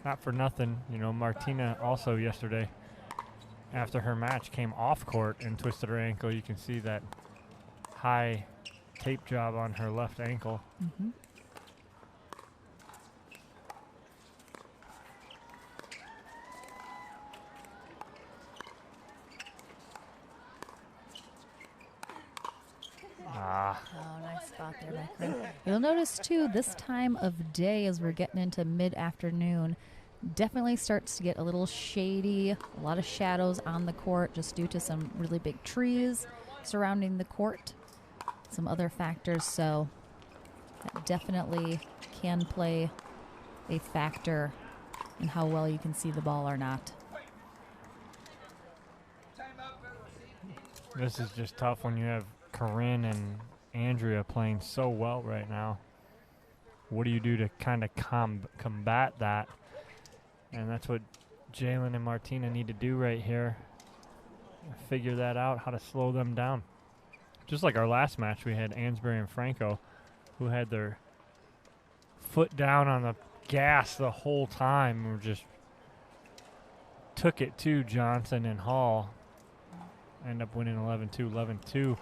Not for nothing, you know, Martina also yesterday, after her match, came off court and twisted her ankle. You can see that high tape job on her left ankle. Oh, nice spot there by Corinne. You'll notice, too, this time of day as we're getting into mid-afternoon, definitely starts to get a little shady, a lot of shadows on the court just due to some really big trees surrounding the court, some other factors, so that definitely can play a factor in how well you can see the ball or not. This is just tough when you have Corinne and Andrea playing so well right now. What do you do to kind of combat that? And that's what Jalen and Martina need to do right here. Figure that out, how to slow them down. Just like our last match, we had Ansbury and Franco, who had their foot down on the gas the whole time. We just took it to Johnson and Hall. End up winning 11-2, 11-2.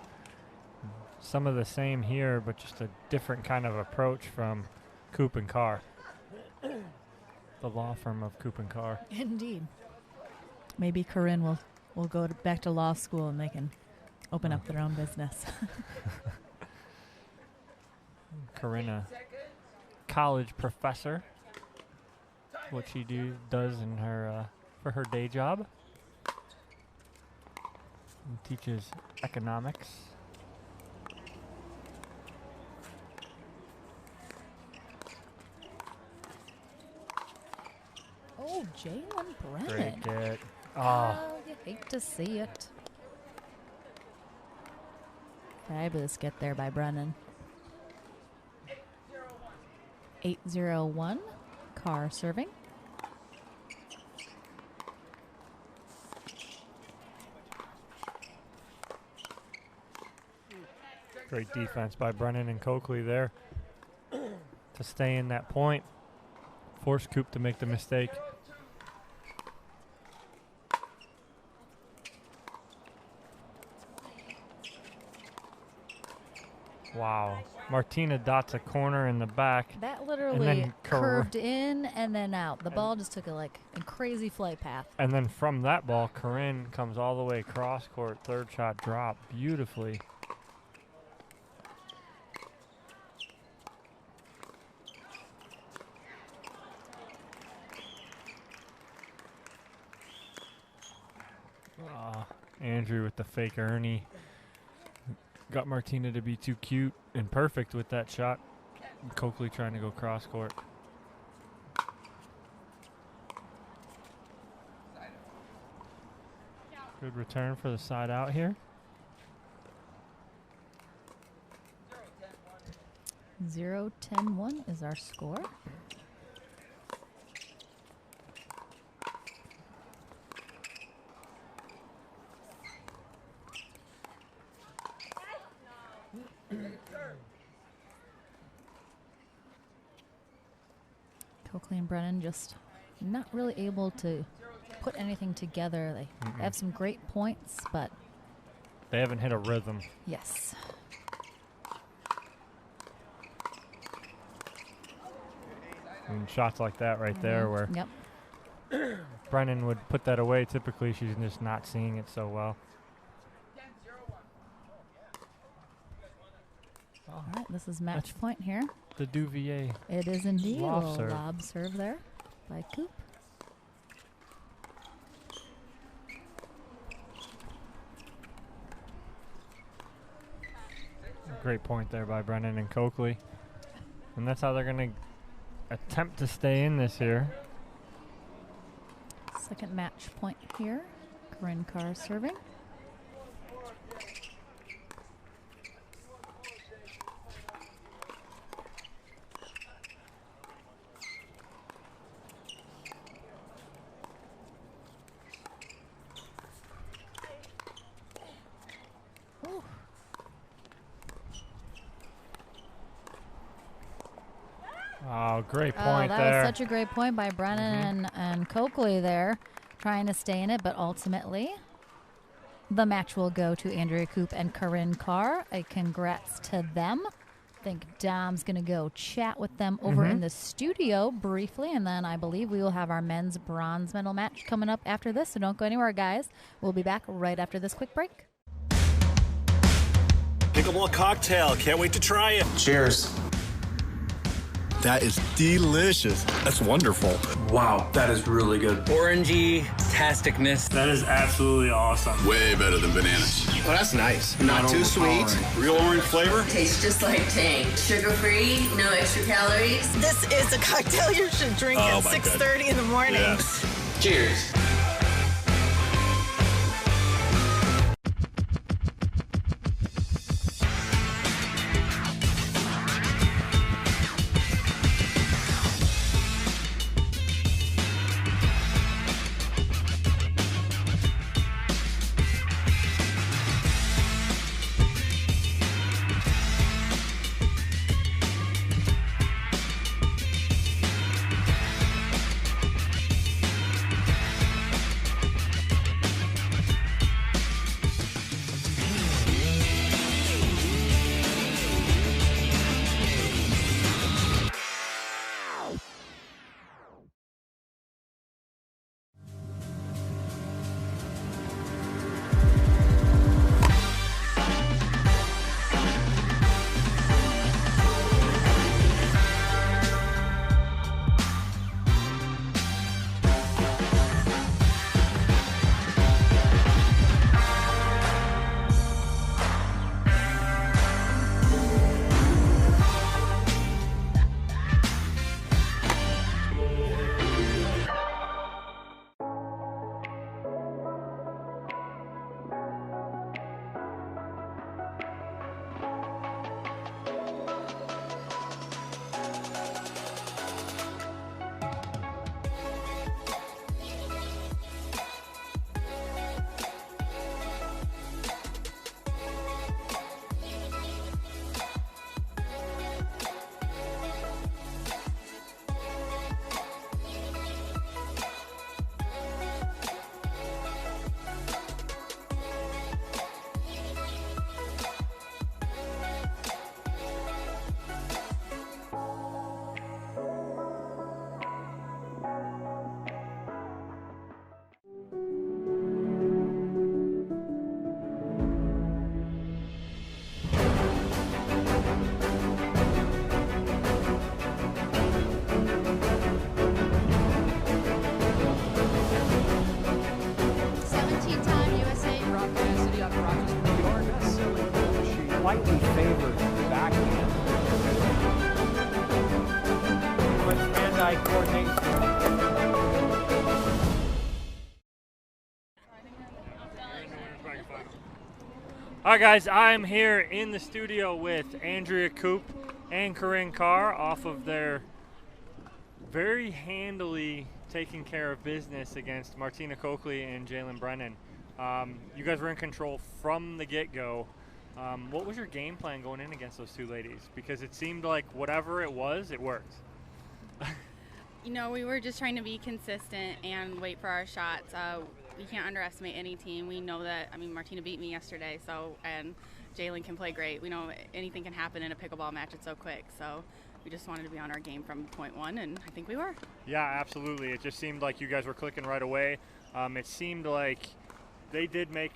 Some of the same here, but just a different kind of approach from Coop and Carr. The law firm of Coop and Carr. Indeed. Maybe Corinne will go back to law school and they can open up their own business. Corinne, a college professor. What she does in her for her day job. And teaches economics. Oh, Jalen Brennan. Great get. Oh, you hate to see it. Fabulous get there by Brennan. 8-0-1. Carr serving. Great defense by Brennan and Coakley there to stay in that point. Force Coop to make the mistake. Wow. Martina dots a corner in the back. That literally curved in and then out. The ball just took a crazy flight path. And then from that ball, Corinne comes all the way cross court. Third shot drop beautifully. Andrew with the fake Ernie. Got Martina to be too cute and perfect with that shot. Coakley trying to go cross court. Good return for the side out here. 0-10-1 is our score. Coakley and Brennan just not really able to put anything together. They have some great points, but they haven't hit a rhythm. Yes. And shots like that right there where Brennan would put that away. Typically, she's just not seeing it so well. All right, this is match point here. The Devier. It is indeed. Lob serve there by Coop. Great point there by Brennan and Coakley. And that's how they're going to attempt to stay in this here. Second match point here. Corinne Carr serving. Oh, great point that there. That was such a great point by Brennan and Coakley there, trying to stay in it, but ultimately the match will go to Andrea Coop and Corinne Carr. A congrats to them. I think Dom's going to go chat with them over in the studio briefly, and then I believe we will have our men's bronze medal match coming up after this, so don't go anywhere, guys. We'll be back right after this quick break. Pickleball cocktail. Can't wait to try it. Cheers. That is delicious. That's wonderful. Wow, that is really good. Orangey, tasticness. That is absolutely awesome. Way better than bananas. Oh, that's nice. Not too sweet. Real orange flavor. Tastes just like Tang. Sugar-free, no extra calories. This is a cocktail you should drink at 6:30 in the morning. Yes. Cheers. slightly favored backhand. But hand-eye coordination. All right, guys, I'm here in the studio with Andrea Coop and Corinne Carr off of their very handily taking care of business against Martina Coakley and Jalen Brennan. You guys were in control from the get-go. What was your game plan going in against those two ladies? Because it seemed like whatever it was, it worked. You know, we were just trying to be consistent and wait for our shots. We can't underestimate any team. We know that, I mean, Martina beat me yesterday, and Jalen can play great. We know anything can happen in a pickleball match. It's so quick. So we just wanted to be on our game from point one, and I think we were. Yeah, absolutely. It just seemed like you guys were clicking right away. It seemed like they did make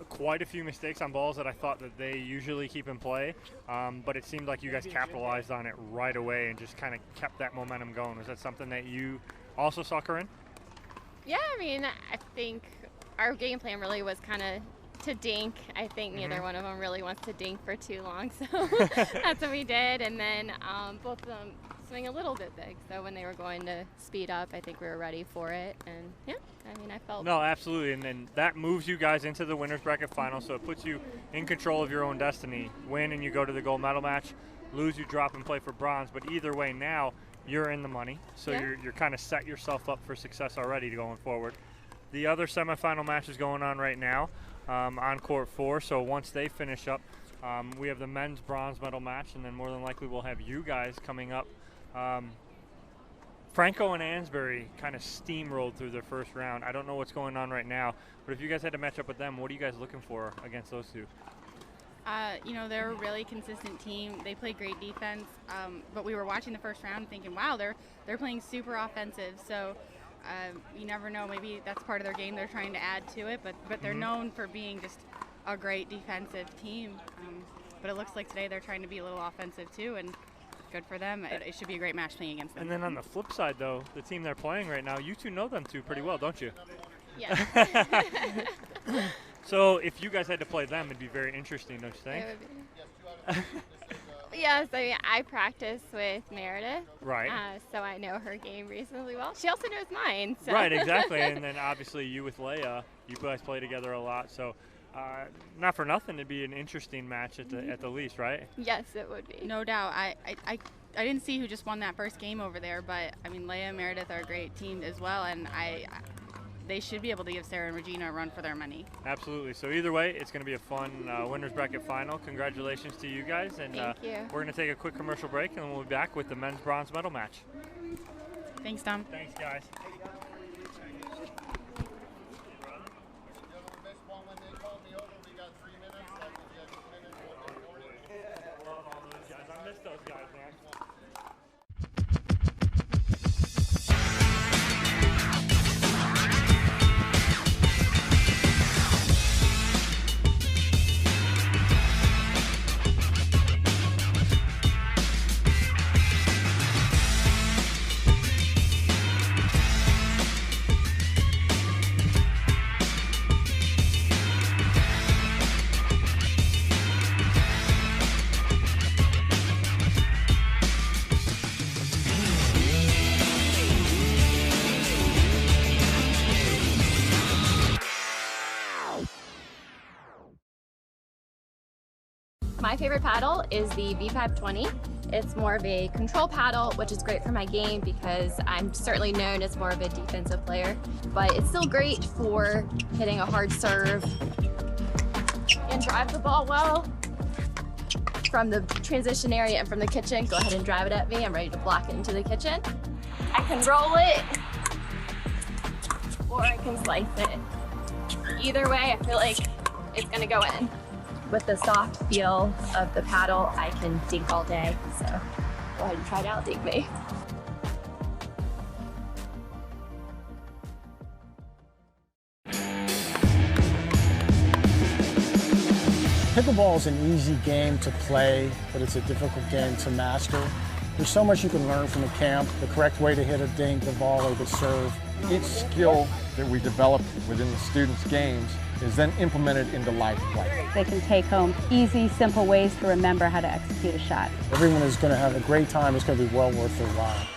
quite a few mistakes on balls that I thought that they usually keep in play, but it seemed like you guys capitalized on it right away and just kind of kept that momentum going. Was that something that you also saw, Corinne? Yeah, I mean, I think our game plan really was kind of to dink. I think neither one of them really wants to dink for too long, so that's what we did. And then both of them swing a little bit big, so when they were going to speed up, I think we were ready for it. And yeah, I mean, I felt... No, absolutely, and then that moves you guys into the winner's bracket final, so it puts you in control of your own destiny. Win and you go to the gold medal match, lose, you drop and play for bronze, but either way now, you're in the money, so you're kind of set yourself up for success already going forward. The other semifinal match is going on right now on court 4, so once they finish up, we have the men's bronze medal match, and then more than likely we'll have you guys coming up. Franco and Ansbury kind of steamrolled through their first round. I don't know what's going on right now, but if you guys had to match up with them, what are you guys looking for against those two? You know, they're a really consistent team. They play great defense, but we were watching the first round thinking, wow, they're playing super offensive. So you never know. Maybe that's part of their game. They're trying to add to it, but they're known for being just a great defensive team. But it looks like today they're trying to be a little offensive too, and good for them. It should be a great match playing against them. And then on the flip side, though, the team they're playing right now, you two know them two pretty well, don't you? Yeah. So if you guys had to play them, it'd be very interesting, don't you think? It would be. Yes, I mean, I practice with Meredith. Right. So I know her game reasonably well. She also knows mine. So. Right, exactly. And then obviously you with Leia, you guys play together a lot. So not for nothing, it'd be an interesting match at the least, right? Yes, it would be. No doubt. I didn't see who just won that first game over there, but I mean, Leia and Meredith are a great team as well, and they should be able to give Sarah and Regina a run for their money. Absolutely. So either way, it's going to be a fun winner's bracket final. Congratulations to you guys. And Thank you. We're going to take a quick commercial break, and then we'll be back with the men's bronze medal match. Thanks, Tom. Thanks, guys. I missed those guys, man. My favorite paddle is the V520. It's more of a control paddle, which is great for my game because I'm certainly known as more of a defensive player, but it's still great for hitting a hard serve and drive the ball well from the transition area and from the kitchen. Go ahead and drive it at me. I'm ready to block it into the kitchen. I can roll it or I can slice it. Either way, I feel like it's gonna go in. With the soft feel of the paddle, I can dink all day. So go ahead and try to out-dink me. Pickleball is an easy game to play, but it's a difficult game to master. There's so much you can learn from the camp, the correct way to hit a dink, the volley, the serve. Each skill that we develop within the students' games is then implemented into live play. They can take home easy, simple ways to remember how to execute a shot. Everyone is going to have a great time. It's going to be well worth their while.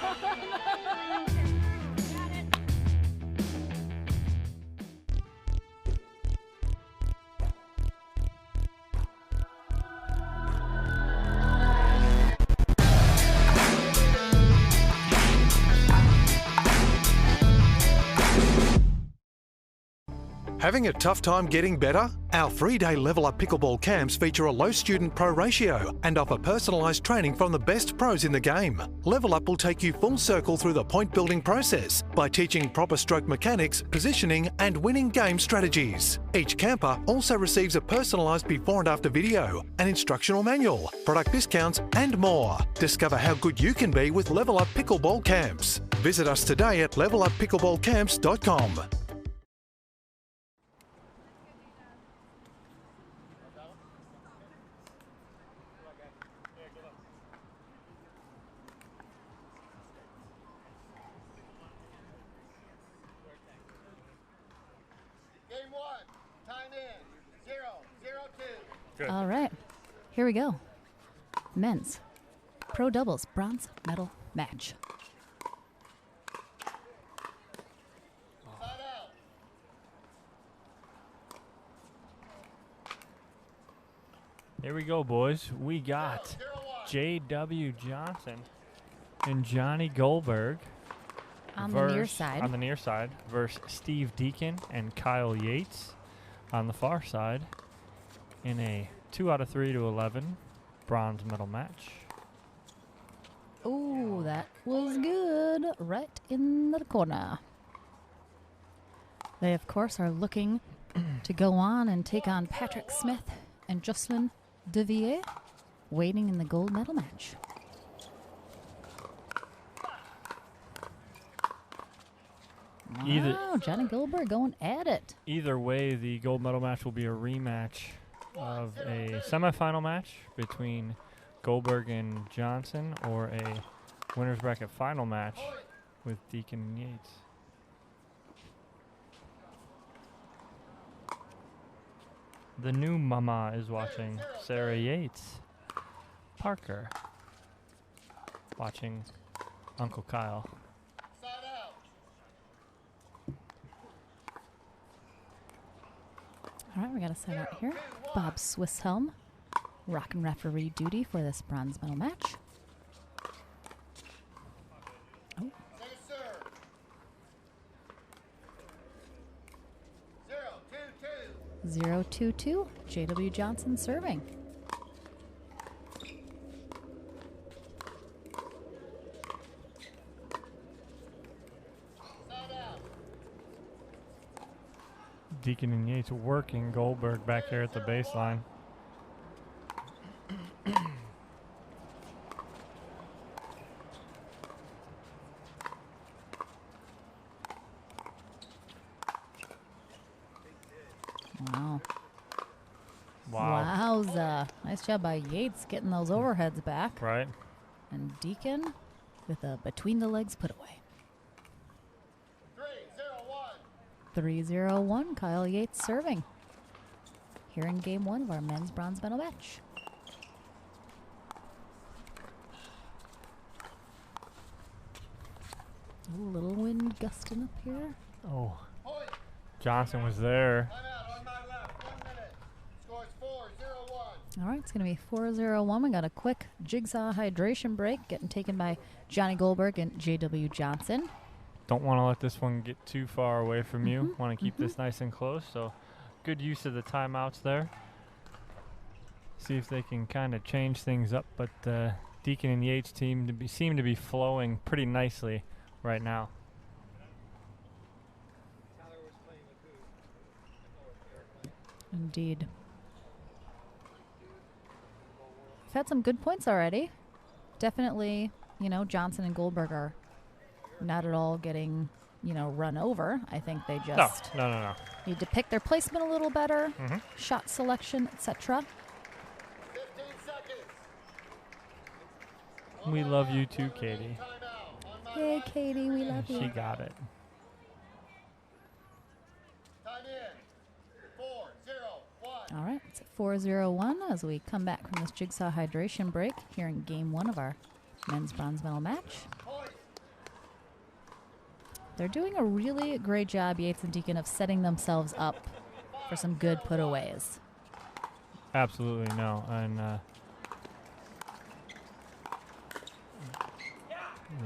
Having a tough time getting better? Our 3-day Level Up Pickleball camps feature a low student pro ratio and offer personalised training from the best pros in the game. Level Up will take you full circle through the point building process by teaching proper stroke mechanics, positioning and winning game strategies. Each camper also receives a personalised before and after video, an instructional manual, product discounts and more. Discover how good you can be with Level Up Pickleball camps. Visit us today at leveluppickleballcamps.com. All right, here we go. Men's Pro Doubles Bronze Medal Match. Here we go, boys. We got J.W. Johnson and Johnny Goldberg on the near side. On the near side versus Steve Deacon and Kyle Yates on the far side in a 2 out of 3 to 11 bronze medal match. Oh, that was good. Right in the corner. They, of course, are looking to go on and take on Patrick Smith and Jocelyn Devier, waiting in the gold medal match. Wow, Johnny Goldberg going at it. Either way, the gold medal match will be a rematch of a semifinal match between Goldberg and Johnson, or a winner's bracket final match with Deacon and Yates. The new mama is watching Sarah Yates. Parker watching Uncle Kyle. All right, we got a sign out here. Bob Swisshelm, rocking referee duty for this bronze medal match. Oh. 0-2-2. J.W. Johnson serving. Deacon and Yates working Goldberg back here at the baseline. Wow. Wow. Wowza. Nice job by Yates getting those overheads back. Right. And Deacon with a between the legs put away. 3-0-1. Kyle Yates serving. Here in game one of our men's bronze medal match. A little wind gusting up here. Oh. Johnson was there. All right, it's going to be 4-0-1. We got a quick jigsaw hydration break getting taken by Johnny Goldberg and J.W. Johnson. Don't want to let this one get too far away from you. Want to keep this nice and close, so good use of the timeouts there. See if they can kind of change things up, but Deacon and Yates team seem to be flowing pretty nicely right now. Indeed. We've had some good points already. Definitely, you know, Johnson and Goldberg are not at all getting, you know, run over. I think they just no. need to pick their placement a little better, shot selection, etc. We love you too, Katie. Yay, Katie, we love you. She got it. It's 4-0-1 as we come back from this Jigsaw hydration break here in game 1 of our men's bronze medal match. They're doing a really great job, Yates and Deacon, of setting themselves up for some good putaways. Absolutely, no. And,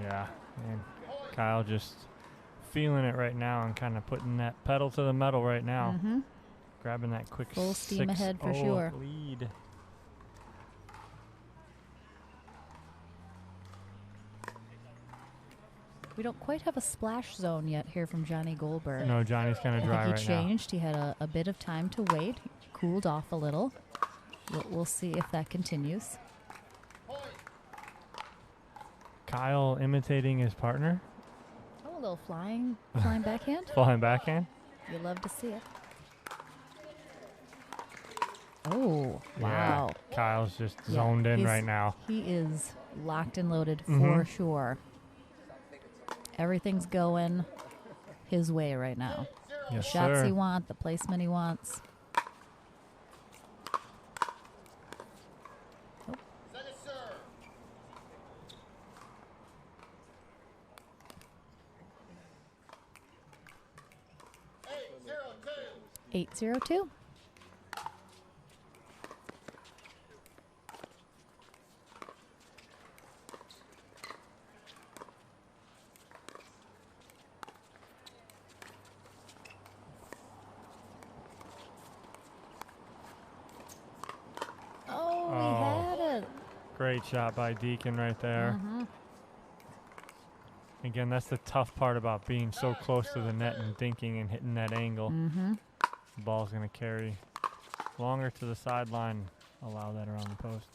yeah, and Kyle just feeling it right now and kind of putting that pedal to the metal right now. Mm-hmm. Grabbing that quick full steam ahead for sure. Lead. We don't quite have a splash zone yet here from Johnny Goldberg. No, Johnny's kind of dry right now. He changed. He had a bit of time to wait. He cooled off a little. We'll see if that continues. Kyle imitating his partner. Oh, a little flying backhand. Flying backhand. You love to see it. Oh, yeah. Wow. Kyle's just zoned in right now. He is locked and loaded for sure. Everything's going his way right now. Yes, the shots sir. he wants, the placement he wants. Oh. 8-0-2. Great shot by Deacon right there. Mm-hmm. Again, that's the tough part about being so close to the net and dinking and hitting that angle. Mm-hmm. The ball's going to carry longer to the sideline, allow that around the post.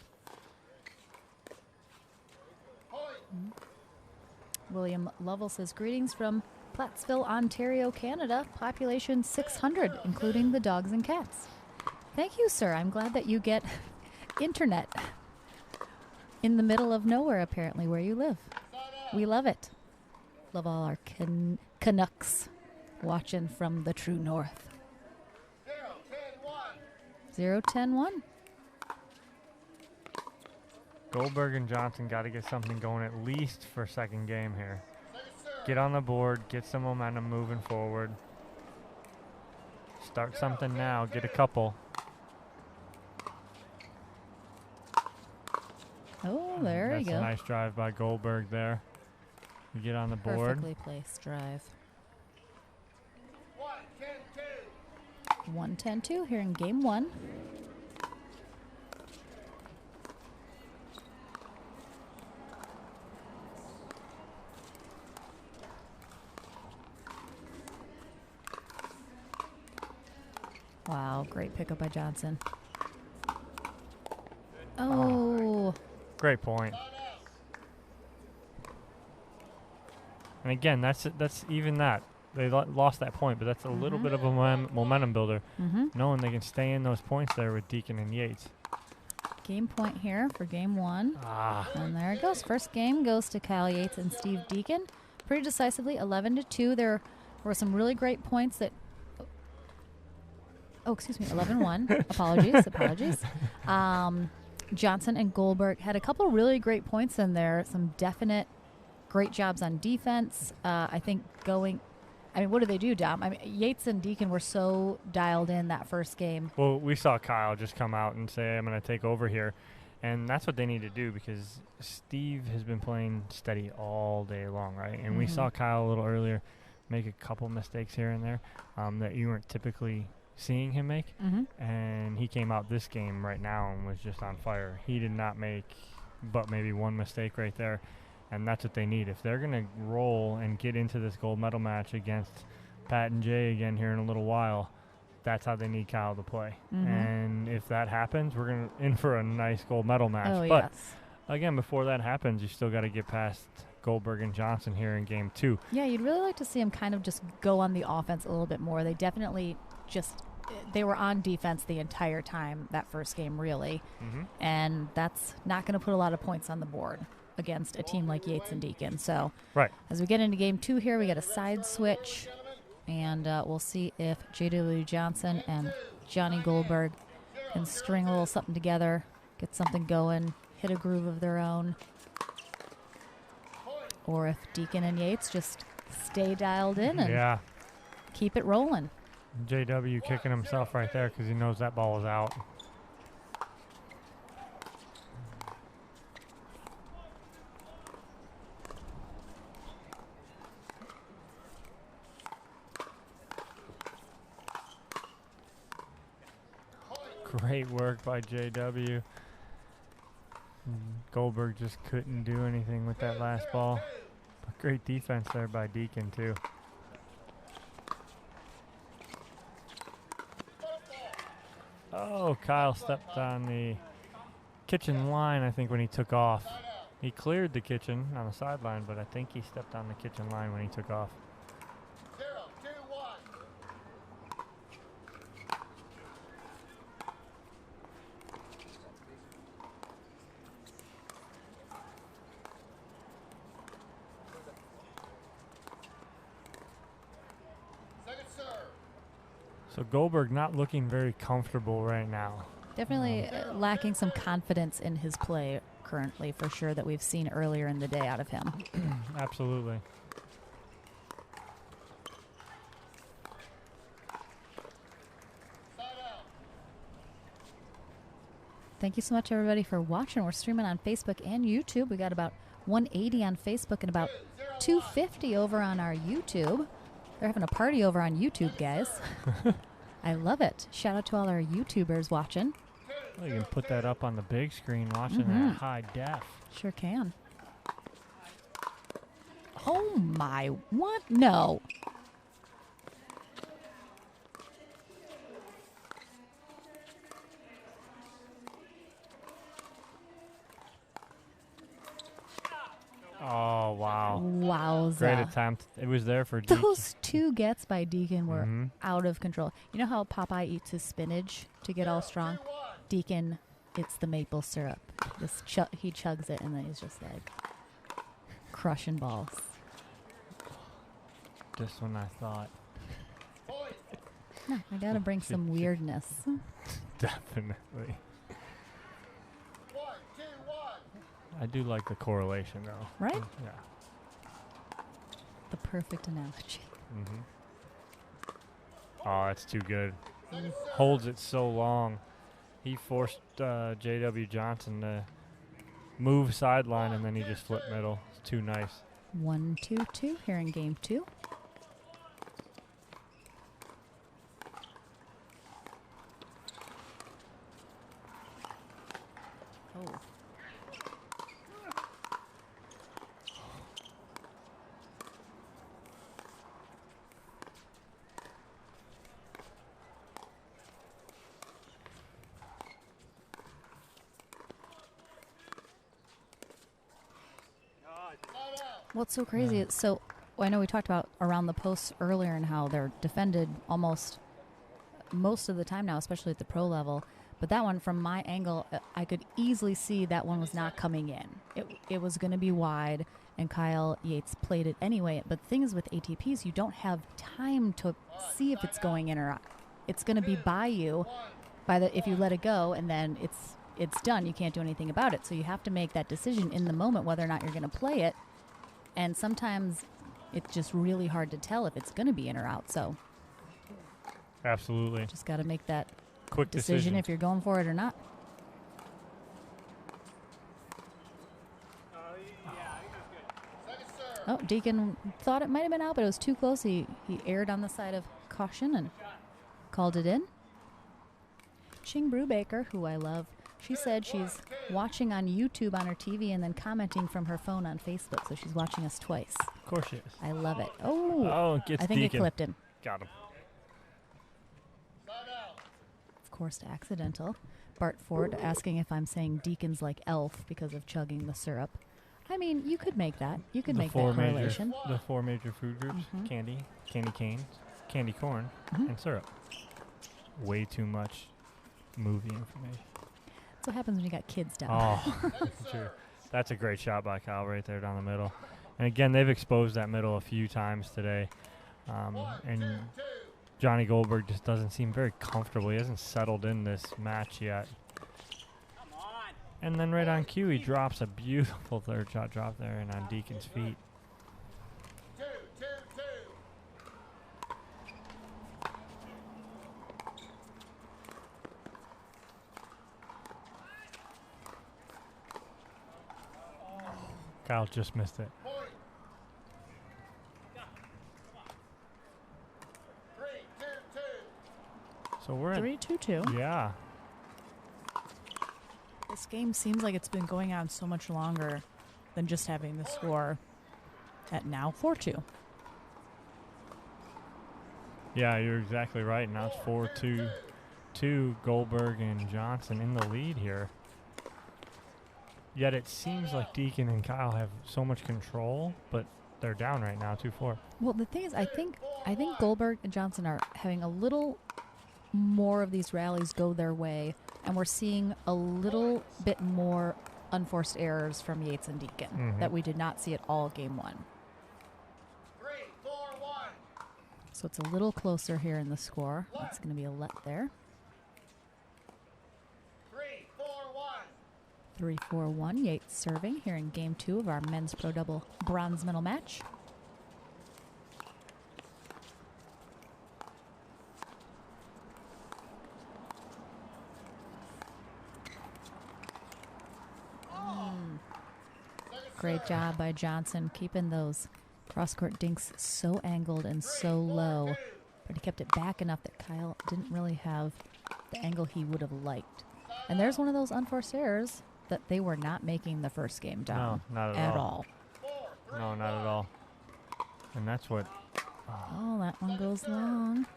William Lovell says, greetings from Plattsville, Ontario, Canada. Population 600, including the dogs and cats. Thank you, sir. I'm glad that you get internet in the middle of nowhere, apparently, where you live. We love it. Love all our Canucks watching from the true north. 0-10-1. Goldberg and Johnson got to get something going at least for second game here. Get on the board, get some momentum moving forward. Start something now, get a couple. Oh, there you go. That's a nice drive by Goldberg there. You get on the board. Perfectly placed drive. 1-10-2 here in game 1. Wow, great pickup by Johnson. Oh. Great point. And again, that's even that. They lost that point, but that's a little bit of a momentum builder, knowing they can stay in those points there with Deacon and Yates. Game point here for game 1. And there it goes. First game goes to Kyle Yates and Steve Deacon. Pretty decisively, 11-2. There were some really great points that... Oh, excuse me, 11-1. Apologies. Johnson and Goldberg had a couple really great points in there. Some definite great jobs on defense. I think what did they do, Dom? I mean, Yates and Deacon were so dialed in that first game. Well, we saw Kyle just come out and say, I'm going to take over here. And that's what they need to do because Steve has been playing steady all day long, right? And we saw Kyle a little earlier make a couple mistakes here and there that you weren't typically seeing him make. And he came out this game right now and was just on fire. He did not make but maybe one mistake right there. And that's what they need. If they're going to roll and get into this gold medal match against Pat and Jay again here in a little while, that's how they need Kyle to play. And if that happens, we're in for a nice gold medal match. Oh, but yes. Again, before that happens, you still got to get past Goldberg and Johnson here in game 2. Yeah, you'd really like to see them kind of just go on the offense a little bit more. They definitely they were on defense the entire time that first game, really. And that's not going to put a lot of points on the board against a team like Yates and Deacon. So as we get into game 2 here, we got a side switch, and we'll see if J.W. Johnson and Johnny Goldberg can string a little something together, get something going, hit a groove of their own. Or if Deacon and Yates just stay dialed in and keep it rolling. JW kicking himself right there because he knows that ball is out. Great work by JW. Goldberg just couldn't do anything with that last ball. But great defense there by Deacon too. Oh, Kyle stepped on the kitchen line, I think, when he took off. He cleared the kitchen on the sideline, but I think he stepped on the kitchen line when he took off. So Goldberg not looking very comfortable right now. Definitely lacking some confidence in his play currently, for sure, that we've seen earlier in the day out of him. Absolutely. Thank you so much, everybody, for watching. We're streaming on Facebook and YouTube. We got about 180 on Facebook and about 250 over on our YouTube. They're having a party over on YouTube, guys. I love it. Shout out to all our YouTubers watching. Well, you can put that up on the big screen watching that high def. Sure can. Oh, my. What? No. Oh, wow. Wowza. Great attempt. It was there for Deacon. Those two gets by Deacon were out of control. You know how Popeye eats his spinach to get all strong? Deacon, it's the maple syrup. Just he chugs it, and then he's just like crushing balls. Just when I thought. No, I got to bring some weirdness. Definitely. I do like the correlation, though. Right? Yeah. The perfect analogy. Oh, that's too good. Holds it so long. He forced J.W. Johnson to move sideline, and then he just flipped middle. It's too nice. 1-2-2 here in game 2. Oh. What's so crazy is, so I know we talked about around the posts earlier and how they're defended almost most of the time now, especially at the pro level. But that one, from my angle, I could easily see that one was not coming in. It was going to be wide, and Kyle Yates played it anyway. But the thing is, with ATPs, you don't have time to see if it's going in or not. It's going to be by you if you let it go, and then it's done. You can't do anything about it. So you have to make that decision in the moment whether or not you're going to play it. And sometimes it's just really hard to tell if it's going to be in or out. So absolutely, just got to make that quick decision if you're going for it or not. Oh, Deacon thought it might have been out, but it was too close. He erred on the side of caution and called it in. Ching Brubaker, who I love, she said she's watching on YouTube on her TV and then commenting from her phone on Facebook, so she's watching us twice. Of course she is. I love it. Oh, gets I think Deacon. it clipped him. Got him. Of course, accidental. Bart Ford asking if I'm saying Deacon's like Elf because of chugging the syrup. I mean, you could make that. You could make that correlation. The 4 major food groups: candy, candy canes, candy corn, and syrup. Way too much movie information. That's what happens when you got kids down. Oh, true. That's a great shot by Kyle right there down the middle. And again, they've exposed that middle a few times today. And Johnny Goldberg just doesn't seem very comfortable. He hasn't settled in this match yet. And then right on cue, he drops a beautiful third shot drop there and on Deacon's feet. 2-2-2. Kyle just missed it. So we're at 3-2-2. Yeah. This game seems like it's been going on so much longer than just having the score at now 4-2. Yeah, you're exactly right. Now it's 4-2-2. Goldberg and Johnson in the lead here. Yet it seems like Deacon and Kyle have so much control, but they're down right now, 2-4. Well, the thing is, I think Goldberg and Johnson are having a little more of these rallies go their way, and we're seeing a little bit more unforced errors from Yates and Deacon that we did not see at all game one. 3-4-1. So it's a little closer here in the score. It's going to be a let there. 3-4-1. Yates serving here in game 2 of our men's pro double bronze medal match. Great job by Johnson keeping those cross-court dinks so angled and so low, but he kept it back enough that Kyle didn't really have the angle he would have liked. And there's one of those unforced errors that they were not making the first game down. No, not at all. No, not at all. And that's what... Oh, that one goes long.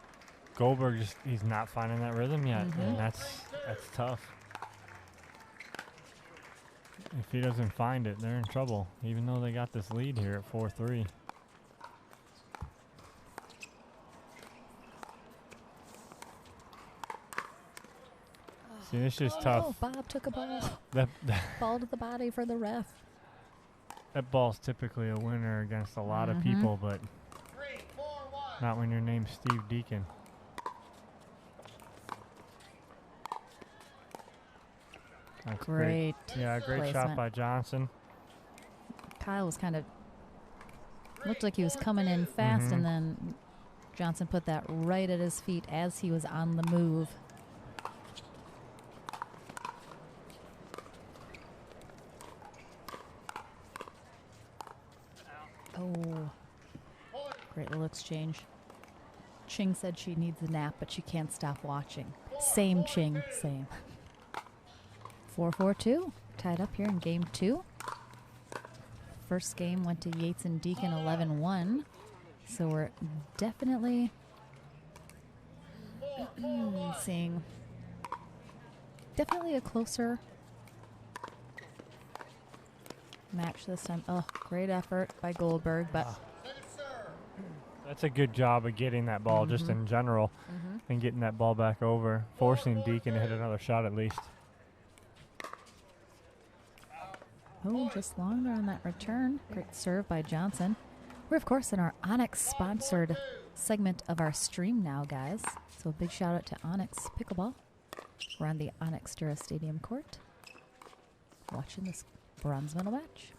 Goldberg he's not finding that rhythm yet, and that's tough. If he doesn't find it, they're in trouble, even though they got this lead here at 4-3. See, this is tough. Oh, Bob took a ball. Ball to the body for the ref. That ball's typically a winner against a lot of people, but not when your name's Steve Deacon. That's great. Yeah, great placement. shot by Johnson. Kyle was kind of looked like he was coming in fast, and then Johnson put that right at his feet as he was on the move. Oh, great little exchange. Ching said she needs a nap, but she can't stop watching. Same, Ching, same. 4-4-2, tied up here in game 2. First game went to Yates and Deacon 11-1. So we're definitely seeing definitely a closer match this time. Oh, great effort by Goldberg, but that's a good job of getting that ball just in general and getting that ball back over, forcing Deacon to hit another shot at least. Oh, just longer on that return. Great serve by Johnson. We're, of course, in our Onyx-sponsored segment of our stream now, guys. So a big shout-out to Onyx Pickleball. We're on the Onyx Dura Stadium court watching this bronze medal match.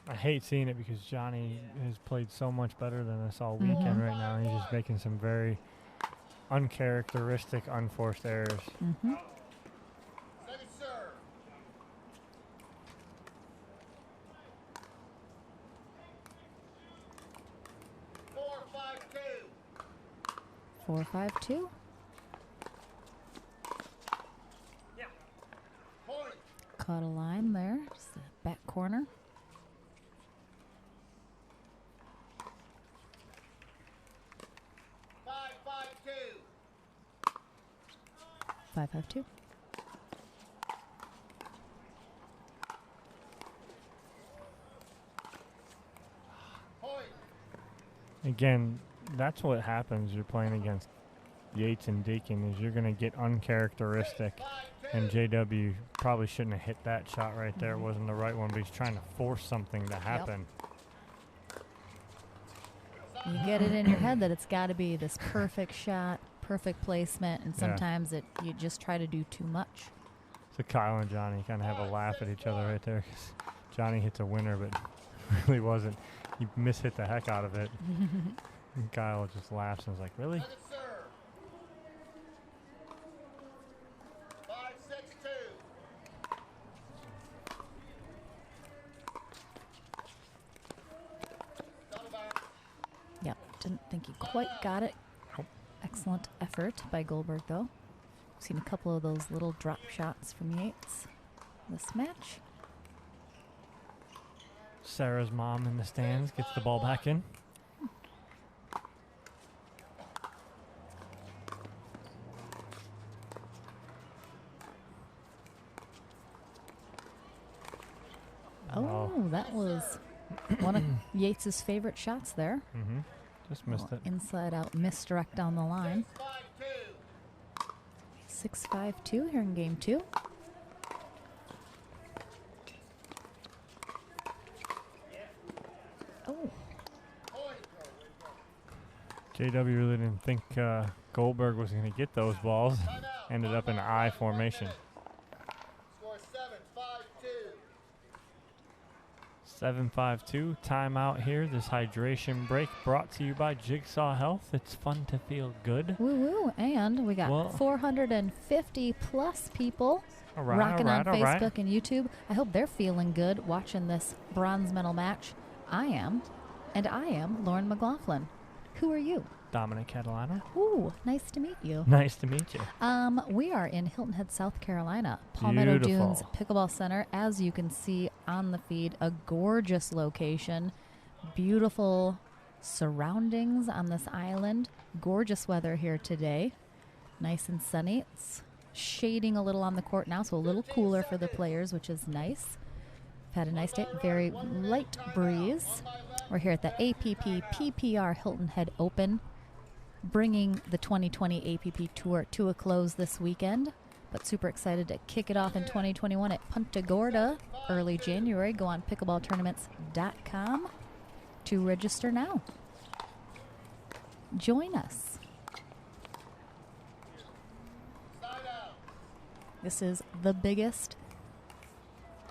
I hate seeing it because Johnny has played so much better than us all weekend right now. He's just making some very uncharacteristic, unforced errors. Second serve. 4-5-2. Caught a line there. Just the back corner. 5-5-2. Again, that's what happens. You're playing against Yates and Deacon is you're going to get uncharacteristic. And JW probably shouldn't have hit that shot right there. It wasn't the right one, but he's trying to force something to happen. You get it in your head that it's got to be this perfect shot, perfect placement, and sometimes you just try to do too much. So Kyle and Johnny kind of have a laugh at each other right there, because Johnny hits a winner, but really wasn't. He mishit the heck out of it. And Kyle just laughs and was like, really? Yep, didn't think he quite got it. Excellent effort by Goldberg, though. Seen a couple of those little drop shots from Yates this match. Sarah's mom in the stands gets the ball back in. Oh, that was one of Yates's favorite shots there. Just missed it. Inside out misdirect down the line. 6-5-2 here in game 2. Oh. JW really didn't think Goldberg was going to get those balls. Ended up in I formation. 7-5-2, timeout here. This hydration break brought to you by Jigsaw Health. It's fun to feel good. Woo woo. And we got 450 plus people rocking on Facebook and YouTube. I hope they're feeling good watching this bronze medal match. I am. And I am Lauren McLaughlin. Who are you? Dominic Catalano. Ooh, nice to meet you. Nice to meet you. We are in Hilton Head, South Carolina. Palmetto Dunes Pickleball Center. As you can see on the feed, a gorgeous location. Beautiful surroundings on this island. Gorgeous weather here today. Nice and sunny. It's shading a little on the court now, so a little cooler for the players, which is nice. Had a nice day. Very light breeze. We're here at the APP PPR Hilton Head Open, bringing the 2020 APP Tour to a close this weekend, but super excited to kick it off in 2021 at Punta Gorda early January. Go on pickleballtournaments.com to register now. Join us. This is the biggest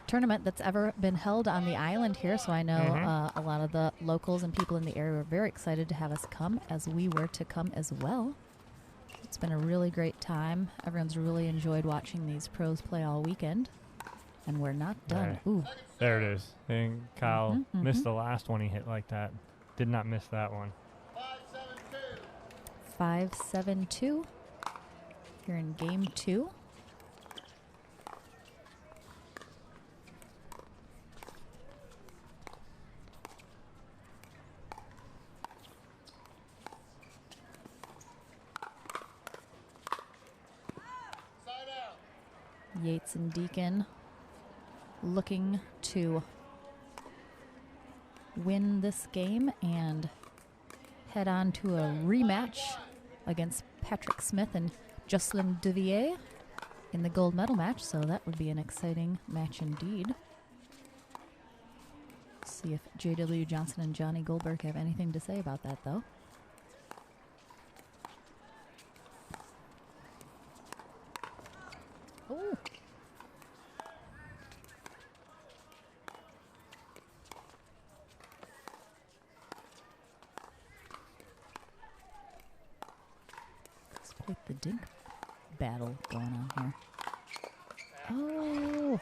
tournament that's ever been held on the island here, so I know a lot of the locals and people in the area were very excited to have us come, as we were to come as well. It's been a really great time. Everyone's really enjoyed watching these pros play all weekend, and we're not done. Right. Ooh, there it is. And Kyle missed the last one he hit like that. Did not miss that one. 5-7-2 here in game 2. Yates and Deacon looking to win this game and head on to a rematch against Patrick Smith and Jocelyn Devier in the gold medal match, so that would be an exciting match indeed. See if J.W. Johnson and Johnny Goldberg have anything to say about that, though. Oh. It's quite the dink battle going on here. Oh.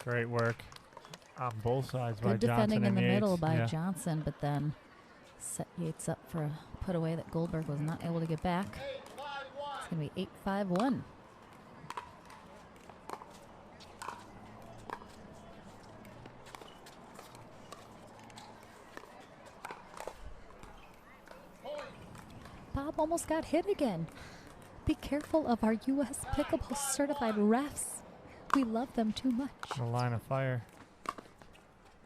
Great work on both sides by Johnson. Good defending in the Yates. middle by Johnson, but then set Yates up for a put away that Goldberg was not able to get back. It's going to be 8-5-1. Bob almost got hit again. Be careful of our U.S. Pickleball certified refs. We love them too much. The line of fire.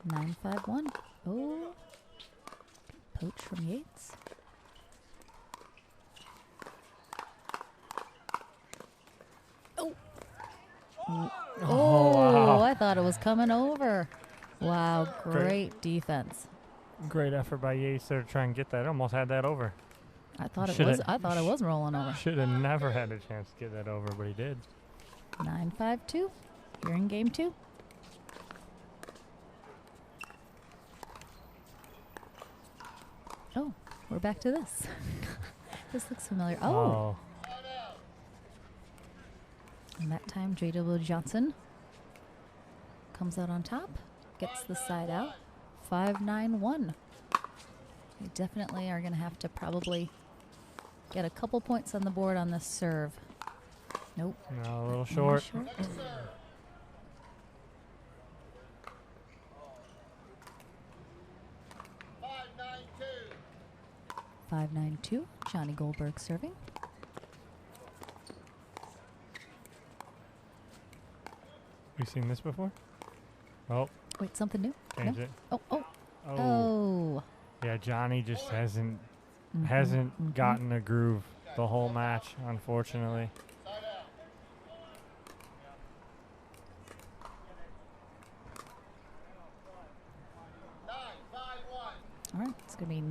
9-5-1. Oh. Poach from Yates. wow. I thought it was coming over. Wow, great defense. Great effort by Yates there to try and get that. Almost had that over. I thought it was rolling over. Should have never had a chance to get that over, but he did. 9-5-2. You're in game 2. Oh, we're back to this. This looks familiar. Oh. And that time, J.W. Johnson comes out on top, gets the side out. 5-9-1. We definitely are going to have to probably get a couple points on the board on this serve. Nope. No, a little short. 5-9-2. Johnny Goldberg serving. We've seen this before? Oh. Wait, something new? Change no? it. Oh. Yeah, Johnny just hasn't gotten a groove the whole match, unfortunately. All right, it's going to be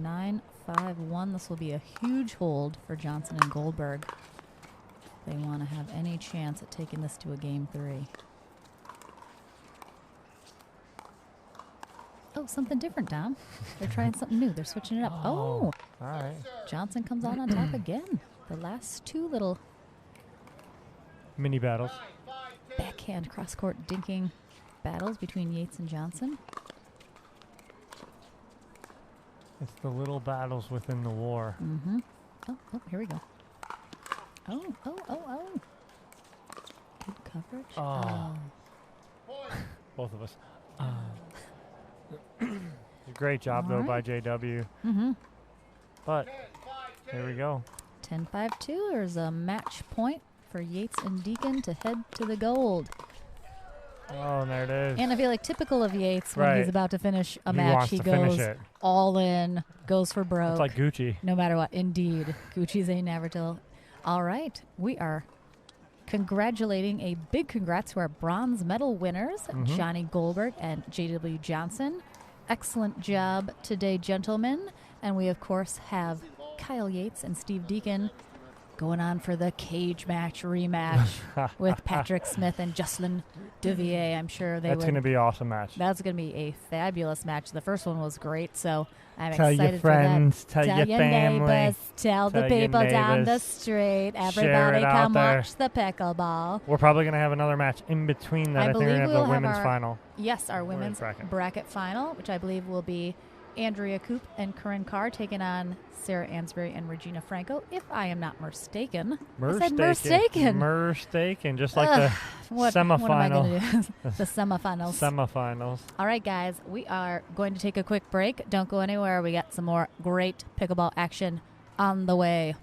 9-5-1. This will be a huge hold for Johnson and Goldberg. If they want to have any chance at taking this to a game 3. Oh, something different, Dom. They're trying something new. They're switching it up. Oh. All right. Johnson comes on top again. The last 2 little mini battles. Backhand cross-court dinking battles between Yates and Johnson. It's the little battles within the war. Mm-hmm. Oh, here we go. Oh. Good coverage. Oh. Both of us. Great job, though, by JW. Mm-hmm. But here we go. 10-5-2. There's a match point for Yates and Deacon to head to the gold. Oh, and there it is. And I feel like typical of Yates when he's about to finish a match, he goes all in, goes for broke. It's like Gucci. No matter what. Indeed. Gucci's a never till. All right. We are congratulating a big congrats to our bronze medal winners, Johnny Goldberg and J.W. Johnson. Excellent job today, gentlemen. And we, of course, have Kyle Yates and Steve Deacon going on for the cage match rematch with Patrick Smith and Jocelyn Devier. I'm sure that's going to be an awesome match. That's going to be a fabulous match. The first one was great, so I'm tell excited your friends, for that. Tell your family, neighbors, tell the people down the street. Everybody come watch the pickleball. We're probably going to have another match in between that. I think we're going to have the women's final. Yes, our women's bracket final, which I believe will be Andrea Koop and Corinne Carr taking on Sarah Ansbury and Regina Franco, if I am not mistaken. I said Merstaken, just like the semifinal. What am I going to do? The semifinals. Semifinals. All right, guys, we are going to take a quick break. Don't go anywhere. We got some more great pickleball action on the way.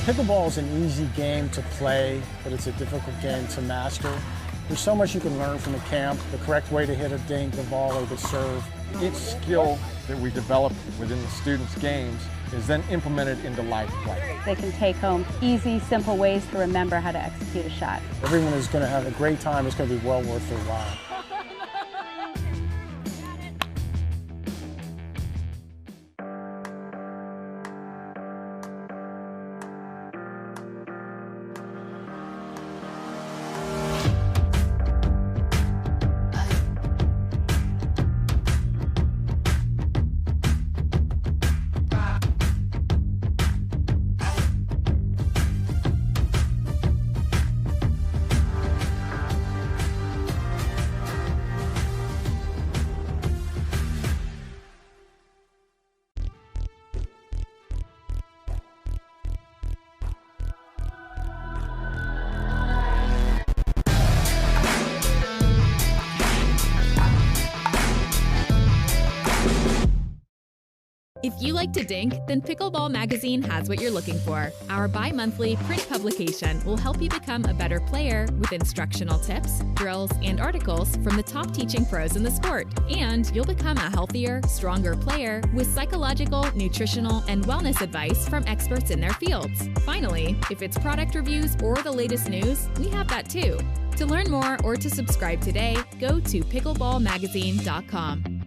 Pickleball is an easy game to play, but it's a difficult game to master. There's so much you can learn from the camp, the correct way to hit a dink, the volley, the serve. Each skill that we develop within the students' games is then implemented into live play. They can take home easy, simple ways to remember how to execute a shot. Everyone is going to have a great time. It's going to be well worth their while. you like to dink? Then Pickleball Magazine has what you're looking for. Our bi-monthly print publication will help you become a better player with instructional tips, drills, and articles from the top teaching pros in the sport. And you'll become a healthier, stronger player with psychological, nutritional, and wellness advice from experts in their fields. Finally, if it's product reviews or the latest news, we have that too. To learn more or to subscribe today, go to pickleballmagazine.com.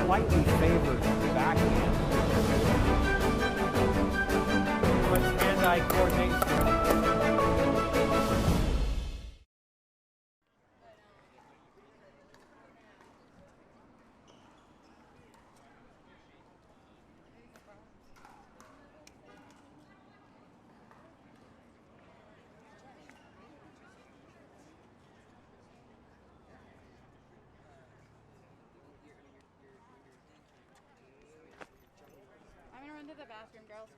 Slightly favored backhand. But hand-eye coordination. I'm gonna run to the bathroom, girls.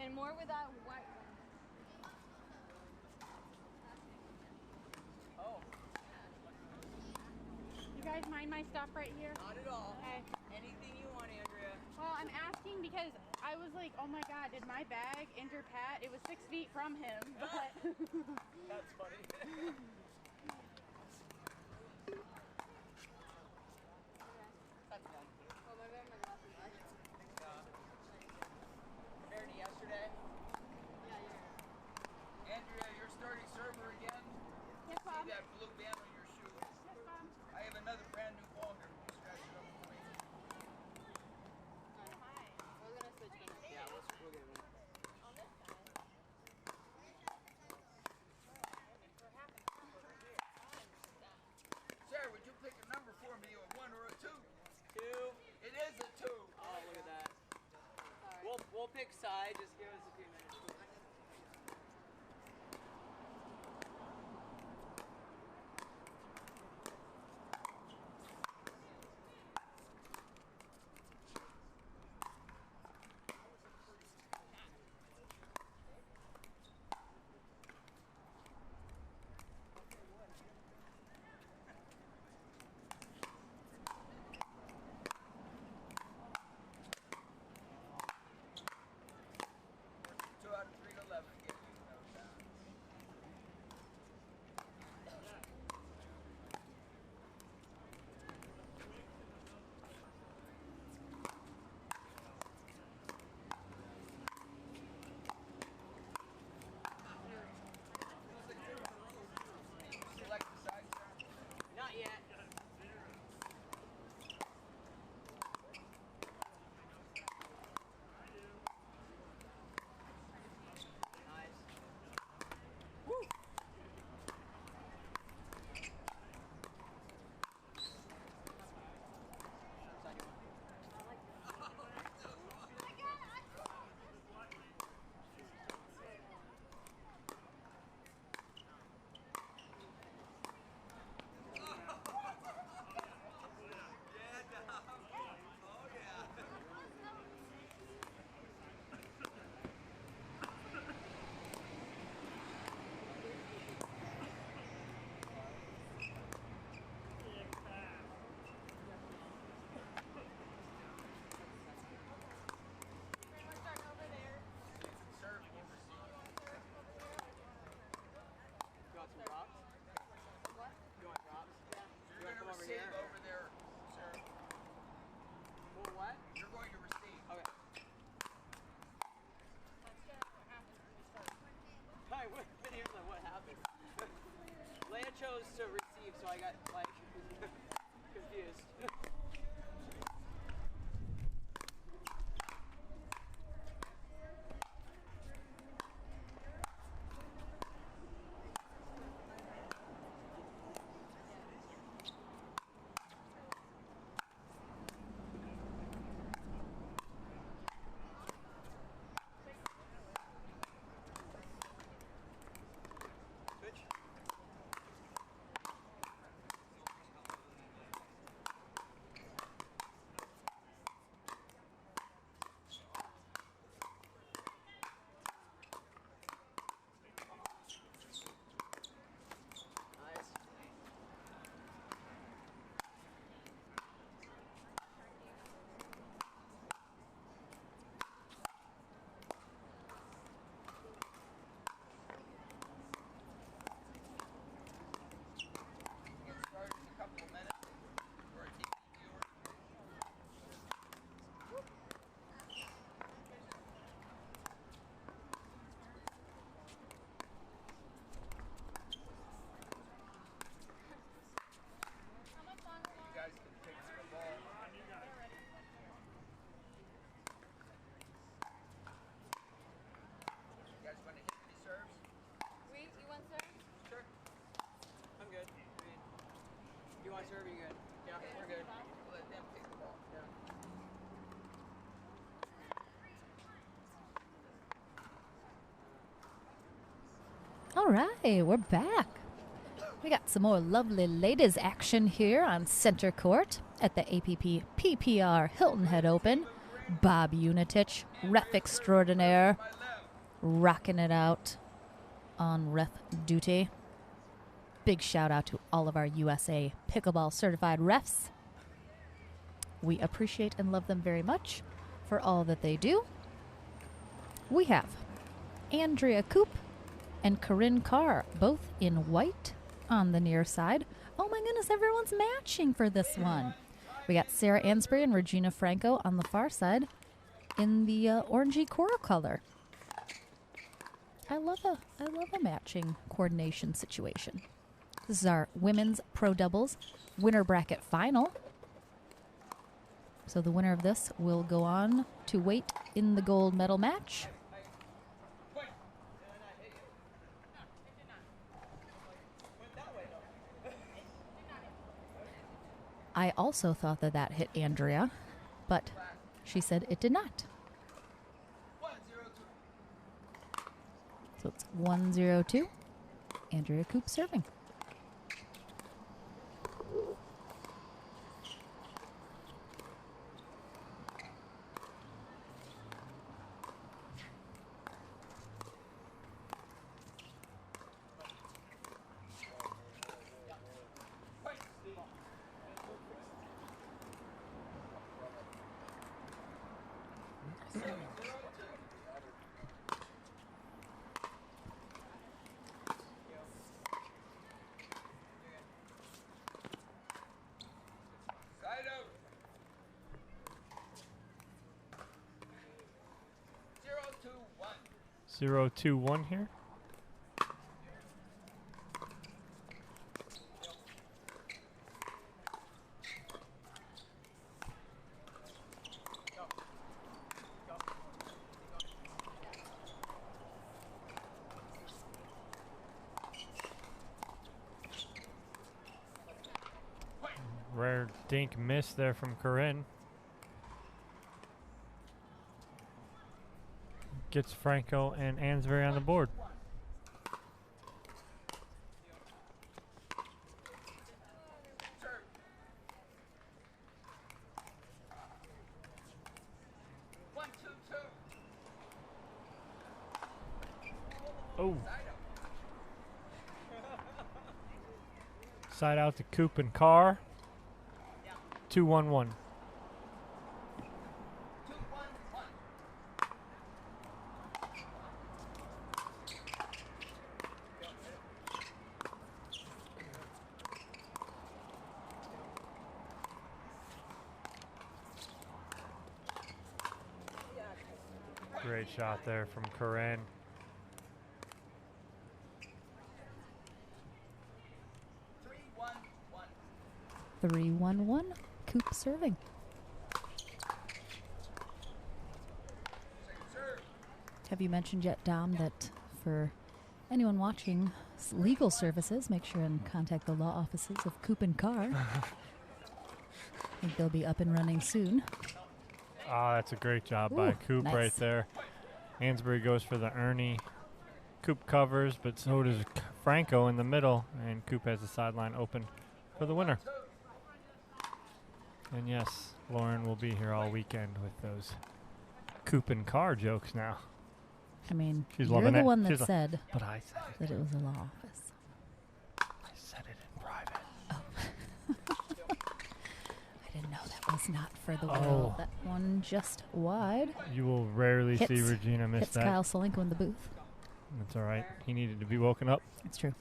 And more with that white one. Oh. You guys mind my stuff right here? Not at all. Okay. Anything you want, Andrea. Well, I'm asking because I was like, oh my God, did my bag enter Pat? It was 6 feet from him, but. That's funny. see that blue band on your shoe? I have another brand new ball here. Scratch it up for you. We're gonna switch hands. Yeah, we'll get it. Sarah, would you pick a number for me, a 1 or a 2? 2. It is a 2. Oh, look at that. We'll pick side. Just give us a few minutes. Not yet. Nice. Woo. Chose to receive, so I got like confused. Serving good. Yeah, we're good. Let them pick the ball. Yeah. All right, we're back. We got some more lovely ladies action here on center court at the APP PPR Hilton Head Open. Bob Unitich, ref extraordinaire, rocking it out on ref duty. Big shout out to all of our USA Pickleball certified refs. We appreciate and love them very much for all that they do. We have Andrea Koop and Corinne Carr, both in white on the near side. Oh my goodness, everyone's matching for this one. We got Sarah Ansbury and Regina Franco on the far side in the orangey coral color. I love a matching coordination situation. This is our women's pro doubles winner bracket final. So the winner of this will go on to wait in the gold medal match. I also thought that that hit Andrea, but she said it did not. So it's 1-0-2. Andrea Coop serving. Side out. 0-2-1. 0-2-1 here. Rare dink miss there from Corinne. Gets Franco and Ansbury on the board. Oh. Side out to Coop and Carr. 2-1-1. Great shot there from Corinne. Three, 1-1. Coop serving. Have you mentioned yet, Dom, that for anyone watching legal services, make sure and contact the law offices of Coop and Carr. I think they'll be up and running soon. Ah, that's a great job by Coop right there. Ansbury goes for the Ernie. Coop covers, but so does Franco in the middle, and Coop has the sideline open for the winner. And yes, Lauren will be here all weekend with those Coop and Carr jokes now. I mean, she's you're loving the it. one that said but I said that it was a law office. I said it in private. Oh. I didn't know that was not for the world. That one just wide. You will rarely see Regina miss hits that. Kyle Solenko in the booth. That's all right. He needed to be woken up. It's true.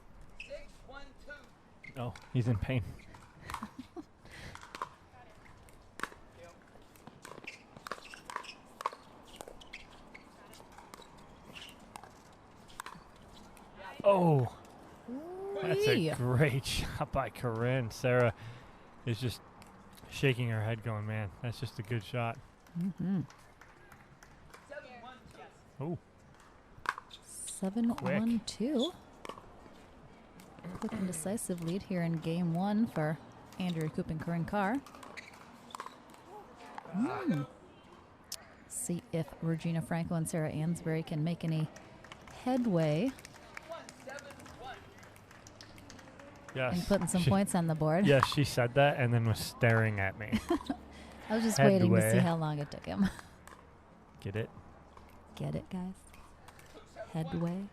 Oh, he's in pain. Oh, that's a great shot by Corinne. Sarah is just shaking her head going, man, that's just a good shot. Mm-hmm. Oh. 7-1-2. Quick and decisive lead here in game one for Andrea Coop and Corinne Carr. See if Regina Franco and Sarah Ansbury can make any headway. Yes. And putting some points on the board. Yes, she said that and then was staring at me. I was just waiting to see how long it took him. Get it? Get it, guys? Headway.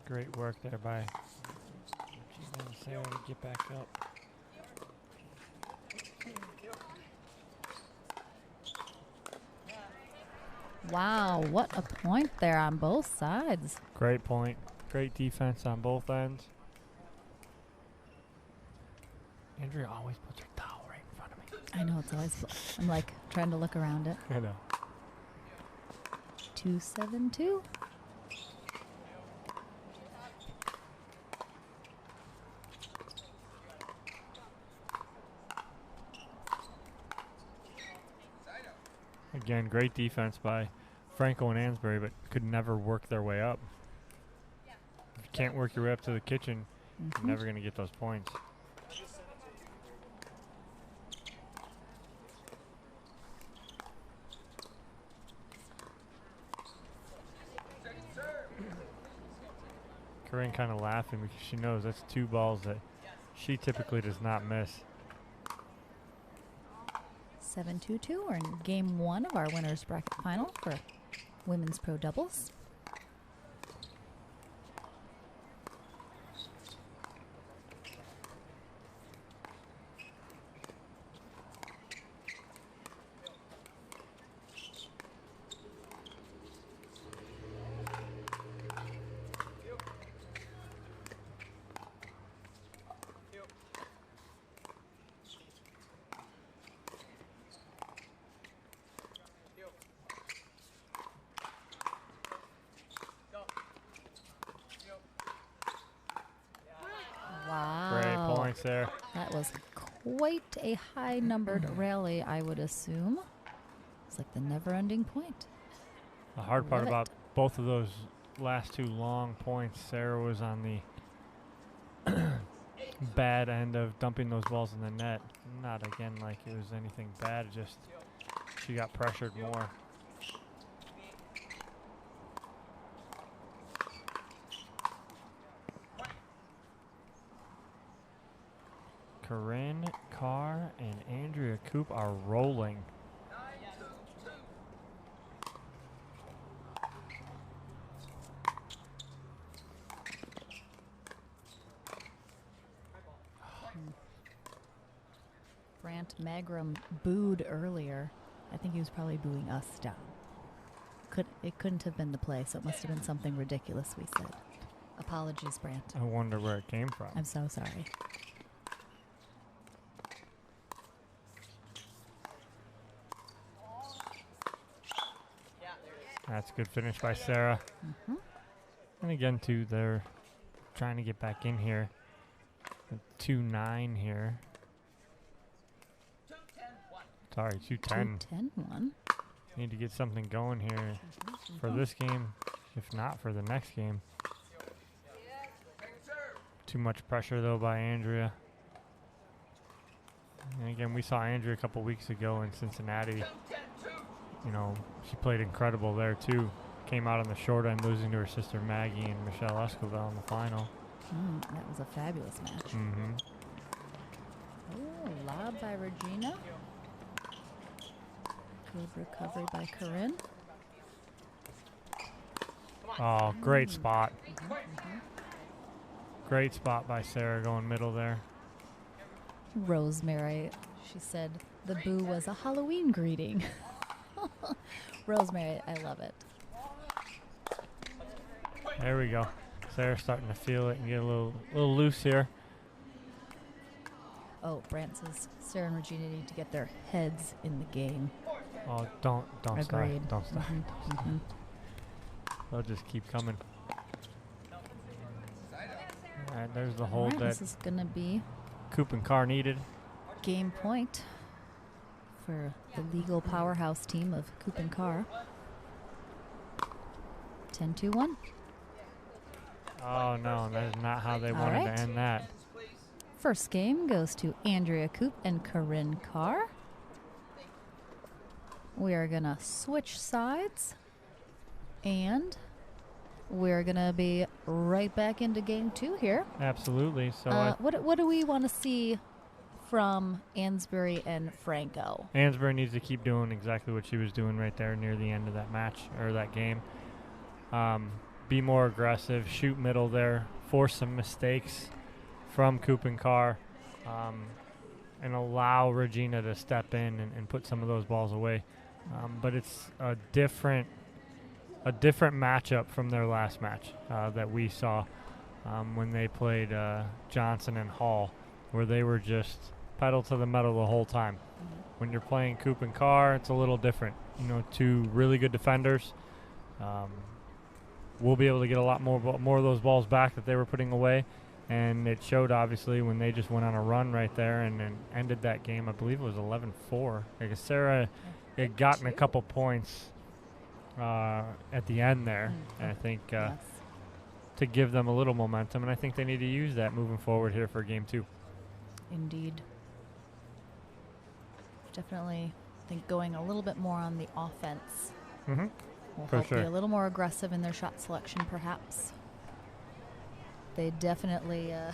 Great work there by Regina and Sarah to get back up. Wow, what a point there on both sides. Great point. Great defense on both ends. Andrea always puts her towel right in front of me. I know, it's always, I'm like trying to look around it. I know. 2-7-2. Again, great defense by Franco and Ansbury, but could never work their way up. If you can't work your way up to the kitchen, you're never going to get those points. Corinne kind of laughing because she knows that's 2 balls that she typically does not miss. 7-2-2. We're in game 1 of our winners bracket final for women's pro doubles. There. That was quite a high numbered rally, I would assume. It's like the never-ending point. The hard part about both of those last 2 long points, Sarah was on the bad end of dumping those balls in the net. Not again like it was anything bad, just she got pressured more. Corinne Carr and Andrea Coop are rolling. Brant Magram booed earlier. I think he was probably booing us down. It couldn't have been the play, so it must have been something ridiculous we said. Apologies, Brant. I wonder where it came from. I'm so sorry. That's a good finish by Sarah. And again, too, they're trying to get back in here. 2-9 here. Sorry, 2-10. 2-10-1. Need to get something going here for this game, if not for the next game. Too much pressure, though, by Andrea. And again, we saw Andrea a couple weeks ago in Cincinnati. You know, she played incredible there, too. Came out on the short end, losing to her sister Maggie and Michelle Escobar in the final. That was a fabulous match. Oh, lob by Regina. Good recovery by Corinne. Oh, great spot. Great spot by Sarah going middle there. Rosemary, she said the boo was a Halloween greeting. Rosemary, I love it. There we go. Sarah's starting to feel it and get a little loose here. Oh, Brant says Sarah and Regina need to get their heads in the game. Oh, don't start. Agreed. Don't start. They'll just keep coming. All right, there's the hold that this is going to be Coop and Carr needed. Game point for the legal powerhouse team of Coop and Carr. 10-2-1. Oh, no, that's not how they wanted to end that. First game goes to Andrea Coop and Corinne Carr. We are going to switch sides, and we're going to be right back into game 2 here. Absolutely. So what do we want to see from Ansbury and Franco? Ansbury needs to keep doing exactly what she was doing right there near the end of that match or that game. Be more aggressive, shoot middle there, force some mistakes from Coop and Carr, and allow Regina to step in and put some of those balls away. But it's a different matchup from their last match that we saw when they played Johnson and Hall, where they were just pedal to the metal the whole time. When you're playing Coop and Carr, it's a little different. You know, two really good defenders. We'll be able to get a lot more of those balls back that they were putting away. And it showed, obviously, when they just went on a run right there and then ended that game. I believe it was 11-4. I guess Sarah had gotten a couple points at the end there. And I think to give them a little momentum. And I think they need to use that moving forward here for game 2. Indeed. Definitely think going a little bit more on the offense will help be a little more aggressive in their shot selection, perhaps. They definitely a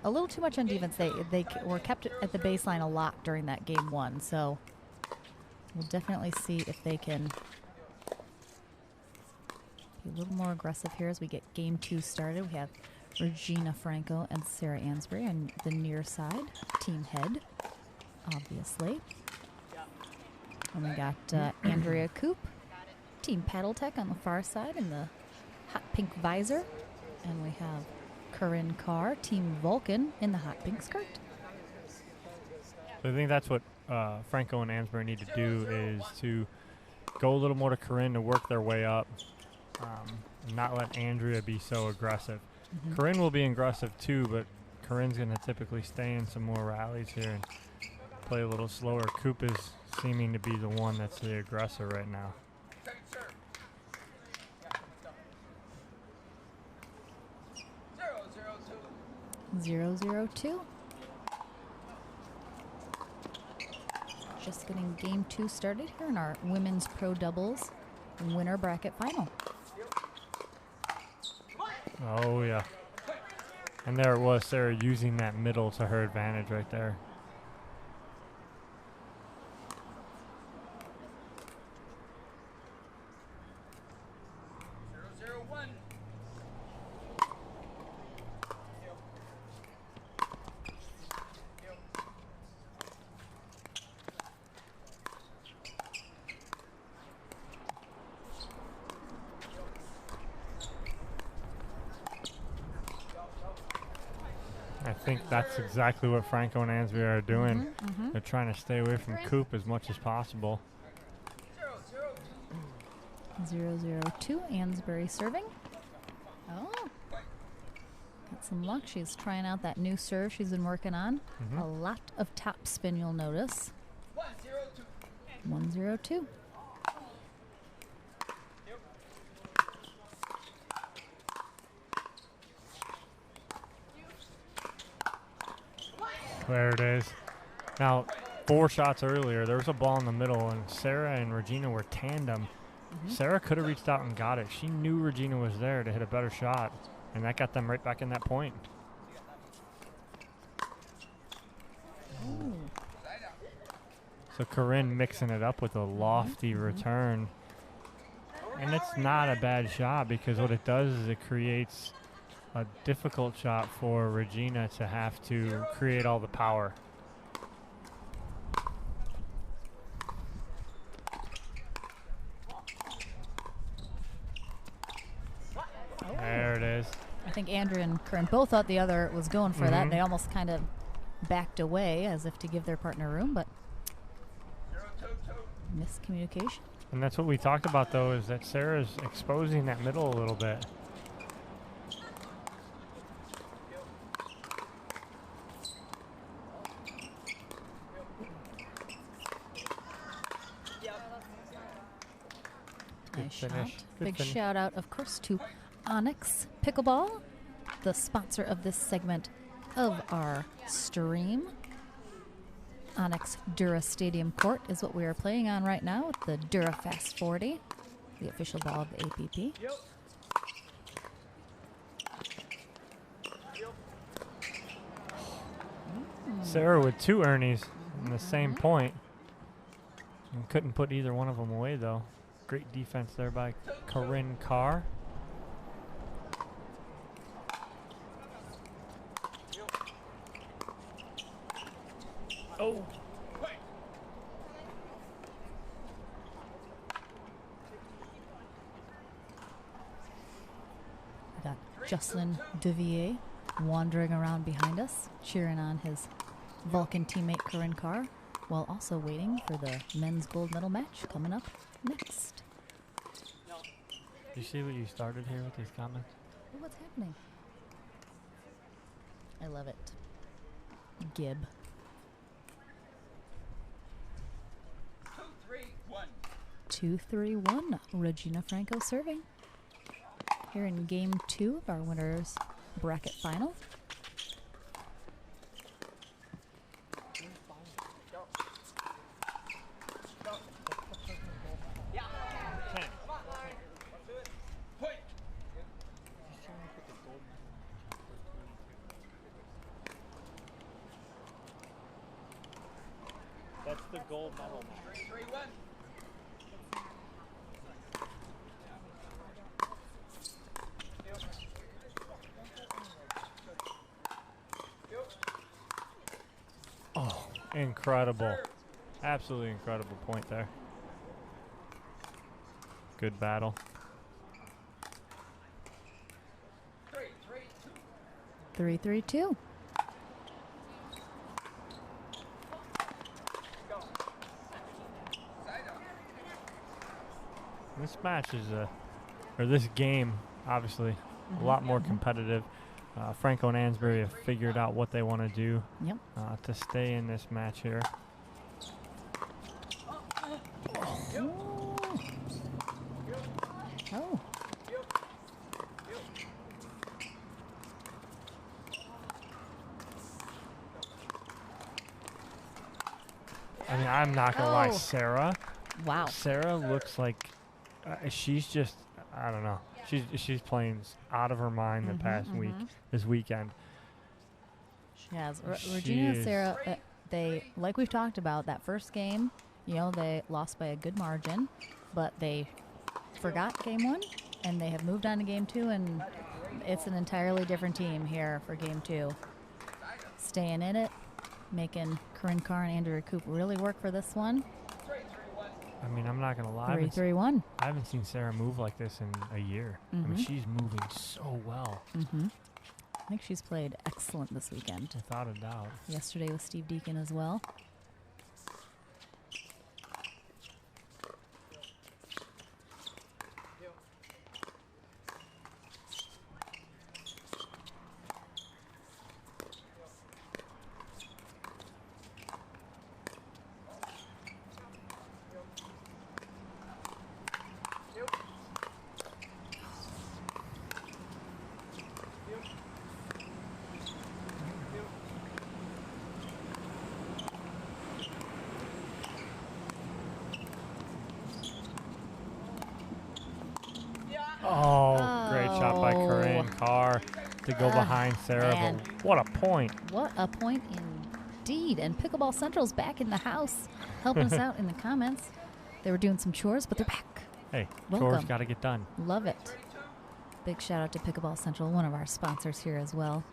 little too much on defense. They were kept at the baseline a lot during that game 1, so we'll definitely see if they can be a little more aggressive here as we get game 2 started. We have Regina Franco and Sarah Ansbury on the near side, team head, obviously. And we got Andrea Coop, team Paddle Tech on the far side in the hot pink visor. And we have Corinne Carr, team Vulcan, in the hot pink skirt. So I think that's what Franco and Ansbury need to do, is to go a little more to Corinne to work their way up, not let Andrea be so aggressive. Corinne will be aggressive too, but Corinne's going to typically stay in some more rallies here and play a little slower. Coop is seeming to be the one that's the aggressor right now. 0-0-2. Just getting game 2 started here in our women's pro doubles winner bracket final. Oh, yeah. And there it was, Sarah using that middle to her advantage right there. I think that's exactly what Franco and Ansbury are doing. They're trying to stay away from Coop as much as possible. 0-0-2, Ansbury serving. Oh, got some luck. She's trying out that new serve she's been working on. A lot of top spin, you'll notice. 1-0-2. There it is. Now, 4 shots earlier, there was a ball in the middle, and Sarah and Regina were tandem. Sarah could have reached out and got it. She knew Regina was there to hit a better shot, and that got them right back in that point. So Corinne mixing it up with a lofty return. And it's not a bad shot, because what it does is it creates a difficult shot for Regina to have to create all the power. There it is. I think Andrea and Corinne both thought the other was going for that. They almost kind of backed away as if to give their partner room, but miscommunication. And that's what we talked about, though, is that Sarah's exposing that middle a little bit. Nice shot. Big shout out, of course, to Onyx Pickleball, the sponsor of this segment of our stream. Onyx Dura Stadium Court is what we are playing on right now with the Dura Fast 40, the official ball of the APP. Sarah with 2 Ernies in the same point. And couldn't put either one of them away, though. Great defense there by Corinne Carr. Oh. We got Jocelyn Devier wandering around behind us, cheering on his Vulcan teammate Corinne Carr, while also waiting for the men's gold medal match coming up next. You see what you started here with these comments? Oh, what's happening? I love it. Gib. 2-3-1. Regina Franco serving. Here in game 2 of our winners bracket final. That's the gold medal match. 3-1. Oh, incredible. Absolutely incredible point there. Good battle. 3-3-2. This match is or this game, obviously, a lot more competitive. Franco and Ansbury have figured out what they want to do to stay in this match here. Oh. I mean, I'm not going to lie, Sarah. Wow. Sarah looks like she's just, I don't know. She's playing out of her mind the past week, this weekend. She has. Regina and Sarah, they, like we've talked about, that first game, you know, they lost by a good margin, but they forgot game 1, and they have moved on to game 2, and it's an entirely different team here for game 2. Staying in it, making Corinne Carr and Andrea Coop really work for this one. I mean, I'm not going to lie. 3-3-1. I haven't seen Sarah move like this in a year. I mean, she's moving so well. I think she's played excellent this weekend. Without a doubt. Yesterday with Steve Deacon as well. Oh, great shot by Corinne Carr to go behind Sarah. Man. But what a point. What a point indeed. And Pickleball Central's back in the house, helping us out in the comments. They were doing some chores, but they're back. Hey, Welcome. chores got to get done. Love it. Big shout out to Pickleball Central, one of our sponsors here as well.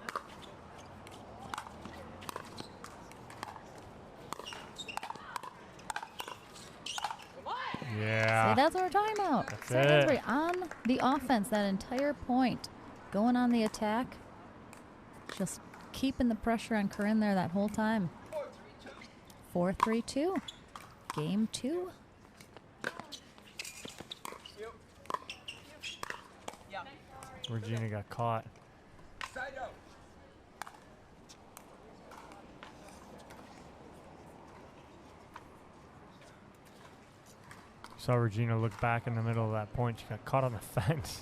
Yeah. See, that's what we're talking about. That's Sarah it. Ansbury on the offense that entire point. Going on the attack. Just keeping the pressure on Corinne there that whole time. 4-3-2. Game 2. Regina got caught. Saw Regina look back in the middle of that point. She got caught on the fence.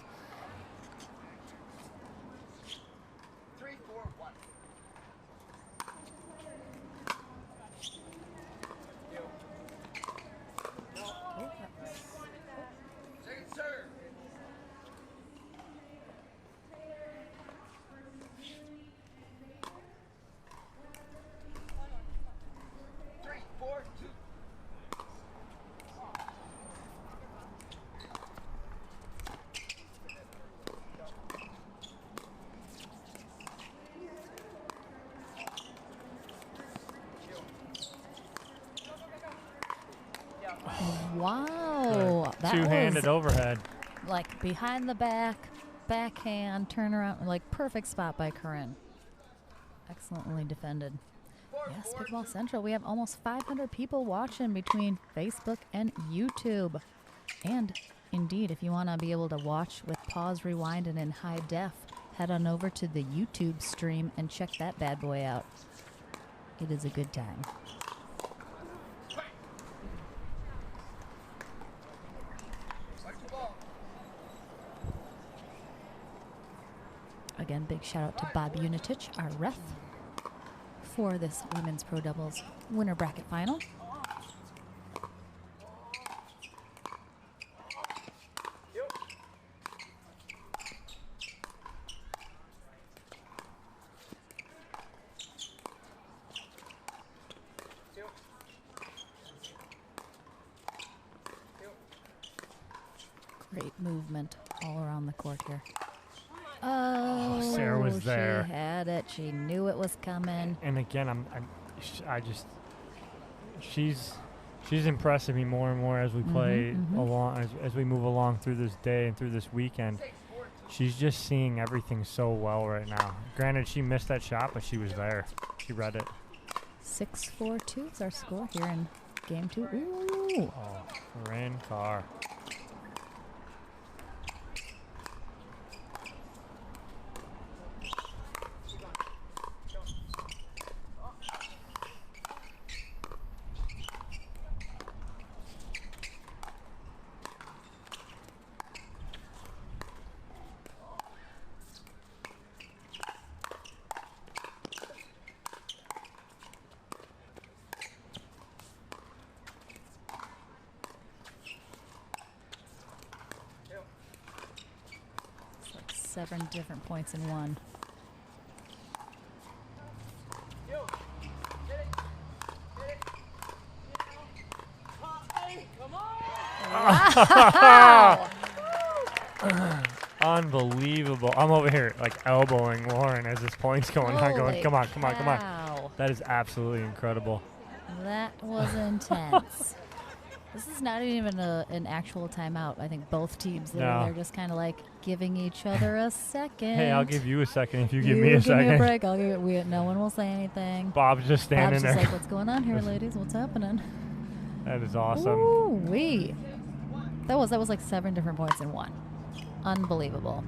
Wow. That two-handed was overhead. like behind the back, backhand, turn around, like perfect spot by Corinne. Excellently defended. Yes, Pickleball Central. We have almost 500 people watching between Facebook and YouTube. And indeed, if you want to be able to watch with pause, rewind, and in high def, head on over to the YouTube stream and check that bad boy out. It is a good time. Again, big shout out to Bob Unitich, our ref, for this women's pro doubles winner bracket final. Great movement all around the court here. Oh, Sarah was there. She had it. She knew it was coming. And again, she's impressing me more and more as we play along, as we move along through this day and through this weekend. She's just seeing everything so well right now. Granted, she missed that shot, but she was there. She read it. 6-4-2 is our score here in game 2. Ooh. Oh, Corinne Carr. It's like 7 different points in one. Wow. Unbelievable. I'm over here like elbowing Lauren as this point's going on, going, come on, come on, come on. That is absolutely incredible. That was intense. This is not even an actual timeout. I think both teams they're just kind of like giving each other a second. Hey, I'll give you a second if you give me a second. Give me a break. I'll give it. No one will say anything. Bob's just standing there. Bob's just like, what's going on here, ladies? What's happening? That is awesome. Ooh-wee. That was like 7 different points in one. Unbelievable.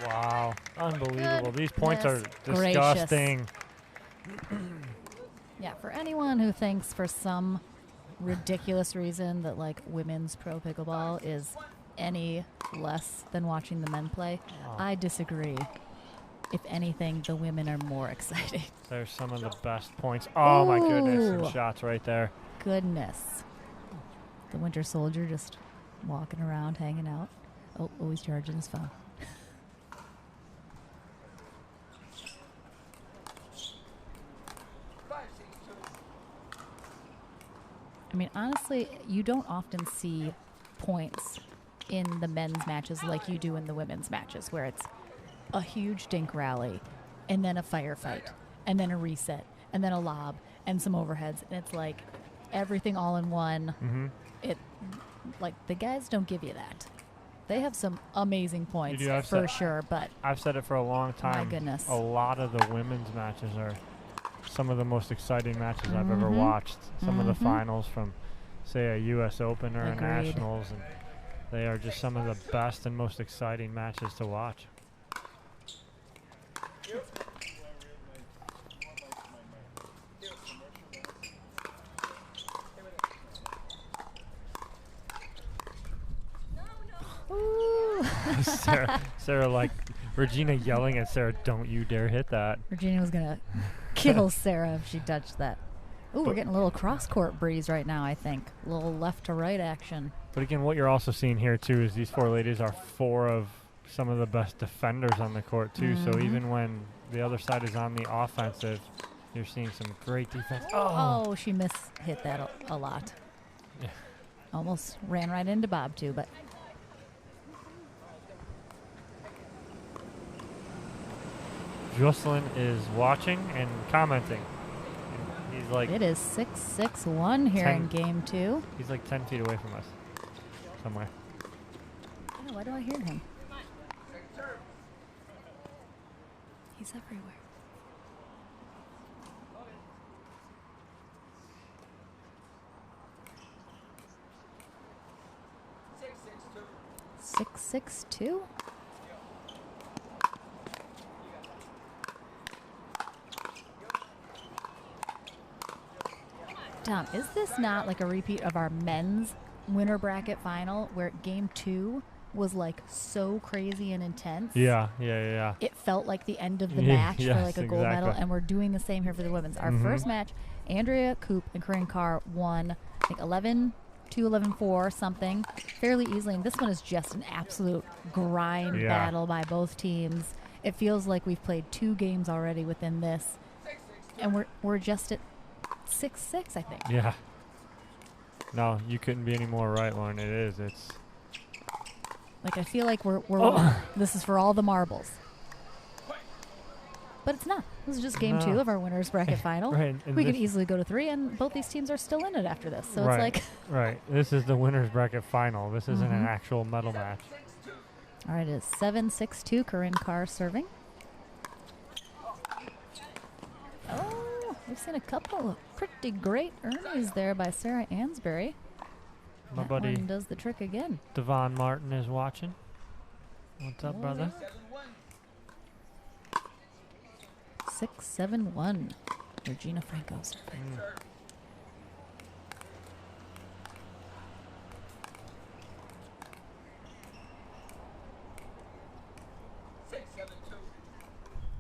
Wow, unbelievable. These points are disgusting. Yeah, for anyone who thinks for some ridiculous reason that like women's pro pickleball is any less than watching the men play, I disagree. If anything, the women are more exciting. There's some of the best points. Oh my goodness, some shots right there. Goodness. The Winter Soldier just walking around, hanging out. Oh, he's charging his phone. I mean, honestly, you don't often see points in the men's matches like you do in the women's matches, where it's a huge dink rally and then a firefight and then a reset and then a lob and some overheads. And it's like everything all in one. It like the guys don't give you that. They have some amazing points for sure, but I've said it for a long time. My goodness. A lot of the women's matches are some of the most exciting matches I've ever watched. Some of the finals from, say, a U.S. Open or a Nationals, and they are just some of the best and most exciting matches to watch. Sarah, like Regina yelling at Sarah, "Don't you dare hit that!" Regina was gonna kill Sarah if she touched that. Ooh, we're getting a little cross-court breeze right now, I think. A little left-to-right action. But again, what you're also seeing here, too, is these 4 ladies are 4 of some of the best defenders on the court, too. So even when the other side is on the offensive, you're seeing some great defense. Oh, she hit that a lot. Yeah. Almost ran right into Bob, too, but. Jocelyn is watching and commenting. And he's like. It is 6-6-1 here in game 2. He's like 10 feet away from us somewhere. Oh, why do I hear him? He's everywhere. Six, 6-2. Tom, is this not like a repeat of our men's winter bracket final where game 2 was like so crazy and intense? Yeah. It felt like the end of the match for like a gold medal, and we're doing the same here for the women's. Our first match, Andrea Koop and Corinne Carr won, I think 11-2, 11-4, something, fairly easily. And this one is just an absolute grind battle by both teams. It feels like we've played 2 games already within this, and we're just at 6-6, I think. Yeah. No, you couldn't be any more right, Lauren. It is. It's like I feel like we're this is for all the marbles. But it's not. This is just game 2 of our winners bracket final. Right, we could easily go to 3, and both these teams are still in it after this. So right, it's like right. This is the winners bracket final. This isn't an actual medal match. All right, it's 7-6-2. Corinne Carr serving. Oh, we've seen a couple of pretty great earnings there by Sarah Ansbury. My that buddy one does the trick again. Devon Martin is watching. What's up, brother? 6-7-1. Regina Franco serving.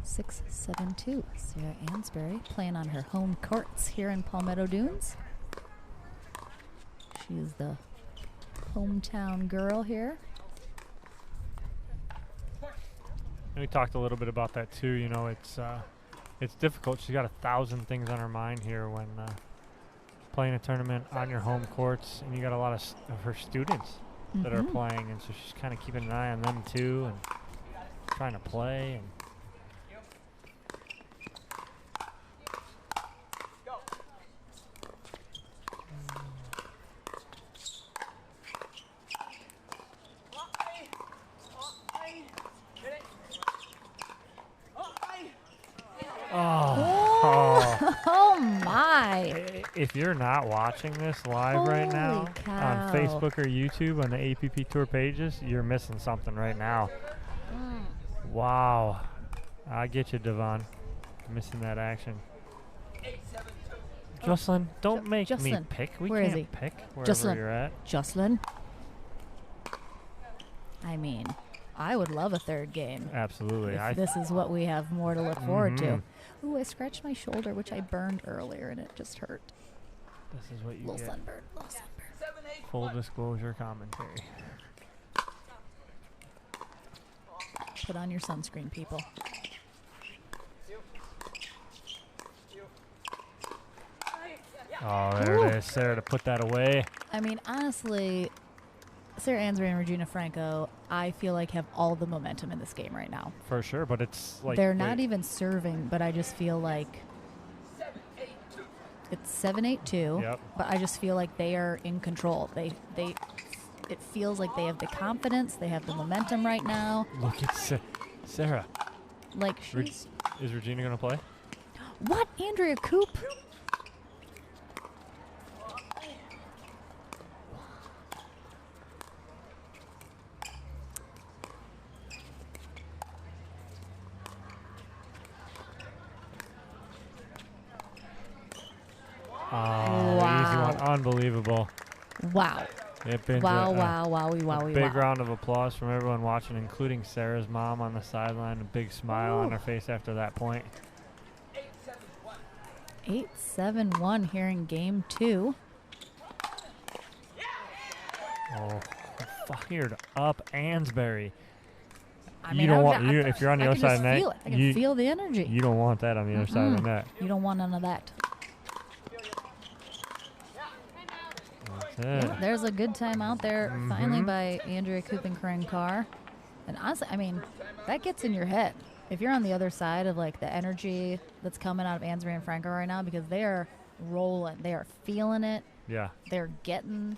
Six, 7-2. Sarah Ansbury playing on her home courts here in Palmetto Dunes. She is the hometown girl here. And we talked a little bit about that too. You know, it's difficult. She's got 1,000 things on her mind here when playing a tournament on your home courts, and you got a lot of her students that are playing, and so she's kind of keeping an eye on them too, and trying to play. And Oh my! If you're not watching this live right now on Facebook or YouTube on the APP Tour pages, you're missing something right now. Wow. I get you, Devon. Missing that action. Jocelyn, don't make me pick. We Where can't is he? pick wherever you're at. Jocelyn. I mean, I would love a third game. Absolutely. If this is what we have more to look forward to. Ooh, I scratched my shoulder, which I burned earlier, and it just hurt. This is what you Little get. sunburn. Little sunburn. Full disclosure commentary. Put on your sunscreen, people. Oh, there it is. Sarah to put that away. I mean, honestly, Sarah Ansbury and Regina Franco, I feel like have all the momentum in this game right now. For sure, but it's like they're not even serving, but I just feel like it's 7-8-2. Yep. But I just feel like they are in control. It feels like they have the confidence, they have the momentum right now. Look at Sarah. Like she's is Regina gonna play? What? Andrea Koop? Easy one. Unbelievable. Wow. Wowie. Big round of applause from everyone watching, including Sarah's mom on the sideline. A big smile on her face after that point. 8-7-1 here in game 2. Oh, fired up Ansbury. I mean, you don't want if you're on the other side of the net. I can feel the energy. You don't want that on the other side of the net. You don't want none of that. Yeah, there's a good timeout there finally by Andrea Kuppenkrang-Carr. And honestly, I mean, that gets in your head. If you're on the other side of like the energy that's coming out of Ansbury and Franco right now, because they are rolling, they are feeling it. Yeah. They're getting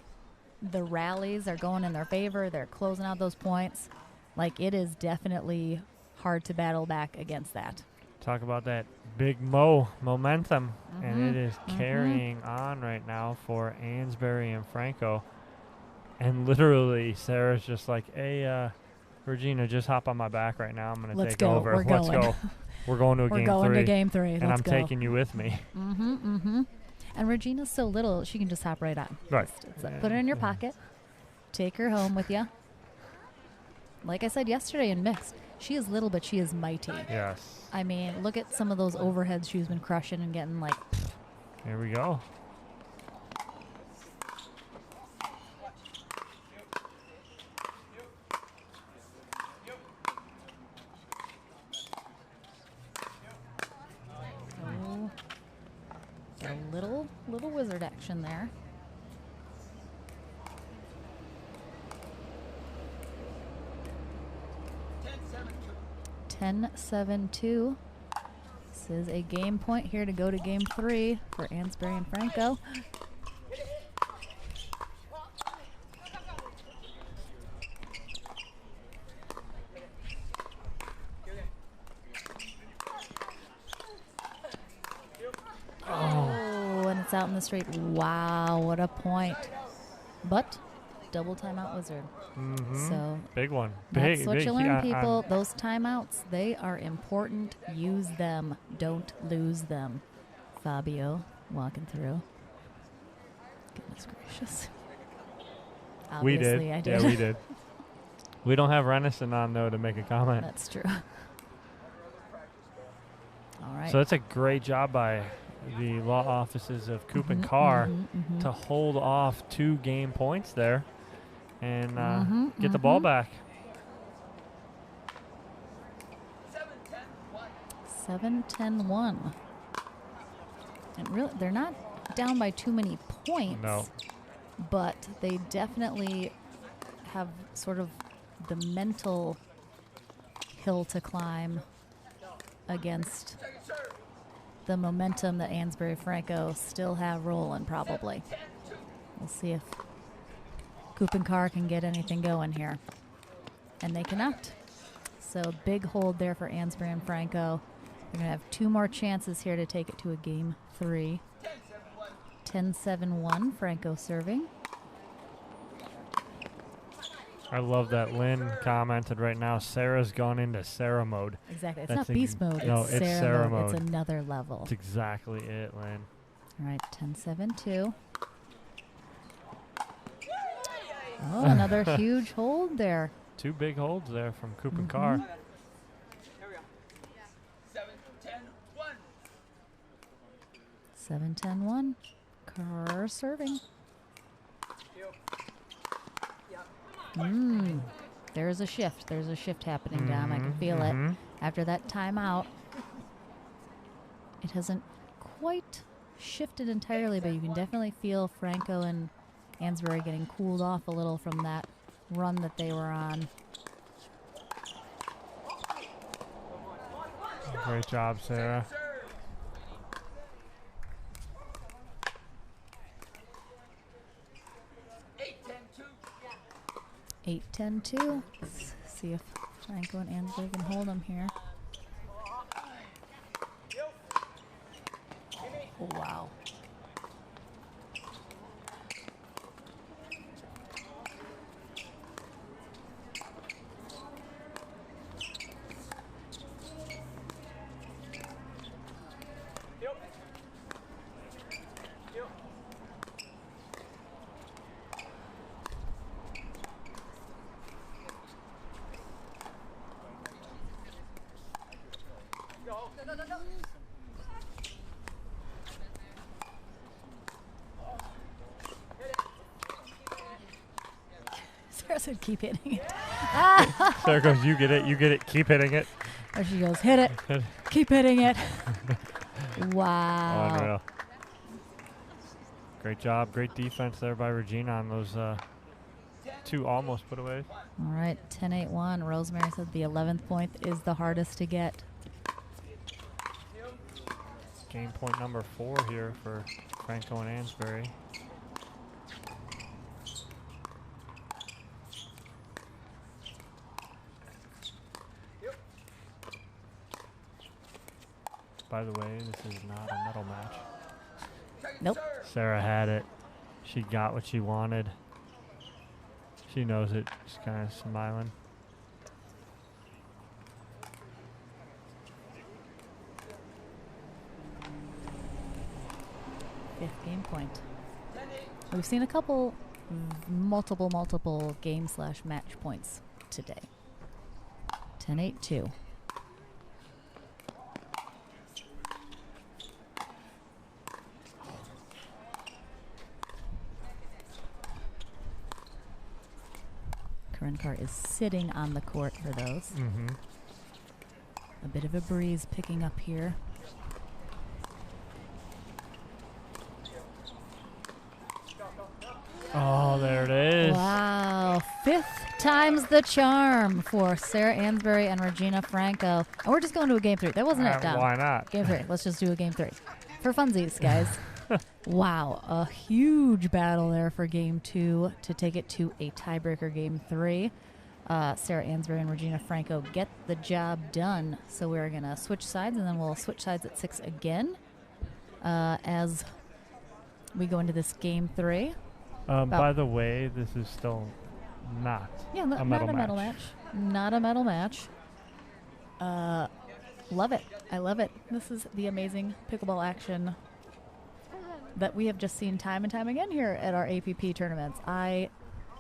the rallies, they're going in their favor, they're closing out those points. Like, it is definitely hard to battle back against that. Talk about that big momentum, and it is carrying on right now for Ansbury and Franco. And literally, Sarah's just like, hey, Regina, just hop on my back right now. I'm going to take over. Let's go. We're going to We're going to game three. And I'm taking you with me. And Regina's so little, she can just hop right on. Right. Put her in your pocket. Take her home with you. Like I said yesterday in mixed, she is little, but she is mighty. Yes. I mean, look at some of those overheads she's been crushing and getting like. Here we go. Oh, a little wizard action there. 10-7-2. This is a game point here to go to game 3 for Ansbury and Franco. Oh, and it's out in the straight. Wow, what a point. But double timeout wizard. So big one. That's what you learn, people. Those timeouts, they are important. Use them. Don't lose them. Fabio walking through. Goodness gracious. Obviously, I did. Yeah, we did. We don't have Renison on, though, to make a comment. That's true. All right. So that's a great job by the law offices of Coop and Carr to hold off 2 game points there and get the ball back. 7-10-1. And really, they're not down by too many points. No. But they definitely have sort of the mental hill to climb against the momentum that Ansbury Franco still have rolling, probably. We'll see if Coop and Carr can get anything going here. And they cannot. So big hold there for Ansbury and Franco. They're going to have 2 more chances here to take it to a game 3. 10-7-1, Franco serving. I love that Lynn commented right now, Sarah's gone into Sarah mode. Exactly. It's not beast mode. No, it's it's Sarah mode. It's another level. That's exactly it, Lynn. All right, 10-7-2. Oh, another huge hold there. 2 big holds there from Coop and Carr. 7-10-1. Carr serving. There's a shift. There's a shift happening, Dom. I can feel it. After that timeout, it hasn't quite shifted entirely, but you can definitely feel Franco and Ansbury getting cooled off a little from that run that they were on. Great job, Sarah. Eight, 10-2. Let's see if Franco and Ansbury can hold them here. Oh, wow. Sarah said, keep hitting it. Sarah goes, you get it, keep hitting it. Or she goes, hit it, keep hitting it. Wow. Unreal. Great job. Great defense there by Regina on those 2 almost put away. All right, 10-8-1. Rosemary said the 11th point is the hardest to get. Game point number 4 here for Franco and Ansbury. By the way, this is not a medal match. Nope. Sarah had it. She got what she wanted. She knows it. She's kind of smiling. Fifth game point. We've seen a couple multiple game/match points today. 10-8-2. Corinne Carr is sitting on the court for those. A bit of a breeze picking up here. Oh, there it is. Wow. 5th time's the charm for Sarah Ansbury and Regina Franco. And we're just going to a game 3. That wasn't it, Dom. Why not? Game 3. Let's just do a game 3. For funsies, guys. Wow. A huge battle there for game 2 to take it to a tiebreaker game 3. Sarah Ansbury and Regina Franco get the job done. So we're going to switch sides, and then we'll switch sides at 6 again as we go into this game 3. By the way, this is still not a medal match. Not a medal match. Love it. I love it. This is the amazing pickleball action that we have just seen time and time again here at our APP tournaments. I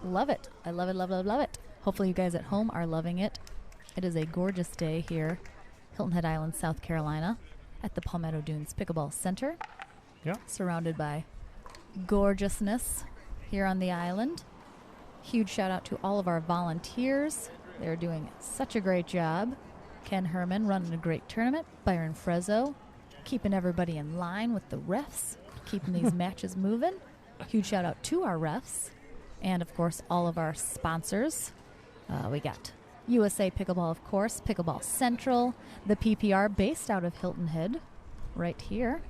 love it. I love it, love it, love it. Hopefully you guys at home are loving it. It is a gorgeous day here, Hilton Head Island, South Carolina, at the Palmetto Dunes Pickleball Center. Yeah. Surrounded by gorgeousness here on the island. Huge shout out to all of our volunteers. They're doing such a great job. Ken Herman running a great tournament. Byron Frezzo keeping everybody in line with the refs, keeping these matches moving. Huge shout out to our refs. And of course, all of our sponsors. We got USA Pickleball, of course, Pickleball Central, the PPR based out of Hilton Head, right here.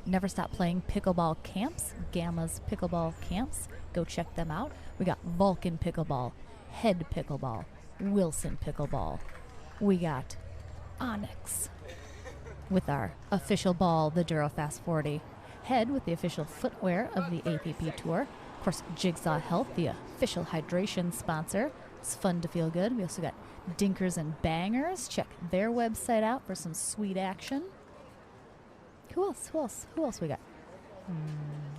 Never Stop Playing Pickleball Camps, Gamma's Pickleball Camps. Go check them out. We got Vulcan Pickleball, Head Pickleball, Wilson Pickleball. We got Onyx with our official ball, the Durofast 40. Head with the official footwear of the APP Tour. Of course, Jigsaw Health, the official hydration sponsor. It's fun to feel good. We also got Dinkers and Bangers. Check their website out for some sweet action. Who else we got?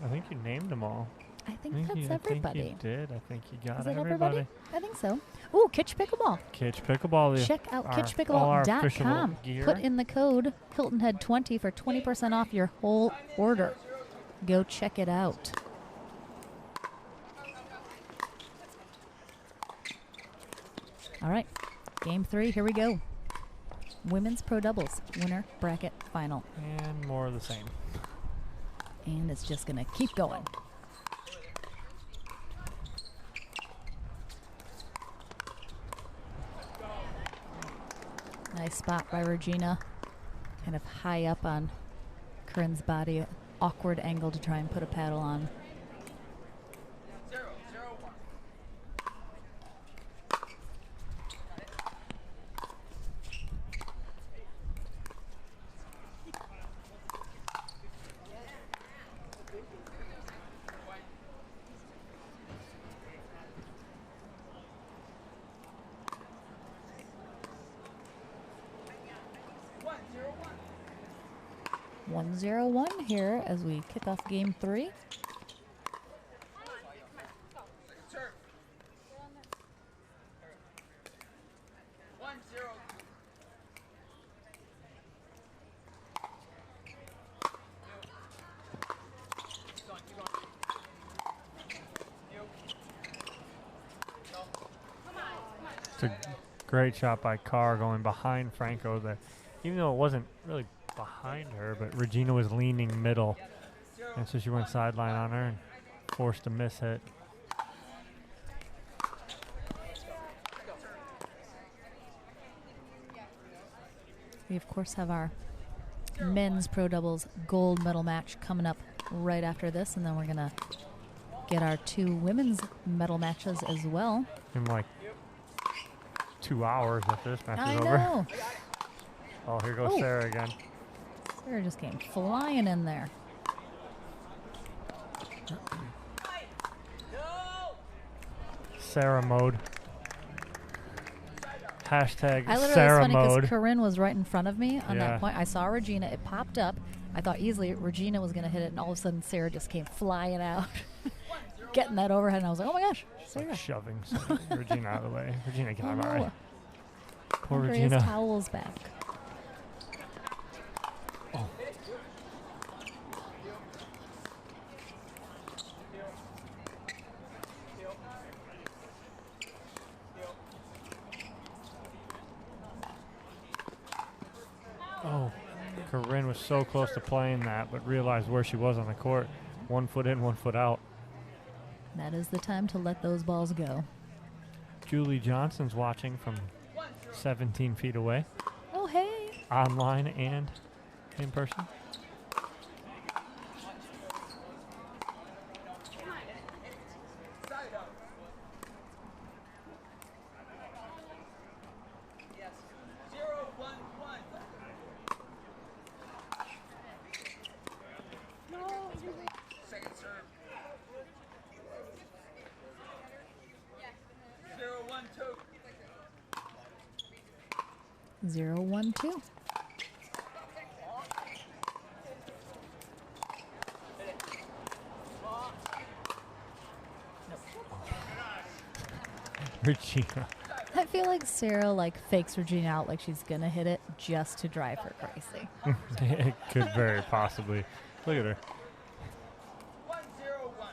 I think you named them all. I think that's everybody. I think you did. I think you got Is that everybody. I think so. Ooh, Kitsch Pickleball. Kitsch Pickleball. Check out kitschpickleball.com. Gear. Put in the code HiltonHead20 for 20% off your whole order. Go check it out. All right, game 3, here we go. Women's Pro Doubles winner bracket final. And more of the same. And it's just going to keep going. Nice spot by Regina. Kind of high up on Corinne's body. Awkward angle to try and put a paddle on. Here as we kick off game 3. It's a great shot by Carr going behind Franco there. Even though it wasn't really behind her, but Regina was leaning middle. And so she went sideline on her and forced a miss hit. We, of course, have our men's pro doubles gold medal match coming up right after this, and then we're going to get our 2 women's medal matches as well. In like 2 hours after this match I is know. over. Oh, here goes Sarah again. Sarah just came flying in there. Sarah mode. Hashtag I literally, Sarah it's funny mode. because Corinne was right in front of me on Yeah. that point. I saw Regina. It popped up. I thought easily Regina was going to hit it, and all of a sudden Sarah just came flying out, getting that overhead, and I was like, oh my gosh, Sarah. Like shoving Regina out of the way. Regina, get out of the way. Poor Andrea's Regina. towel's back. Oh. Oh, Corinne was so close to playing that, but realized where she was on the court. 1 foot in, 1 foot out. That is the time to let those balls go. Julie Johnson's watching from 17 feet away. Oh, hey. Online and in person. Second serve. 0-1-2. 0-1-2. Regina. I feel like Sarah fakes Regina out like she's gonna hit it just to drive her crazy. It could very possibly. Look at her. 1-0-1.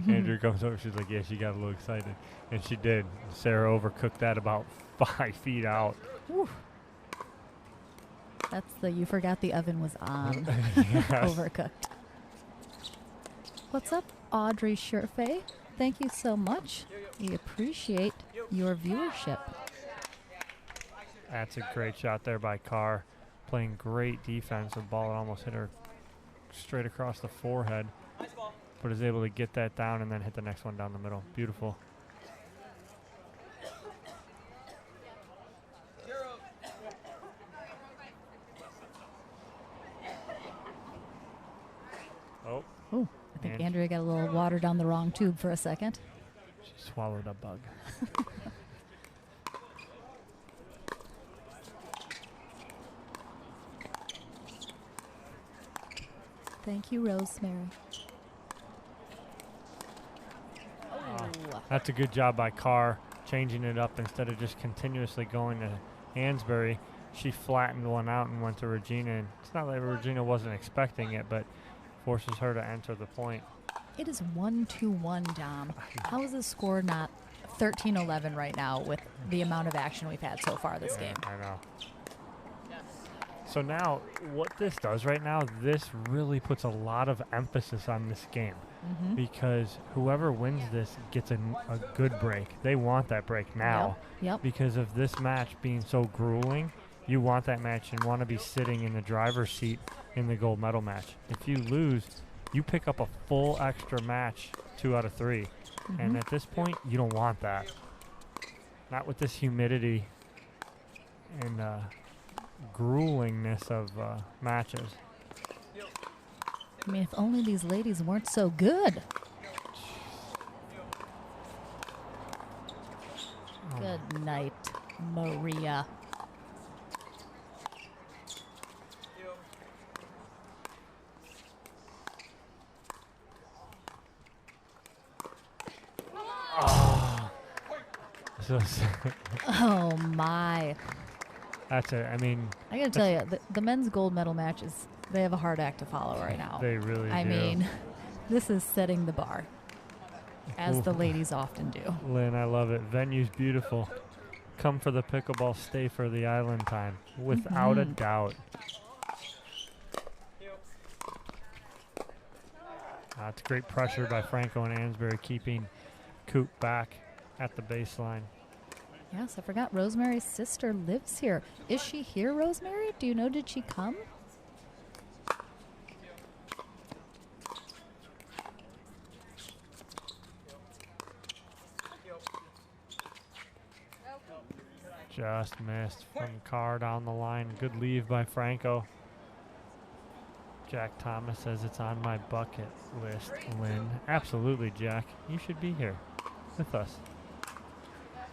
Andrew comes over. She's like, yeah, she got a little excited. And she did. Sarah overcooked that about 5 feet out. Whew. That's the you forgot the oven was on. Yes. Overcooked. What's up, Audrey Sherfay? Thank you so much. We appreciate your viewership. That's a great shot there by Carr. Playing great defense. The ball almost hit her straight across the forehead. But is able to get that down and then hit the next one down the middle. Beautiful. Oh. Ooh, I think Andrea got a little water down the wrong tube for a second. She swallowed a bug. Thank you, Rosemary. That's a good job by Carr, changing it up instead of just continuously going to Hansberry. She flattened one out and went to Regina. And it's not like Regina wasn't expecting it, but forces her to enter the point. It is 1-2-1, Dom. How is the score not 13-11 right now with the amount of action we've had so far this game? I know. So now, what this does right now, this really puts a lot of emphasis on this game. Mm-hmm. Because whoever wins this gets a good break. They want that break now. Yep. Because of this match being so grueling, you want that match and want to be sitting in the driver's seat in the gold medal match. If you lose, you pick up a full extra match 2 out of 3. Mm-hmm. And at this point, you don't want that. Not with this humidity and gruelingness of matches. I mean, if only these ladies weren't so good. Good night, Maria. Oh my. That's it. I mean, I gotta tell you, the men's gold medal matches, they have a hard act to follow right now. They really do. I mean, this is setting the bar, as the ladies often do. Lynn, I love it. Venue's beautiful. Come for the pickleball, stay for the island time, without a doubt. That's great pressure by Franco and Ansbury, keeping Coop back at the baseline. Yes, I forgot Rosemary's sister lives here. Is she here, Rosemary? Do you know, did she come? Just missed from Carr down the line. Good leave by Franco. Jack Thomas says it's on my bucket list, Lynn. Absolutely, Jack. You should be here with us.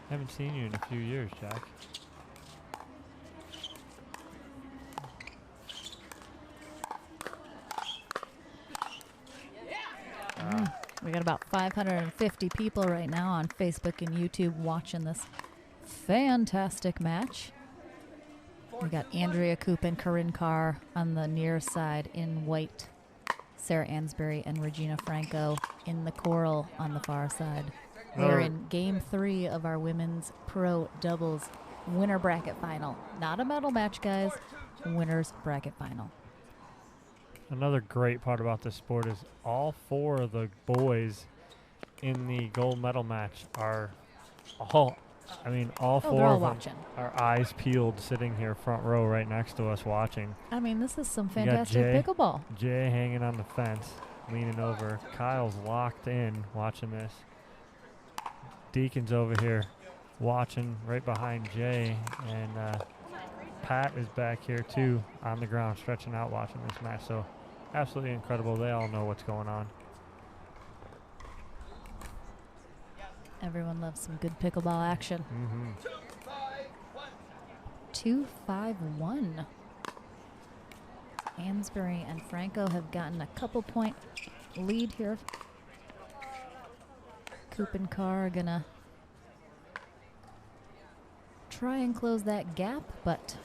Haven't seen you in a few years, Jack. We got about 550 people right now on Facebook and YouTube watching this fantastic match. We got Andrea Coop and Corinne Carr on the near side in white. Sarah Ansbury and Regina Franco in the coral on the far side. We're in game 3 of our women's pro doubles winner bracket final. Not a medal match, guys. Winners bracket final. Another great part about this sport is all 4 of the boys in the gold medal match are all 4 of them are eyes peeled, sitting here front row right next to us watching. I mean, this is some fantastic pickleball. Jay hanging on the fence, leaning over. Kyle's locked in watching this. Deacon's over here watching right behind Jay, and Pat is back here too on the ground stretching out watching this match. So absolutely incredible. They all know what's going on. Everyone loves some good pickleball action. 2-5-1. Ansbury and Franco have gotten a couple point lead here. Coop and Carr are gonna try and close that gap, but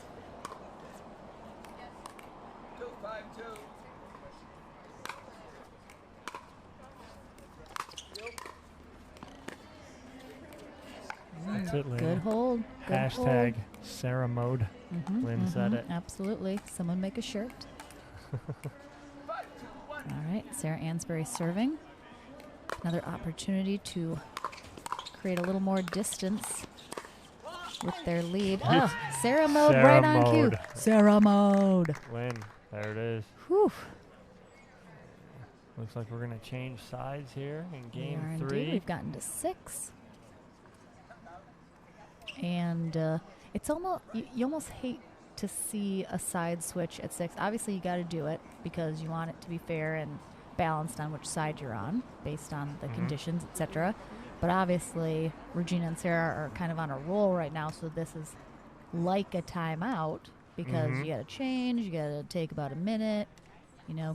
that's it, Lynn. Good hold. Good Hashtag hold. Sarah mode. Lynn said it. Absolutely. Someone make a shirt. All right, Sarah Ansbury serving. Another opportunity to create a little more distance with their lead. Oh, Sarah mode right on cue. Sarah mode. Lynn, there it is. Whew. Looks like we're going to change sides here in game We are 3. indeed. We've gotten to 6. And it's almost, you almost hate to see a side switch at 6. Obviously, you got to do it because you want it to be fair and balanced on which side you're on based on the conditions, etc. But obviously, Regina and Sarah are kind of on a roll right now, so this is like a timeout because you got to change, you got to take about a minute,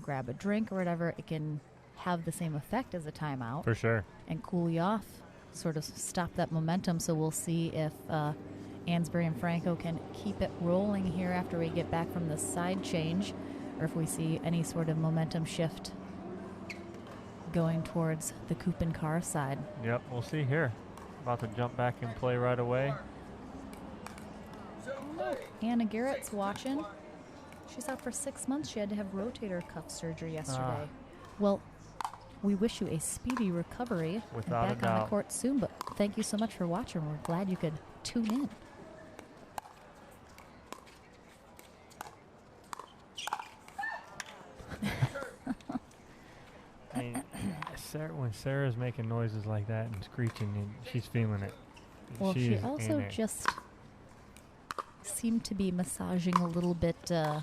grab a drink or whatever. It can have the same effect as a timeout. For sure. And cool you off, sort of stop that momentum. So we'll see if Ansbury and Franco can keep it rolling here after we get back from the side change, or if we see any sort of momentum shift going towards the Coop and Carr side. Yep, we'll see here. About to jump back and play right away. Anna Garrett's watching. She's out for 6 months. She had to have rotator cuff surgery yesterday. Well, we wish you a speedy recovery. Without and a back on doubt. the court soon, but thank you so much for watching. We're glad you could tune in. I mean, when Sarah's making noises like that and screeching, she's feeling it. Well, she also just seemed to be massaging a little bit the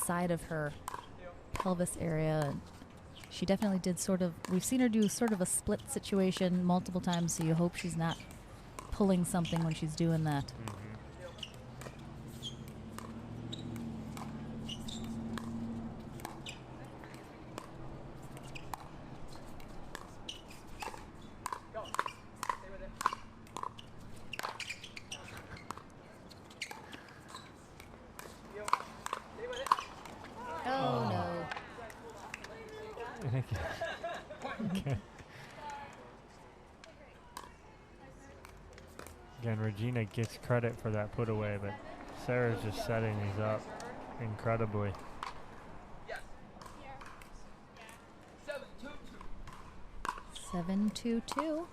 side of her pelvis area. And she definitely did we've seen her do sort of a split situation multiple times, so you hope she's not pulling something when she's doing that. Oh, no. Okay. Again, Regina gets credit for that put away, but Sarah's just setting these up incredibly. 7-2-2.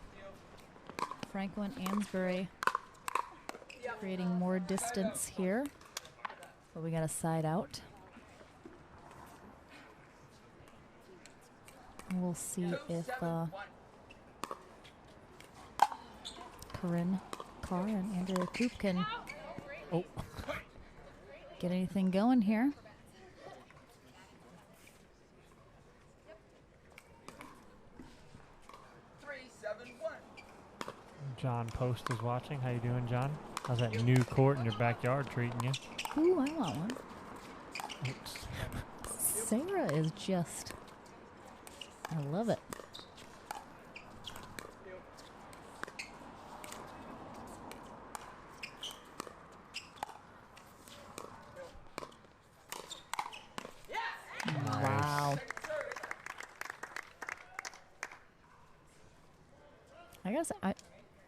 Franco and Ansbury creating more distance here. But we got a side out. We'll see if Corinne Carr and Andrea Coop can get anything going here. John Post is watching. How you doing, John? How's that new court in your backyard treating you? Ooh, I want one. Sarah is just, I love it. Wow. I guess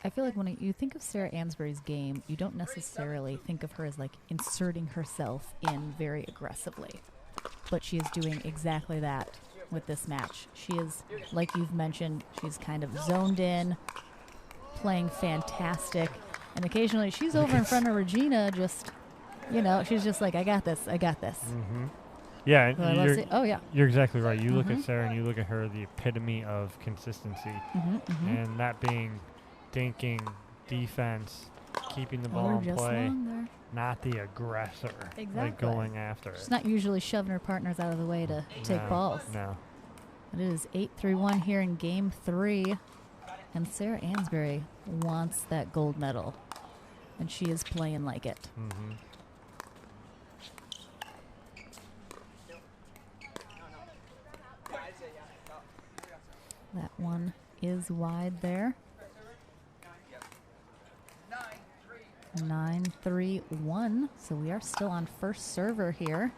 I feel like when you think of Sarah Ansbury's game, you don't necessarily think of her as like inserting herself in very aggressively. But she is doing exactly that with this match. She is, like you've mentioned, she's kind of zoned in, playing fantastic. And occasionally she's over in front of Regina just, you know, she's just like, I got this, I got this. Mm-hmm. Yeah, and you're exactly right. You look at Sarah and you look at her, the epitome of consistency. And that being dinking, defense, keeping the ball in play, not the aggressor, like going after it. She's not usually shoving her partners out of the way to take balls. No. It is 8-3-1 here in game 3. And Sarah Ansbury wants that gold medal. And she is playing like it. That one is wide there. 9-3-1. So we are still on first server here.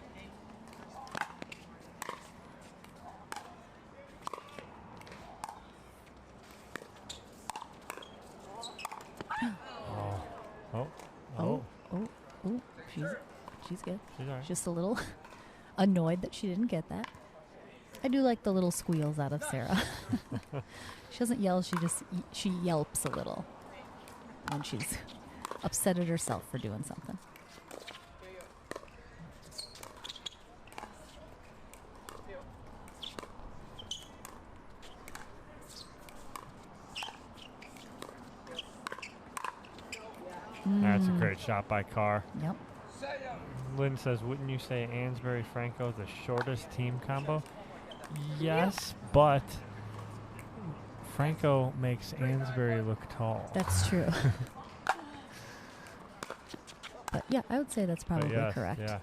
She's good. She's all right. Just a little annoyed that she didn't get that. I do like the little squeals out of Sarah. She doesn't yell, she yelps a little when she's upset at herself for doing something. That's a great shot by Carr. Yep. Lynn says, wouldn't you say Ansbury Franco the shortest team combo? Yes, but Franco makes Ansbury look tall. That's true. But yeah, I would say that's probably correct. Yeah.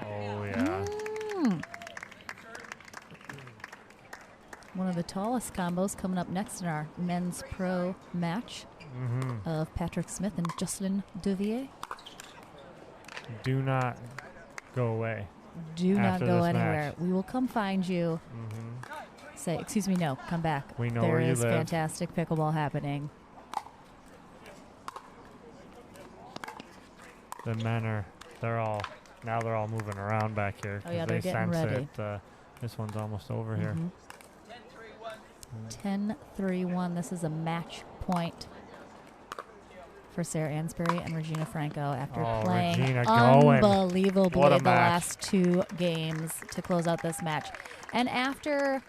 Oh, yeah. One of the tallest combos coming up next in our men's pro match of Patrick Smith and Jocelyn Devier. Do not go away. Do not go anywhere. We will come find you. Say, excuse me, no, come back. We know where you live. There is fantastic pickleball happening. The men they're all moving around back here. Oh yeah, they're getting ready. This one's almost over here. 10-3-1. This is a match point for Sarah Ansbury and Regina Franco after playing unbelievably the last 2 games to close out this match. And after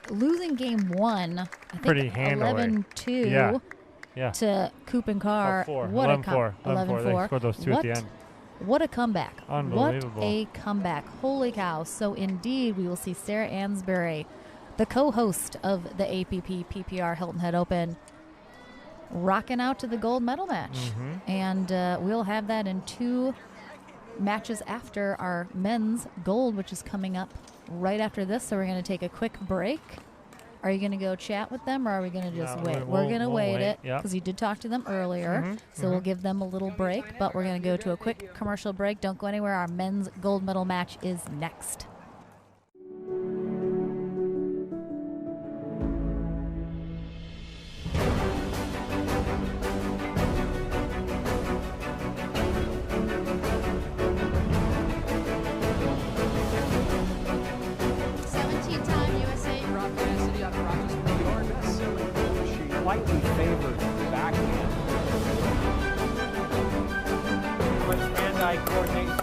losing game 1, I think 11-2 to Coop and Carr. 11-4. They scored those 2 at the end. What a comeback. Unbelievable. What a comeback. Holy cow. So indeed, we will see Sarah Ansbury, the co-host of the APP PPR Hilton Head Open, rocking out to the gold medal match. And we'll have that in 2 matches after our men's gold, which is coming up right after this. So we're going to take a quick break. Are you going to go chat with them, or are we going to just wait? We're going to wait it because you did talk to them earlier. So we'll give them a little break, but we're going to go to a quick commercial break. Don't go anywhere. Our men's gold medal match is next. Slightly favored backhand. With hand-eye coordination.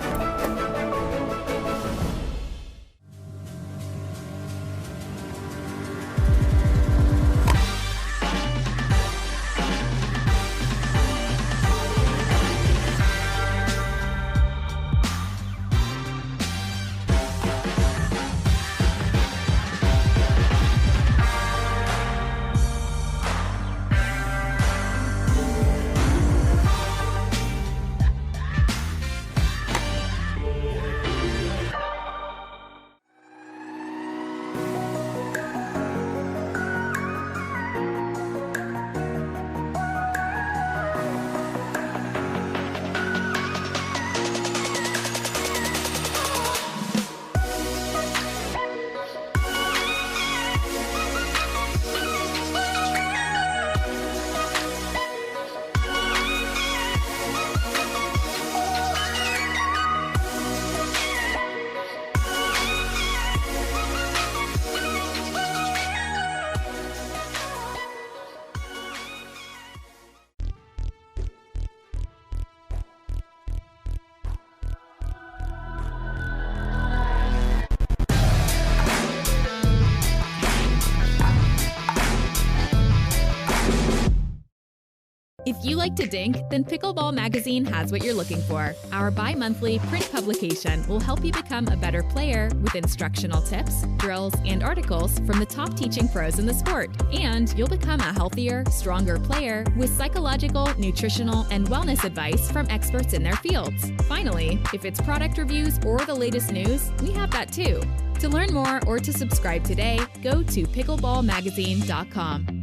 If you like to dink, then Pickleball Magazine has what you're looking for. Our bi-monthly print publication will help you become a better player with instructional tips, drills, and articles from the top teaching pros in the sport. And you'll become a healthier, stronger player with psychological, nutritional, and wellness advice from experts in their fields. Finally, if it's product reviews or the latest news, we have that too. To learn more or to subscribe today, go to pickleballmagazine.com.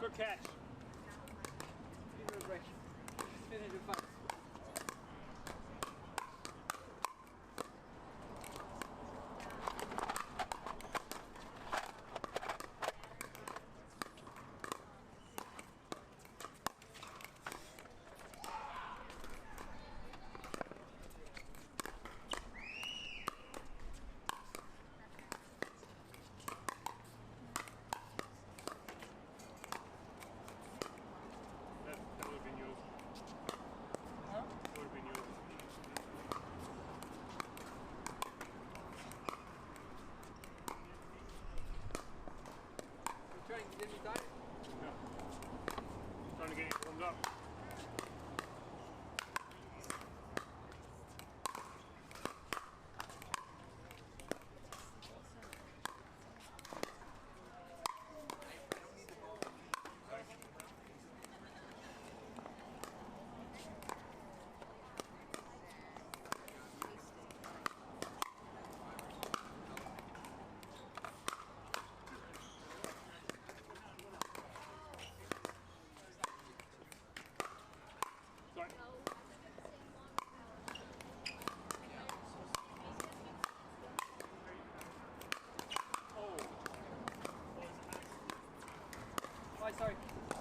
Good catch.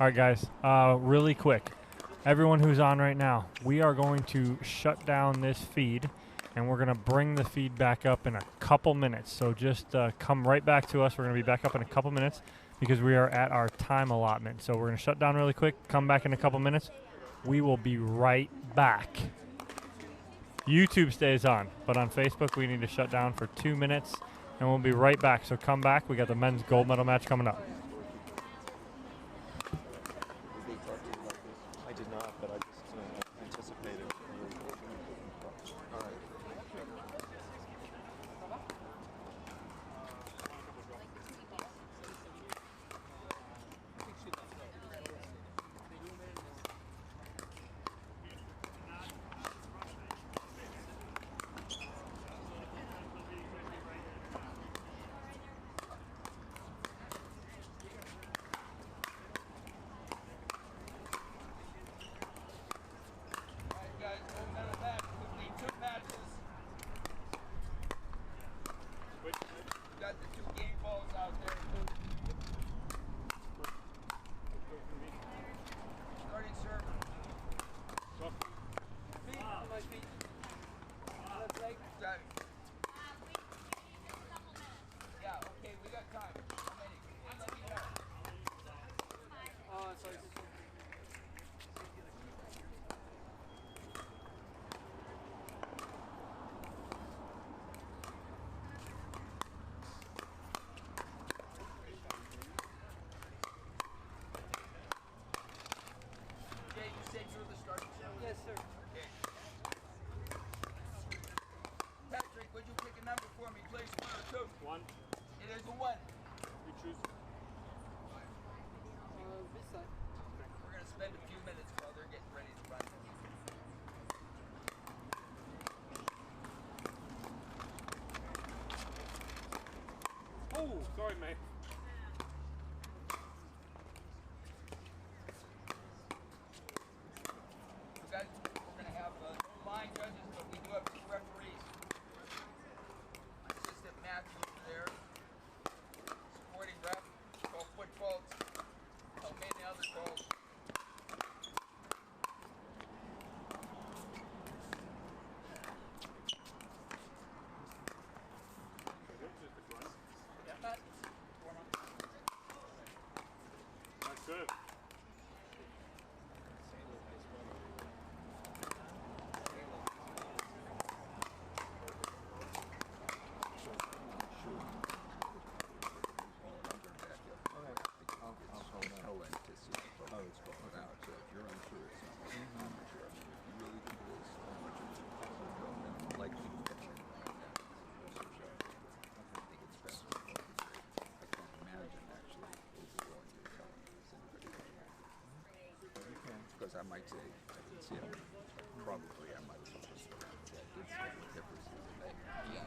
All right, guys, really quick. Everyone who's on right now, we are going to shut down this feed, and we're going to bring the feed back up in a couple minutes. So just come right back to us. We're going to be back up in a couple minutes because we are at our time allotment. So we're going to shut down really quick, come back in a couple minutes. We will be right back. YouTube stays on, but on Facebook we need to shut down for 2 minutes, and we'll be right back. So come back. We got the men's gold medal match coming up. I did not, but I just anticipated. All right. Yes, sir. Okay. Patrick, would you pick a number for me, please? 1 or 2? 1. It is a 1. You choose. This side. We're going to spend a few minutes while they're getting ready to run. Oh, sorry, mate. Good. I might say, I can see it. Probably I might have just the differences in that. Yeah.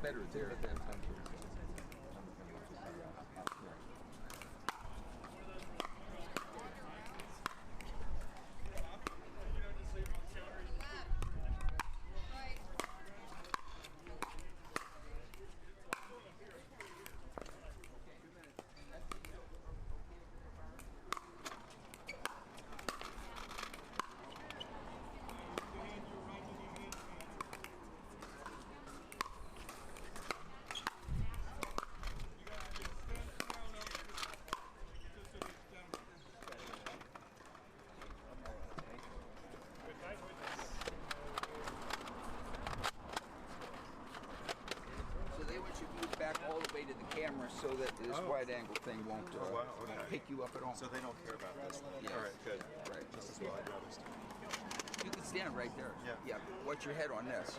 Better there at that time. So that this wide angle thing won't pick you up at all. So they don't care about this. Yeah. All right, good. Right. This is what I'd rather stand. You can stand hand right there. Yeah. Watch your head on this.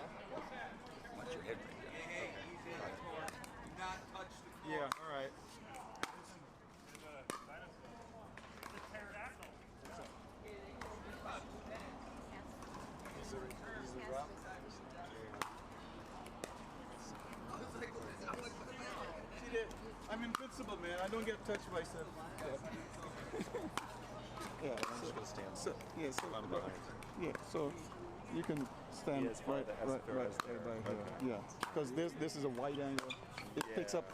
Watch your head right there. Yeah, all right. I'm invincible, man. I don't get touched by stuff. Yeah, I'm just gonna stand. So, yeah, so I'm behind. Yeah, so you can stand right here. Yeah, because this is a wide angle. It picks up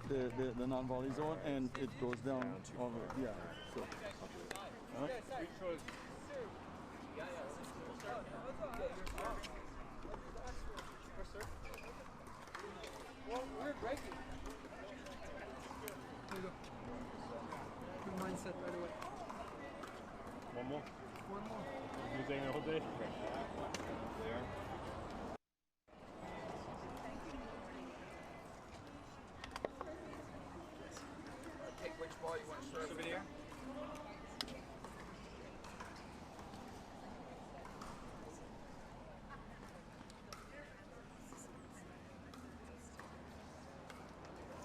the non-volley zone and it goes down over. Yeah. So. Well, we're breaking. There you go. Good mindset right away. One more. One more. You taking the whole day? There. Take which ball you want to serve. Souvenir.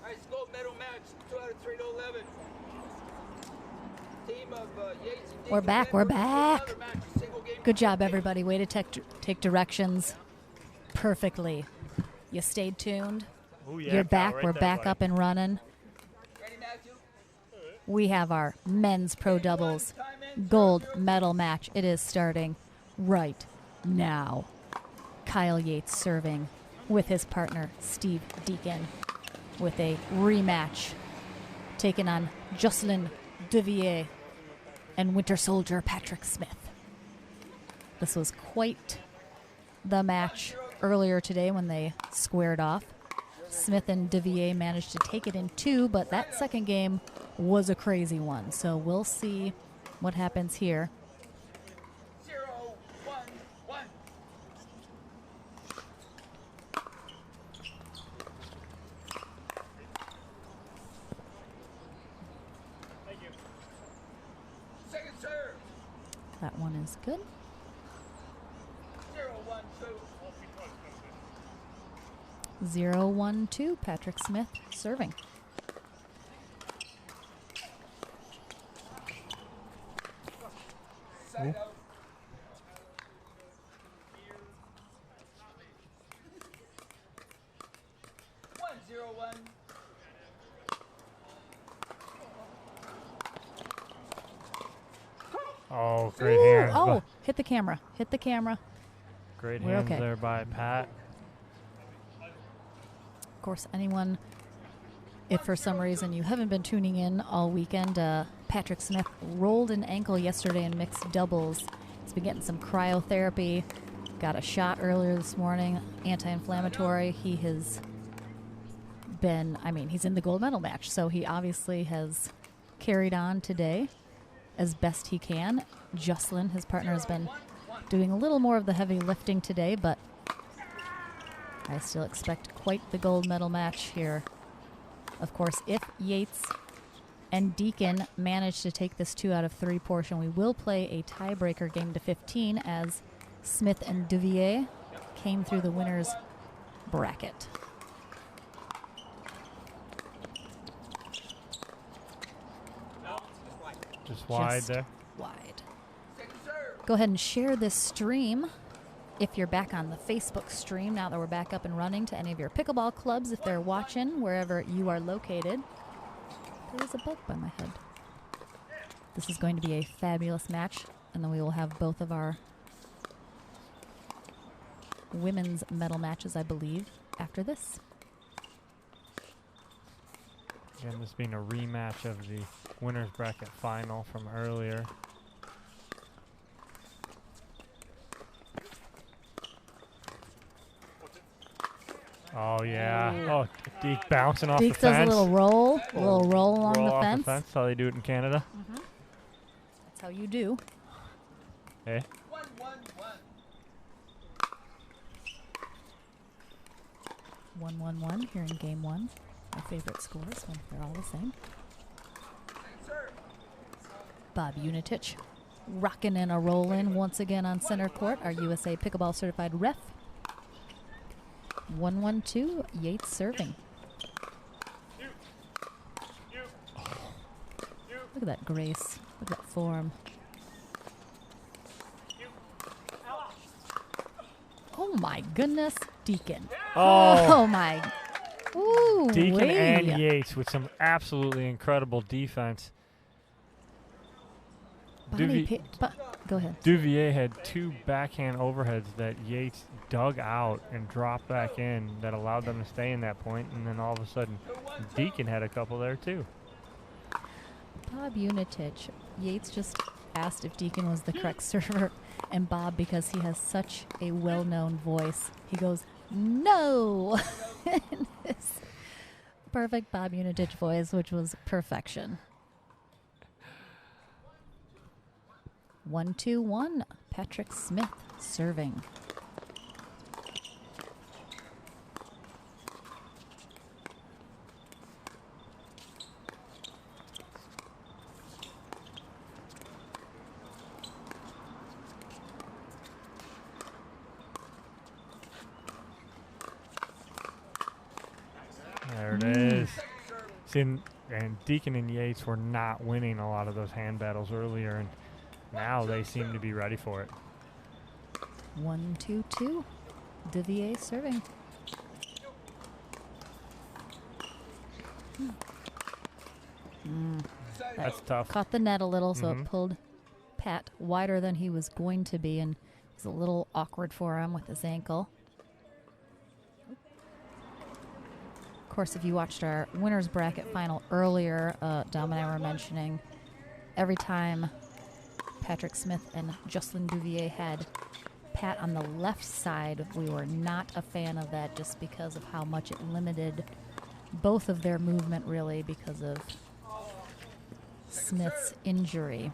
All right, gold medal match, 2 out of 3 to 11. Team of Yates and Deacon. We're back. We're back. Good job, everybody. Way to take directions perfectly. You stayed tuned. Ooh, yeah, You're back. right We're there, back buddy. up and running. We have our men's pro doubles gold medal match. It is starting right now. Kyle Yates serving with his partner, Steve Deacon, with a rematch taking on Jocelyn Devier and Winter Soldier Patrick Smith. This was quite the match earlier today when they squared off. Smith and Devier managed to take it in 2, but that second game was a crazy one. So we'll see what happens here. 0-1-1. Thank you. Second serve. That one is good. 0-1-2. 0-1-2, Patrick Smith serving. Side out. One, 0-1. Oh, great hands. Oh, hit the camera. Hit the camera. Great We're hands okay. there by Pat. Of course, anyone, if for some reason you haven't been tuning in all weekend, Patrick Smith rolled an ankle yesterday in mixed doubles. He's been getting some cryotherapy. Got a shot earlier this morning, anti-inflammatory. He has been, he's in the gold medal match, so he obviously has carried on today as best he can. Jocelyn, his partner, has been doing a little more of the heavy lifting today, but I still expect quite the gold medal match here. Of course, if Yates and Deacon manage to take this 2 out of 3 portion, we will play a tiebreaker game to 15 as Smith and Devier came through the winner's bracket. Just wide Just there. Wide. Go ahead and share this stream if you're back on the Facebook stream now that we're back up and running to any of your pickleball clubs if they're watching wherever you are located. There is a bug by my head. This is going to be a fabulous match, and then we will have both of our women's medal matches, I believe, after this. And this being a rematch of the winner's bracket final from earlier. Oh, yeah. Ooh. Oh, Deke bouncing off Deke the fence. does a little roll along roll the off fence. The fence. That's how they do it in Canada. Mm-hmm. That's how you do. Hey. 1-1-1 here in game 1. My favorite scores when they're all the same. Bob Unitich rocking and a rolling once again on center court. Our USA Pickleball certified ref. 1-1-2, Yates serving. Look at that grace. Look at that form. Oh my goodness, Deacon. Oh my. Ooh, Deacon and Yates with some absolutely incredible defense. Go ahead. Devier had 2 backhand overheads that Yates dug out and dropped back in that allowed them to stay in that point, and then all of a sudden Deacon had a couple there too. Bob Unitich. Yates just asked if Deacon was the correct server, and Bob, because he has such a well-known voice, he goes, no! In his perfect Bob Unitich voice, which was perfection. 1-2-1, Patrick Smith serving. There it is. See, and Deacon and Yates were not winning a lot of those hand battles earlier, and now they seem to be ready for it. 1-2-2, Devier serving. That's tough. Caught the net a little, so it pulled Pat wider than he was going to be, and it was a little awkward for him with his ankle. Of course, if you watched our winners bracket final earlier, Dom and I were mentioning every time Patrick Smith and Jocelyn Devier had Pat on the left side, we were not a fan of that just because of how much it limited both of their movement, really, because of Smith's injury.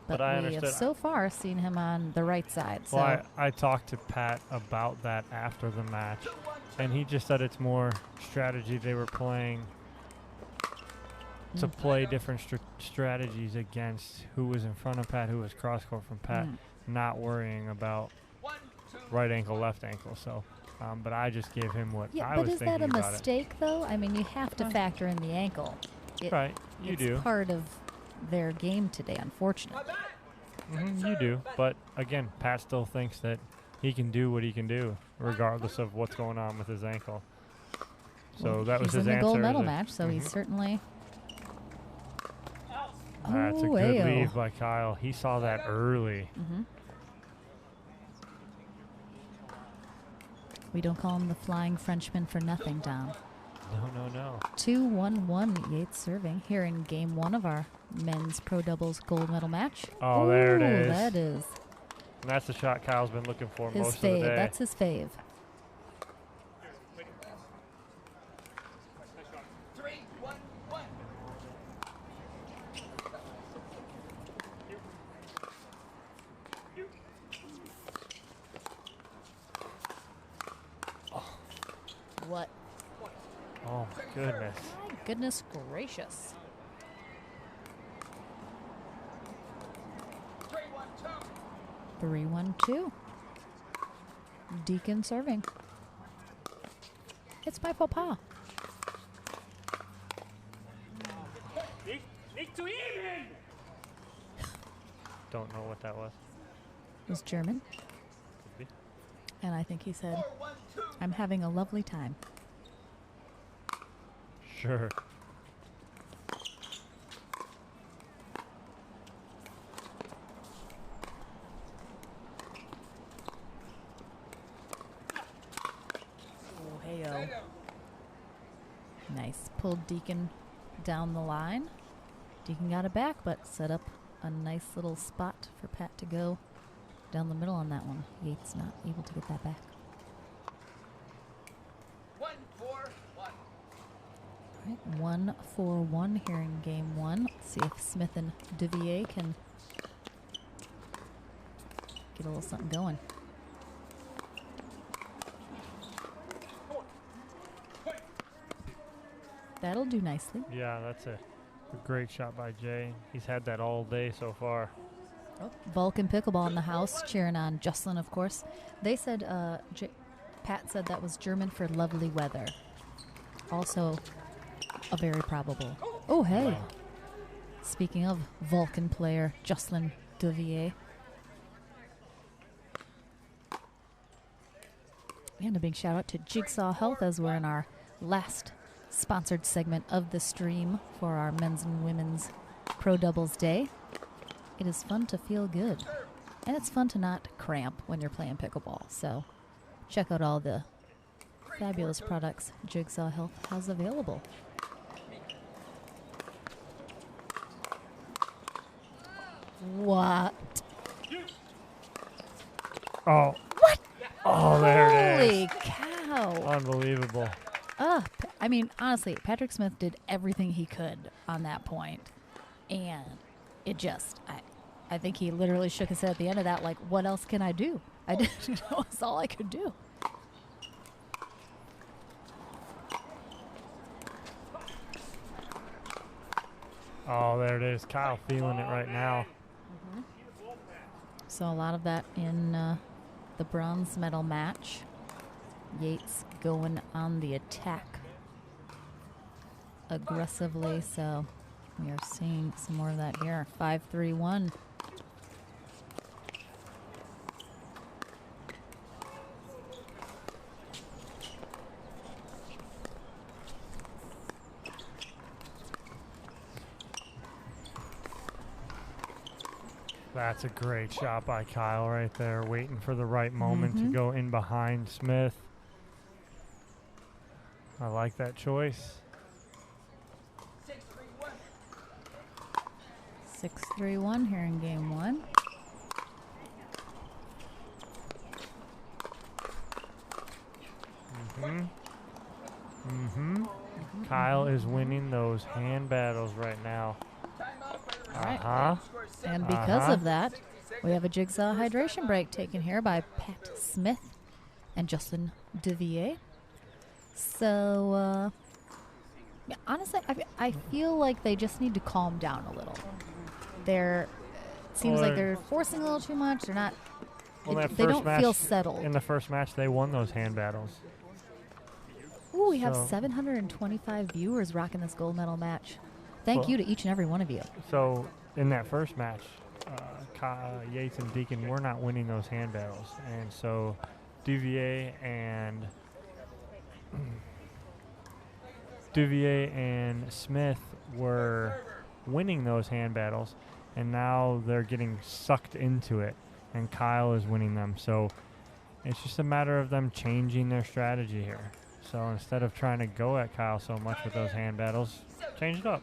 But we have so far seen him on the right side. So. Well, I talked to Pat about that after the match, and he just said it's more strategy. They were playing to play different strategies against who was in front of Pat, who was cross court from Pat, not worrying about right ankle, left ankle. So, but I just gave him what I was thinking about it. But is that a mistake, though? I mean, you have to factor in the ankle. Right, you do. It's part of their game today, unfortunately. You do, but again, Pat still thinks that he can do what he can do, regardless of what's going on with his ankle. So that was his answer. He's in the gold medal match, so he's certainly. That's a good leave by Kyle. He saw that early. We don't call him the Flying Frenchman for nothing, Dom. No. 2-1-1 Yates serving here in game 1 of our men's pro doubles gold medal match. Oh, there it is. That is. And that's the shot Kyle's been looking for most of the day. That's his fave. What? Oh, my goodness. My goodness gracious. 3-1-2. Deacon serving. It's my faux pas. Don't know what that was. It was German. Could be. And I think he said, I'm having a lovely time. Sure. Oh, hey-o. Nice. Pulled Deacon down the line. Deacon got it back, but set up a nice little spot for Pat to go down the middle on that one. Yates not able to get that back. 1-4-1 here in game 1. Let's see if Smith and Devier can get a little something going. That'll do nicely. Yeah, that's a great shot by Jay. He's had that all day so far. Oh, Vulcan Pickleball in the house, cheering on Jocelyn, of course. They said, Pat said that was German for lovely weather. Also, a very probable. Oh, hey. Wow. Speaking of Vulcan player, Jocelyn Devier. And a big shout out to Jigsaw Health as we're in our last sponsored segment of the stream for our men's and women's Pro Doubles Day. It is fun to feel good. And it's fun to not cramp when you're playing pickleball. So check out all the fabulous products Jigsaw Health has available. What? Oh. What? Oh, there it is. Holy cow. Unbelievable. I mean, honestly, Patrick Smith did everything he could on that point. And it just, I think he literally shook his head at the end of that, like, what else can I do? I didn't know it's all I could do. Oh, there it is. Kyle feeling it right now. Mm-hmm. So a lot of that in the bronze medal match. Yates going on the attack aggressively, so we are seeing some more of that here. 5-3-1. That's a great shot by Kyle right there, waiting for the right moment to go in behind Smith. I like that choice. 6-3-1 here in game one. Kyle is winning those hand battles right now. And because of that, we have a Jigsaw hydration break taken here by Pat Smith and Justin Devier. So, yeah, honestly, I feel like they just need to calm down a little. It seems like they're forcing a little too much. They're not. Well, they don't feel settled. In the first match, they won those hand battles. Ooh, we have 725 viewers rocking this gold medal match. Thank you to each and every one of you. So, in that first match, Yates and Deacon were not winning those hand battles. And so, Devier and Smith were winning those hand battles, and now they're getting sucked into it, and Kyle is winning them. So, it's just a matter of them changing their strategy here. So, instead of trying to go at Kyle so much with those hand battles, change it up.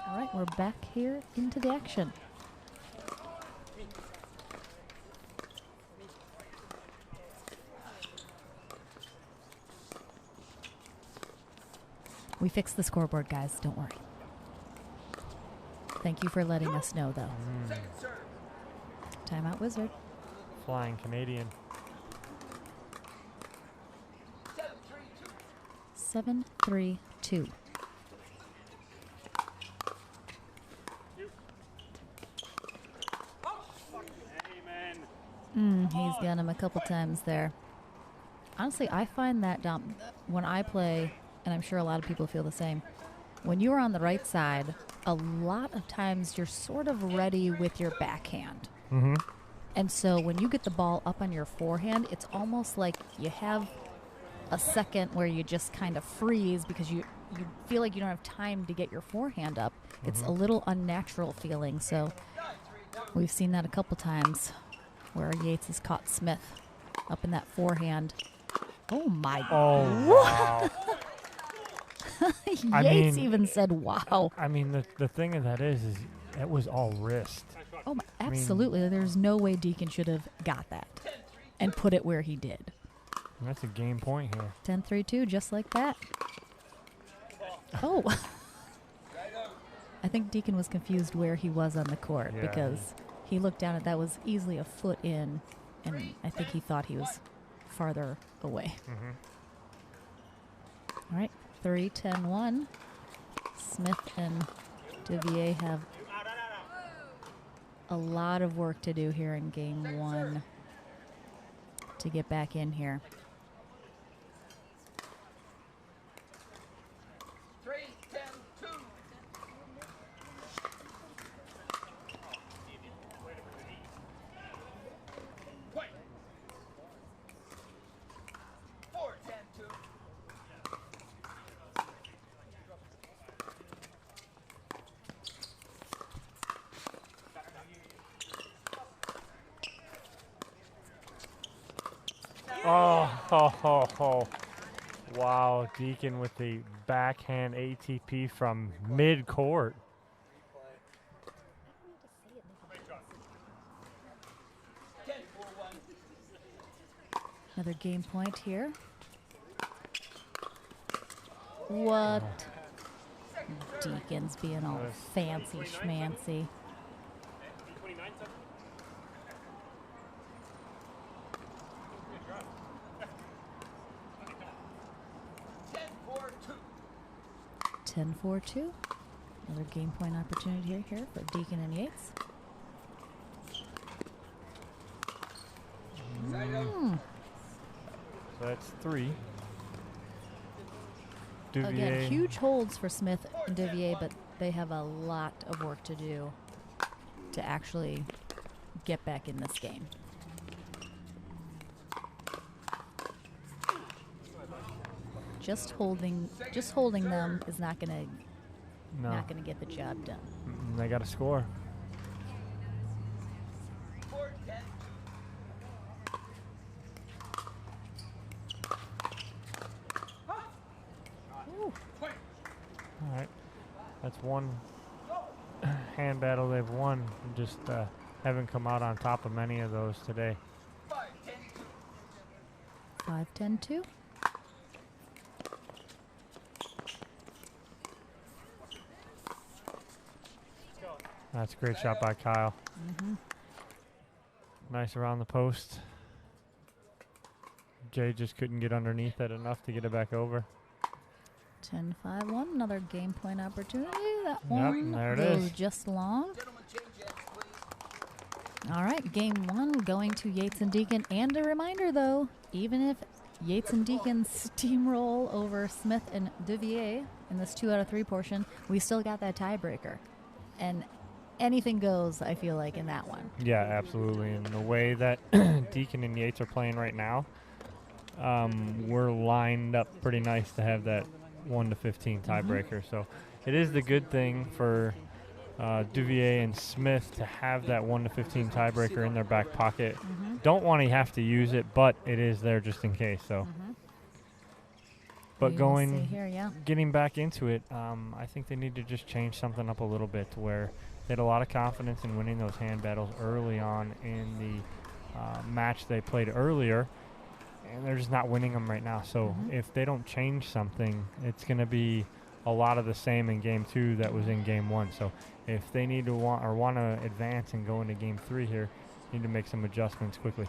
All right, we're back here into the action. We fixed the scoreboard, guys. Don't worry. Thank you for letting us know, though. Timeout, Wizard. Flying Canadian. 7-3-2. He's got him a couple times there. Honestly, I find that when I play, and I'm sure a lot of people feel the same, when you are on the right side, a lot of times you're sort of ready with your backhand. And so when you get the ball up on your forehand, it's almost like you have a second where you just kind of freeze because you feel like you don't have time to get your forehand up. It's a little unnatural feeling. So we've seen that a couple times where Yates has caught Smith up in that forehand. Oh, my God. Oh, wow. Yates even said, wow. I mean, the thing of that is it was all wrist. Oh, absolutely. There's no way Deacon should have got that and put it where he did. That's a game point here. 10-3-2, just like that. Oh. I think Deacon was confused where he was on the court because he looked down at that was easily a foot in, and I think he thought he was farther away. All right, 3-10-1. Smith and Devier have a lot of work to do here in game 1 to get back in here. 3-10-2. Point. 4-10-2. Oh. Wow, Deacon with the backhand ATP from mid-court. Another game point here. What? Deacon's being all fancy schmancy. Ten 4-2. Another game point opportunity here for Deacon and Yates. So that's 3. Devier. Again, huge holds for Smith and Devier, but they have a lot of work to do to actually get back in this game. Just holding them is not gonna get the job done. They got to score. All right, that's one hand battle they've won. Just haven't come out on top of many of those today. 5-10-2. That's a great shot by Kyle. Nice around the post. Jay just couldn't get underneath it enough to get it back over. 10-5-1, another game point opportunity. That one there it goes is. just long. All right, game 1 going to Yates and Deacon. And a reminder, though, even if Yates and Deacon steamroll over Smith and Devier in this 2 out of 3 portion, we still got that tiebreaker. And anything goes, I feel like, in that one. Yeah, absolutely. And the way that Deacon and Yates are playing right now, we're lined up pretty nice to have that 1-15 tiebreaker. So it is the good thing for Devier and Smith to have that 1-15 tiebreaker in their back pocket. Don't want to have to use it, but it is there just in case. So, but getting back into it, I think they need to just change something up a little bit to where they had a lot of confidence in winning those hand battles early on in the match they played earlier, and they're just not winning them right now. So if they don't change something, it's going to be a lot of the same in game 2 that was in game 1. So if they need to want to advance and go into game 3 here, need to make some adjustments quickly.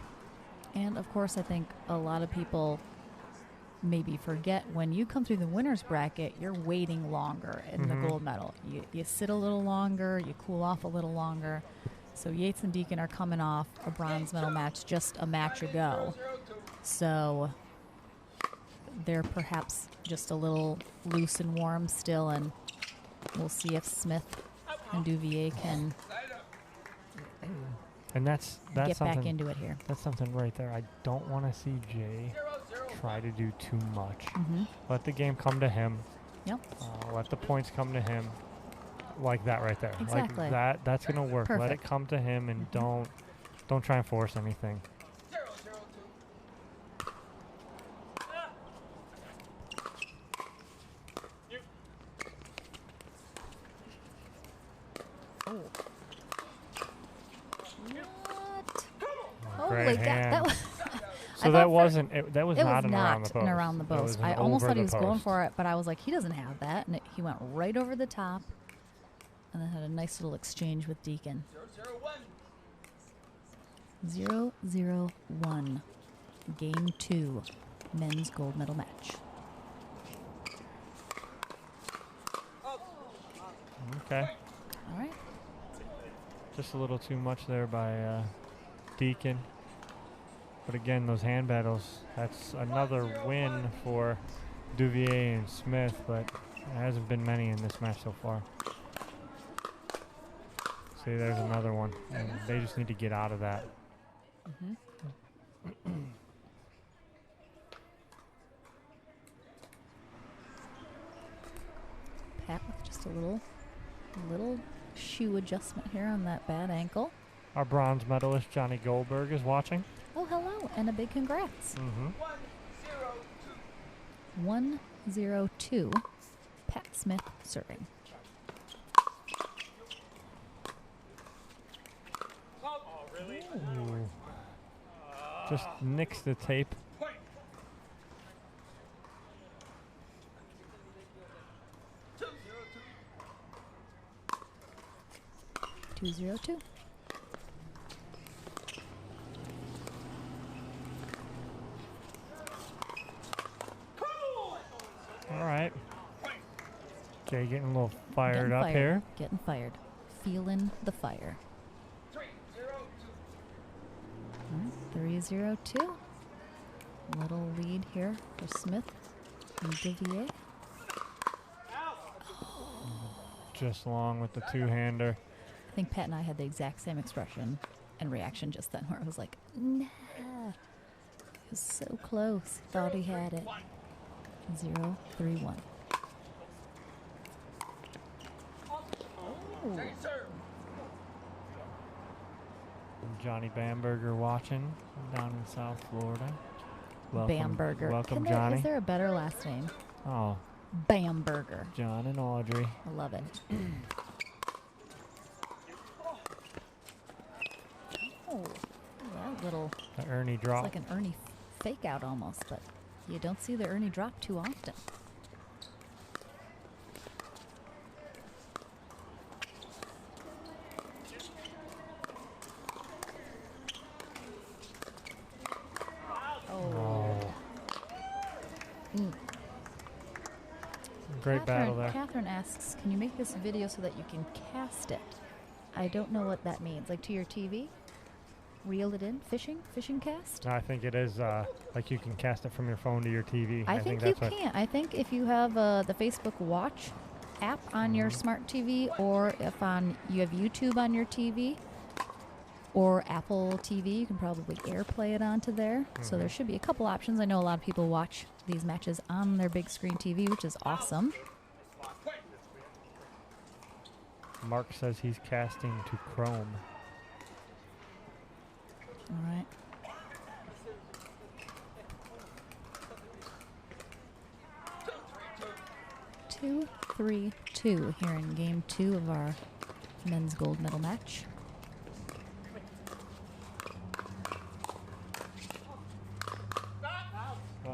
And of course, I think a lot of people maybe forget when you come through the winner's bracket, you're waiting longer in the gold medal. You sit a little longer, you cool off a little longer. So Yates and Deacon are coming off a bronze medal match just a match ago. So they're perhaps just a little loose and warm still, and we'll see if Smith and Devier can get back into it here. That's something right there. I don't want to see Jay try to do too much. Let the game come to him. Let the points come to him. Like that right there. Exactly. Like that's going to work. Perfect. Let it come to him, and don't try and force anything. Holy God, that was so that wasn't that was it not was not an around the post. I almost thought he was going for it, but I was like, he doesn't have that, and he went right over the top, and then had a nice little exchange with Deacon. 0-0-1, game 2, men's gold medal match. Okay. All right. Just a little too much there by Deacon. But again, those hand battles, that's another win for Devier and Smith, but there hasn't been many in this match so far. See, there's another one. And they just need to get out of that. Pat with just a little shoe adjustment here on that bad ankle. Our bronze medalist, Johnny Goldberg, is watching. Oh, hello, and a big congrats. 1-0-2. Pat Smith serving. Ooh. Just nicks the tape. 2-0-2. All right. Jay getting a little fired up here. Getting fired. Feeling the fire. 3-0-2. Little lead here for Smith and Devier. Just long with the two-hander. I think Pat and I had the exact same expression and reaction just then, where it was like, nah. It was so close. Thought he had it. 0-3-1. Johnny Bamberger watching down in South Florida. Welcome, Bamberger. Welcome, Johnny. Is there a better last name? Oh. Bamberger. John and Audrey. I love it. Oh, that little. The Ernie drop. It's like an Ernie fake out almost, but you don't see the Ernie drop too often. Great battle there. Catherine asks, can you make this video so that you can cast it? I don't know what that means. Like to your TV? Reel it in? Fishing cast? No, I think it is like you can cast it from your phone to your TV. I think you can. I think if you have the Facebook Watch app on your smart TV, or if you have YouTube on your TV, or Apple TV, you can probably AirPlay it onto there. So there should be a couple options. I know a lot of people watch these matches on their big screen TV, which is awesome. Mark says he's casting to Chrome. All right. Two, 3-2 here in game 2 of our men's gold medal match.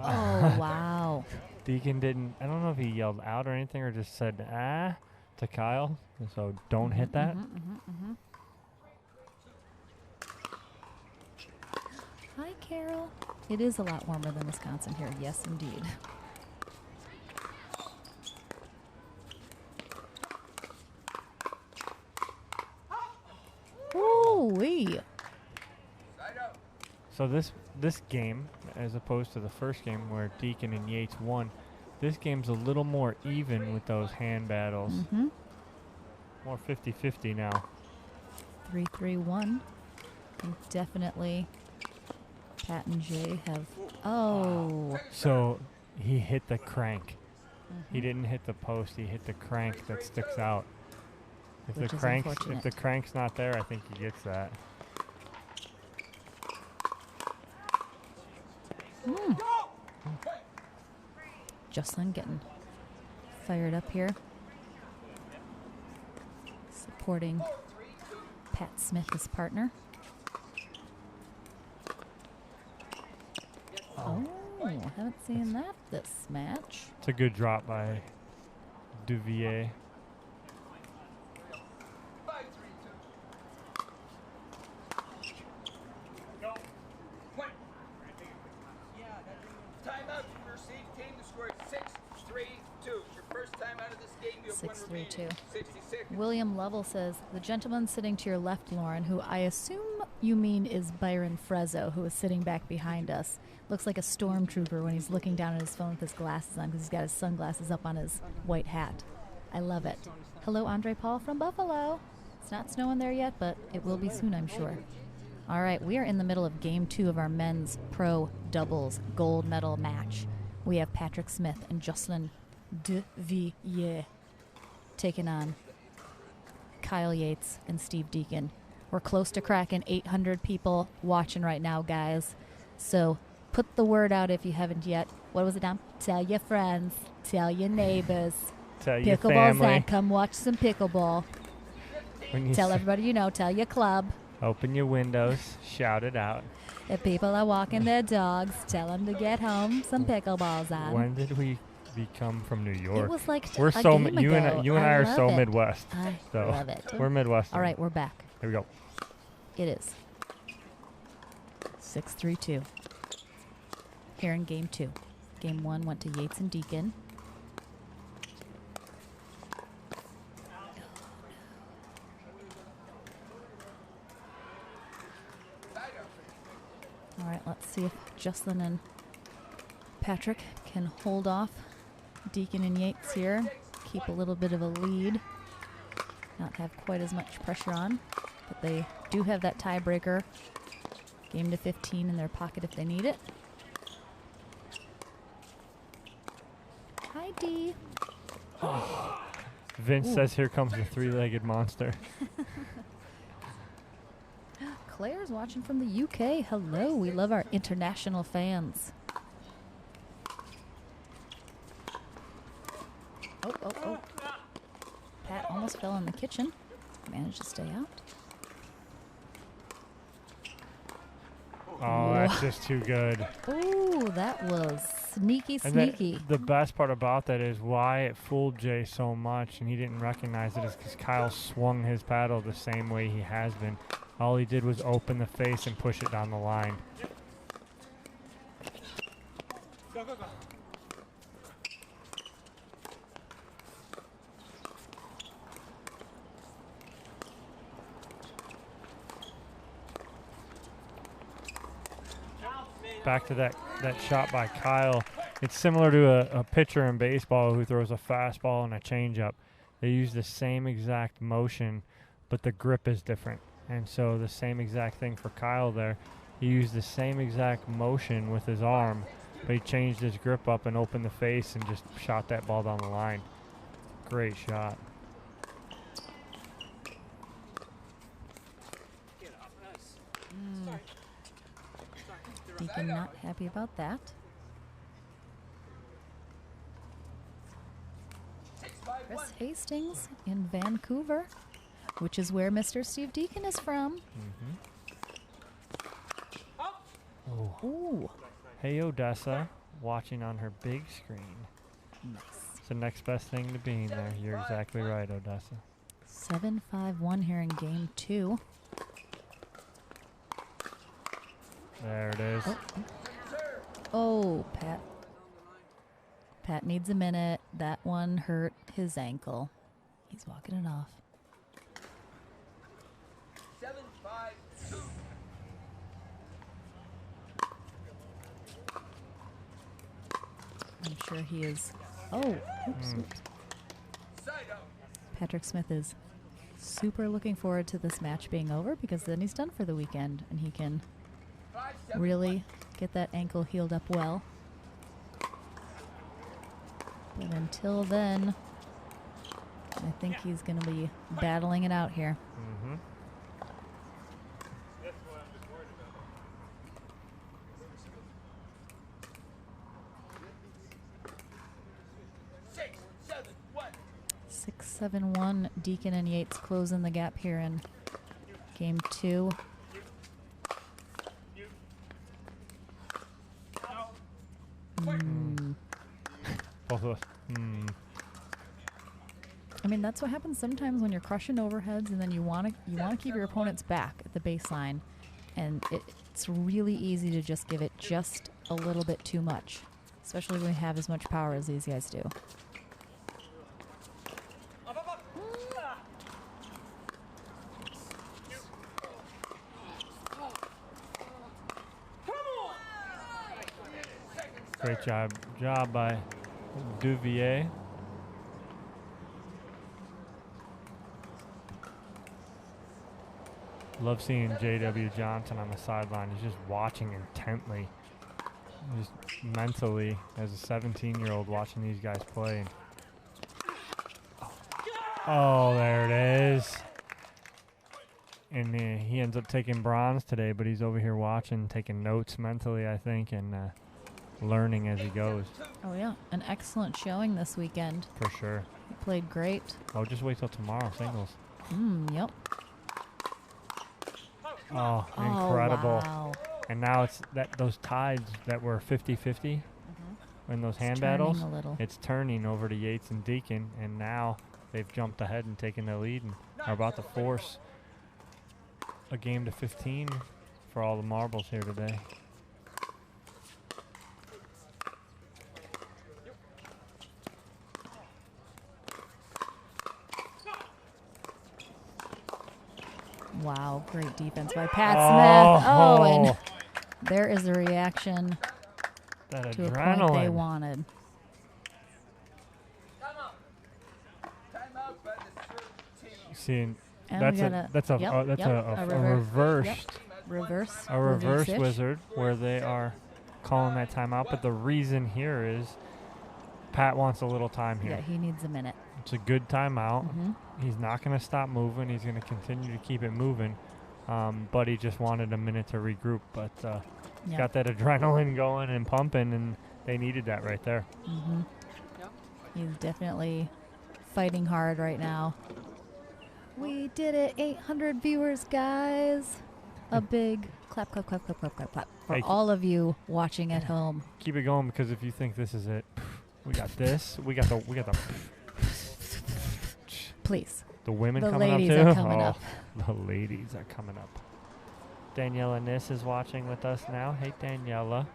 Oh, wow. Deacon didn't, I don't know if he yelled out or anything or just said, to Kyle. So don't hit that. Hi, Carol. It is a lot warmer than Wisconsin here. Yes, indeed. Ooh-wee. So this game, as opposed to the first game where Deacon and Yates won, this game's a little more even with those hand battles. More 50-50 now. 3-3-1. Definitely Pat and Jay have... Oh. So he hit the crank. He didn't hit the post. He hit the crank that sticks out. If the crank's not there, I think he gets that. Jocelyn getting fired up here. Supporting Pat Smith, his partner. Oh, haven't seen that this match. It's a good drop by Devier. 6-3-2. William Lovell says, the gentleman sitting to your left, Lauren, who I assume you mean is Byron Frezzo, who is sitting back behind us. Looks like a stormtrooper when he's looking down at his phone with his glasses on because he's got his sunglasses up on his white hat. I love it. Hello, Andre Paul from Buffalo. It's not snowing there yet, but it will be soon, I'm sure. All right, we are in the middle of Game 2 of our men's pro doubles gold medal match. We have Patrick Smith and Jocelyn Devier taking on Kyle Yates and Steve Deacon. We're close to cracking 800 people watching right now, guys. So put the word out if you haven't yet. What was it, Dom? Tell your friends. Tell your neighbors. Tell your Pickleball's family. on. Come watch some pickleball. Tell everybody you know. Tell your club. Open your windows. Shout it out. If people are walking their dogs, tell them to get home. Some pickleball's on. When did we become from New York? It was like we're a so game you ago. and I are love so it. Midwest. I so love it. We're Midwest. All right, we're back. Here we go. It is 6-3-2. Here in Game 2. Game 1 went to Yates and Deacon. All right, let's see if Jocelyn and Patrick can hold off Deacon and Yates here. Keep a little bit of a lead. Not have quite as much pressure on. But they do have that tiebreaker game to 15 in their pocket if they need it. Hi, Dee. Vince Ooh. says, here comes the three-legged monster. Claire's watching from the UK. Hello. We love our international fans. Oh. Pat almost fell in the kitchen. Managed to stay out. Oh, that's just too good. Ooh, that was sneaky. The best part about that is why it fooled Jay so much and he didn't recognize it is because Kyle swung his paddle the same way he has been. All he did was open the face and push it down the line. Go. Back to that shot by Kyle. It's similar to a pitcher in baseball who throws a fastball and a changeup. They use the same exact motion, but the grip is different. And so the same exact thing for Kyle there. He used the same exact motion with his arm, but he changed his grip up and opened the face and just shot that ball down the line. Great shot. Deacon not happy about that. Chris Hastings in Vancouver, which is where Mr. Steve Deacon is from. Oh. Ooh. Hey, Odessa, watching on her big screen. Nice. It's the next best thing to being there. You're exactly right, Odessa. 7-5-1 here in Game 2. There it is. Oh, Pat. Pat needs a minute. That one hurt his ankle. He's walking it off. 7-5-2. I'm sure he is. Oh, oops. Patrick Smith is super looking forward to this match being over because then he's done for the weekend and he can really get that ankle healed up well. But until then, I think he's going to be battling it out here. Mm-hmm. Six, 6-7-1. Deacon and Yates closing the gap here in Game 2. Both of us. I mean, that's what happens sometimes when you're crushing overheads, and then you want to keep your opponents back at the baseline, and it's really easy to just give it just a little bit too much, especially when you have as much power as these guys do. Great job by Devier. Love seeing J.W. Johnson on the sideline. He's just watching intently, just mentally, as a 17-year-old watching these guys play. Oh, there it is. And he ends up taking bronze today, but he's over here watching, taking notes mentally, I think, and learning as he goes. Oh, yeah. An excellent showing this weekend. For sure. He played great. Oh, just wait till tomorrow, singles. Yep. Oh, incredible. Wow. And now it's those tides that were 50-50 in those hand battles, it's turning over to Yates and Deacon, and now they've jumped ahead and taken the lead and are about to force a game to 15 for all the marbles here today. Wow, great defense by Pat Smith. Oh, and there is the reaction to a point they wanted. Seeing that's a reverse wizard where they are calling that timeout, but the reason here is Pat wants a little time here. Yeah, he needs a minute. It's a good timeout. He's not going to stop moving. He's going to continue to keep it moving, but he just wanted a minute to regroup. But he's got that adrenaline going and pumping, and they needed that right there. He's definitely fighting hard right now. We did it, 800 viewers, guys. A big clap, clap, clap, clap, clap, clap, clap for all of you watching at home. Keep it going, because if you think this is it, we got this. We got the. Please. The women the coming up too. Ladies are coming up. The ladies are coming up. Daniela Niss is watching with us now. Hey, Daniela.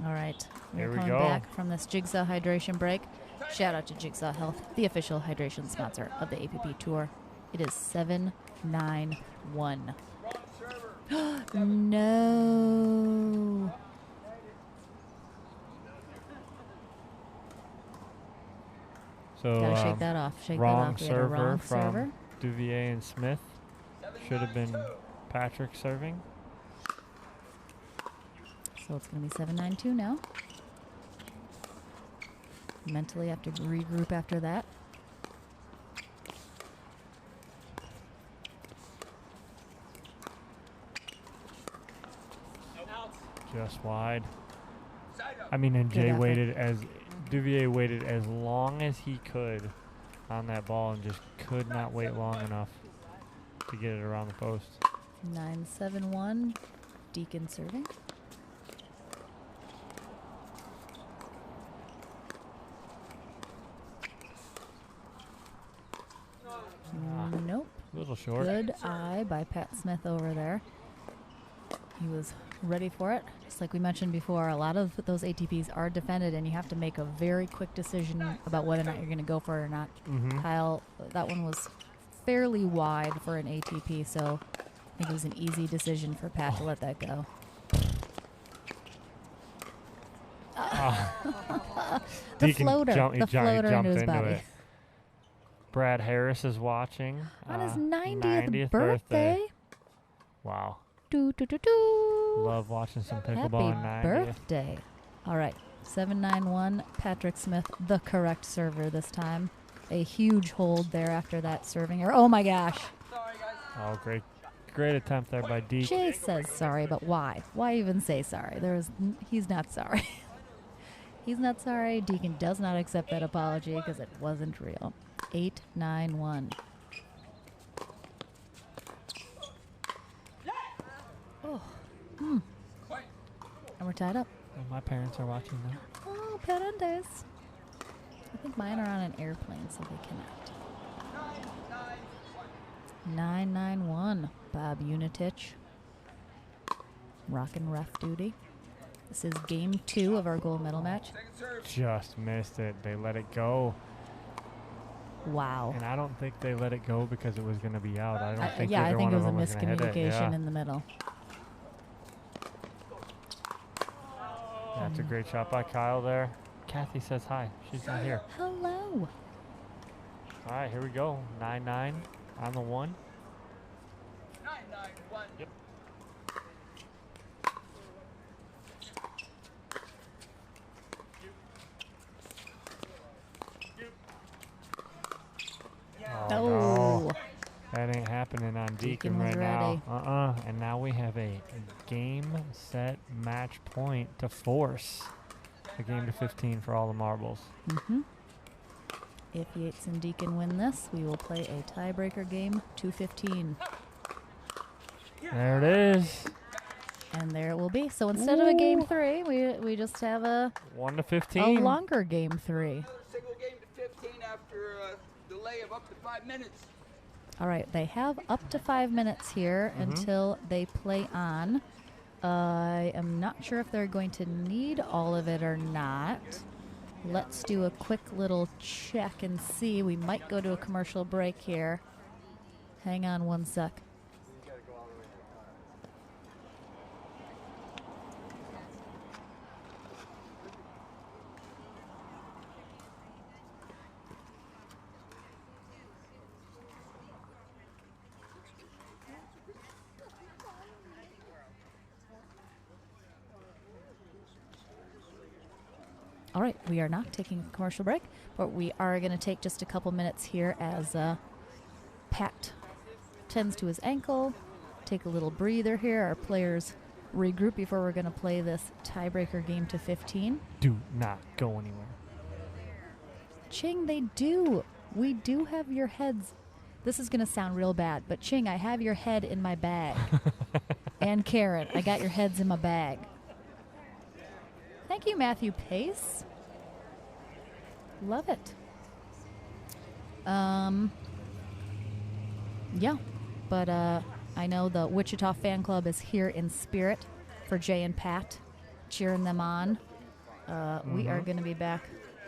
All right. Here We're we coming go. back from this Jigsaw hydration break. Shout out to Jigsaw Health, the official hydration sponsor of the APP Tour. It is 791. No. So gotta shake that off. Shake wrong that off. server wrong from server. Devier and Smith. Should have been Patrick serving. So it's going to be 7-9-2 now. Mentally have to regroup after that. Just wide. I mean, and Devier waited as long as he could on that ball and just could not wait long enough to get it around the post. 9-7-1. Deacon serving. Nope. A little short. Good eye by Pat Smith over there. He was ready for it. Just like we mentioned before, a lot of those ATPs are defended, and you have to make a very quick decision about whether or not you're going to go for it or not. Kyle, that one was fairly wide for an ATP, so I think it was an easy decision for Pat to let that go. The floater into his body. It. Brad Harris is watching. On his 90th birthday. Wow. Do. Love watching some pickleball on 90th. Happy birthday. All right. 7-9-1. Patrick Smith, the correct server this time. A huge hold there after that serving error. Oh, my gosh. Oh, great attempt there by Deacon. Jay says sorry, but why? Why even say sorry? He's not sorry. He's not sorry. Deacon does not accept that apology because it wasn't real. 8-9-1. Oh. And we're tied up. Well, my parents are watching now. Oh, Parandes. I think mine are on an airplane, so they cannot. 9-9-1. Bob Unitich. Rockin' ref duty. This is game 2 of our gold medal match. Just missed it. They let it go. Wow. And I don't think they let it go because it was going to be out. I don't think I think it was a miscommunication in the middle. That's a great shot by Kyle there. Kathy says hi. She's not here. Hello. All right, here we go. 9-9 on the 1. 9-9-1. Yep. Oh, no. That ain't happening on Deacon right now. And now we have a game, set, match point to force the game to 15 for all the marbles. If Yates and Deacon win this, we will play a tiebreaker game to 15. There it is. And there it will be. So instead of a game 3, we just have a 1 to 15. A longer game 3. Single game to 15 after a delay of up to 5 minutes. All right, they have up to 5 minutes here until they play on. I am not sure if they're going to need all of it or not. Let's do a quick little check and see. We might go to a commercial break here. Hang on one sec. All right, we are not taking a commercial break, but we are going to take just a couple minutes here as Pat tends to his ankle. Take a little breather here. Our players regroup before we're going to play this tiebreaker game to 15. Do not go anywhere. Ching, they do. We do have your heads. This is going to sound real bad, but Ching, I have your head in my bag. And Karen, I got your heads in my bag. Thank you, Matthew Pace. Love it. Yeah, but I know the Wichita fan club is here in spirit for Jay and Pat, cheering them on. We are going to be back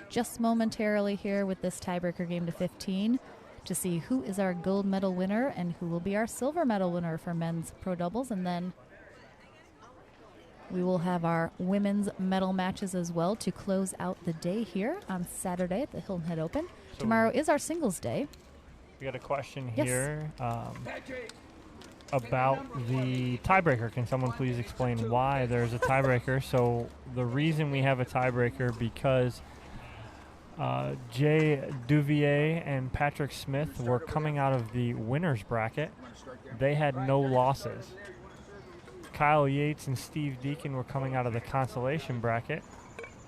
just momentarily here with this tiebreaker game to 15 to see who is our gold medal winner and who will be our silver medal winner for men's pro doubles, and then we will have our women's medal matches as well to close out the day here on Saturday at the Hilton Head Open. So tomorrow is our singles day. We got a question here about the tiebreaker. Can someone please explain why there's a tiebreaker? So the reason we have a tiebreaker because Jay Devier and Patrick Smith were coming out of the winner's bracket. They had no losses. Kyle Yates and Steve Deacon were coming out of the consolation bracket.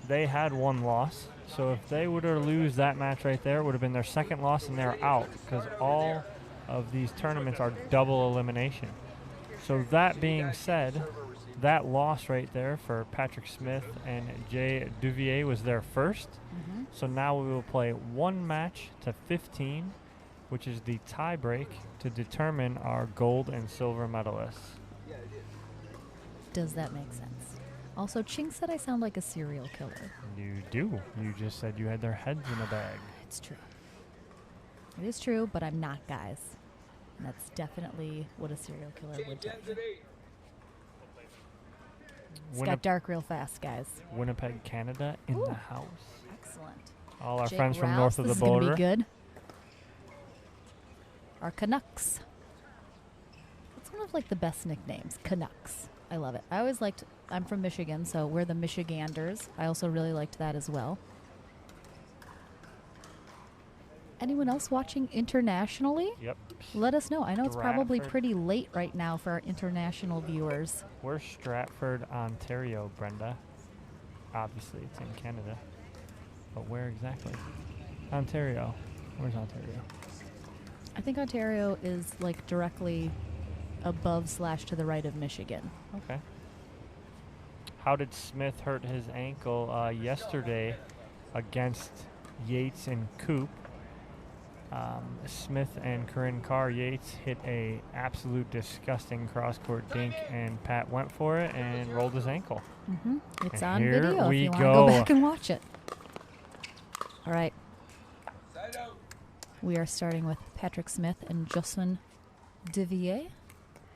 They had 1 loss. So if they were to lose that match right there, it would have been their second loss and they're out because all of these tournaments are double elimination. So that being said, that loss right there for Patrick Smith and Jay Devier was their first. So now we will play 1 match to 15, which is the tie break to determine our gold and silver medalists. Does that make sense? Also, Ching said I sound like a serial killer. You do. You just said you had their heads in a bag. It's true. It is true, but I'm not, guys. And that's definitely what a serial killer would do. It's got dark real fast, guys. Winnipeg, Canada in the house. Excellent. All our Jake friends from Rouse, north of the border. This is going to be good. Our Canucks. It's one of like the best nicknames, Canucks. I love it. I always liked, I'm from Michigan, so we're the Michiganders. I also really liked that as well. Anyone else watching internationally? Yep. Let us know. I know it's probably pretty late right now for our international viewers. We're Stratford, Ontario, Brenda. Obviously, it's in Canada. But where exactly? Ontario. Where's Ontario? I think Ontario is like directly above / to the right of Michigan. Okay. How did Smith hurt his ankle yesterday against Yates and Coop? Smith and Corinne Carr. Yates hit a absolute disgusting cross-court dink, and Pat went for it and rolled his ankle. It's and on here video we if you want to go. go back and watch it. All right. We are starting with Patrick Smith and Jocelyn Devier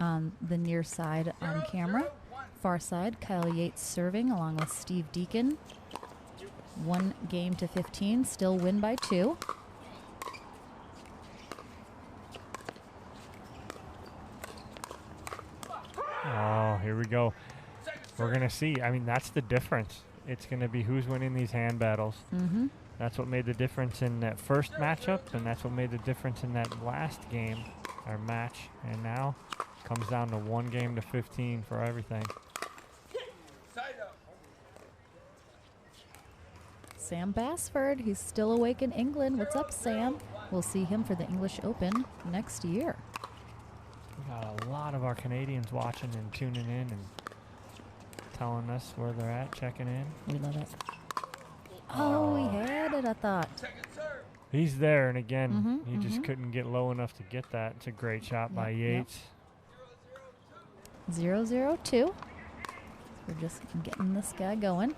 on the near side on camera. Far side, Kyle Yates serving along with Steve Deacon. 1 game to 15, still win by 2. Oh, here we go. We're going to see. I mean, that's the difference. It's going to be who's winning these hand battles. Mm-hmm. That's what made the difference in that first matchup, and that's what made the difference in that last game, or match. And now it comes down to 1 game to 15 for everything. Sam Bassford, he's still awake in England. What's up, Sam? We'll see him for the English Open next year. We got a lot of our Canadians watching and tuning in and telling us where they're at, checking in. We love it. Oh, he had it, I thought. He's there, and again, Mhm, he just couldn't get low enough to get that. It's a great shot by Yates. 0-0-2. We're just getting this guy going.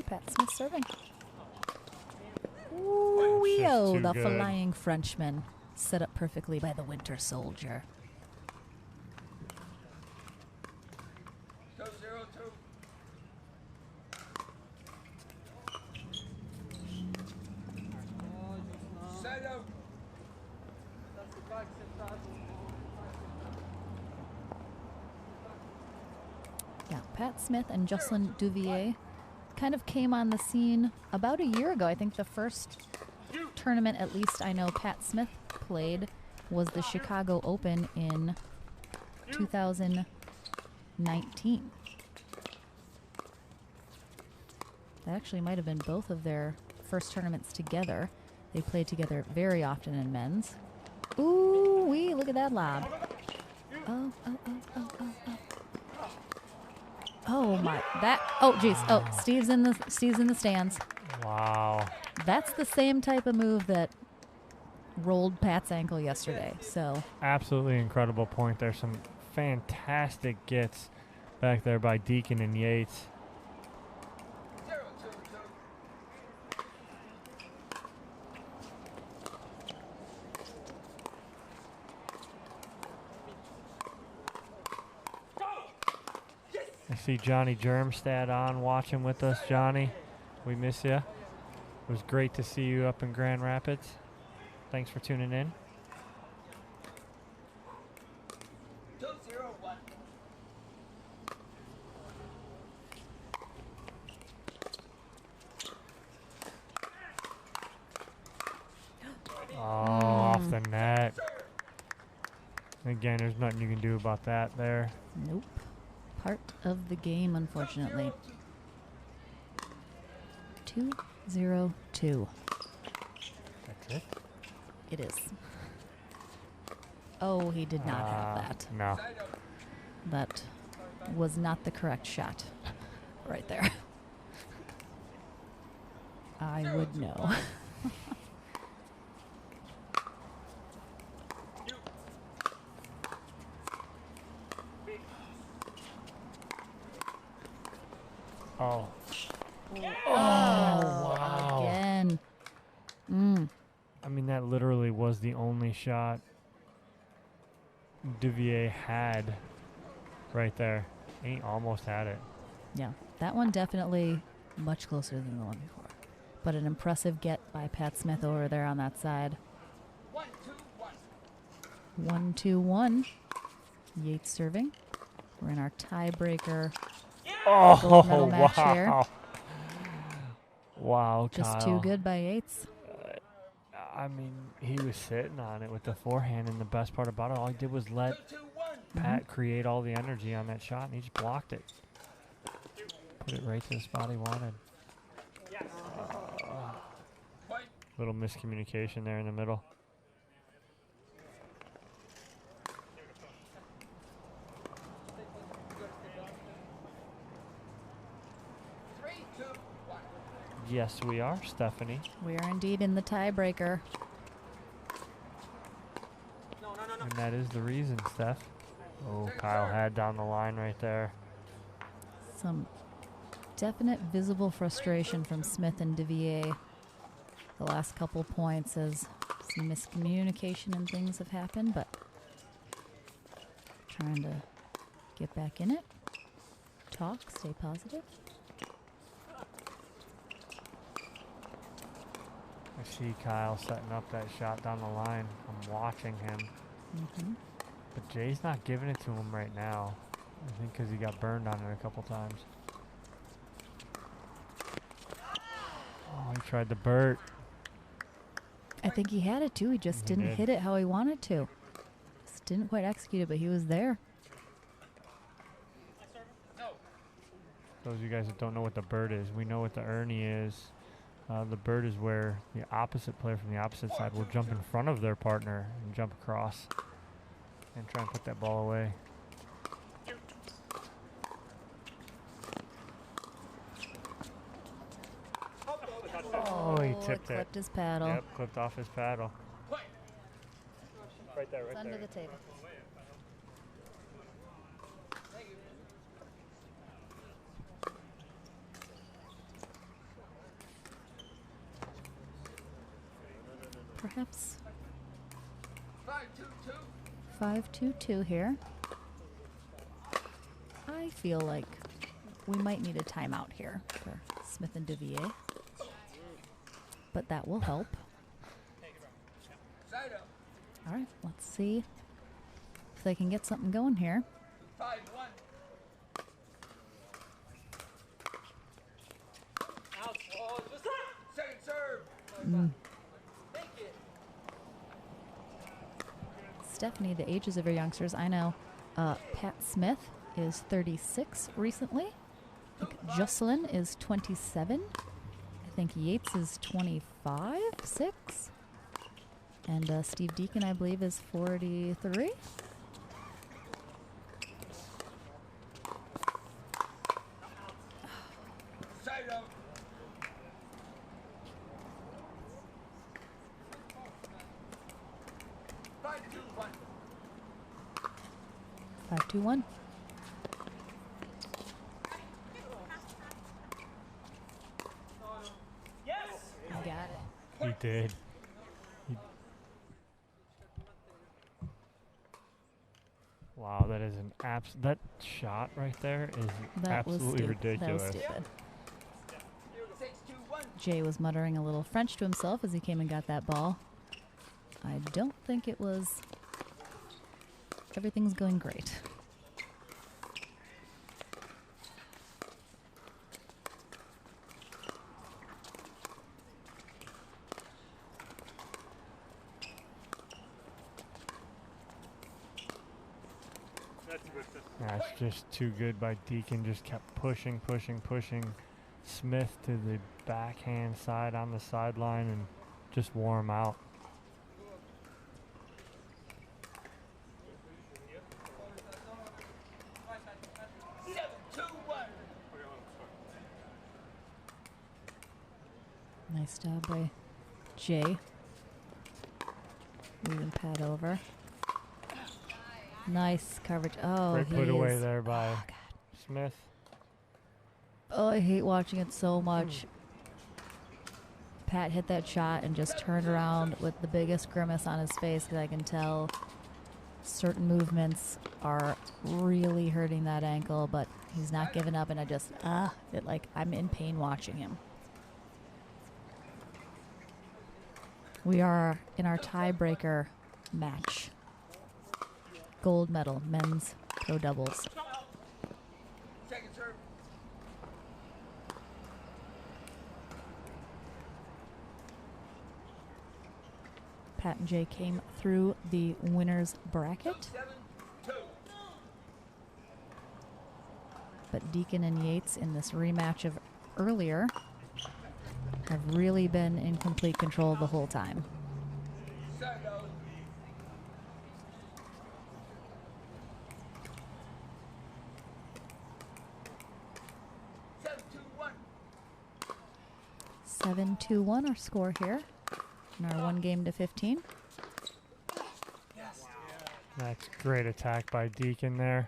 Pat Smith serving. Ooh, the flying Frenchman, set up perfectly by the Winter Soldier. Yeah, Pat Smith and Jocelyn Devier kind of came on the scene about a year ago. I think the first tournament, at least I know Pat Smith played, was the Chicago Open in 2019. That actually might have been both of their first tournaments together. They played together very often in men's. Ooh, wee, look at that lob. Oh. Oh my, geez. Oh, Steve's in the stands. Wow. That's the same type of move that rolled Pat's ankle yesterday. So absolutely incredible point. There's some fantastic gets back there by Deacon and Yates. I see Johnny Germstad on watching with us. Johnny, we miss you. It was great to see you up in Grand Rapids. Thanks for tuning in. Oh, off the net. Again, there's nothing you can do about that there. Nope. Part of the game, unfortunately. 2-0-2. That's it? It is. Oh, he did not have that. No. That was not the correct shot right there. I would know. Oh. Wow. Again. I mean, that literally was the only shot Devier had right there. He almost had it. Yeah, that one definitely much closer than the one before. But an impressive get by Pat Smith over there on that side. 1-2-1. Yates serving. We're in our tiebreaker. Oh, medal match here. wow. Wow, Just Kyle. too good by Yates. I mean, he was sitting on it with the forehand, and the best part about it, all he did was let Pat create all the energy on that shot, and he just blocked it. Put it right to the spot he wanted. Little miscommunication there in the middle. Yes, we are, Stephanie. We are indeed in the tiebreaker. And that is the reason, Steph. Oh, Kyle had down the line right there. Some definite visible frustration from Smith and Devier the last couple points as some miscommunication and things have happened, but trying to get back in it. Talk, stay positive. I see Kyle setting up that shot down the line. I'm watching him. But Jay's not giving it to him right now. I think because he got burned on it a couple times. Oh, he tried the Burt. I think he had it too. He just didn't hit it how he wanted to. Just didn't quite execute it, but he was there. Those of you guys that don't know what the Burt is, we know what the Ernie is. The Burt is where the opposite player from the opposite side will jump in front of their partner and jump across and try and put that ball away. Oh, he tipped it. Clipped his paddle. Yep, clipped off his paddle. Right there, right It's there. under the table. Perhaps 5-2-2 here. I feel like we might need a timeout here for Smith and Devier, but that will help. All right, let's see if they can get something going here. 5-1. Second serve. Stephanie, the ages of your youngsters, I know Pat Smith is 36 recently. I think Jocelyn is 27. I think Yates is 25, 6. And Steve Deacon, I believe, is 43. Side out. Five, two, one. 5-2-1. Yes. I got it. He did. Wow, that is an that shot right there is absolutely ridiculous. That was stupid. Jay was muttering a little French to himself as he came and got that ball. I don't think it was. Everything's going great. That's just too good by Deacon. Just kept pushing, pushing, pushing Smith to the backhand side on the sideline and just wore him out. Nice job by Jay. Moving Pat over. Nice coverage. Oh, great put away there by Smith. Oh, I hate watching it so much. Pat hit that shot and just turned around with the biggest grimace on his face because I can tell certain movements are really hurting that ankle, but he's not giving up, and I just, I'm in pain watching him. We are in our tiebreaker match. Gold medal, men's pro doubles. Second serve. Pat and Jay came through the winner's bracket. But Deacon and Yates in this rematch of earlier have really been in complete control the whole time. 7-2-1 our score here in our 1 game to 15. That's great attack by Deacon there.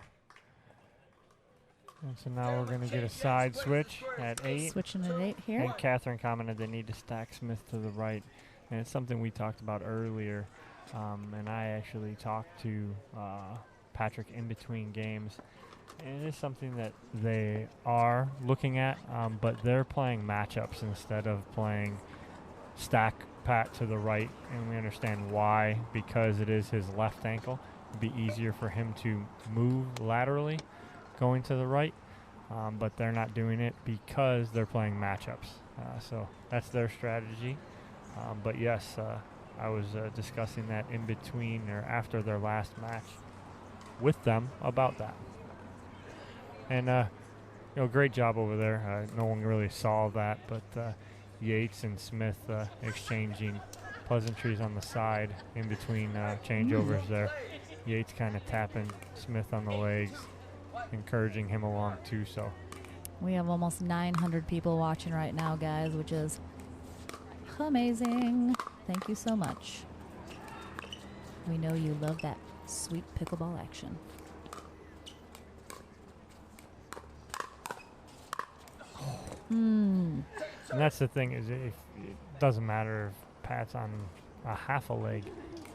And so now we're going to get a side switch at 8. Switching at 8 here. And Catherine commented they need to stack Smith to the right. And it's something we talked about earlier. And I actually talked to Patrick in between games. And it is something that they are looking at, but they're playing matchups instead of playing stack Pat to the right. And we understand why, because it is his left ankle. It'd be easier for him to move laterally going to the right, but they're not doing it because they're playing matchups. So that's their strategy. But yes, I was discussing that in between or after their last match with them about that. And, great job over there. No one really saw that, but Yates and Smith exchanging pleasantries on the side in between changeovers there. Yates kind of tapping Smith on the legs, encouraging him along too. So we have almost 900 people watching right now, guys, which is amazing. Thank you so much. We know you love that sweet pickleball action. And that's the thing, is it doesn't matter if Pat's on a half a leg.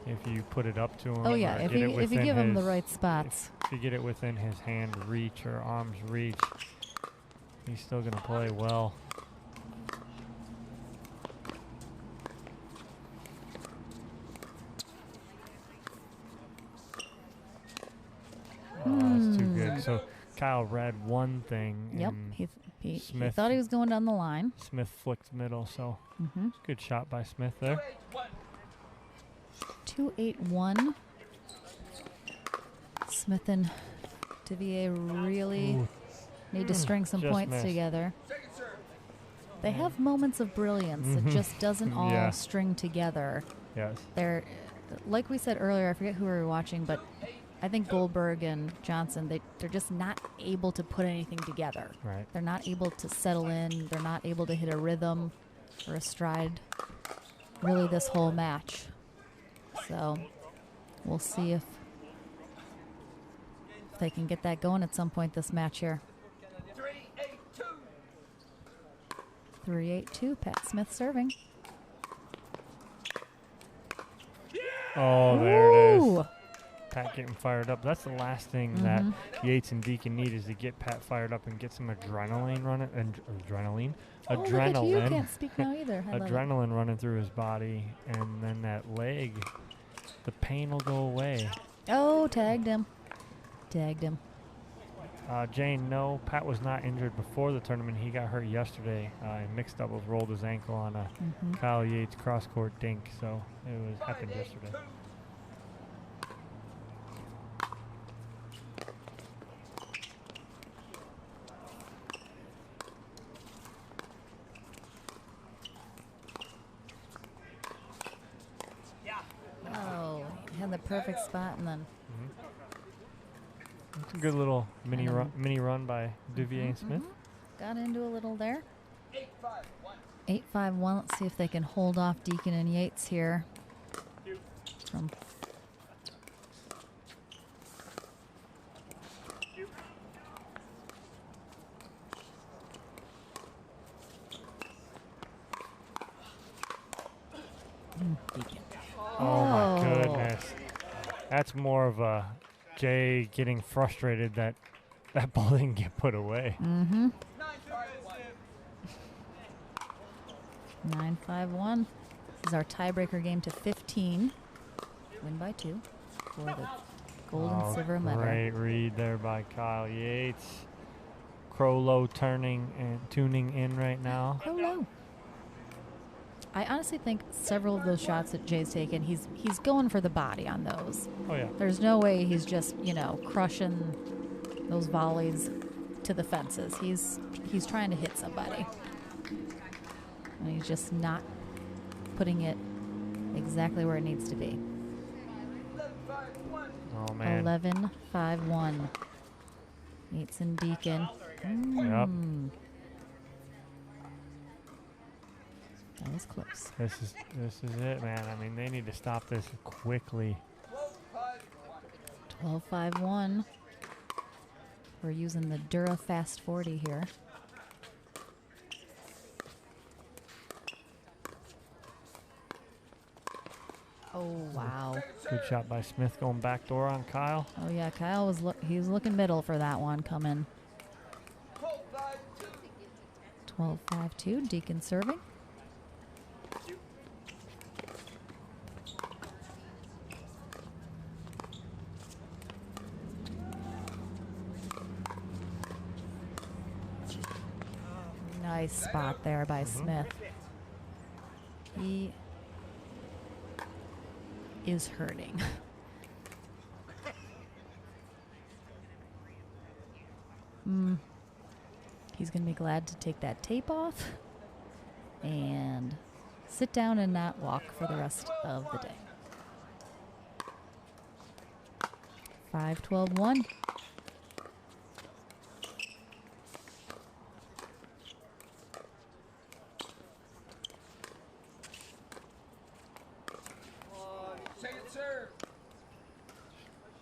If you put it up to him, oh yeah, if you give him the right spots, if you get it within his hand reach or arm's reach, he's still going to play well. Oh, that's too good. So Kyle read one thing. Yep, he thought he was going down the line. Smith flicked middle, so good shot by Smith there. 2-8-1. Smith and Devier really need to string some points together. They have moments of brilliance. It just doesn't all string together. Yes. They're, like we said earlier, I forget who we were watching, but I think Goldberg and Johnson, they're just not able to put anything together. Right. They're not able to settle in. They're not able to hit a rhythm or a stride really this whole match. So we'll see if they can get that going at some point this match here. 3-8-2, Pat Smith serving. Oh, there it is. Pat getting fired up. That's the last thing that Yates and Deacon need, is to get Pat fired up and get some adrenaline running. Adrenaline? Adrenaline. You can't speak now either. Adrenaline running through his body, and then that leg, the pain will go away. Oh, tagged him. Tagged him. Jane, no, Pat was not injured before the tournament. He got hurt yesterday in mixed doubles, rolled his ankle on a Kyle Yates cross-court dink, so it happened yesterday. Oh, had the perfect spot and then. It's a good little mini run by Devier and Smith. Got into a little there. 8-5-1. Let's see if they can hold off Deacon and Yates here. From Deacon. Oh my goodness. That's more of a Jay getting frustrated that that ball didn't get put away. 9-5-1. This is our tiebreaker game to 15. Win by 2 for the gold and silver medal. Great read there by Kyle Yates. Crowlow turning and tuning in right now. Crowlow. I honestly think several of those shots that Jay's taken, he's going for the body on those. Oh yeah. There's no way he's just, crushing those volleys to the fences. He's trying to hit somebody. And he's just not putting it exactly where it needs to be. Oh man. 11-5-1. Yates and Deacon. Yep. That was close. This is it, man. I mean, they need to stop this quickly. 12-5-1. We're using the Dura Fast 40 here. Oh, wow. Good shot by Smith going back door on Kyle. Oh, yeah, Kyle was he was looking middle for that one coming. 12-5-2, Deacon serving. Nice spot there by Smith. He is hurting. He's going to be glad to take that tape off and sit down and not walk for the rest of the day. 5-12-1.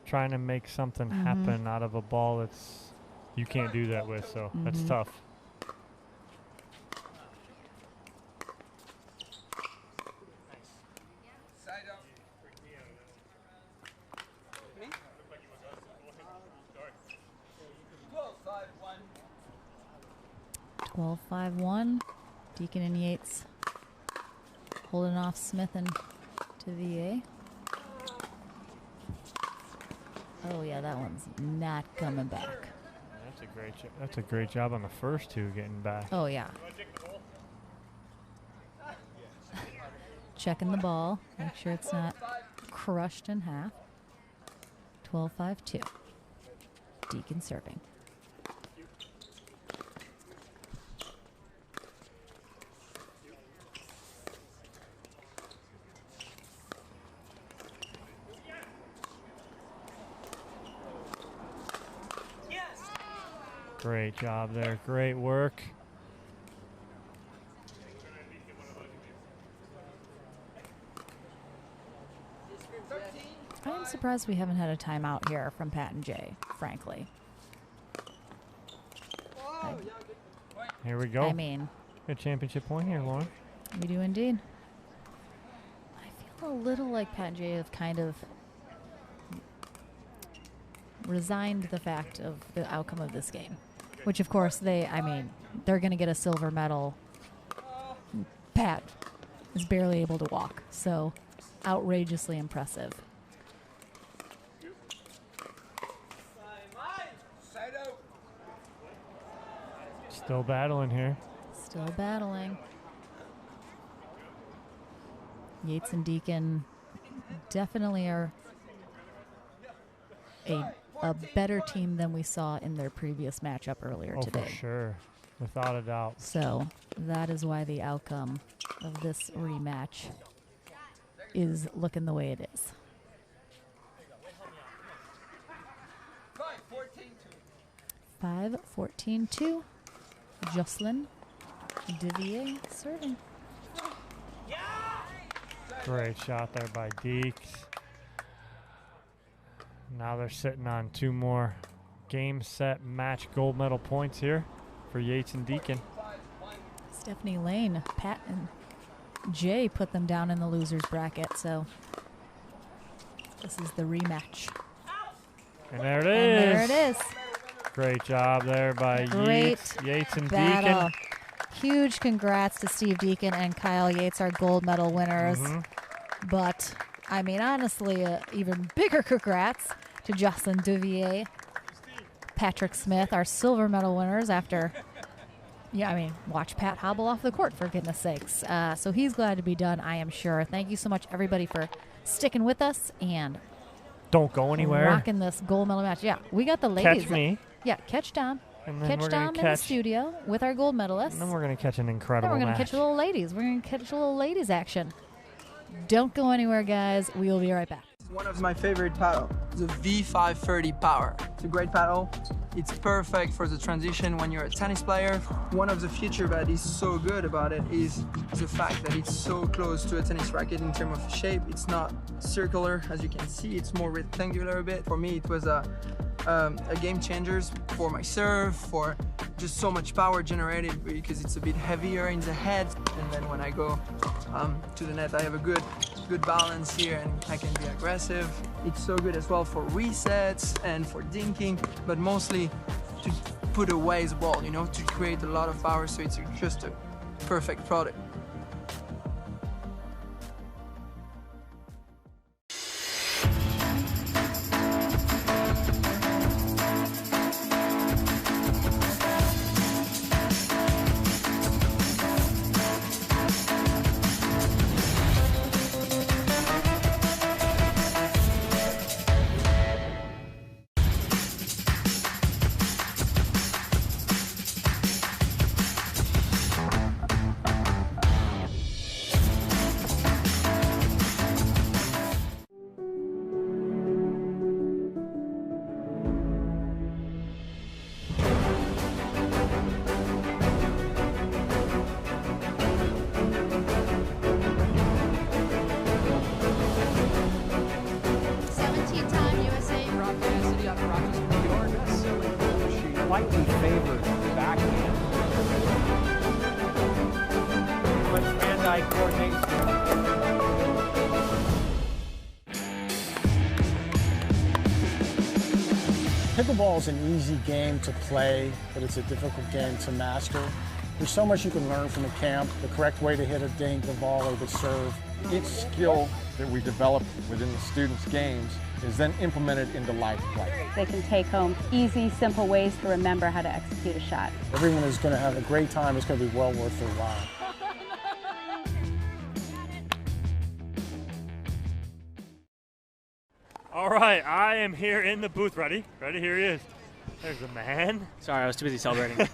Trying to make something happen out of a ball that's you can't do that with, so that's tough. Side up. 12-5-1. Deacon and Yates holding off Smith and Devier. Oh yeah, that one's not coming back. That's a great job on the first two getting back. Oh yeah. Checking the ball, make sure it's not crushed in half. 12-5-2. Deacon serving. Great job there. Great work. I'm surprised we haven't had a timeout here from Pat and Jay, frankly. Here we go. I mean, good championship point here, Lauren. We do indeed. I feel a little like Pat and Jay have kind of resigned the fact of the outcome of this game. Which, of course, they're going to get a silver medal. Pat is barely able to walk, so outrageously impressive. Still battling here. Still battling. Yates and Deacon definitely are a better team than we saw in their previous matchup earlier today. For sure, without a doubt. So that is why the outcome of this rematch is looking the way it is. 5-14-2. Jocelyn Devier serving. Great shot there by Deeks. Now they're sitting on 2 more game, set, match gold medal points here for Yates and Deacon. Stephanie Lane, Pat and Jay put them down in the losers bracket, so this is the rematch. And there it is. And there it is. Great job there by Yates and battle. Deacon. Huge congrats to Steve Deacon and Kyle Yates, our gold medal winners. But, I mean, honestly, even bigger congrats to Jocelyn Devier, Patrick Smith, our silver medal winners after, watch Pat hobble off the court, for goodness sakes. So he's glad to be done, I am sure. Thank you so much, everybody, for sticking with us and don't go anywhere. Rocking this gold medal match. Yeah, we got the ladies. Catch me. Yeah, catch Dom. And then Catch Dom in the studio with our gold medalists. And then we're going to catch an incredible Then we're going to catch a little ladies. We're going to catch a little ladies action. Don't go anywhere, guys. We will be right back. One of my favorite paddle, the V530 Power. It's a great paddle. It's perfect for the transition when you're a tennis player. One of the features that is so good about it is the fact that it's so close to a tennis racket in terms of shape. It's not circular, as you can see. It's more rectangular a bit. For me, it was a game changer for my serve, for just so much power generated because it's a bit heavier in the head. And then when I go to the net, I have a good balance here and I can be aggressive. It's so good as well for resets and for dinking, but mostly to put away the ball, you know, to create a lot of power, so it's just a perfect product. Slightly favored backhand. But hand-eye coordination. Pickleball is an easy game to play, but it's a difficult game to master. There's so much you can learn from the camp, the correct way to hit a dink, the volley, the serve. Each skill that we develop within the students' games is then implemented into live play. They can take home easy, simple ways to remember how to execute a shot. Everyone is going to have a great time. It's going to be well worth their while. All right, I am here in the booth. Ready? Ready? Here he is. There's the man. Sorry, I was too busy celebrating.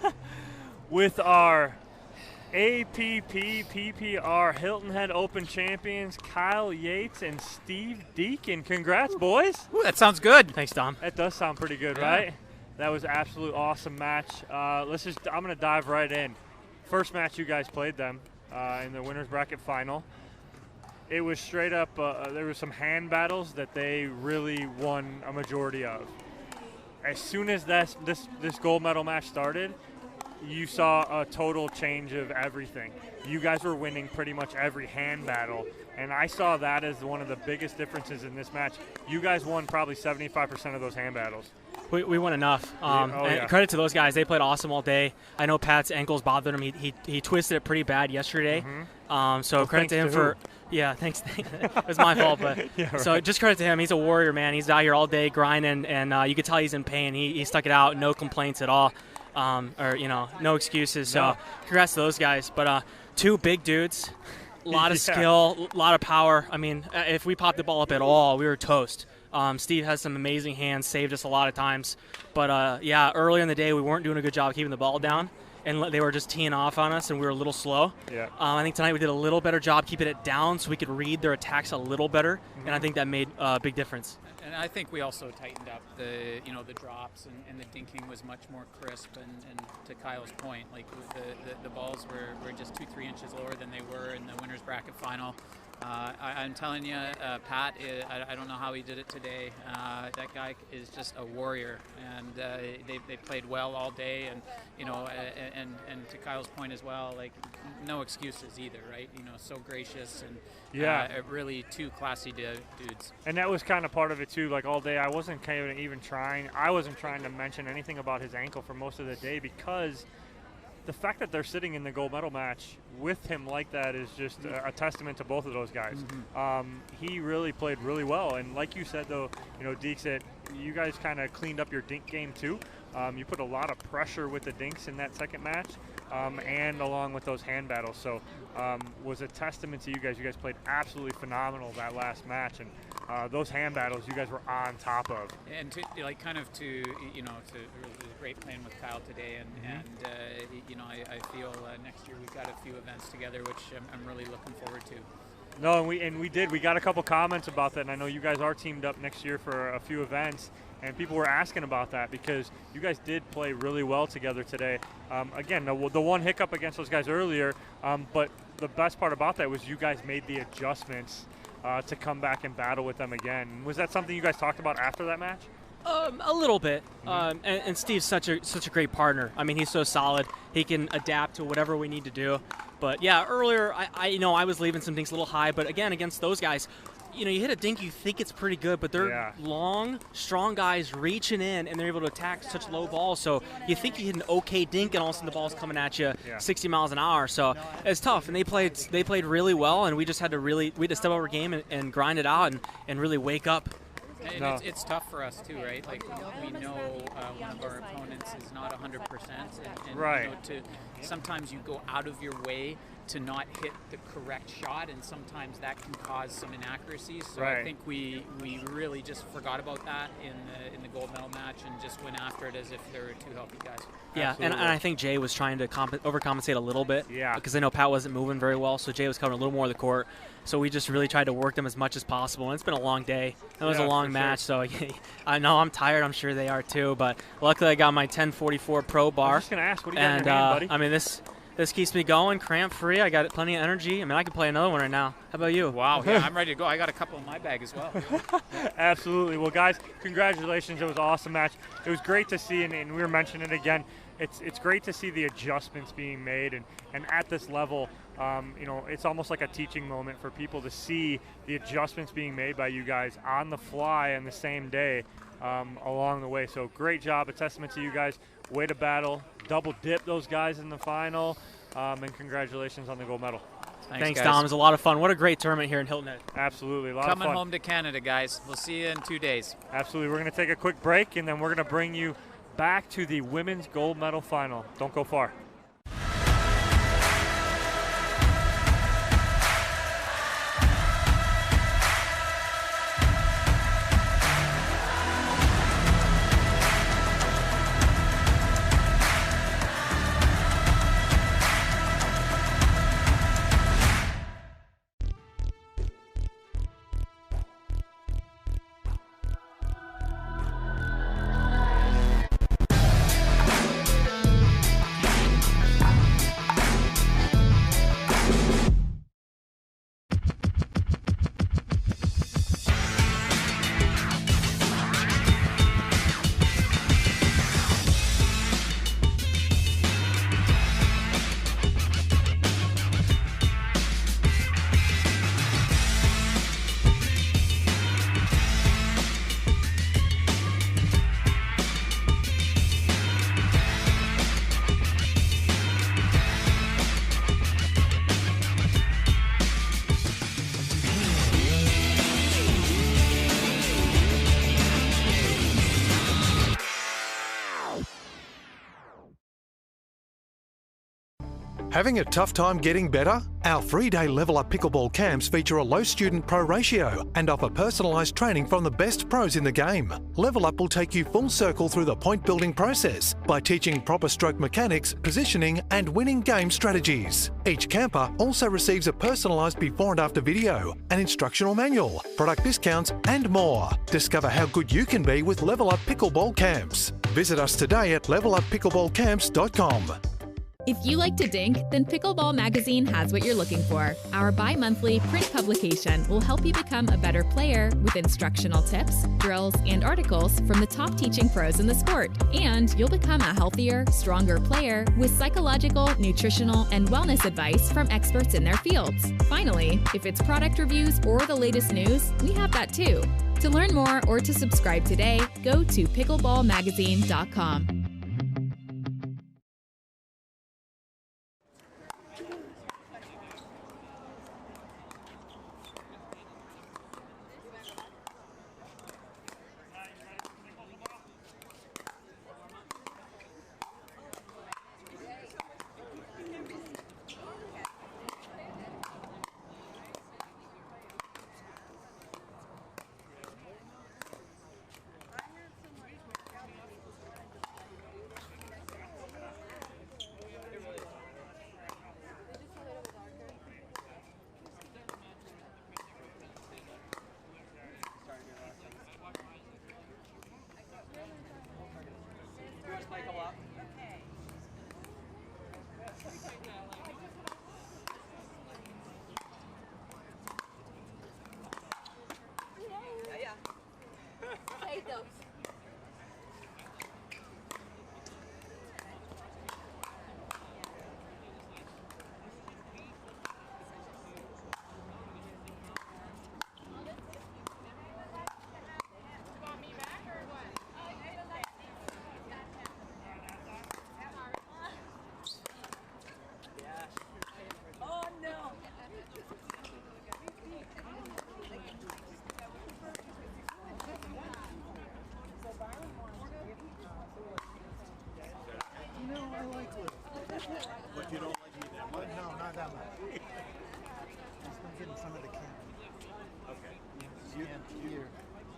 With our APP PPR Hilton Head Open champions, Kyle Yates and Steve Deacon. Congrats, boys. Ooh, that sounds good. Thanks, Dom. That does sound pretty good, Yeah. right? That was an absolute awesome match. I'm going to dive right in. First match you guys played them in the winner's bracket final. It was straight up, there were some hand battles that they really won a majority of. As soon as this gold medal match started, you saw a total change of everything. You guys were winning pretty much every hand battle, and I saw that as one of the biggest differences in this match. You guys won probably 75% of those hand battles. We won enough. And credit to those guys. They played awesome all day. I know Pat's ankles bothered him. He twisted it pretty bad yesterday. So credit to him for – yeah, thanks. It was my fault. But yeah, right. So just credit to him. He's a warrior, man. He's out here all day grinding, and you could tell he's in pain. He stuck it out, no complaints at all. No excuses. So congrats to those guys. But two big dudes, a lot of skill, a lot of power. I mean, if we popped the ball up at all, we were toast. Steve has some amazing hands, saved us a lot of times. But, earlier in the day, we weren't doing a good job keeping the ball down, and they were just teeing off on us, and we were a little slow. Yeah. I think tonight we did a little better job keeping it down so we could read their attacks a little better, and I think that made a big difference. And I think we also tightened up the drops, and the dinking was much more crisp. And to Kyle's point, like the balls were just 2-3 inches lower than they were in the winners bracket final. I'm telling you, Pat, I don't know how he did it today. That guy is just a warrior, and they played well all day. And and to Kyle's point as well, like no excuses either, right? So gracious and really two classy dudes. And that was kind of part of it too. Like all day, I wasn't even trying. I wasn't trying to mention anything about his ankle for most of the day because the fact that they're sitting in the gold medal match with him like that is just a testament to both of those guys. He really played really well, and like you said, though, Deke said you guys kind of cleaned up your dink game too. You put a lot of pressure with the dinks in that second match, and along with those hand battles. So was a testament to you guys. You guys played absolutely phenomenal that last match, and those hand battles you guys were on top of. And to it was great playing with Kyle today, and I feel next year we've got a few events together, which I'm really looking forward to. No, and we did. We got a couple comments about that, and I know you guys are teamed up next year for a few events, and people were asking about that because you guys did play really well together today. Again, the one hiccup against those guys earlier, but the best part about that was you guys made the adjustments to come back and battle with them again. Was that something you guys talked about after that match? A little bit, and Steve's such a great partner. I mean, he's so solid. He can adapt to whatever we need to do. But yeah, earlier I was leaving some things a little high. But again, against those guys, you hit a dink, you think it's pretty good, but they're long, strong guys reaching in, and they're able to attack such low balls. So you think you hit an okay dink, and all of a sudden the ball's coming at you 60 miles an hour. So it's tough, and they played really well, and we just had to step up our game and grind it out and really wake up. And it's tough for us too, right? Like we know one of our opponents is not 100%, and right. Sometimes you go out of your way to not hit the correct shot, and sometimes that can cause some inaccuracies. So I think we really just forgot about that in the gold medal match and just went after it as if there were two healthy guys. Yeah, and I think Jay was trying to overcompensate a little bit. Yeah. Because I know Pat wasn't moving very well, so Jay was covering a little more of the court. So we just really tried to work them as much as possible. And it's been a long day. It was a long match, so I know I'm tired. I'm sure they are too. But luckily I got my 1044 Pro bar. I was just going to ask, what do you got in your hand, buddy? I mean, this keeps me going, cramp-free. I got plenty of energy. I mean, I can play another one right now. How about you? Wow, yeah, I'm ready to go. I got a couple in my bag as well. Absolutely. Well, guys, congratulations. It was an awesome match. It was great to see, and we were mentioning it again, it's great to see the adjustments being made, and at this level, it's almost like a teaching moment for people to see the adjustments being made by you guys on the fly on the same day along the way. So great job. A testament to you guys. Way to battle. Double dip those guys in the final, and congratulations on the gold medal. Thanks, Dom. It was a lot of fun. What a great tournament here in Hilton. Absolutely. A lot of Coming fun. home to Canada, guys. We'll see you in 2 days. Absolutely. We're going to take a quick break, and then we're going to bring you back to the women's gold medal final. Don't go far. Having a tough time getting better? Our 3-day Level Up Pickleball camps feature a low student pro ratio and offer personalised training from the best pros in the game. Level Up will take you full circle through the point building process by teaching proper stroke mechanics, positioning and winning game strategies. Each camper also receives a personalised before and after video, an instructional manual, product discounts and more. Discover how good you can be with Level Up Pickleball camps. Visit us today at leveluppickleballcamps.com. If you like to dink, then Pickleball Magazine has what you're looking for. Our bi-monthly print publication will help you become a better player with instructional tips, drills, and articles from the top teaching pros in the sport. And you'll become a healthier, stronger player with psychological, nutritional, and wellness advice from experts in their fields. Finally, if it's product reviews or the latest news, we have that too. To learn more or to subscribe today, go to pickleballmagazine.com.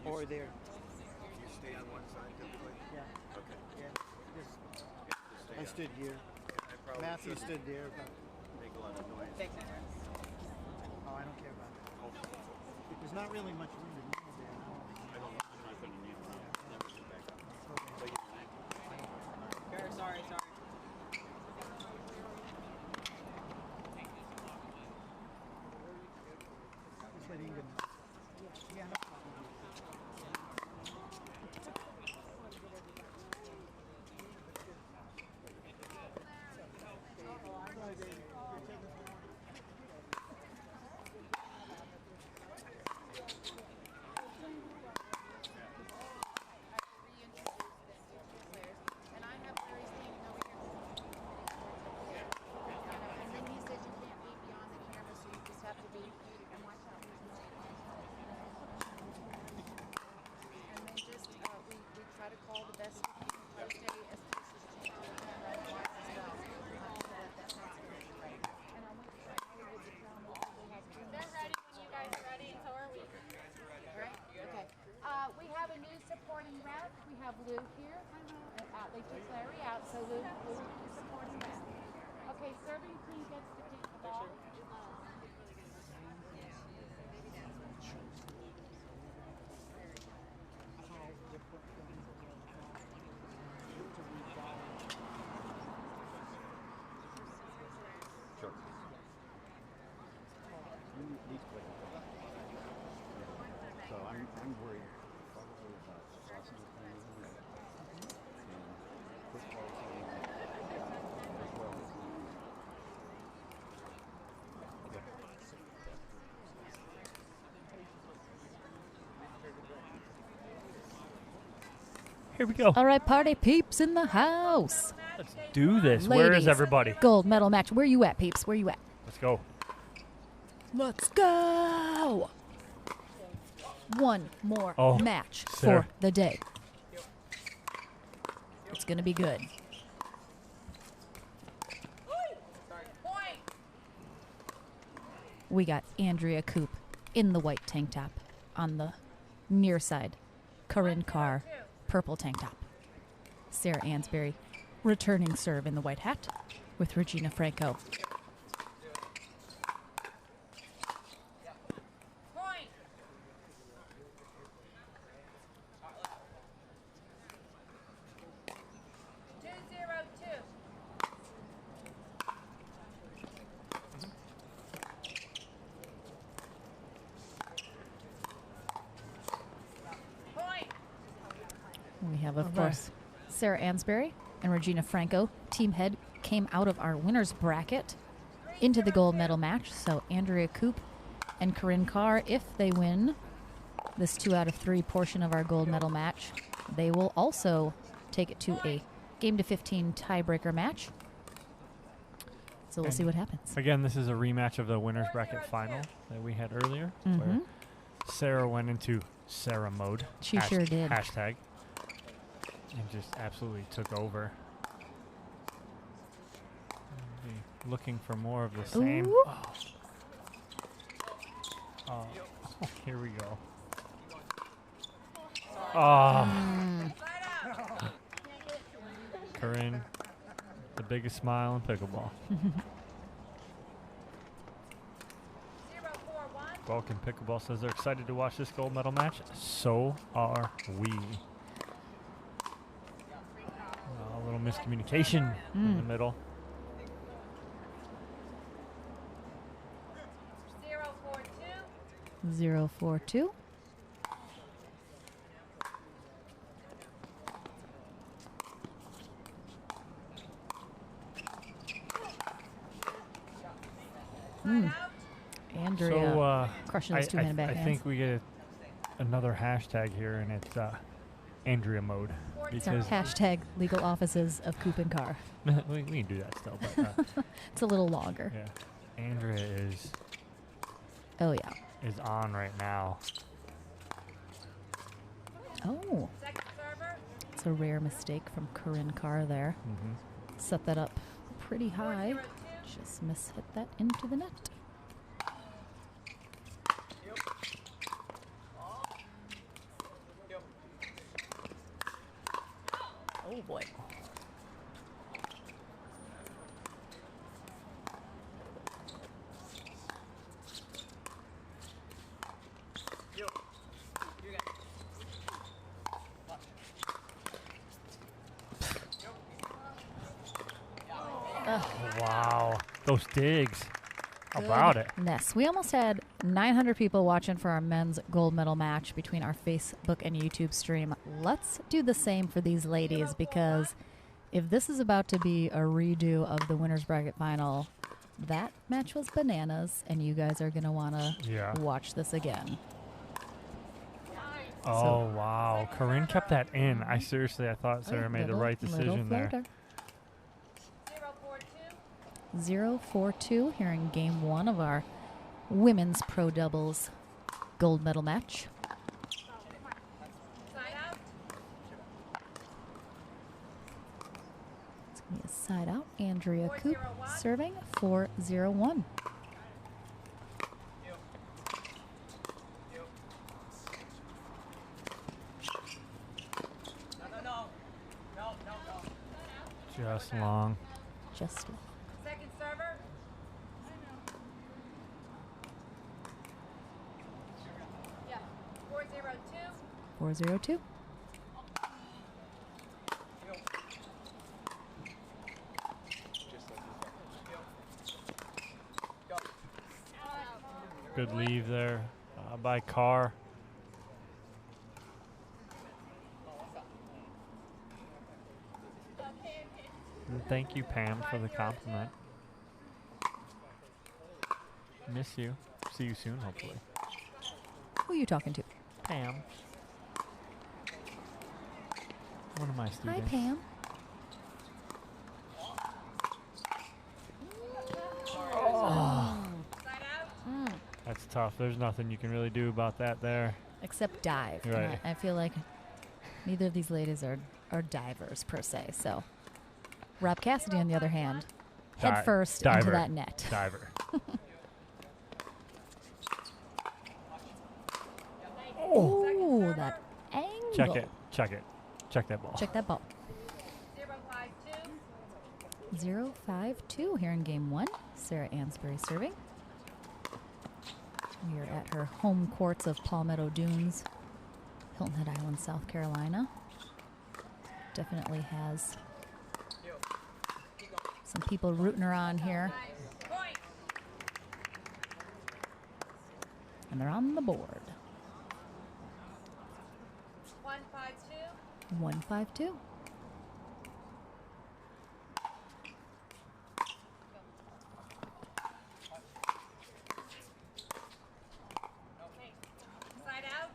Or there. You stay on one side to play? Yeah. Okay. Yeah. Just, Stay I on. stood here. I probably Matthew shouldn't stood there. But make a lot of noise. oh, I don't care about that. There's not really much room to kneel there. I'm not going to kneel now. Never sit back up. But you Sorry. Just let England. Yeah, no problem. We have a new supporting rep. We have Lou here. They took Larry out, so Lou is the supporting rep. Okay, serving team gets to kick the ball. Sure. So I'm worried probably about sausage playing in the net and football playing as well as Here we go. All right, party peeps in the house. Let's do this. Ladies, Where is everybody? Gold medal match. Where you at, peeps? Where you at? Let's go. Let's go. One more match Sarah. for the day. It's going to be good. We got Andrea Coop in the white tank top on the near side. Corinne Carr, purple tank top. Sarah Ansberry, returning serve in the white hat with Regina Franco. We have, of course, Sarah Ansberry and Regina Franco. Team head came out of our winner's bracket into the gold medal match. So Andrea Coop and Corinne Carr, if they win this 2 out of 3 portion of our gold medal match, they will also take it to a game to 15 tiebreaker match. So we'll see what happens. Again, this is a rematch of the winner's bracket final that we had earlier, where Sarah went into Sarah mode. She sure did. Hashtag. And just absolutely took over. Be looking for more of the same. Oh, here we go. Corinne, the biggest smile in pickleball. Vulcan Pickleball says they're excited to watch this gold medal match. So are we. A little miscommunication in the middle. 0-4-2. Andrea crushing those two-handed backhands. I think we get another hashtag here, and it's Andrea mode. Because hashtag legal offices of Coop and Carr. we can do that still, but it's a little longer. Yeah, Andrea is. Oh yeah. Is on right now. Oh. It's a rare mistake from Corinne Carr there. Set that up pretty high. Just mishit that into the net. boy. Wow, those digs. How about it? Goodness. We almost had 900 people watching for our men's gold medal match between our Facebook and YouTube stream. Let's do the same for these ladies, because if this is about to be a redo of the winner's bracket final, that match was bananas, and you guys are going to want to watch this again. Oh, wow. Corinne kept that in. I thought Sarah made the right decision there. 0-4-2 here in game 1 of our women's pro doubles gold medal match. It's going to be a side out. Andrea Coop serving 4-0-1. Just long. Just long. Second server. 4-0-2. Good leave there by Carr. And thank you, Pam, for the compliment. Miss you. See you soon, hopefully. Who are you talking to? Pam. One of my students. Hi, Pam. Oh. That's tough. There's nothing you can really do about that there. Except dive. Right. I feel like neither of these ladies are divers, per se. So, Rob Cassidy, on the other hand, head first into that net. Diver. Oh, that angle. Check it. Check it. Check that ball. Check that ball. 0-5-2 here in game 1. Sarah Ansbury serving. We are at her home courts of Palmetto Dunes, Hilton Head Island, South Carolina. Definitely has some people rooting her on here. And they're on the board. 1-5-2. Side out.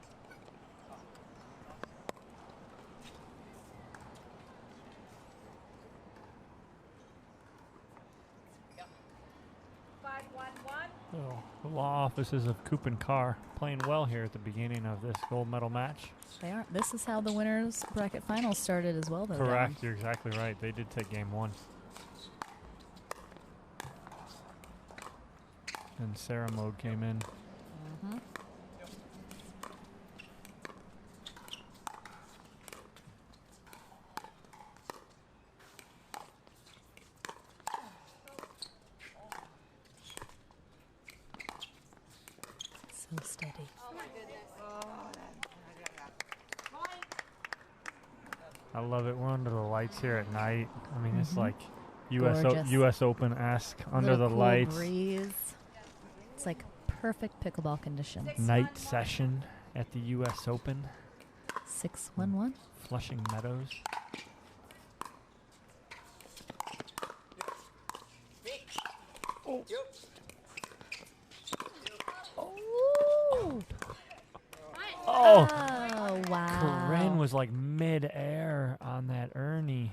Yep. 5-1-1. Oh, the law offices of Coop and Carr playing well here at the beginning of this gold medal match. They are. This is how the winners bracket finals started as well, though. Correct. You're exactly right. They did take game 1. And Sarah mode came in. Mm-hmm. So steady. Oh my goodness. I love it. We're under the lights here at night. I mean, it's Mhm. like Gorgeous. US Open-esque under Little the cool lights. breeze. It's like perfect pickleball conditions. Night session at the US Open. 6-1-1. Flushing Meadows. Oh. Oh, wow. Corinne was like mid-air on that Ernie.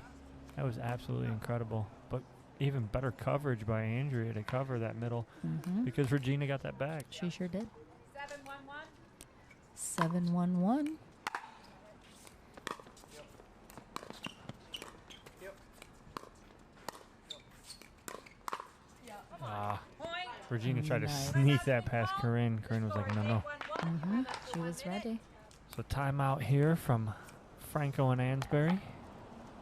That was absolutely incredible. But even better coverage by Andrea to cover that middle because Regina got that back. She sure did. 7-1-1. 7-1-1. Regina tried to sneak that past Corinne. Corinne was like, no. She was ready. So timeout here from Franco and Ansbury.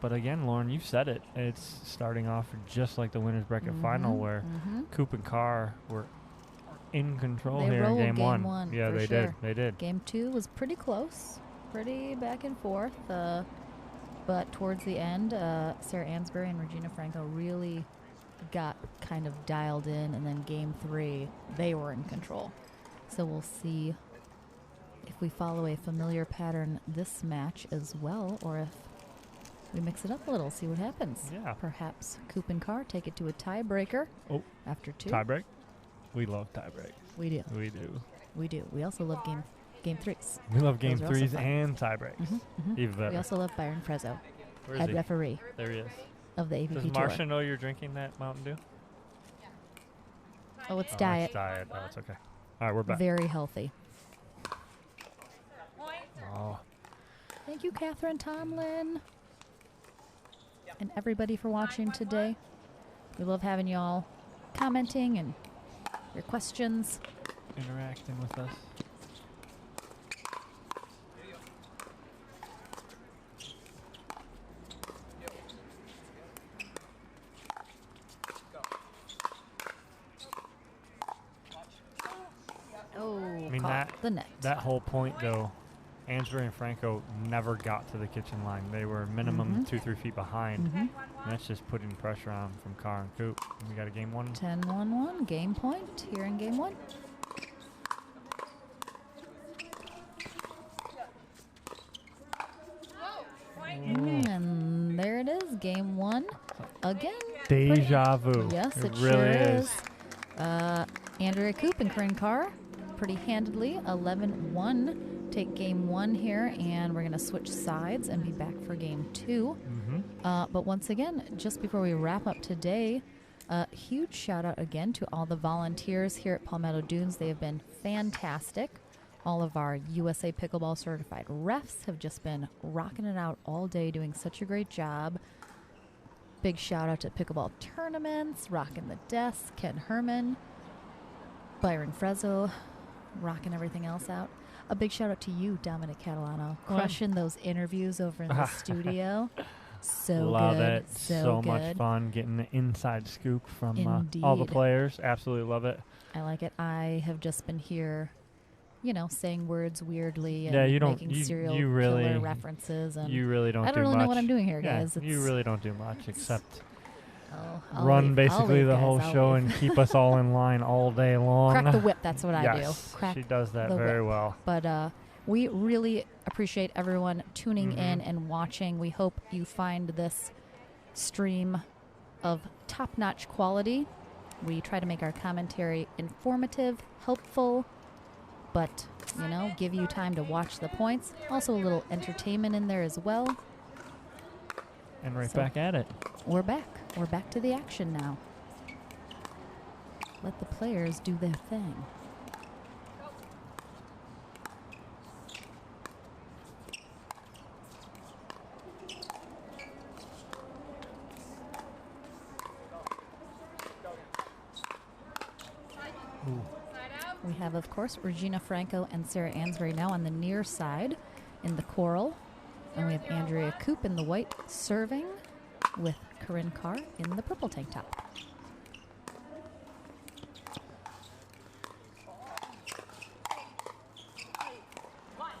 But again, Lauren, you said it. It's starting off just like the winners bracket final, where Coop and Carr were in control here in game one. Yeah, they did. They did. Game 2 was pretty close, pretty back and forth. But towards the end, Sarah Ansbury and Regina Franco really got kind of dialed in, and then game 3, they were in control. So we'll see if we follow a familiar pattern this match as well, or if we mix it up a little, see what happens. Yeah. Perhaps Coop and Carr take it to a tiebreaker after 2. Tiebreak? We love tiebreaks. We do. We do. We do. We also love game 3s. We love game 3s and tiebreaks. Even better. We also love Byron Frezzo, Where is head he? referee. There he is. Of the AVP Does Tour. Marcia know you're drinking that Mountain Dew? Oh, it's diet. It's diet. Oh, it's okay. All right, we're back. Very healthy. Oh. Thank you, Catherine Tomlin. And everybody for watching today. We love having you all commenting and your questions. Interacting with us. Oh, I mean, caught the net. that whole point, though, Ansbury and Franco never got to the kitchen line. They were minimum 2-3 feet behind. And that's just putting pressure on from Carr and Coop. And we got a game 1. 10-1-1, game point here in game 1. And there it is, game 1. Again. Deja vu. Yes, it really sure is. Andrea Coop and Corinne Carr pretty handedly 11-1 take game 1 here, and we're going to switch sides and be back for game 2. But once again, just before we wrap up today, a huge shout out again to all the volunteers here at Palmetto Dunes. They have been fantastic. All of our USA Pickleball certified refs have just been rocking it out all day, doing such a great job. Big shout out to Pickleball Tournaments, rocking the desk, Ken Herman, Byron Frezzo, rocking everything else out. A big shout out to you, Dominic Catalano, crushing those interviews over in the studio. So Love good. it. So good. much fun getting the inside scoop from all the Indeed. players. Absolutely love it. I like it. I have just been here, saying words weirdly and you don't. making serial You really killer references. And you really don't. I don't really know what I'm doing here, guys. You really don't do much except I'll run leave. basically I'll the leave, whole guys. I'll show leave. and keep us all in line all day long. Crack the whip. That's what I do. Crack she does that the very whip. well. But we really appreciate everyone tuning in and watching. We hope you find this stream of top-notch quality. We try to make our commentary informative, helpful, but, give you time to watch the points. Also a little entertainment in there as well. And back at it. We're back. We're back to the action now. Let the players do their thing. We have, of course, Regina Franco and Sarah Ansbury now on the near side in the coral. And we have Andrea Coop in the white serving with Corinne Carr in the purple tank top.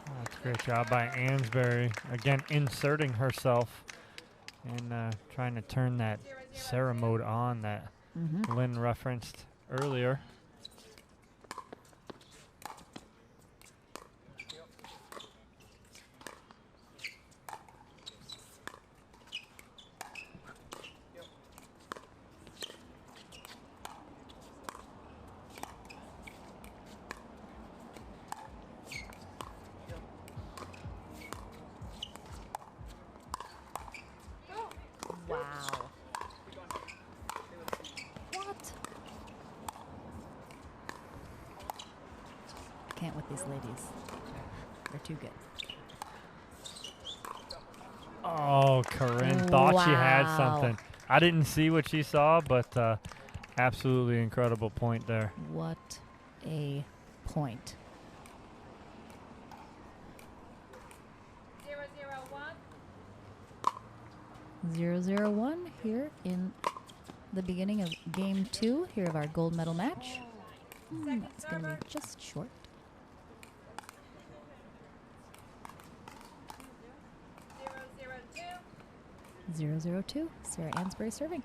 That's a great job by Ansbury. Again, inserting herself and trying to turn that Sarah mode on that Lynn referenced earlier. Wow. What? I can't with these ladies. They're too good. Oh, Corinne thought she had something. I didn't see what she saw, but absolutely incredible point there. What a point. 0-0-1. 0-0-1 here in the beginning of game 2 here of our gold medal match. That's going to be just short. 0-0-2. Sarah Ansbury serving.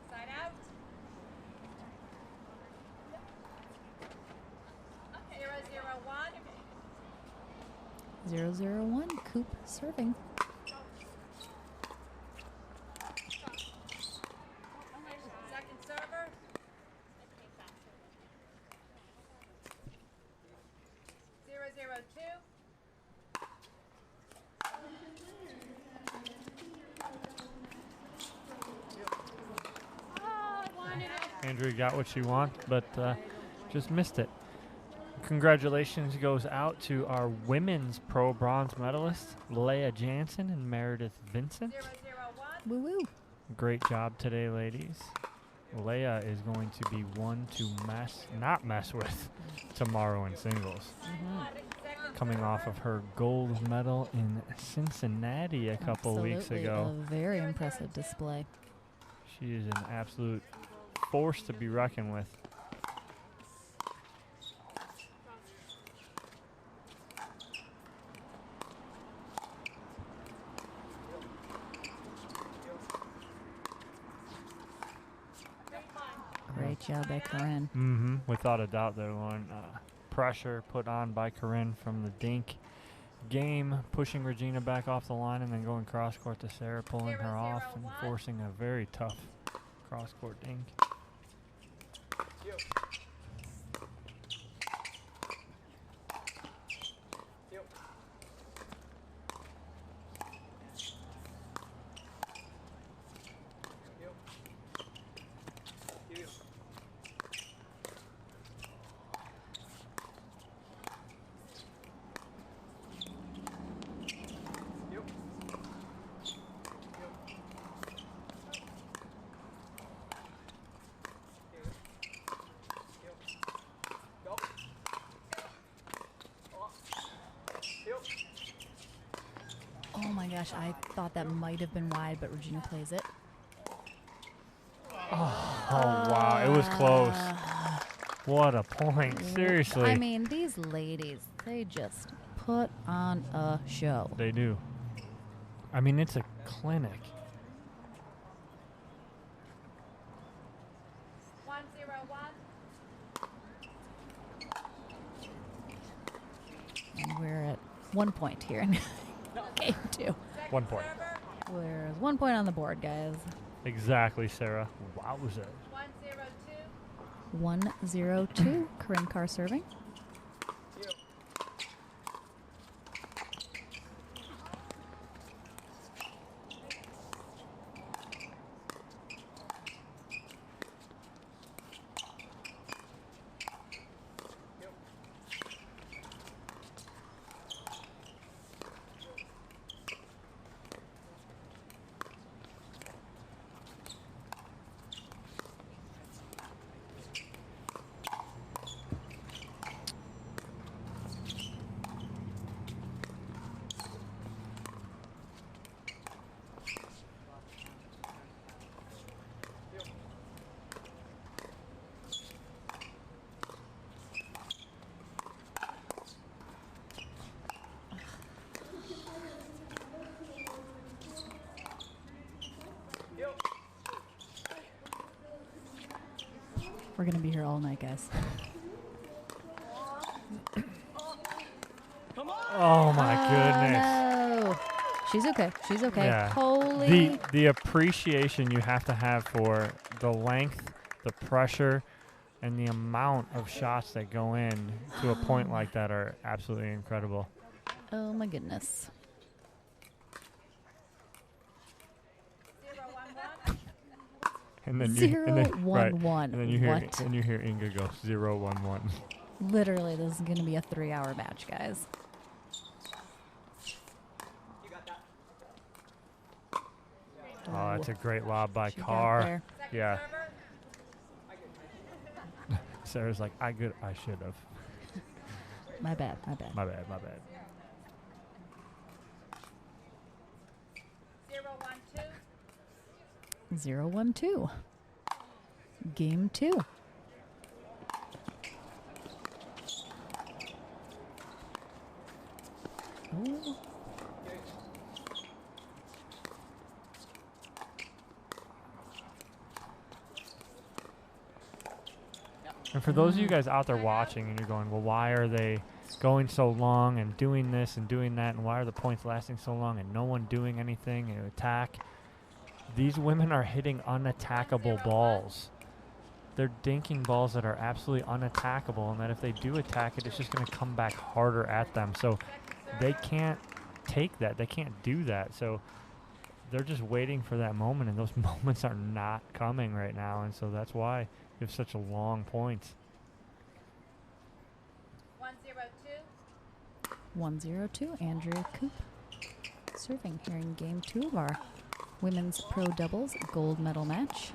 Side out. 0-0-1. 0-0-1. Coop serving. Second server. 0-0-2. Andrea got what she wanted, but just missed it. Congratulations goes out to our women's pro bronze medalists, Leah Jansen and Meredith Vincent. 0-0-1. Woo woo. Great job today, ladies. Leah is going to be one to not mess with tomorrow in singles. Coming off of her gold medal in Cincinnati a couple weeks ago. A very impressive display. She is an absolute force to be reckoned with. Great job by Corinne. Without a doubt, there one pressure put on by Corinne from the dink game, pushing Regina back off the line and then going cross court to Sarah, pulling her off and forcing a very tough cross court dink. Oh my gosh, I thought that might have been wide, but Regina plays it. Oh wow, it was close. What a point, seriously. I mean, these ladies, they just put on a show. They do. I mean, it's a clinic. 1-0-1. And we're at 1 point here in game 2. 1 point. There's 1 point on the board, guys. Exactly, Sarah. Wowza. 1-0-2. 1-0-2. Corinne Carr serving. We're going to be here all night, guys. Oh my goodness. No. She's okay. She's okay. Yeah. Holy. The appreciation you have to have for the length, the pressure, and the amount of shots that go in to a point like that are absolutely incredible. Oh my goodness. And then you hear Inga go 0-1-1. Literally, this is going to be a 3-hour match, guys. Oh, that's a great lob by Carr. Yeah. Sarah's like, I should have. My bad. My bad. 0-1-2. Game 2. Ooh. And for those of you guys out there watching and you're going, well, why are they going so long and doing this and doing that, and why are the points lasting so long and no one doing anything to attack? These women are hitting unattackable balls. They're dinking balls that are absolutely unattackable, and that if they do attack it, it's just going to come back harder at them. So they can't take that. They can't do that. So they're just waiting for that moment, and those moments are not coming right now. And so that's why you have such a long points. 1-0-2. Andrea Coop serving here in game 2 of our women's pro doubles gold medal match.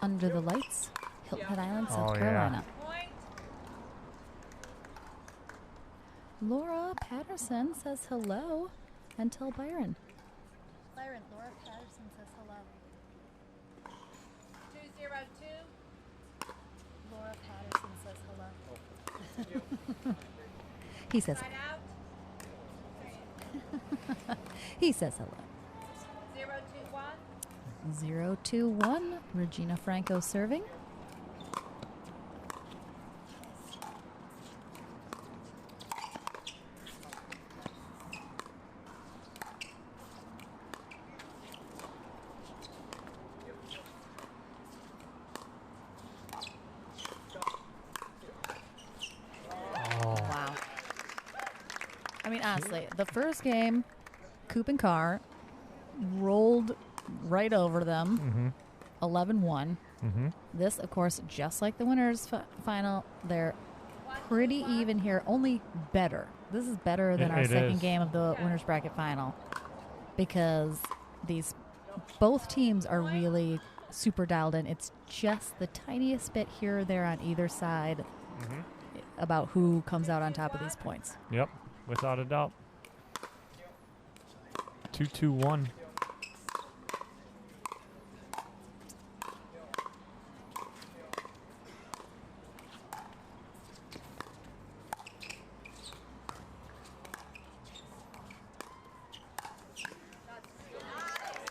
Under the lights, Hilton Head Island, South Carolina. Laura Patterson says hello, and tell Byron. Byron, Laura Patterson says hello. 2-0-2. Laura Patterson says hello. He says he says hello. 0-2-1. 0-2-1. Regina Franco serving. Wow. I mean, honestly, the first game, Coop and Carr rolled right over them, 11-1. This, of course, just like the winners' final, they're pretty even here, only better. This is better than our second game of the winners' bracket final, because both teams are really super dialed in. It's just the tiniest bit here or there on either side about who comes out on top of these points. Yep, without a doubt. 2-2-1.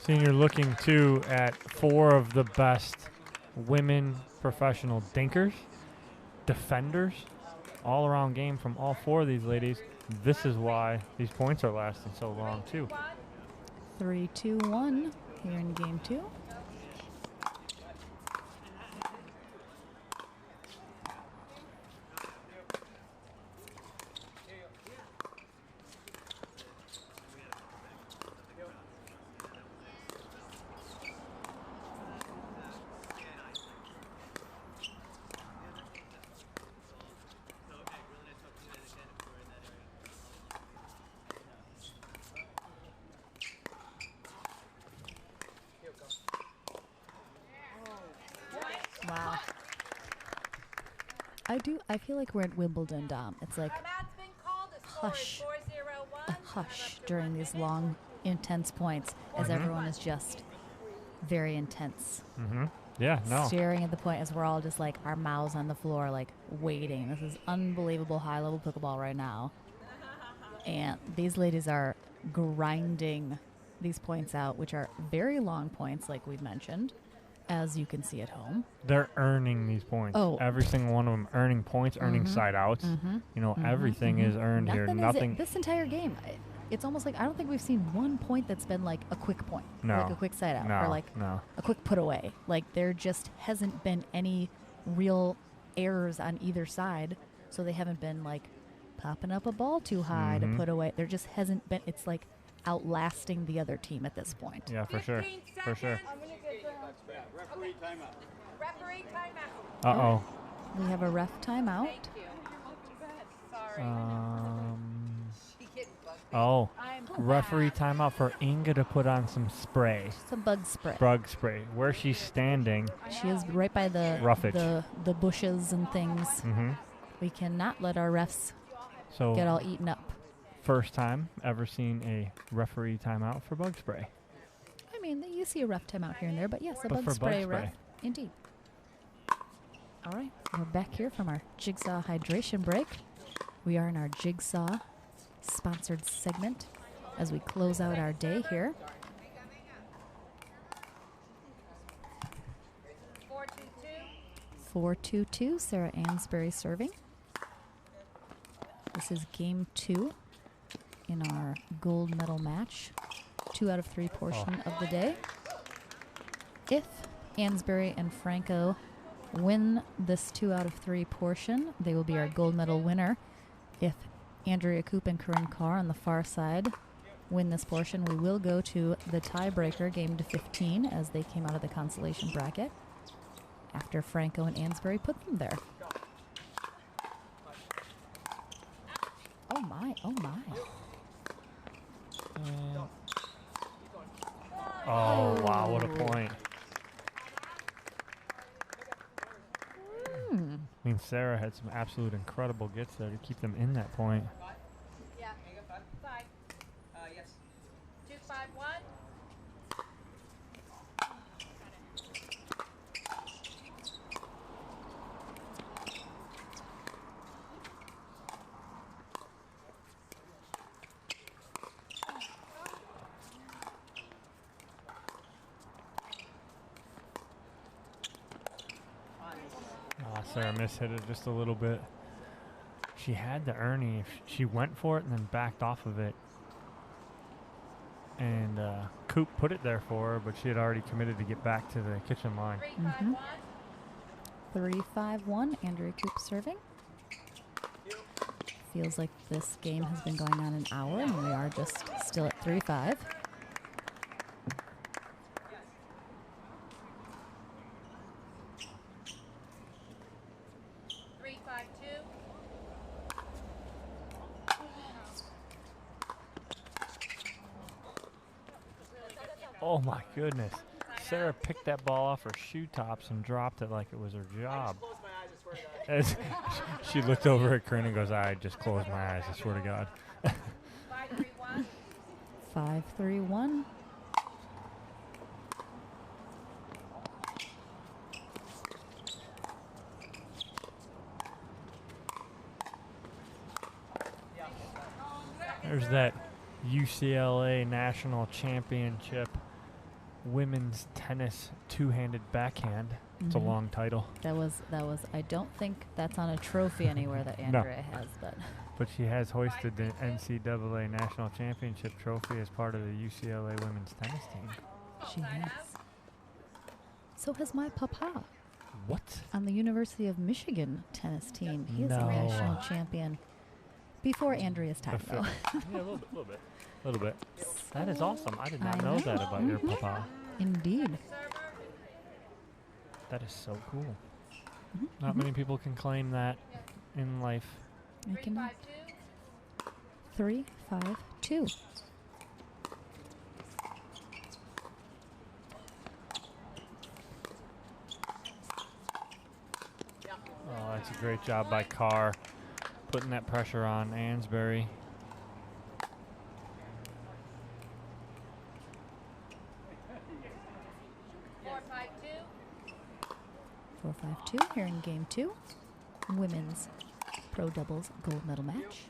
Seeing you're looking too at 4 of the best women professional dinkers, defenders, all around game from all 4 of these ladies. This is why these points are lasting so long too. 3-2-1 here in game 2. Wow. I feel like we're at Wimbledon, Dom. It's like hush, a hush during these long, intense points as everyone is just very intense. Yeah, no. Staring at the point as we're all just like our mouths on the floor, like waiting. This is unbelievable high-level pickleball right now. And these ladies are grinding these points out, which are very long points, like we've mentioned, as you can see at home. They're earning these points. Oh. Every single one of them earning points, earning side outs. You know, everything is earned here. Nothing. This entire game, it's almost like I don't think we've seen one point that's been like a quick point. No. Like a quick side out. No, or like a quick put away. Like there just hasn't been any real errors on either side. So they haven't been like popping up a ball too high to put away. There just hasn't been. It's like outlasting the other team at this point. Yeah, for sure. For sure. Referee timeout. Referee timeout. Uh-oh. We have a ref timeout. Oh, referee timeout for Inga to put on some spray. Some bug spray. Bug spray. Where she's standing. She is right by the roughage. the bushes and things. Mm-hmm. We cannot let our refs get all eaten up. First time ever seen a referee timeout for bug spray. I mean, you see a ref timeout here and there, but yes, a bug spray ref. Indeed. All right, we're back here from our Jigsaw hydration break. We are in our Jigsaw sponsored segment as we close out our day here. 4-2-2, Sarah Ansbury serving. This is game 2 in our gold medal match, 2 out of 3 portion of the day. If Ansbury and Franco win this 2 out of 3 portion, they will be our gold medal winner. If Andrea Koop and Corinne Carr on the far side win this portion, we will go to the tiebreaker, game to 15, as they came out of the consolation bracket after Franco and Ansbury put them there. Oh my, oh my. Oh, wow, what a point. I mean, Sarah had some absolute incredible gets there to keep them in that point. Yeah. Yes. 2-5-1. Sarah mishit it just a little bit. She had the Ernie. She went for it and then backed off of it. And Coop put it there for her, but she had already committed to get back to the kitchen line. 3-5-1, Andrea Coop serving. Feels like this game has been going on an hour, and we are just still at 3-5. Oh my goodness. Sarah picked that ball off her shoe tops and dropped it like it was her job. As she looked over at Corinne and goes, I just closed my eyes, I swear to God. 5-3-1. There's that UCLA National Championship Women's Tennis Two-Handed Backhand. It's a long title. That was. I don't think that's on a trophy anywhere that Andrea has, but she has hoisted the NCAA National Championship trophy as part of the UCLA women's tennis team. She has. So has my papa. What? On the University of Michigan tennis team. He is a national champion. Before Andrea's time, though. Yeah, a little bit. That is awesome. I did not know that about your papa. Indeed. That is so cool. Not many people can claim that in life. I can. 3-5-2. Oh, that's a great job by Carr, putting that pressure on Ansbury. 4-5-2 here in game 2. Women's pro doubles gold medal match.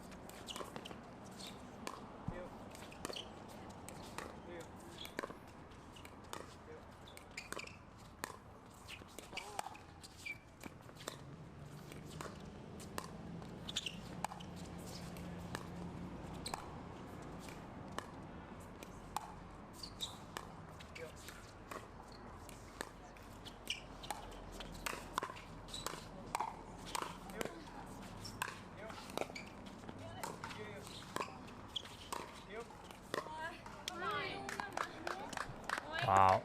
Wow.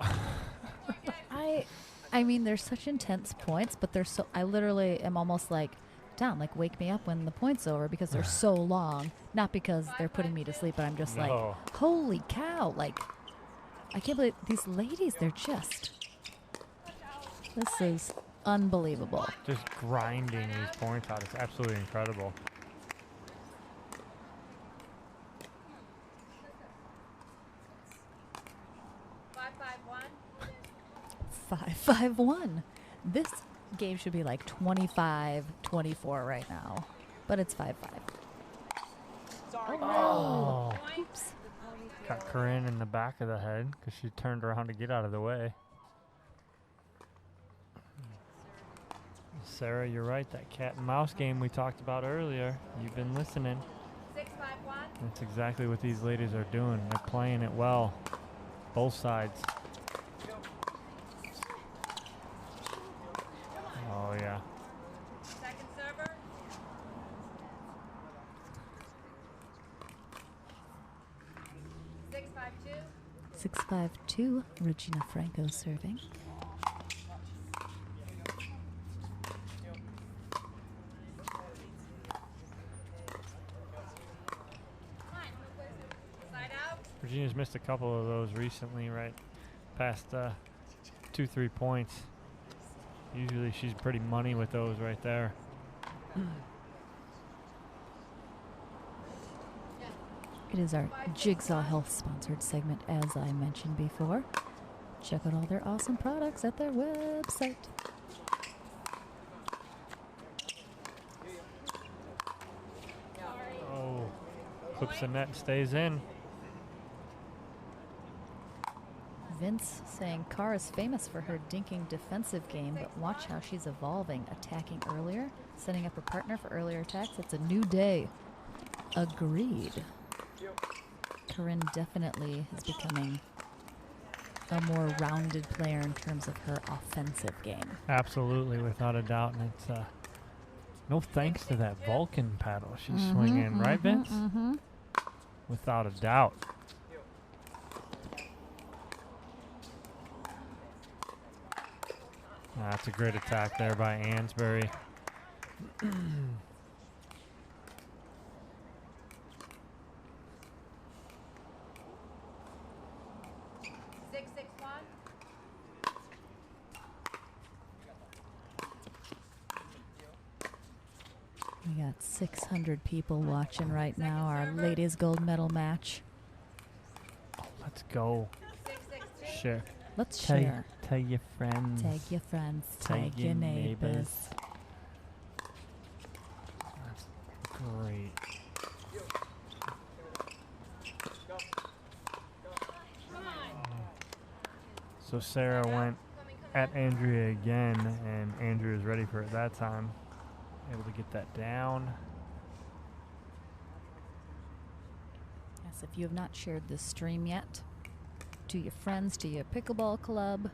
I mean, there's such intense points, but there's so I literally am almost like down. Like, wake me up when the point's over because they're so long. Not because they're putting me to sleep, but I'm just like, holy cow. Like, I can't believe these ladies, they're just, this is unbelievable. Just grinding these points out. It's absolutely incredible. Five, 5-1. This game should be like 25-24 right now, but it's 5-5. Oh. Oops. Got Corinne in the back of the head because she turned around to get out of the way. Sarah, you're right. That cat and mouse game we talked about earlier, you've been listening. 6-5-1. That's exactly what these ladies are doing. They're playing it well. Both sides. Oh, yeah. Second server. Six, 6-5-2. Regina Franco serving. Regina's missed a couple of those recently, right past 2-3 points. Usually she's pretty money with those right there. It is our Jigsaw Health sponsored segment, as I mentioned before. Check out all their awesome products at their website. Oh, clips the net and stays in. Vince saying Carr is famous for her dinking defensive game, but watch how she's evolving, attacking earlier, setting up her partner for earlier attacks. It's a new day. Agreed. Corinne definitely is becoming a more rounded player in terms of her offensive game. Absolutely, without a doubt. And it's no thanks to that Vulcan paddle she's swinging, right, Vince? Without a doubt. That's a great attack there by Ansbury. 6-6-1. We got 600 people watching right now, our ladies gold medal match. Oh, let's go. Share. Let's share. Tag your friends. Tag your friends. Tag your neighbors. That's great. So Sarah went at Andrea again, and Andrea is ready for it that time. Able to get that down. Yes, if you have not shared this stream yet, to your friends, to your pickleball club,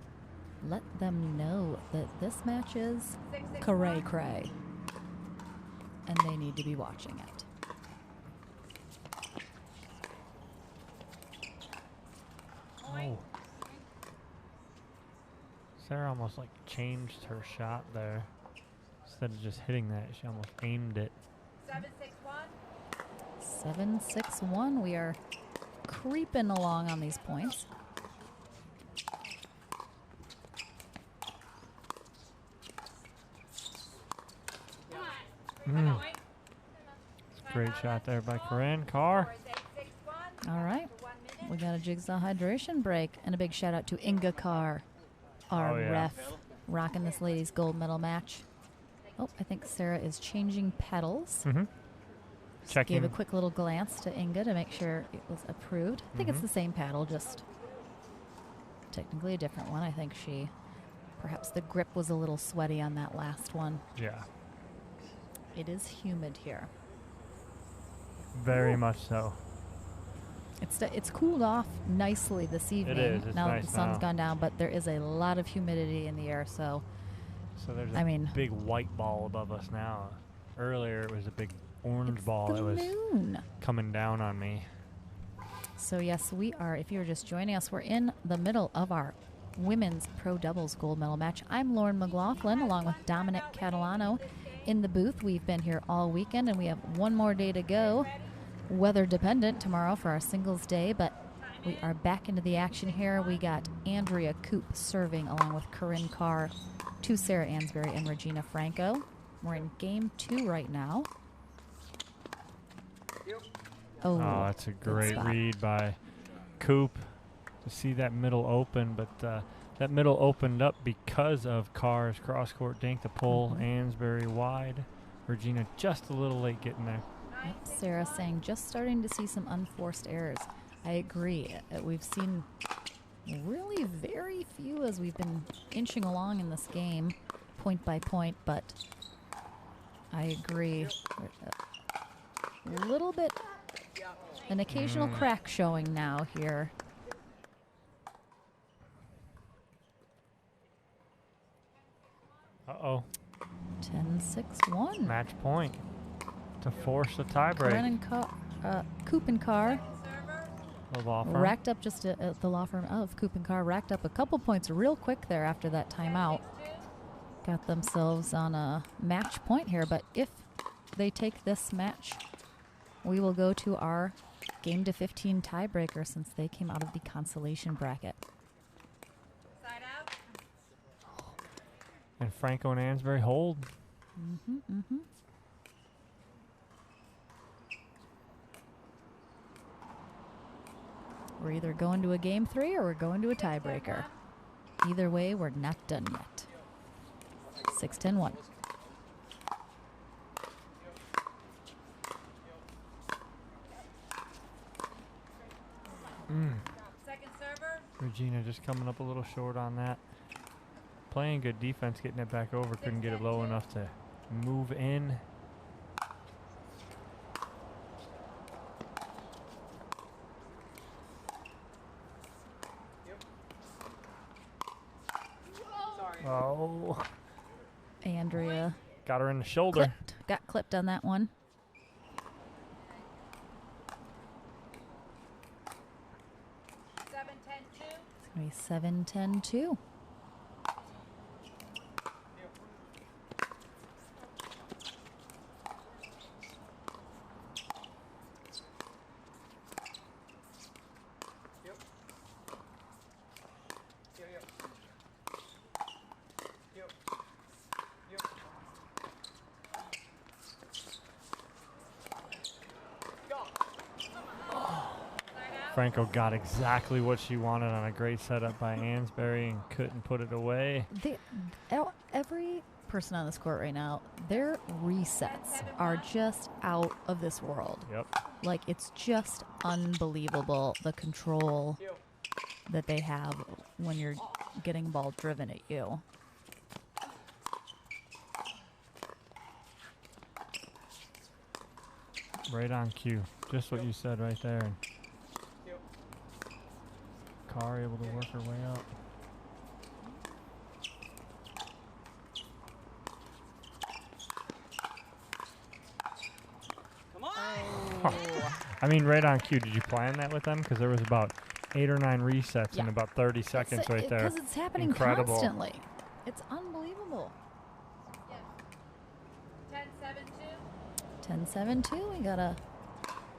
let them know that this match is cray-cray, and they need to be watching it. Oh. Sarah almost like changed her shot there. Instead of just hitting that, she almost aimed it. 7-6-1. 7-6-1. We are creeping along on these points. Great shot there by Corinne Carr. All right. We got a Jigsaw hydration break, and a big shout out to Inga Carr, our ref, rocking this ladies gold medal match. Oh, I think Sarah is changing pedals. Checking. Gave a quick little glance to Inga to make sure it was approved. I think it's the same paddle, just technically a different one. I think perhaps the grip was a little sweaty on that last one. Yeah. It is humid here. Very much so. It's cooled off nicely this evening. It is. It's now nice that the sun's now. gone down, but there is a lot of humidity in the air. So there's a big white ball above us now. Earlier it was a big orange ball that was coming down on me. So yes, we are. If you're just joining us, we're in the middle of our women's pro doubles gold medal match. I'm Lauren McLaughlin along with Dominic Catalano in the booth. We've been here all weekend, and we have one more day to go. Weather dependent tomorrow for our singles day, but we are back into the action here. We got Andrea Coop serving along with Corinne Carr to Sarah Ansberry and Regina Franco. We're in game 2 right now. Oh, that's a great read by Coop to see that middle open, but that middle opened up because of Carr's cross-court dink to pull Ansberry wide. Regina just a little late getting there. Yep, Sarah saying just starting to see some unforced errors. I agree. We've seen really very few as we've been inching along in this game, point by point, but I agree. A little bit, an occasional crack showing now here. Uh-oh. 10-6-1. Match point to force the tiebreak. Coop and Carr The law firm. racked up just the law firm of Coop and Carr racked up a couple points real quick there after that timeout. Got themselves on a match point here, but if they take this match, we will go to our game to 15 tiebreaker since they came out of the consolation bracket. And Franco and Ansberry hold. We're either going to a game 3 or we're going to a tiebreaker. Either way, we're not done yet. 6-10-1. Second server. Regina just coming up a little short on that. Playing good defense, getting it back over. Couldn't get it low enough to move in. Oh. Andrea got her in the shoulder. Got clipped on that one. It's going to be 7-10-2. Franco got exactly what she wanted on a great setup by Ansberry and couldn't put it away. Every person on this court right now, their resets are just out of this world. Yep. Like, it's just unbelievable, the control that they have when you're getting ball driven at you. Right on cue. Just what you said right there. And Carr able to work her way up. Come on! I mean, right on cue. Did you plan that with them? Because there was about 8 or 9 resets in about 30 seconds right there. Because it's happening Incredible. constantly. It's unbelievable. 10-7-2. We got a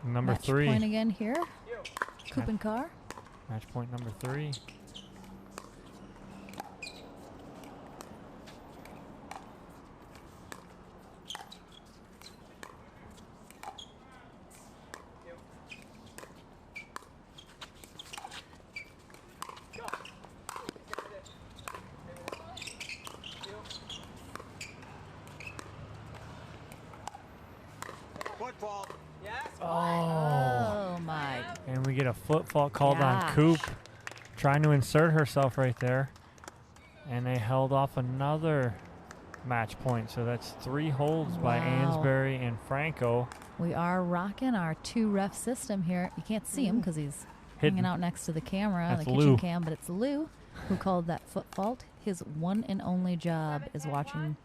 number match 3 point again here. Coop and Carr. Match point number 3. Football. Yes. Oh my. And we get a foot fault called on Gosh. Coop, trying to insert herself right there. And they held off another match point. So that's 3 holds by Wow. Ansberry and Franco. We are rocking our 2-ref system here. You can't see him because he's hanging out next to the camera, That's the kitchen Lou. cam, but it's Lou who called that foot fault. His one and only job is watching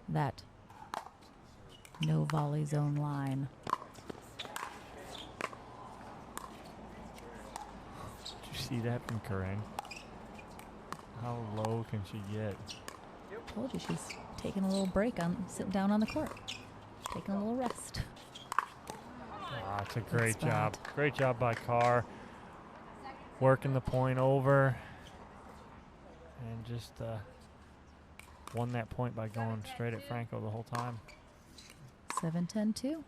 that no volley zone line. Did you see that from Corinne? How low can she get? Told you she's taking a little break on sitting down on the court. Taking a little rest. It's a great job. Great job by Carr. Working the point over. And just won that point by going straight at Franco the whole time. 7-10-2.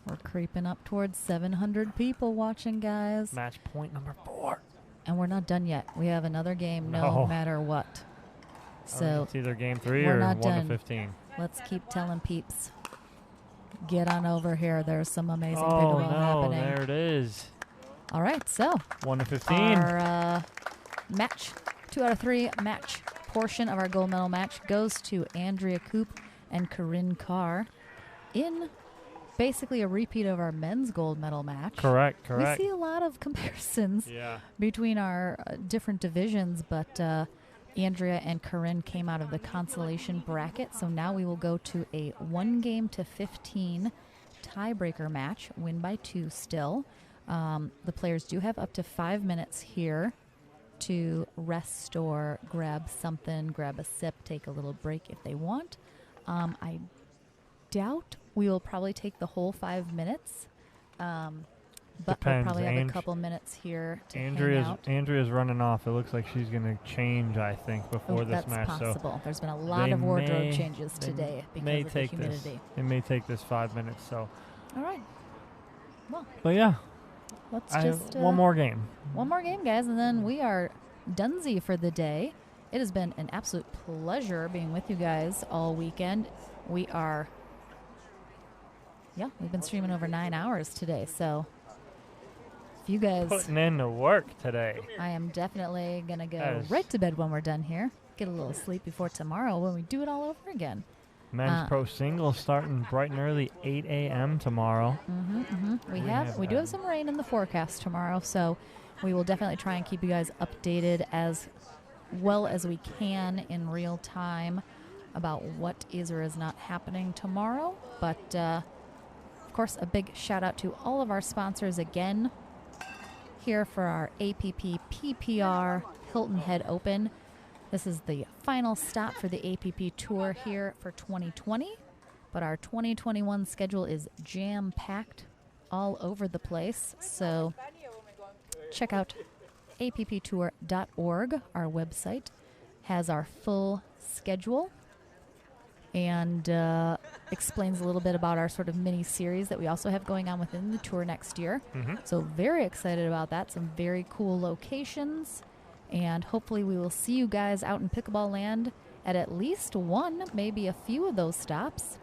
We're creeping up towards 700 people watching, guys. Match point number 4. And we're not done yet. We have another game no matter what. So it's either game 3 we're or not 1 done. to 15. Let's keep telling peeps. Get on over here. There's some amazing Oh, pickleball no, happening. there it is. All right, so 1 to 15. Our match, 2 out of 3 match portion of our gold medal match goes to Andrea Koop and Corinne Carr in basically a repeat of our men's gold medal match. Correct. We see a lot of comparisons between our different divisions, but Andrea and Corinne came out of the consolation bracket, so now we will go to a 1-game-to-15 tiebreaker match, win by 2 still. The players do have up to 5 minutes here to rest or grab something, grab a sip, take a little break if they want. I doubt we will probably take the whole 5 minutes, but we'll probably have a couple minutes here to hang out. Andrea's running off. It looks like she's going to change, I think, before this match. That's possible. So there's been a lot of wardrobe changes today because of the humidity. It may take this 5 minutes. So. All right. Well. But yeah. Let's just one more game. One more game, guys, and then we are donesy for the day. It has been an absolute pleasure being with you guys all weekend. We've been streaming over 9 hours today, so if you guys putting in the work today. I am definitely gonna go right to bed when we're done here. Get a little sleep before tomorrow when we do it all over again. Men's pro singles starting bright and early, 8 a.m. tomorrow. We do have some rain in the forecast tomorrow, so we will definitely try and keep you guys updated as well as we can in real time about what is or is not happening tomorrow. But of course, a big shout out to all of our sponsors again here for our APP PPR Hilton Head Open. This is the final stop for the APP Tour here for 2020, but our 2021 schedule is jam-packed all over the place, so check out apptour.org. Our website has our full schedule and explains a little bit about our sort of mini-series that we also have going on within the tour next year. So very excited about that. Some very cool locations. And hopefully we will see you guys out in pickleball land at least one, maybe a few of those stops.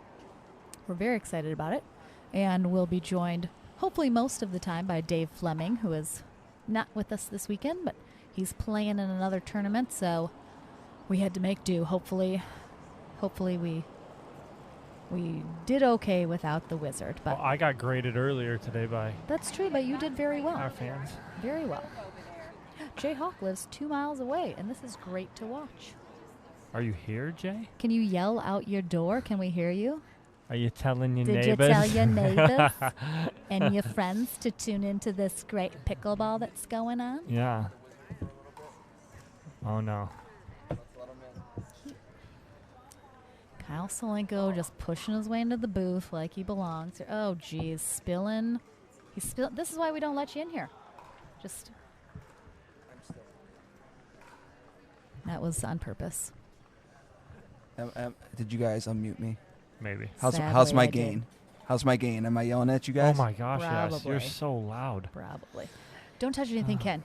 We're very excited about it. And we'll be joined, hopefully most of the time, by Dave Fleming, who is not with us this weekend, but he's playing in another tournament, so we had to make do. Hopefully we did okay without the wizard. But I got graded earlier today by... That's true, but you did very well. Our fans. Very well. Jay Hawk lives 2 miles away, and this is great to watch. Are you here, Jay? Can you yell out your door? Can we hear you? Are you telling your neighbors? Did you tell your neighbors and your friends to tune into this great pickleball that's going on? Yeah. Oh, no. Kyle Solenko just pushing his way into the booth like he belongs. Oh, geez, spilling. This is why we don't let you in here. That was on purpose. Did you guys unmute me? Maybe. How's my gain? How's my gain? Am I yelling at you guys? Oh my gosh, Probably. yes. You're so loud. Probably. Don't touch anything, Ken.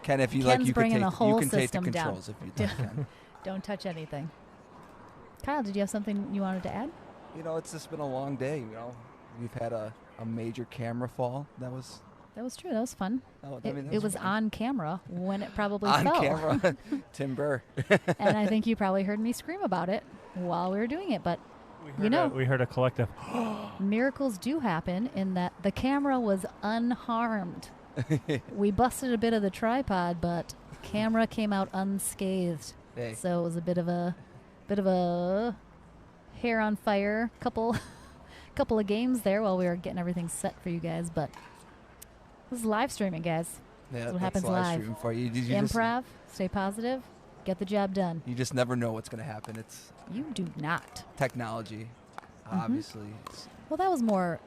Ken, if you Ken's like, you bringing can the whole take the system controls down. if you can. Don't touch anything. Kyle, did you have something you wanted to add? It's just been a long day. We've had a major camera fall. That was true. That was fun. It was fun. On camera when it probably on fell. Camera. Tim Burr. And I think you probably heard me scream about it while we were doing it. But we heard a collective. Miracles do happen in that the camera was unharmed. We busted a bit of the tripod, but camera came out unscathed. Hey. So it was a bit of a hair on fire couple of games there while we were getting everything set for you guys. But this is live streaming, guys. That's what happens live. For you. Improv, stay positive, get the job done. You just never know what's going to happen. It's You do not. technology, obviously. Well, that was more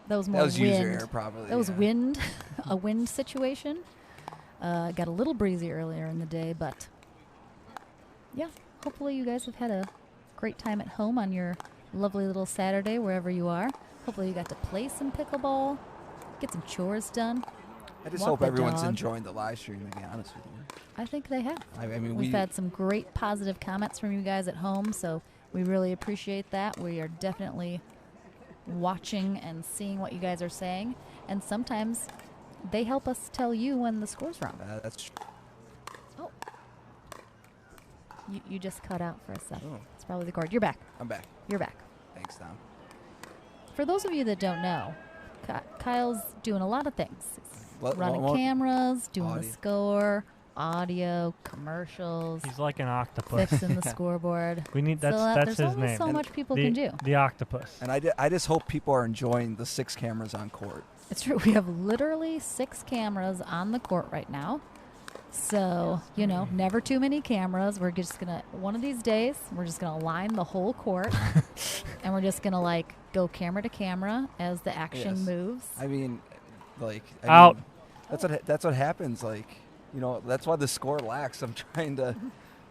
was wind. user error, probably. That was wind, a wind situation. Got a little breezy earlier in the day, but yeah, hopefully you guys have had a great time at home on your lovely little Saturday, wherever you are. Hopefully you got to play some pickleball, get some chores done. I just walk hope the everyone's dog. enjoying the live stream, to be honest with you. I think they have. I mean, We've had some great positive comments from you guys at home, so we really appreciate that. We are definitely watching and seeing what you guys are saying, and sometimes they help us tell you when the score's wrong. That's Oh. You just cut out for a second. Oh. It's probably the cord. You're back. I'm back. You're back. Thanks, Tom. For those of you that don't know, Kyle's doing a lot of things. He's running well, cameras, doing audio. the score, audio, commercials. He's like an octopus. Fixing the scoreboard. We need that's there's his only name. so much people the, can do. The octopus. And I just hope people are enjoying the 6 cameras on court. It's true. We have literally 6 cameras on the court right now. So, never too many cameras. We're just going to, one of these days, we're just going to line the whole court. And we're just going to, go camera to camera as the action moves. I mean, out. That's what happens. That's why the score lacks. I'm trying to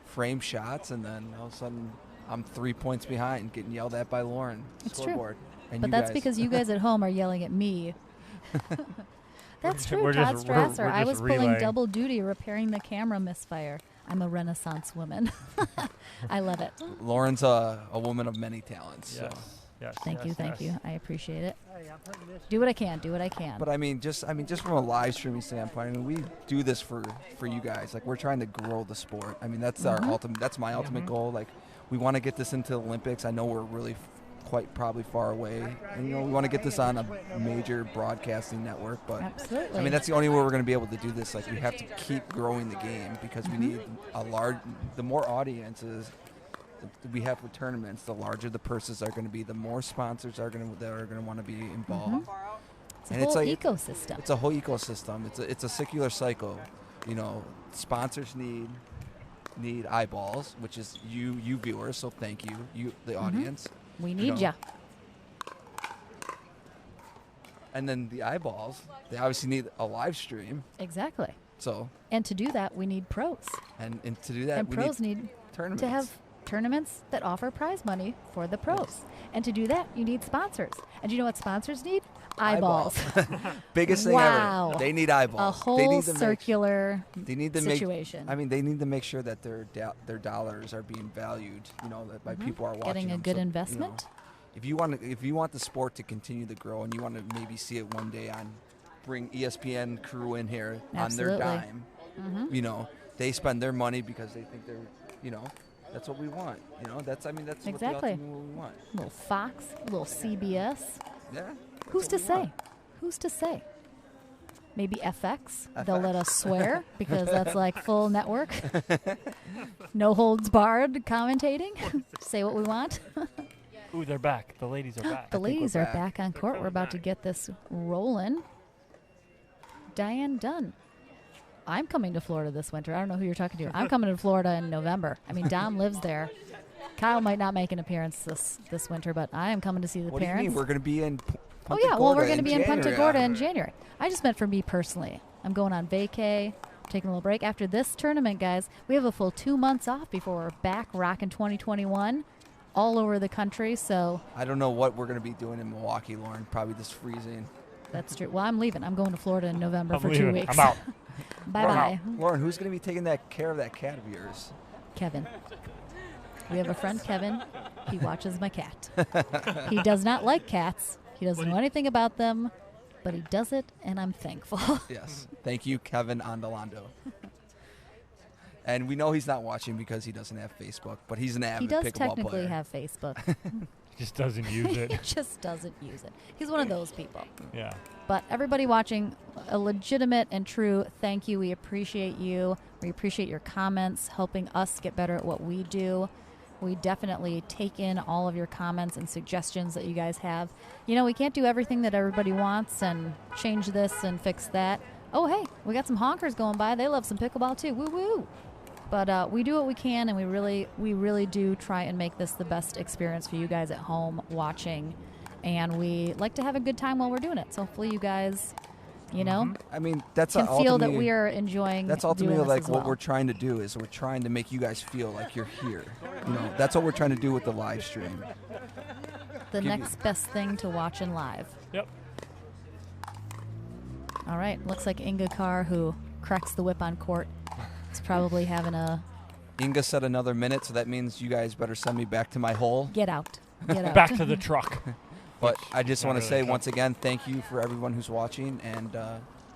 frame shots, and then all of a sudden I'm 3 points behind, getting yelled at by Lauren. It's Scoreboard. true. And but that's because you guys at home are yelling at me. That's true, Todd Strasser. I was pulling double duty repairing the camera misfire. I'm a Renaissance woman. I love it. Lauren's a woman of many talents. Yes. So. Yes. Thank you. I appreciate it. Do what I can. But I mean, just from a live streaming standpoint, we do this for you guys. We're trying to grow the sport. I mean, that's our ultimate. That's my ultimate goal. We want to get this into the Olympics. I know we're really probably far away, and we want to get this on a major broadcasting network. But absolutely. I mean, that's the only way we're going to be able to do this. We have to keep growing the game because we need the more audiences we have with tournaments, the larger the purses are going to be, the more sponsors that are going to want to be involved. It's a whole ecosystem. It's a whole ecosystem. It's a circular cycle. Sponsors need eyeballs, which is you viewers. So thank you, the audience. We need ya. And then the eyeballs, they obviously need a live stream. Exactly. So. And to do that, we need pros. And to do that, and we pros need tournaments. To have tournaments that offer prize money for the pros. Yes. And to do that, you need sponsors. And you know what sponsors need? Eyeballs. Biggest thing ever. They need eyeballs. A whole circular situation. They need to make sure that their dollars are being valued, that by people are watching. Getting a good investment. If you want the sport to continue to grow and you want to maybe see it one day bring ESPN crew in here on their dime, they spend their money because they think they're, that's what we want. That's exactly what we want. A little Fox, a little CBS. Yeah. Who's to say? Who's to say? Maybe FX. They'll let us swear because that's full network. No holds barred commentating. Say what we want. Ooh, they're back. The ladies are back. The ladies are back on court. We're about to get this rolling. Diane Dunn. I'm coming to Florida this winter. I don't know who you're talking to. I'm coming to Florida in November. I mean, Dom lives there. Kyle might not make an appearance this winter, but I am coming to see the parents. What do you mean? We're going to be in Punta Gorda. Well, we're going to be in Punta Gorda in January. I just meant for me personally. I'm going on vacay, taking a little break. After this tournament, guys, we have a full 2 months off before we're back rocking 2021 all over the country. So I don't know what we're going to be doing in Milwaukee, Lauren. Probably just freezing. That's true. Well, I'm leaving. I'm going to Florida in November for 2 weeks. I'm out. Bye-bye. Lauren, who's going to be taking care of that cat of yours? Kevin. We have a friend, Kevin. He watches my cat. He does not like cats. He doesn't know anything about them, but he does it, and I'm thankful. Yes. Thank you, Kevin Andolando. And we know he's not watching because he doesn't have Facebook, but he's an avid pickleball player. He does technically have Facebook. He just doesn't use it. He just doesn't use it. He's one of those people. Yeah. But everybody watching, a legitimate and true thank you. We appreciate you. We appreciate your comments, helping us get better at what we do. We definitely take in all of your comments and suggestions that you guys have. We can't do everything that everybody wants and change this and fix that, Oh, hey, we got some honkers going by. They love some pickleball too. Woo woo! But we do what we can, and we really do try and make this the best experience for you guys at home watching. And we like to have a good time while we're doing it. So hopefully you guys, you know, I mean, that's can feel that we are enjoying. That's ultimately doing this like as what well. we're trying to do is we're trying to make you guys feel like you're here. You know, that's what we're trying to do with the live stream. The next best thing to watching live. Yep. All right. Looks like Inga Carr, who cracks the whip on court, is probably having a Inga said another minute, so that means you guys better send me back to my hole. get out. Get out. Back to the truck. But I just Not want to really say once again, thank you for everyone who's watching, and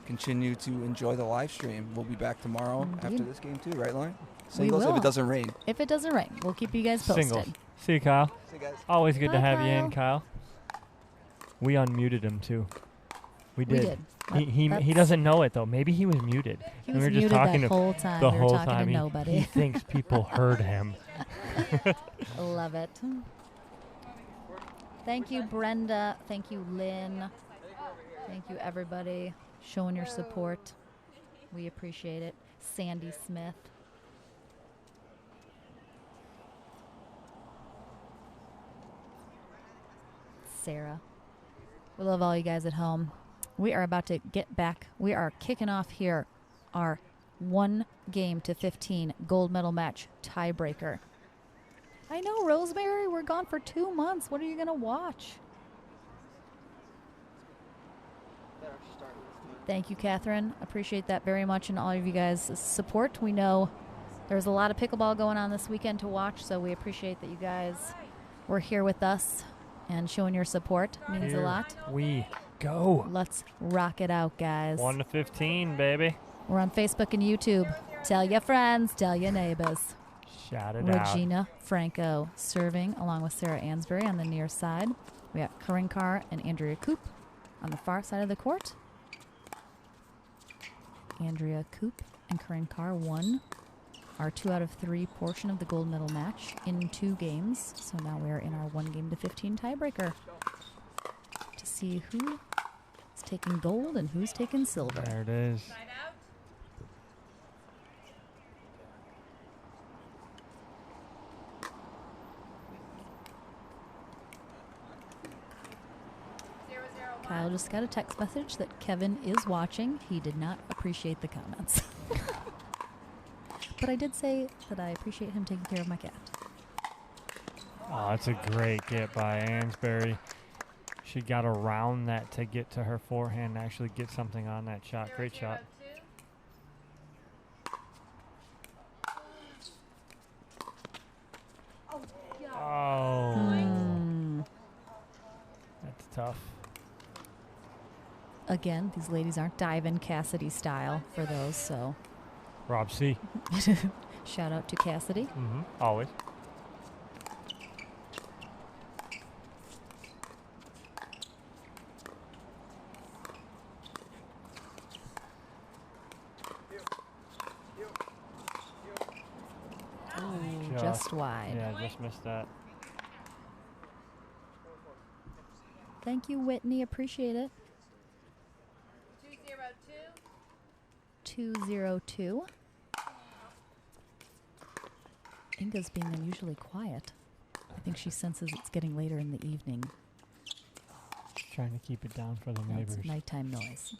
continue to enjoy the live stream. We'll be back tomorrow after this game too, right, Lauren? Singles will. if it doesn't rain. If it doesn't rain, we'll keep you guys posted. Singles. See you, Kyle. See you guys. Always good to Bye, have you in, Kyle. Kyle. We unmuted him too. We We did. did. He That's- doesn't know it though. Maybe he was muted. He And was we were just muted talking that to whole time. The We were whole talking to time. nobody. He thinks people heard him. Love it. Thank you, Brenda. Thank you, Lynn. Thank you, everybody, showing your support. We appreciate it. Sandy Smith. Sarah. We love all you guys at home. We are about to get back. We are kicking off here our 1 game to 15 gold medal match tiebreaker. I know, Rosemary, we're gone for 2 months. What are you going to watch? Thank you, Catherine. Appreciate that very much and all of you guys' support. We know there's a lot of pickleball going on this weekend to watch, so we appreciate that you guys were here with us and showing your support. Means a Here lot. we go. Let's rock it out, guys. 1 to 15, baby. We're on Facebook and YouTube. Tell your friends, tell your neighbors. Shout it out. Regina Franco serving along with Sarah Ansbury on the near side. We got Corinne Carr and Andrea Koop on the far side of the court. Andrea Koop and Corinne Carr won our 2 out of 3 portion of the gold medal match in 2 games. So now we are in our 1 game to 15 tiebreaker to see who is taking gold and who's taking silver. There it is. Kyle just got a text message that Kevin is watching. He did not appreciate the comments. But I did say that I appreciate him taking care of my cat. Oh, that's a great get by Ansbury. She got around that to get to her forehand and actually get something on that shot. Great shot. Oh. That's tough. Again, these ladies aren't diving Cassidy style for those, so Rob C. shout out to Cassidy. Mm-hmm. Always. Ooh, just wide. Yeah, just missed that. Thank you, Whitney. Appreciate it. 202. Inga's being unusually quiet. I think she senses it's getting later in the evening. She's trying to keep it down for the neighbors. It's nighttime noise.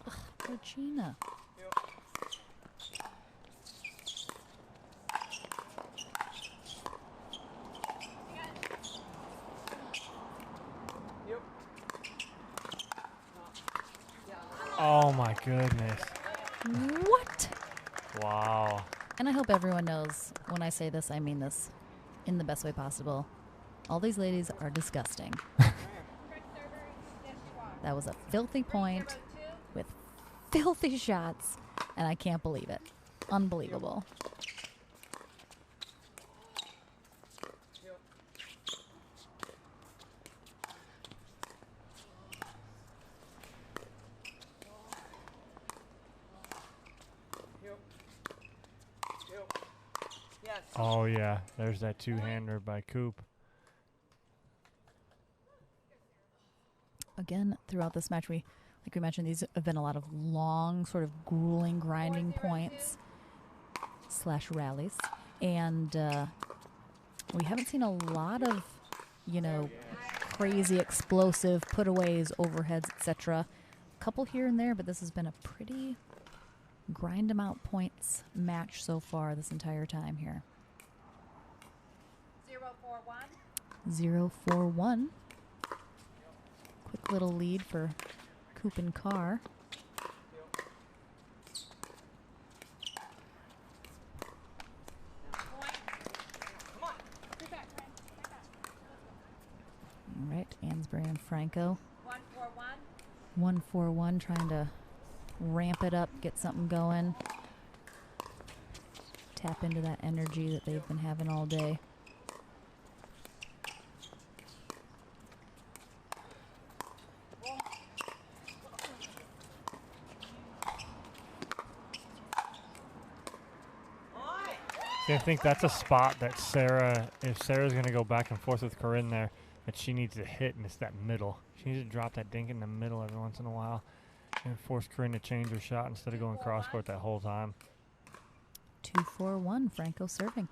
Ugh, Regina. Oh my goodness. What? Wow. And I hope everyone knows when I say this, I mean this in the best way possible. All these ladies are disgusting. That was a filthy point with filthy shots, and I can't believe it. Unbelievable. Oh yeah, there's that two-hander by Coop. again, throughout this match, like we mentioned, these have been a lot of long, sort of grueling, grinding points / rallies. And we haven't seen a lot of, crazy, explosive putaways, overheads, etc. A couple here and there, but this has been a pretty grind 'em out points match so far this entire time here. 0-4-1. 0-4-1. Quick little lead for Coop and Carr. All right, Ansbury and Franco. 1-4-1. 1-4-1, trying to ramp it up, get something going. Tap into that energy that they've been having all day. I think that's a spot that if Sarah's going to go back and forth with Corinne there, that she needs to hit, and it's that middle. She needs to drop that dink in the middle every once in a while and force Corinne to change her shot instead of going cross court that whole time. 2-4-1, Franco serving.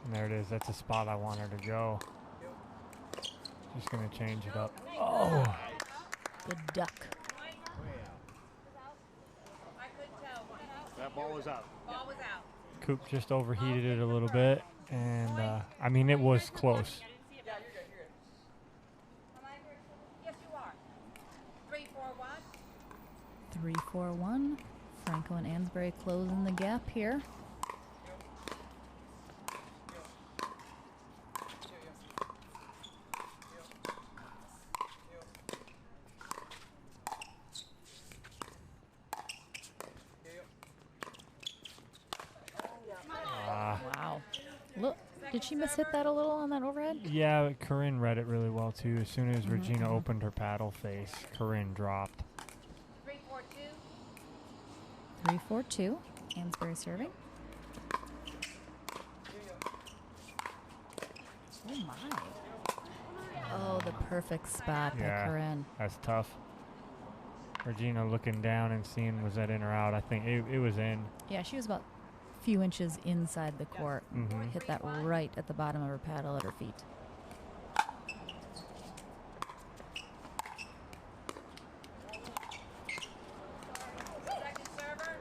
And there it is. That's a spot I want her to go. Just going to change it up. Oh! Good duck. That ball was out. Coop just overheated it a little bit. And, I mean, it was close. Yes, you are. 3-4-1. 3-4-1. Franco and Ansbury closing the gap here. Wow. Look, did she miss-hit that a little on that overhead? Yeah, Corinne read it really well, too. As soon as Regina opened her paddle face, Corinne dropped. 3-4-2. 3-4-2. Ansbury serving. Oh, my. Oh, the perfect spot by Corinne. That's tough. Regina looking down and seeing was that in or out. I think it was in. Yeah, she was about a few inches inside the court. Hit that right at the bottom of her paddle at her feet. Second server.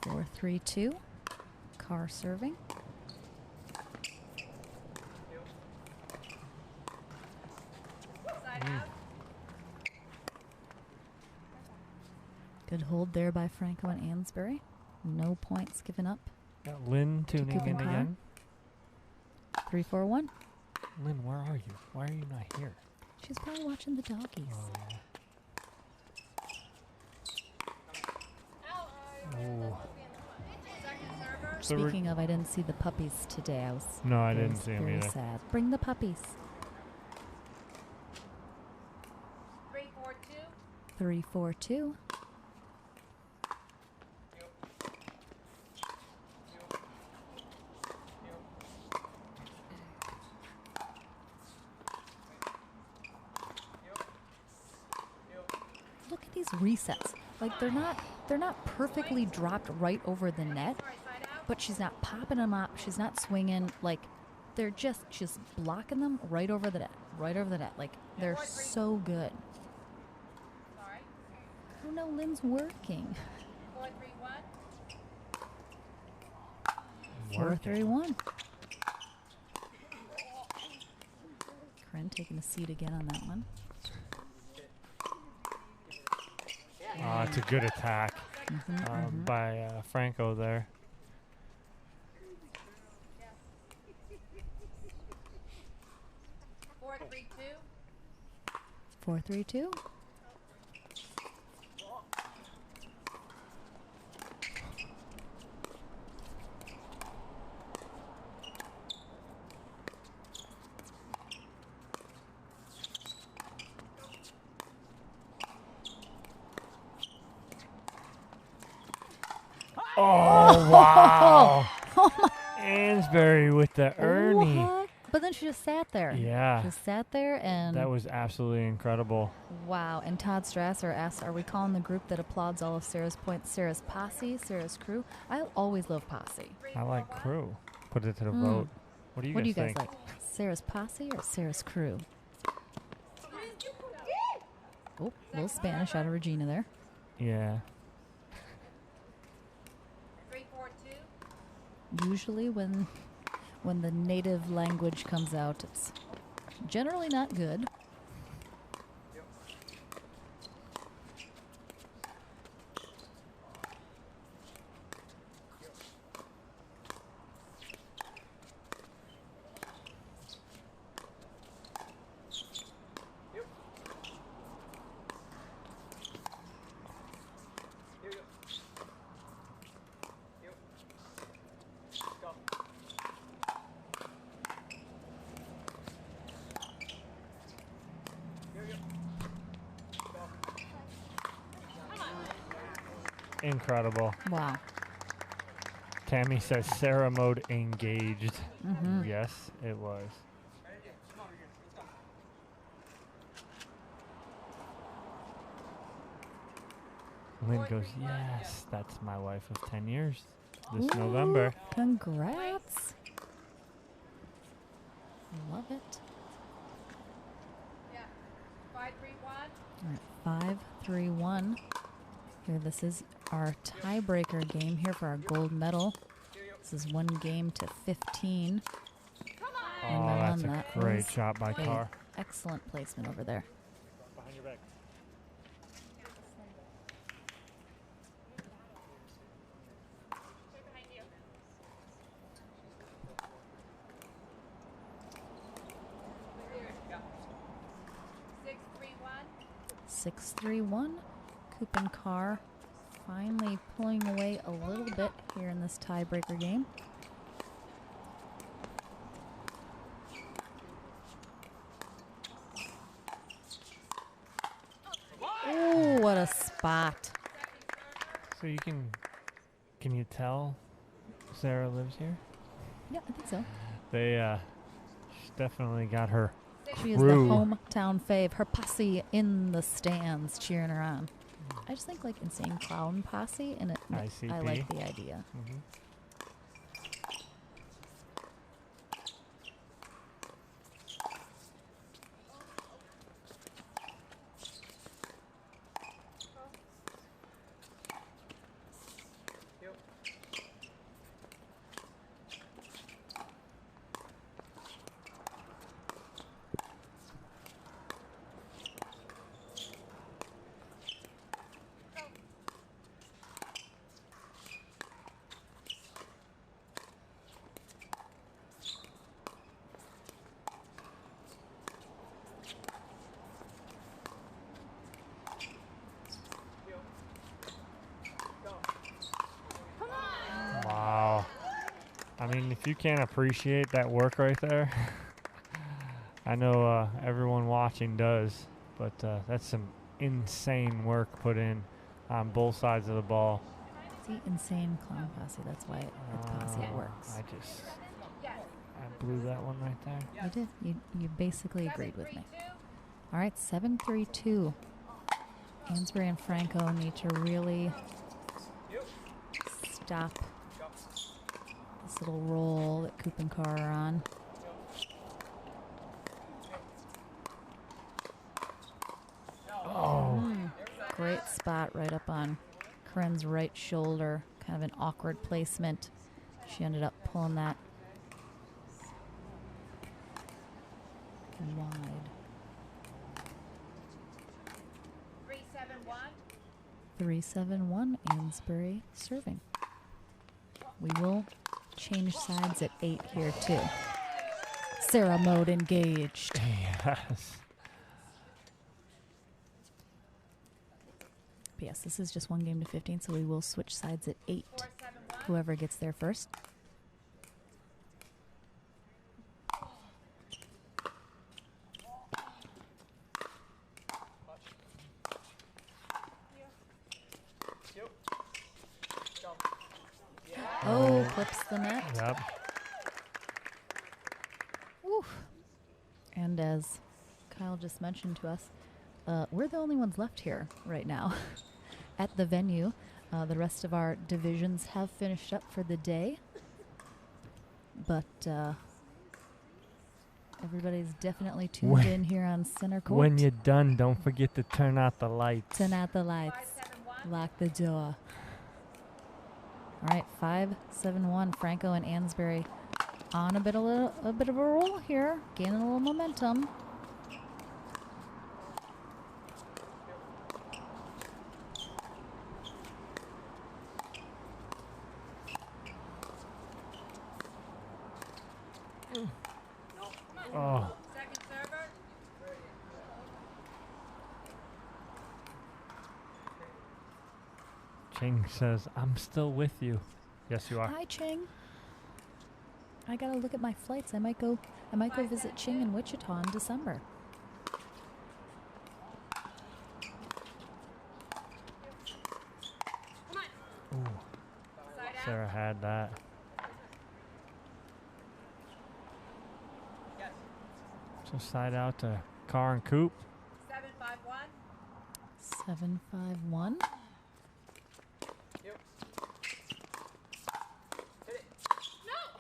4-3-2. Carr serving. Good hold there by Franco and Ansbury. No points given up. Got Lynn tuning in again. 3-4-1. Lynn, where are you? Why are you not here? She's probably watching the doggies. Oh. Speaking of, I didn't see the puppies today. I didn't see them very either. Sad. Bring the puppies. 3-4-2. 3-4-2. Look at these resets. Like they're not perfectly dropped right over the net, but she's not popping them up. She's not swinging. Like she's blocking them right over the net, Like they're so good. Oh no, Lynn's working. 4-3-1. Corinne taking a seat again on that one. It's a good attack by Franco there. Four, 3-2. 4-3-2. Oh, wow. Oh, my. Ansbury with the Ernie. But then she just sat there. Yeah. Just sat there and... That was absolutely incredible. Wow. And Todd Strasser asks, are we calling the group that applauds all of Sarah's points Sarah's posse, Sarah's crew? I always love posse. I like crew. Put it to the vote. What do you guys think? Like? Sarah's posse or Sarah's crew? Oh, a little Spanish out of Regina there. Yeah. Usually when the native language comes out, it's generally not good. Incredible. Wow. Tammy says Sarah mode engaged. Mm-hmm. Yes, it was. Lynn goes, yes, that's my wife of 10 years this Ooh, November. Congrats. Love it. Yeah. 5-3-1. All right, 5-3-1. Here, this is our tiebreaker game here for our gold medal. This is 1 game to 15. Oh, that's a great shot by Carr. Excellent placement over there. Behind your back. Six, 3-1. Coop and Carr finally pulling away a little bit here in this tiebreaker game. Oh, what a spot. So you can you tell Sarah lives here? Yeah, I think so. She's definitely got her She is the hometown fave. Her posse in the stands cheering her on. I just think like Insane Clown Posse, and I like the idea. Mm-hmm. Wow. I mean, if you can't appreciate that work right there, I know everyone watching does, but that's some insane work put in on both sides of the ball. See, Insane Clown Posse, that's why it's posse, it works. I blew that one right there. You did. You basically agreed with me. All right, 7-3-2. Ansbury and Franco need to really stop this little roll that Coop and Carr are on. Oh. Great spot right up on Corinne's right shoulder. Kind of an awkward placement. She ended up pulling that wide. 3-7-1, Ansbury serving. We will change sides at 8 here too. Sarah mode engaged. Yes. Yes, this is just 1 game to 15, so we will switch sides at 8. Whoever gets there first. Oh, clips the net. Yep. Oof. And as Kyle just mentioned to us, we're the only ones left here right now at the venue. The rest of our divisions have finished up for the day. But everybody's definitely tuned in here on center court. When you're done, don't forget to turn out the lights. Turn out the lights. Lock the door. All right, 5-7-1. Franco and Ansbury on a bit of a roll here, gaining a little momentum. Oh. Ching says, I'm still with you. Yes, you are. Hi, Ching. I gotta look at my flights. I might go visit Ching in Wichita in December. Ooh. Sarah had that. So side out to Carr and Coop. 7-5-1.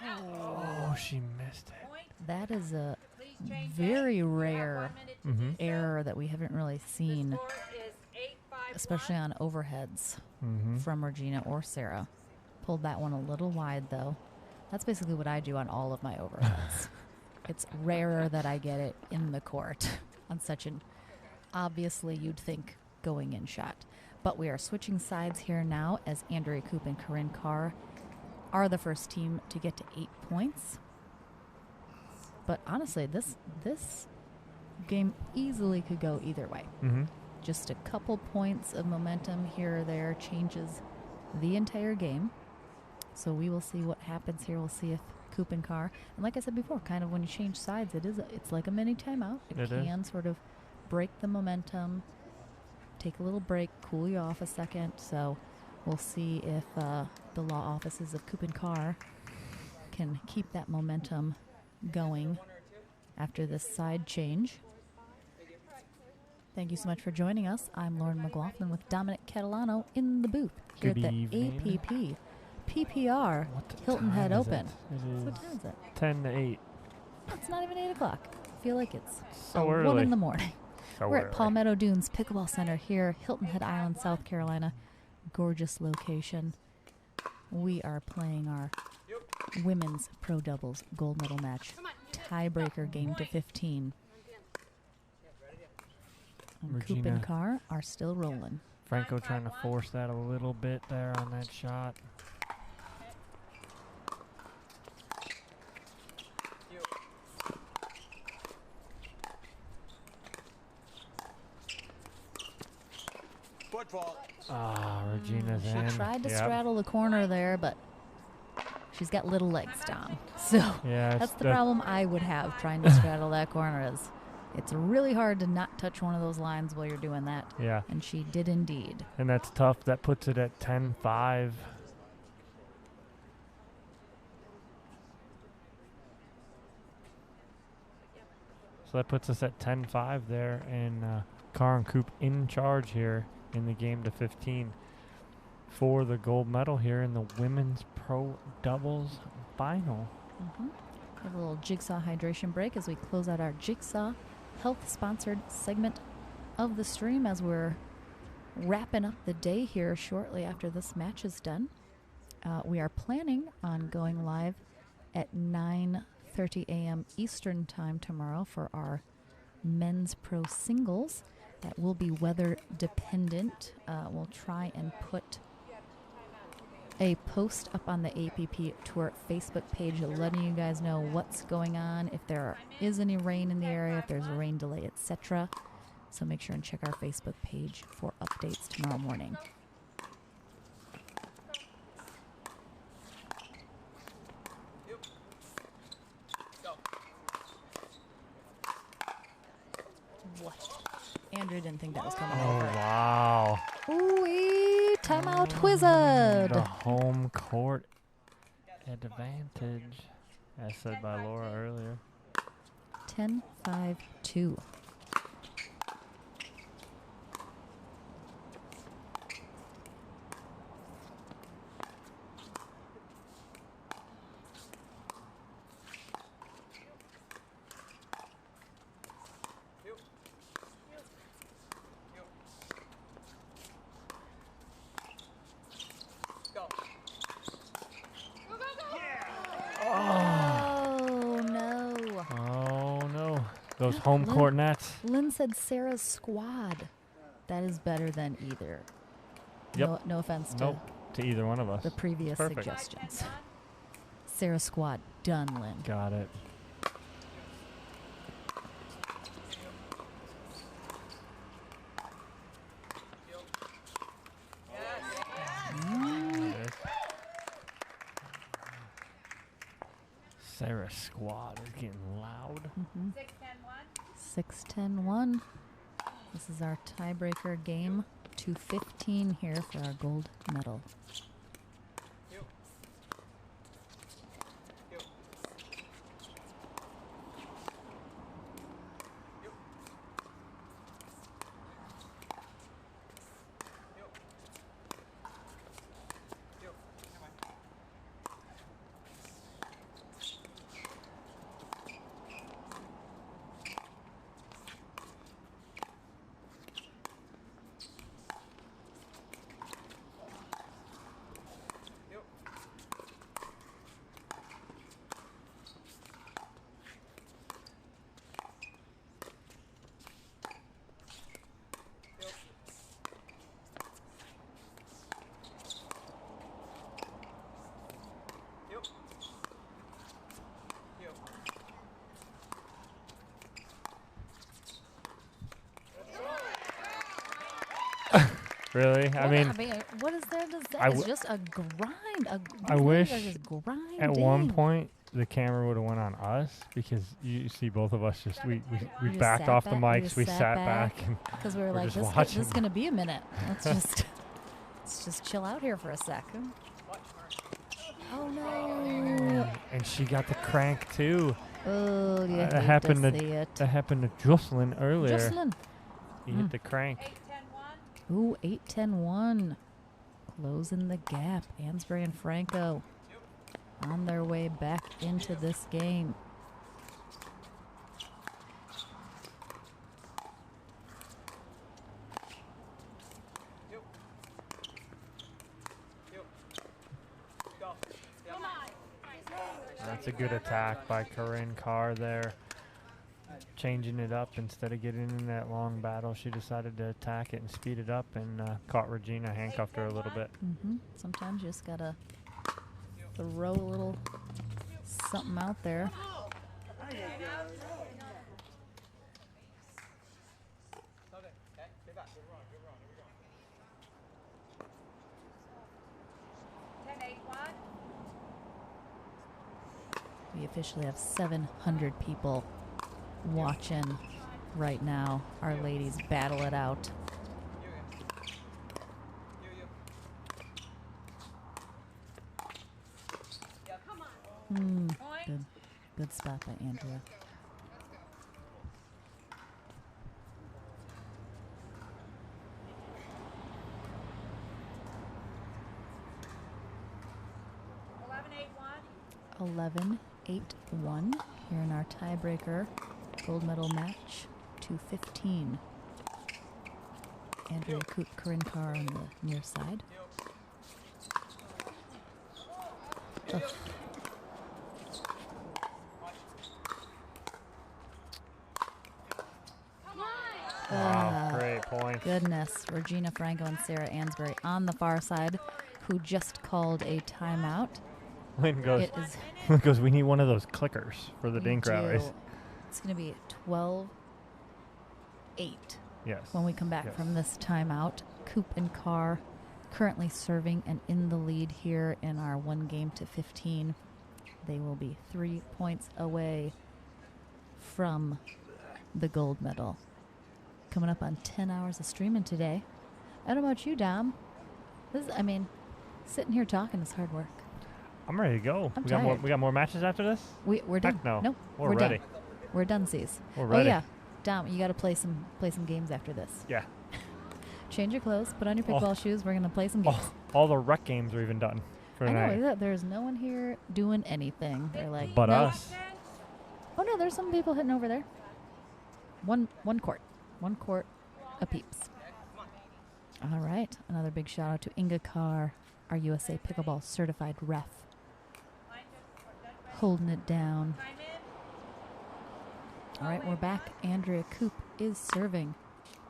Oh, she missed it. That is a very rare error that we haven't really seen, especially on overheads from Regina or Sarah. Pulled that one a little wide, though. That's basically what I do on all of my overheads. It's rarer that I get it in the court on such an obviously you'd think going in shot. But we are switching sides here now as Andrea Coop and Corinne Carr are the first team to get to 8 points. But honestly, this game easily could go either way. Just a couple points of momentum here or there changes the entire game. So we will see what happens here. We'll see if Coop and Carr, and like I said before, kind of when you change sides, it's like a mini timeout. It can sort of break the momentum, take a little break, cool you off a second. So we'll see if the law offices of Coop and Carr can keep that momentum going after this side change. Thank you so much for joining us. I'm Lauren McLaughlin with Dominic Catalano in the booth here Good at the evening. APP PPR Hilton Head Open. What time is it? 10 to 8. It's not even 8 o'clock. I feel like it's So 1 early. in the morning. So We're early. at Palmetto Dunes Pickleball Center here, Hilton Head Island, South Carolina. Gorgeous location. We are playing our women's pro doubles gold medal match. Tiebreaker game to 15. And Coop Regina. and Carr are still rolling. Franco trying to force that a little bit there on that shot. Ah, Regina's in. She tried to Yep. straddle the corner there, but she's got little legs, Dom. So Yeah, that's it's the the- problem I would have trying to straddle that corner is it's really hard to not touch one of those lines while you're doing that. Yeah. And she did indeed. And that's tough. That puts it at 10-5. So that puts us at 10-5 there, and Carr and Coop in charge here in the game to 15 for the gold medal here in the women's pro doubles final. Have a little jigsaw hydration break as we close out our jigsaw health-sponsored segment of the stream as we're wrapping up the day here shortly after this match is done. We are planning on going live at 9:30 a.m. Eastern time tomorrow for our men's pro singles. That will be weather dependent. We'll try and put a post up on the APP Tour Facebook page letting you guys know what's going on, if there is any rain in the area, if there's a rain delay, etc. So make sure and check our Facebook page for updates tomorrow morning. What? Andrew didn't think that was coming Oh, over. wow. Ooh-wee, timeout wizard. The home court advantage, as said by Laura earlier. 10-5-2. Those home court nets. Lynn said Sarah's squad. That is better than either. Yep. No offense to either one of us. The previous suggestions. Sarah's squad. Done, Lynn. Got it. Sarah's squad is getting loud. 6-10-1. This is our tiebreaker game. 2:15 here for our gold medal. Really? I mean, what is there to say? It's just a grind. I wish at one grinding. point the camera would have went on us, because you see both of us we just backed sat off the back- we mics, just we sat sat back back, and because we were like, just this watching. is going to be a minute. Let's just chill out here for a second. Oh no! And she got the crank too. Oh, you hate that happened to to see it. that happened to Jocelyn earlier. Jocelyn. He hit the crank. Ooh, 8-10-1. Closing the gap. Ansbury and Franco on their way back into this game. That's a good attack by Corinne Carr there. Changing it up instead of getting in that long battle, she decided to attack it and speed it up, and caught Regina, handcuffed her a little bit. Sometimes you just gotta throw a little something out there. We officially have 700 people watching right now. Our ladies battle it out. Good spot by Andrea. $11-8-1 here in our tiebreaker gold medal match. 2:15. Andrea Corinne Carr on the near side. Ugh. Wow, great point. Goodness. Regina Franco and Sarah Ansbury on the far side, who just called a timeout. Lynn goes, we need one of those clickers for the dink rallies. It's going to be 12-8. Yes. When we come back from this timeout. Coop and Carr currently serving and in the lead here in our 1-15. They will be 3 points away from the gold medal. Coming up on 10 hours of streaming today. I don't know about you, Dom. Sitting here talking is hard work. I'm ready to go. I'm We got more. tired. We got more matches after this. We're done. Heck no. Nope. We're ready. done. We're donesies. We're ready. Oh yeah, Dom, you got to play some games after this. Yeah. Change your clothes, put on your pickleball shoes. We're gonna play some games. All the rec games are even done for I tonight. know that there's no one here doing anything. They're like, But nope. us. Oh no, there's some people hitting over there. One court a peeps. All right, another big shout out to Inga Carr, our USA Pickleball certified ref, holding it down. All right, we're back. Andrea Coop is serving.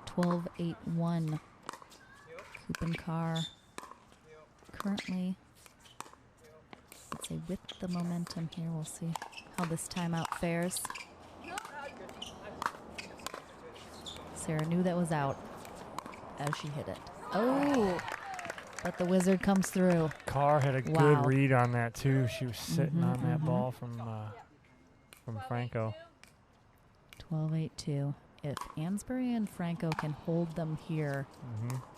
12-8-1. Coop and Carr currently, let's say, with the momentum here. We'll see how this timeout fares. Sarah knew that was out as she hit it. Oh, but the wizard comes through. Carr had a good read on that too. She was sitting on that ball from Franco. 12-8-2. If Ansbury and Franco can hold them here,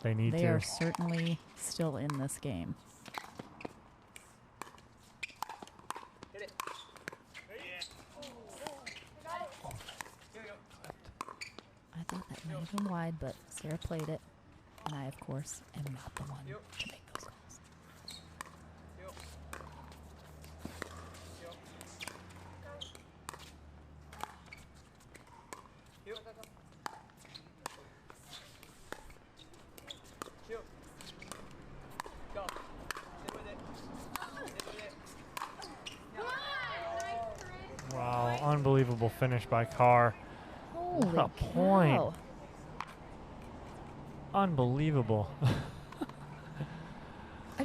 they need they to. are certainly still in this game. I thought that might have been wide, but Sarah played it, and I, of course, am not the one to make those calls. Wow, unbelievable finish by Carr. Holy what a point. cow. Unbelievable. I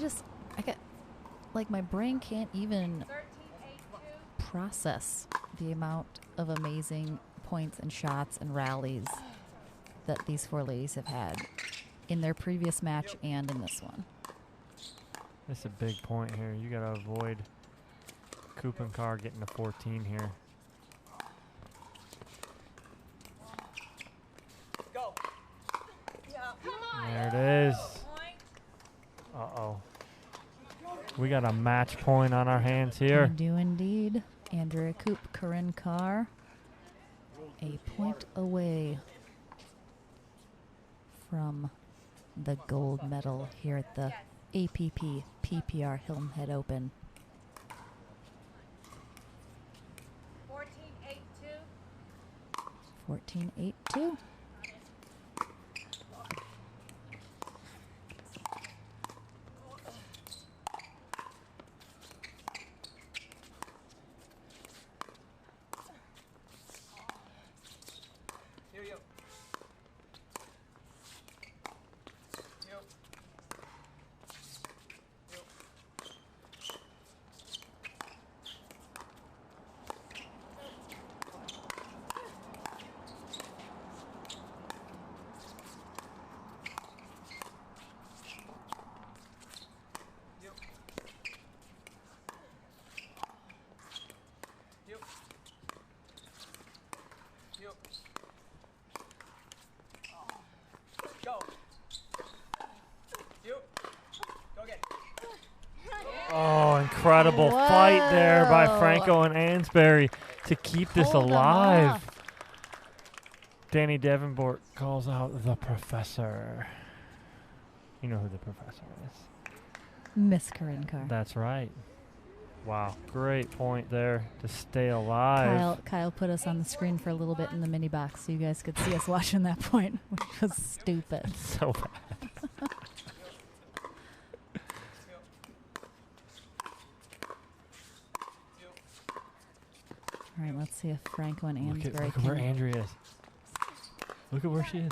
get, like, my brain can't even process the amount of amazing points and shots and rallies that these four ladies have had in their previous match and in this one. That's a big point here. You got to avoid Coop and Carr getting to 14 here. There it is. Uh-oh. We got a match point on our hands here. We do indeed. Andrea Coop, Corinne Carr, a point away from the gold medal here at the APP PPR Hilton Head Open. 14-8-2. Oh, incredible fight there by Franco and Ansbury to keep this alive. Danny Davenport calls out the professor. You know who the professor is. Miss Corinne Carr. That's right. Wow, great point there to stay alive. Kyle put us on the screen for a little bit in the mini box so you guys could see us watching that point, which was stupid. So bad. All right, let's see if Franco and Ansbury Look at where Andrea is. Look at where she is.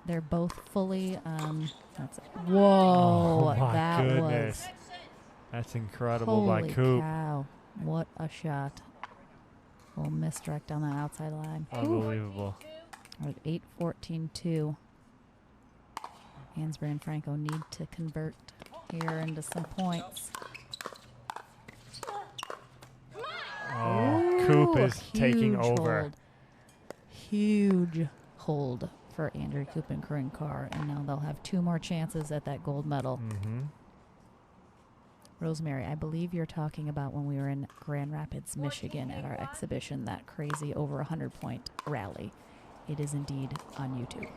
They're both fully. Whoa, Oh my that goodness. was. That's incredible by Holy Coop. cow! What a shot! Little misdirect on the outside line. Unbelievable. With 8-14-2. Ansbury and Franco need to convert here into some points. Oh, Coop Ooh, is taking over. hold. Huge hold for Andrea Coop and Corinne Carr, and now they'll have two more chances at that gold medal. Rosemary, I believe you're talking about when we were in Grand Rapids, Michigan at our exhibition, that crazy over 100-point rally. It is indeed on YouTube.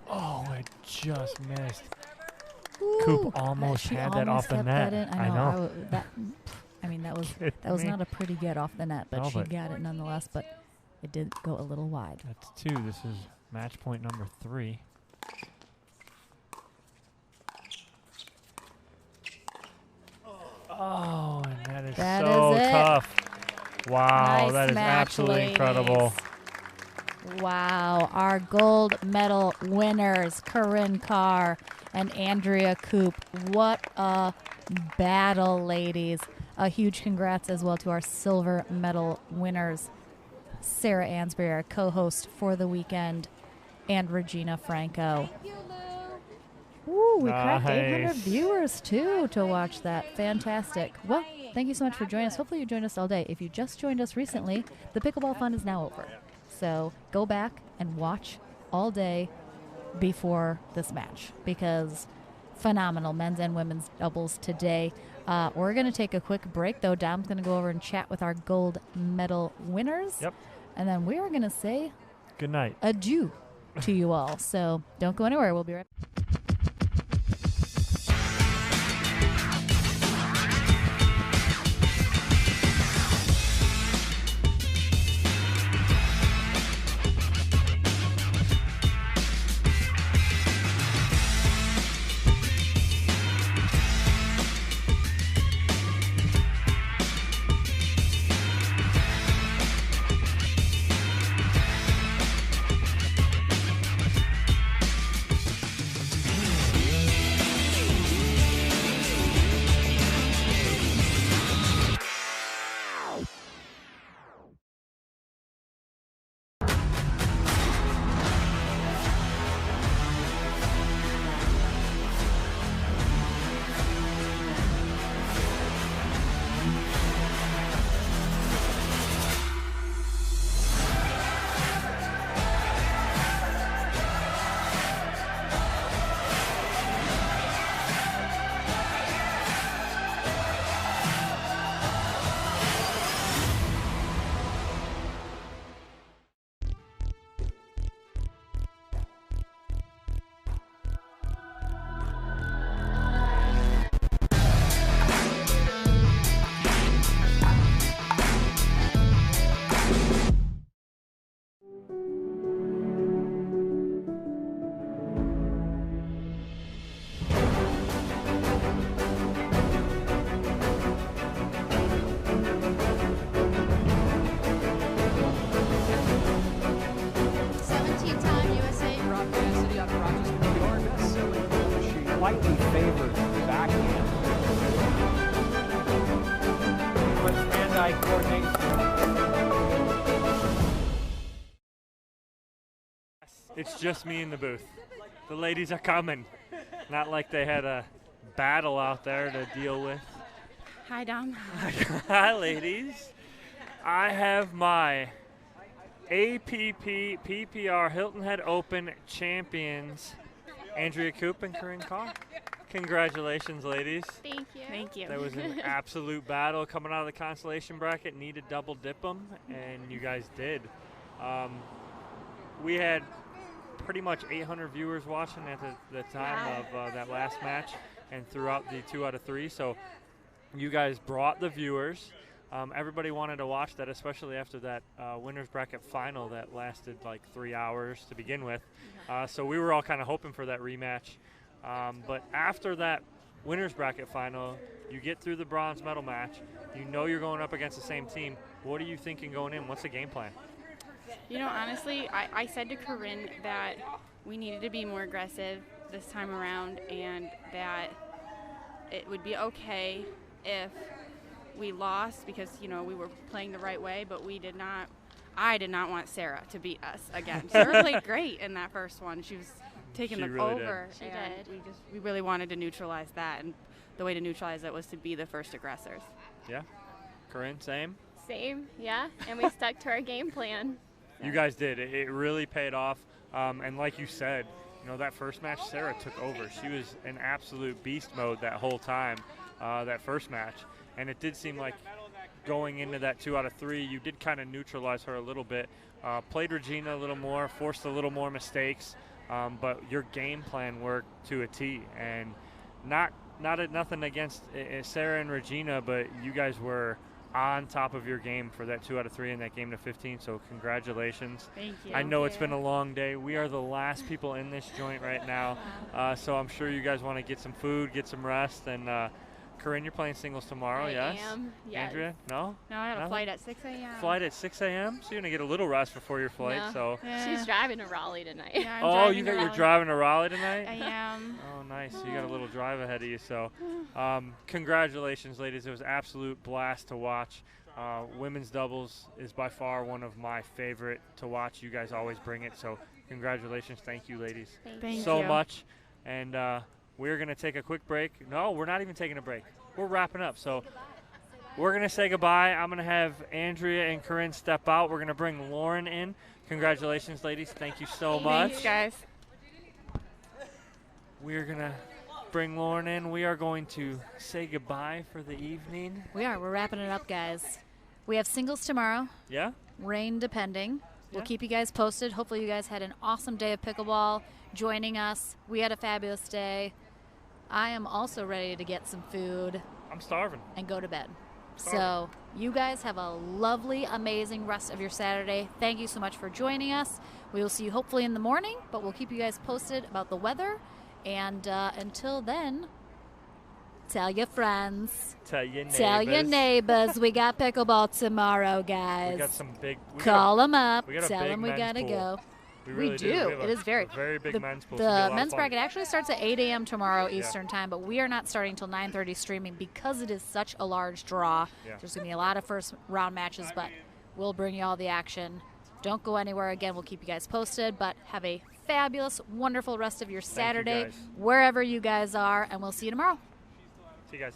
Oh, it just missed. Ooh, Coop almost had that off the net. I know. That was not a pretty get off the net, but No, she got it nonetheless. But it did go a little wide. That's 2. This is match point number 3. Oh, and that is so tough. Wow, Nice that is match, absolutely ladies. incredible. Wow, our gold medal winners, Corinne Carr and Andrea Coop. What a battle, ladies. A huge congrats as well to our silver medal winners, Sarah Ansbury, our co-host for the weekend, and Regina Franco. Ooh, we cracked 800 viewers, too, to watch that. Fantastic. Well, thank you so much for joining us. Hopefully you joined us all day. If you just joined us recently, the pickleball fun is now over. So go back and watch all day before this match, because phenomenal men's and women's doubles today. We're going to take a quick break, though. Dom's going to go over and chat with our gold medal winners. Yep. And then we are going to say good night. Adieu to you all. So don't go anywhere. We'll be right back. Slightly favored backhand. With hand-eye coordination. It's just me in the booth. The ladies are coming. Not like they had a battle out there to deal with. Hi, Dom. Hi, ladies. I have my APP PPR Hilton Head Open champions, Andrea Coop and Corinne Carr. Congratulations, ladies. Thank you. Thank you. That was an absolute battle coming out of the consolation bracket. Needed double dip them, and you guys did. We had pretty much 800 viewers watching at the time of that last match and throughout the 2 out of 3. So you guys brought the viewers. Everybody wanted to watch that, especially after that winner's bracket final that lasted like 3 hours to begin with. So we were all kind of hoping for that rematch. But after that winner's bracket final, you get through the bronze medal match. You know you're going up against the same team. What are you thinking going in? What's the game plan? You know, honestly, I said to Corinne that we needed to be more aggressive this time around, and that it would be okay if we lost, because, you know, we were playing the right way, but I did not want Sarah to beat us again. Sarah played great in that first one. She was taken She the really over. did. And we really wanted to neutralize that, and the way to neutralize it was to be the first aggressors. Yeah. Corinne, same? Same, yeah. And we stuck to our game plan. You guys did. It really paid off. And like you said, you know, that first match, Sarah took over. She was in absolute beast mode that whole time, that first match. And it did seem like going into that 2 out of 3, you did kind of neutralize her a little bit. Played Regina a little more, forced a little more mistakes, but your game plan worked to a T. And nothing against Sarah and Regina, but you guys were on top of your game for that 2 out of 3 in that game to 15, so congratulations. Thank you. I know it's been a long day. We are the last people in this joint right now, so I'm sure you guys want to get some food, get some rest, and Corinne, you're playing singles tomorrow, I yes? am, yes. Andrea, no? No, I have a Nothing? flight at 6 a.m. Flight at 6 a.m., so you're going to get a little rest before your flight. No. So. She's driving to Raleigh tonight. Yeah, You're driving to Raleigh tonight? I am. Oh, nice. So you got a little drive ahead of you. So congratulations, ladies. It was an absolute blast to watch. Women's doubles is by far one of my favorite to watch. You guys always bring it. So congratulations. Thank you, ladies, Thank so you. much. And we're going to take a quick break. No, we're not even taking a break. We're wrapping up. So we're going to say goodbye. I'm going to have Andrea and Corinne step out. We're going to bring Lauren in. Congratulations, ladies. Thank you so much. Thanks, guys. We're going to bring Lauren in. We are going to say goodbye for the evening. We are. We're wrapping it up, guys. We have singles tomorrow. Yeah? Rain depending. We'll Yeah. keep you guys posted. Hopefully you guys had an awesome day of pickleball joining us. We had a fabulous day. I am also ready to get some food. I'm starving. And go to bed. So you guys have a lovely, amazing rest of your Saturday. Thank you so much for joining us. We will see you hopefully in the morning, but we'll keep you guys posted about the weather. And until then, tell your friends. Tell your neighbors. Tell your neighbors. We got pickleball tomorrow, guys. We got some big. Call them up. We got a Tell big them we men's gotta pool. go. We really do. We have It is very big the, men's pool. The It's gonna be a lot of men's fun. bracket actually starts at 8 a.m. tomorrow Eastern time, but we are not starting until 9:30 streaming because it is such a large draw. Yeah. There's going to be a lot of first round matches, but we'll bring you all the action. Don't go anywhere. Again, we'll keep you guys posted, but have a fabulous, wonderful rest of your Saturday, guys. wherever you guys are, and we'll see you tomorrow. See you guys.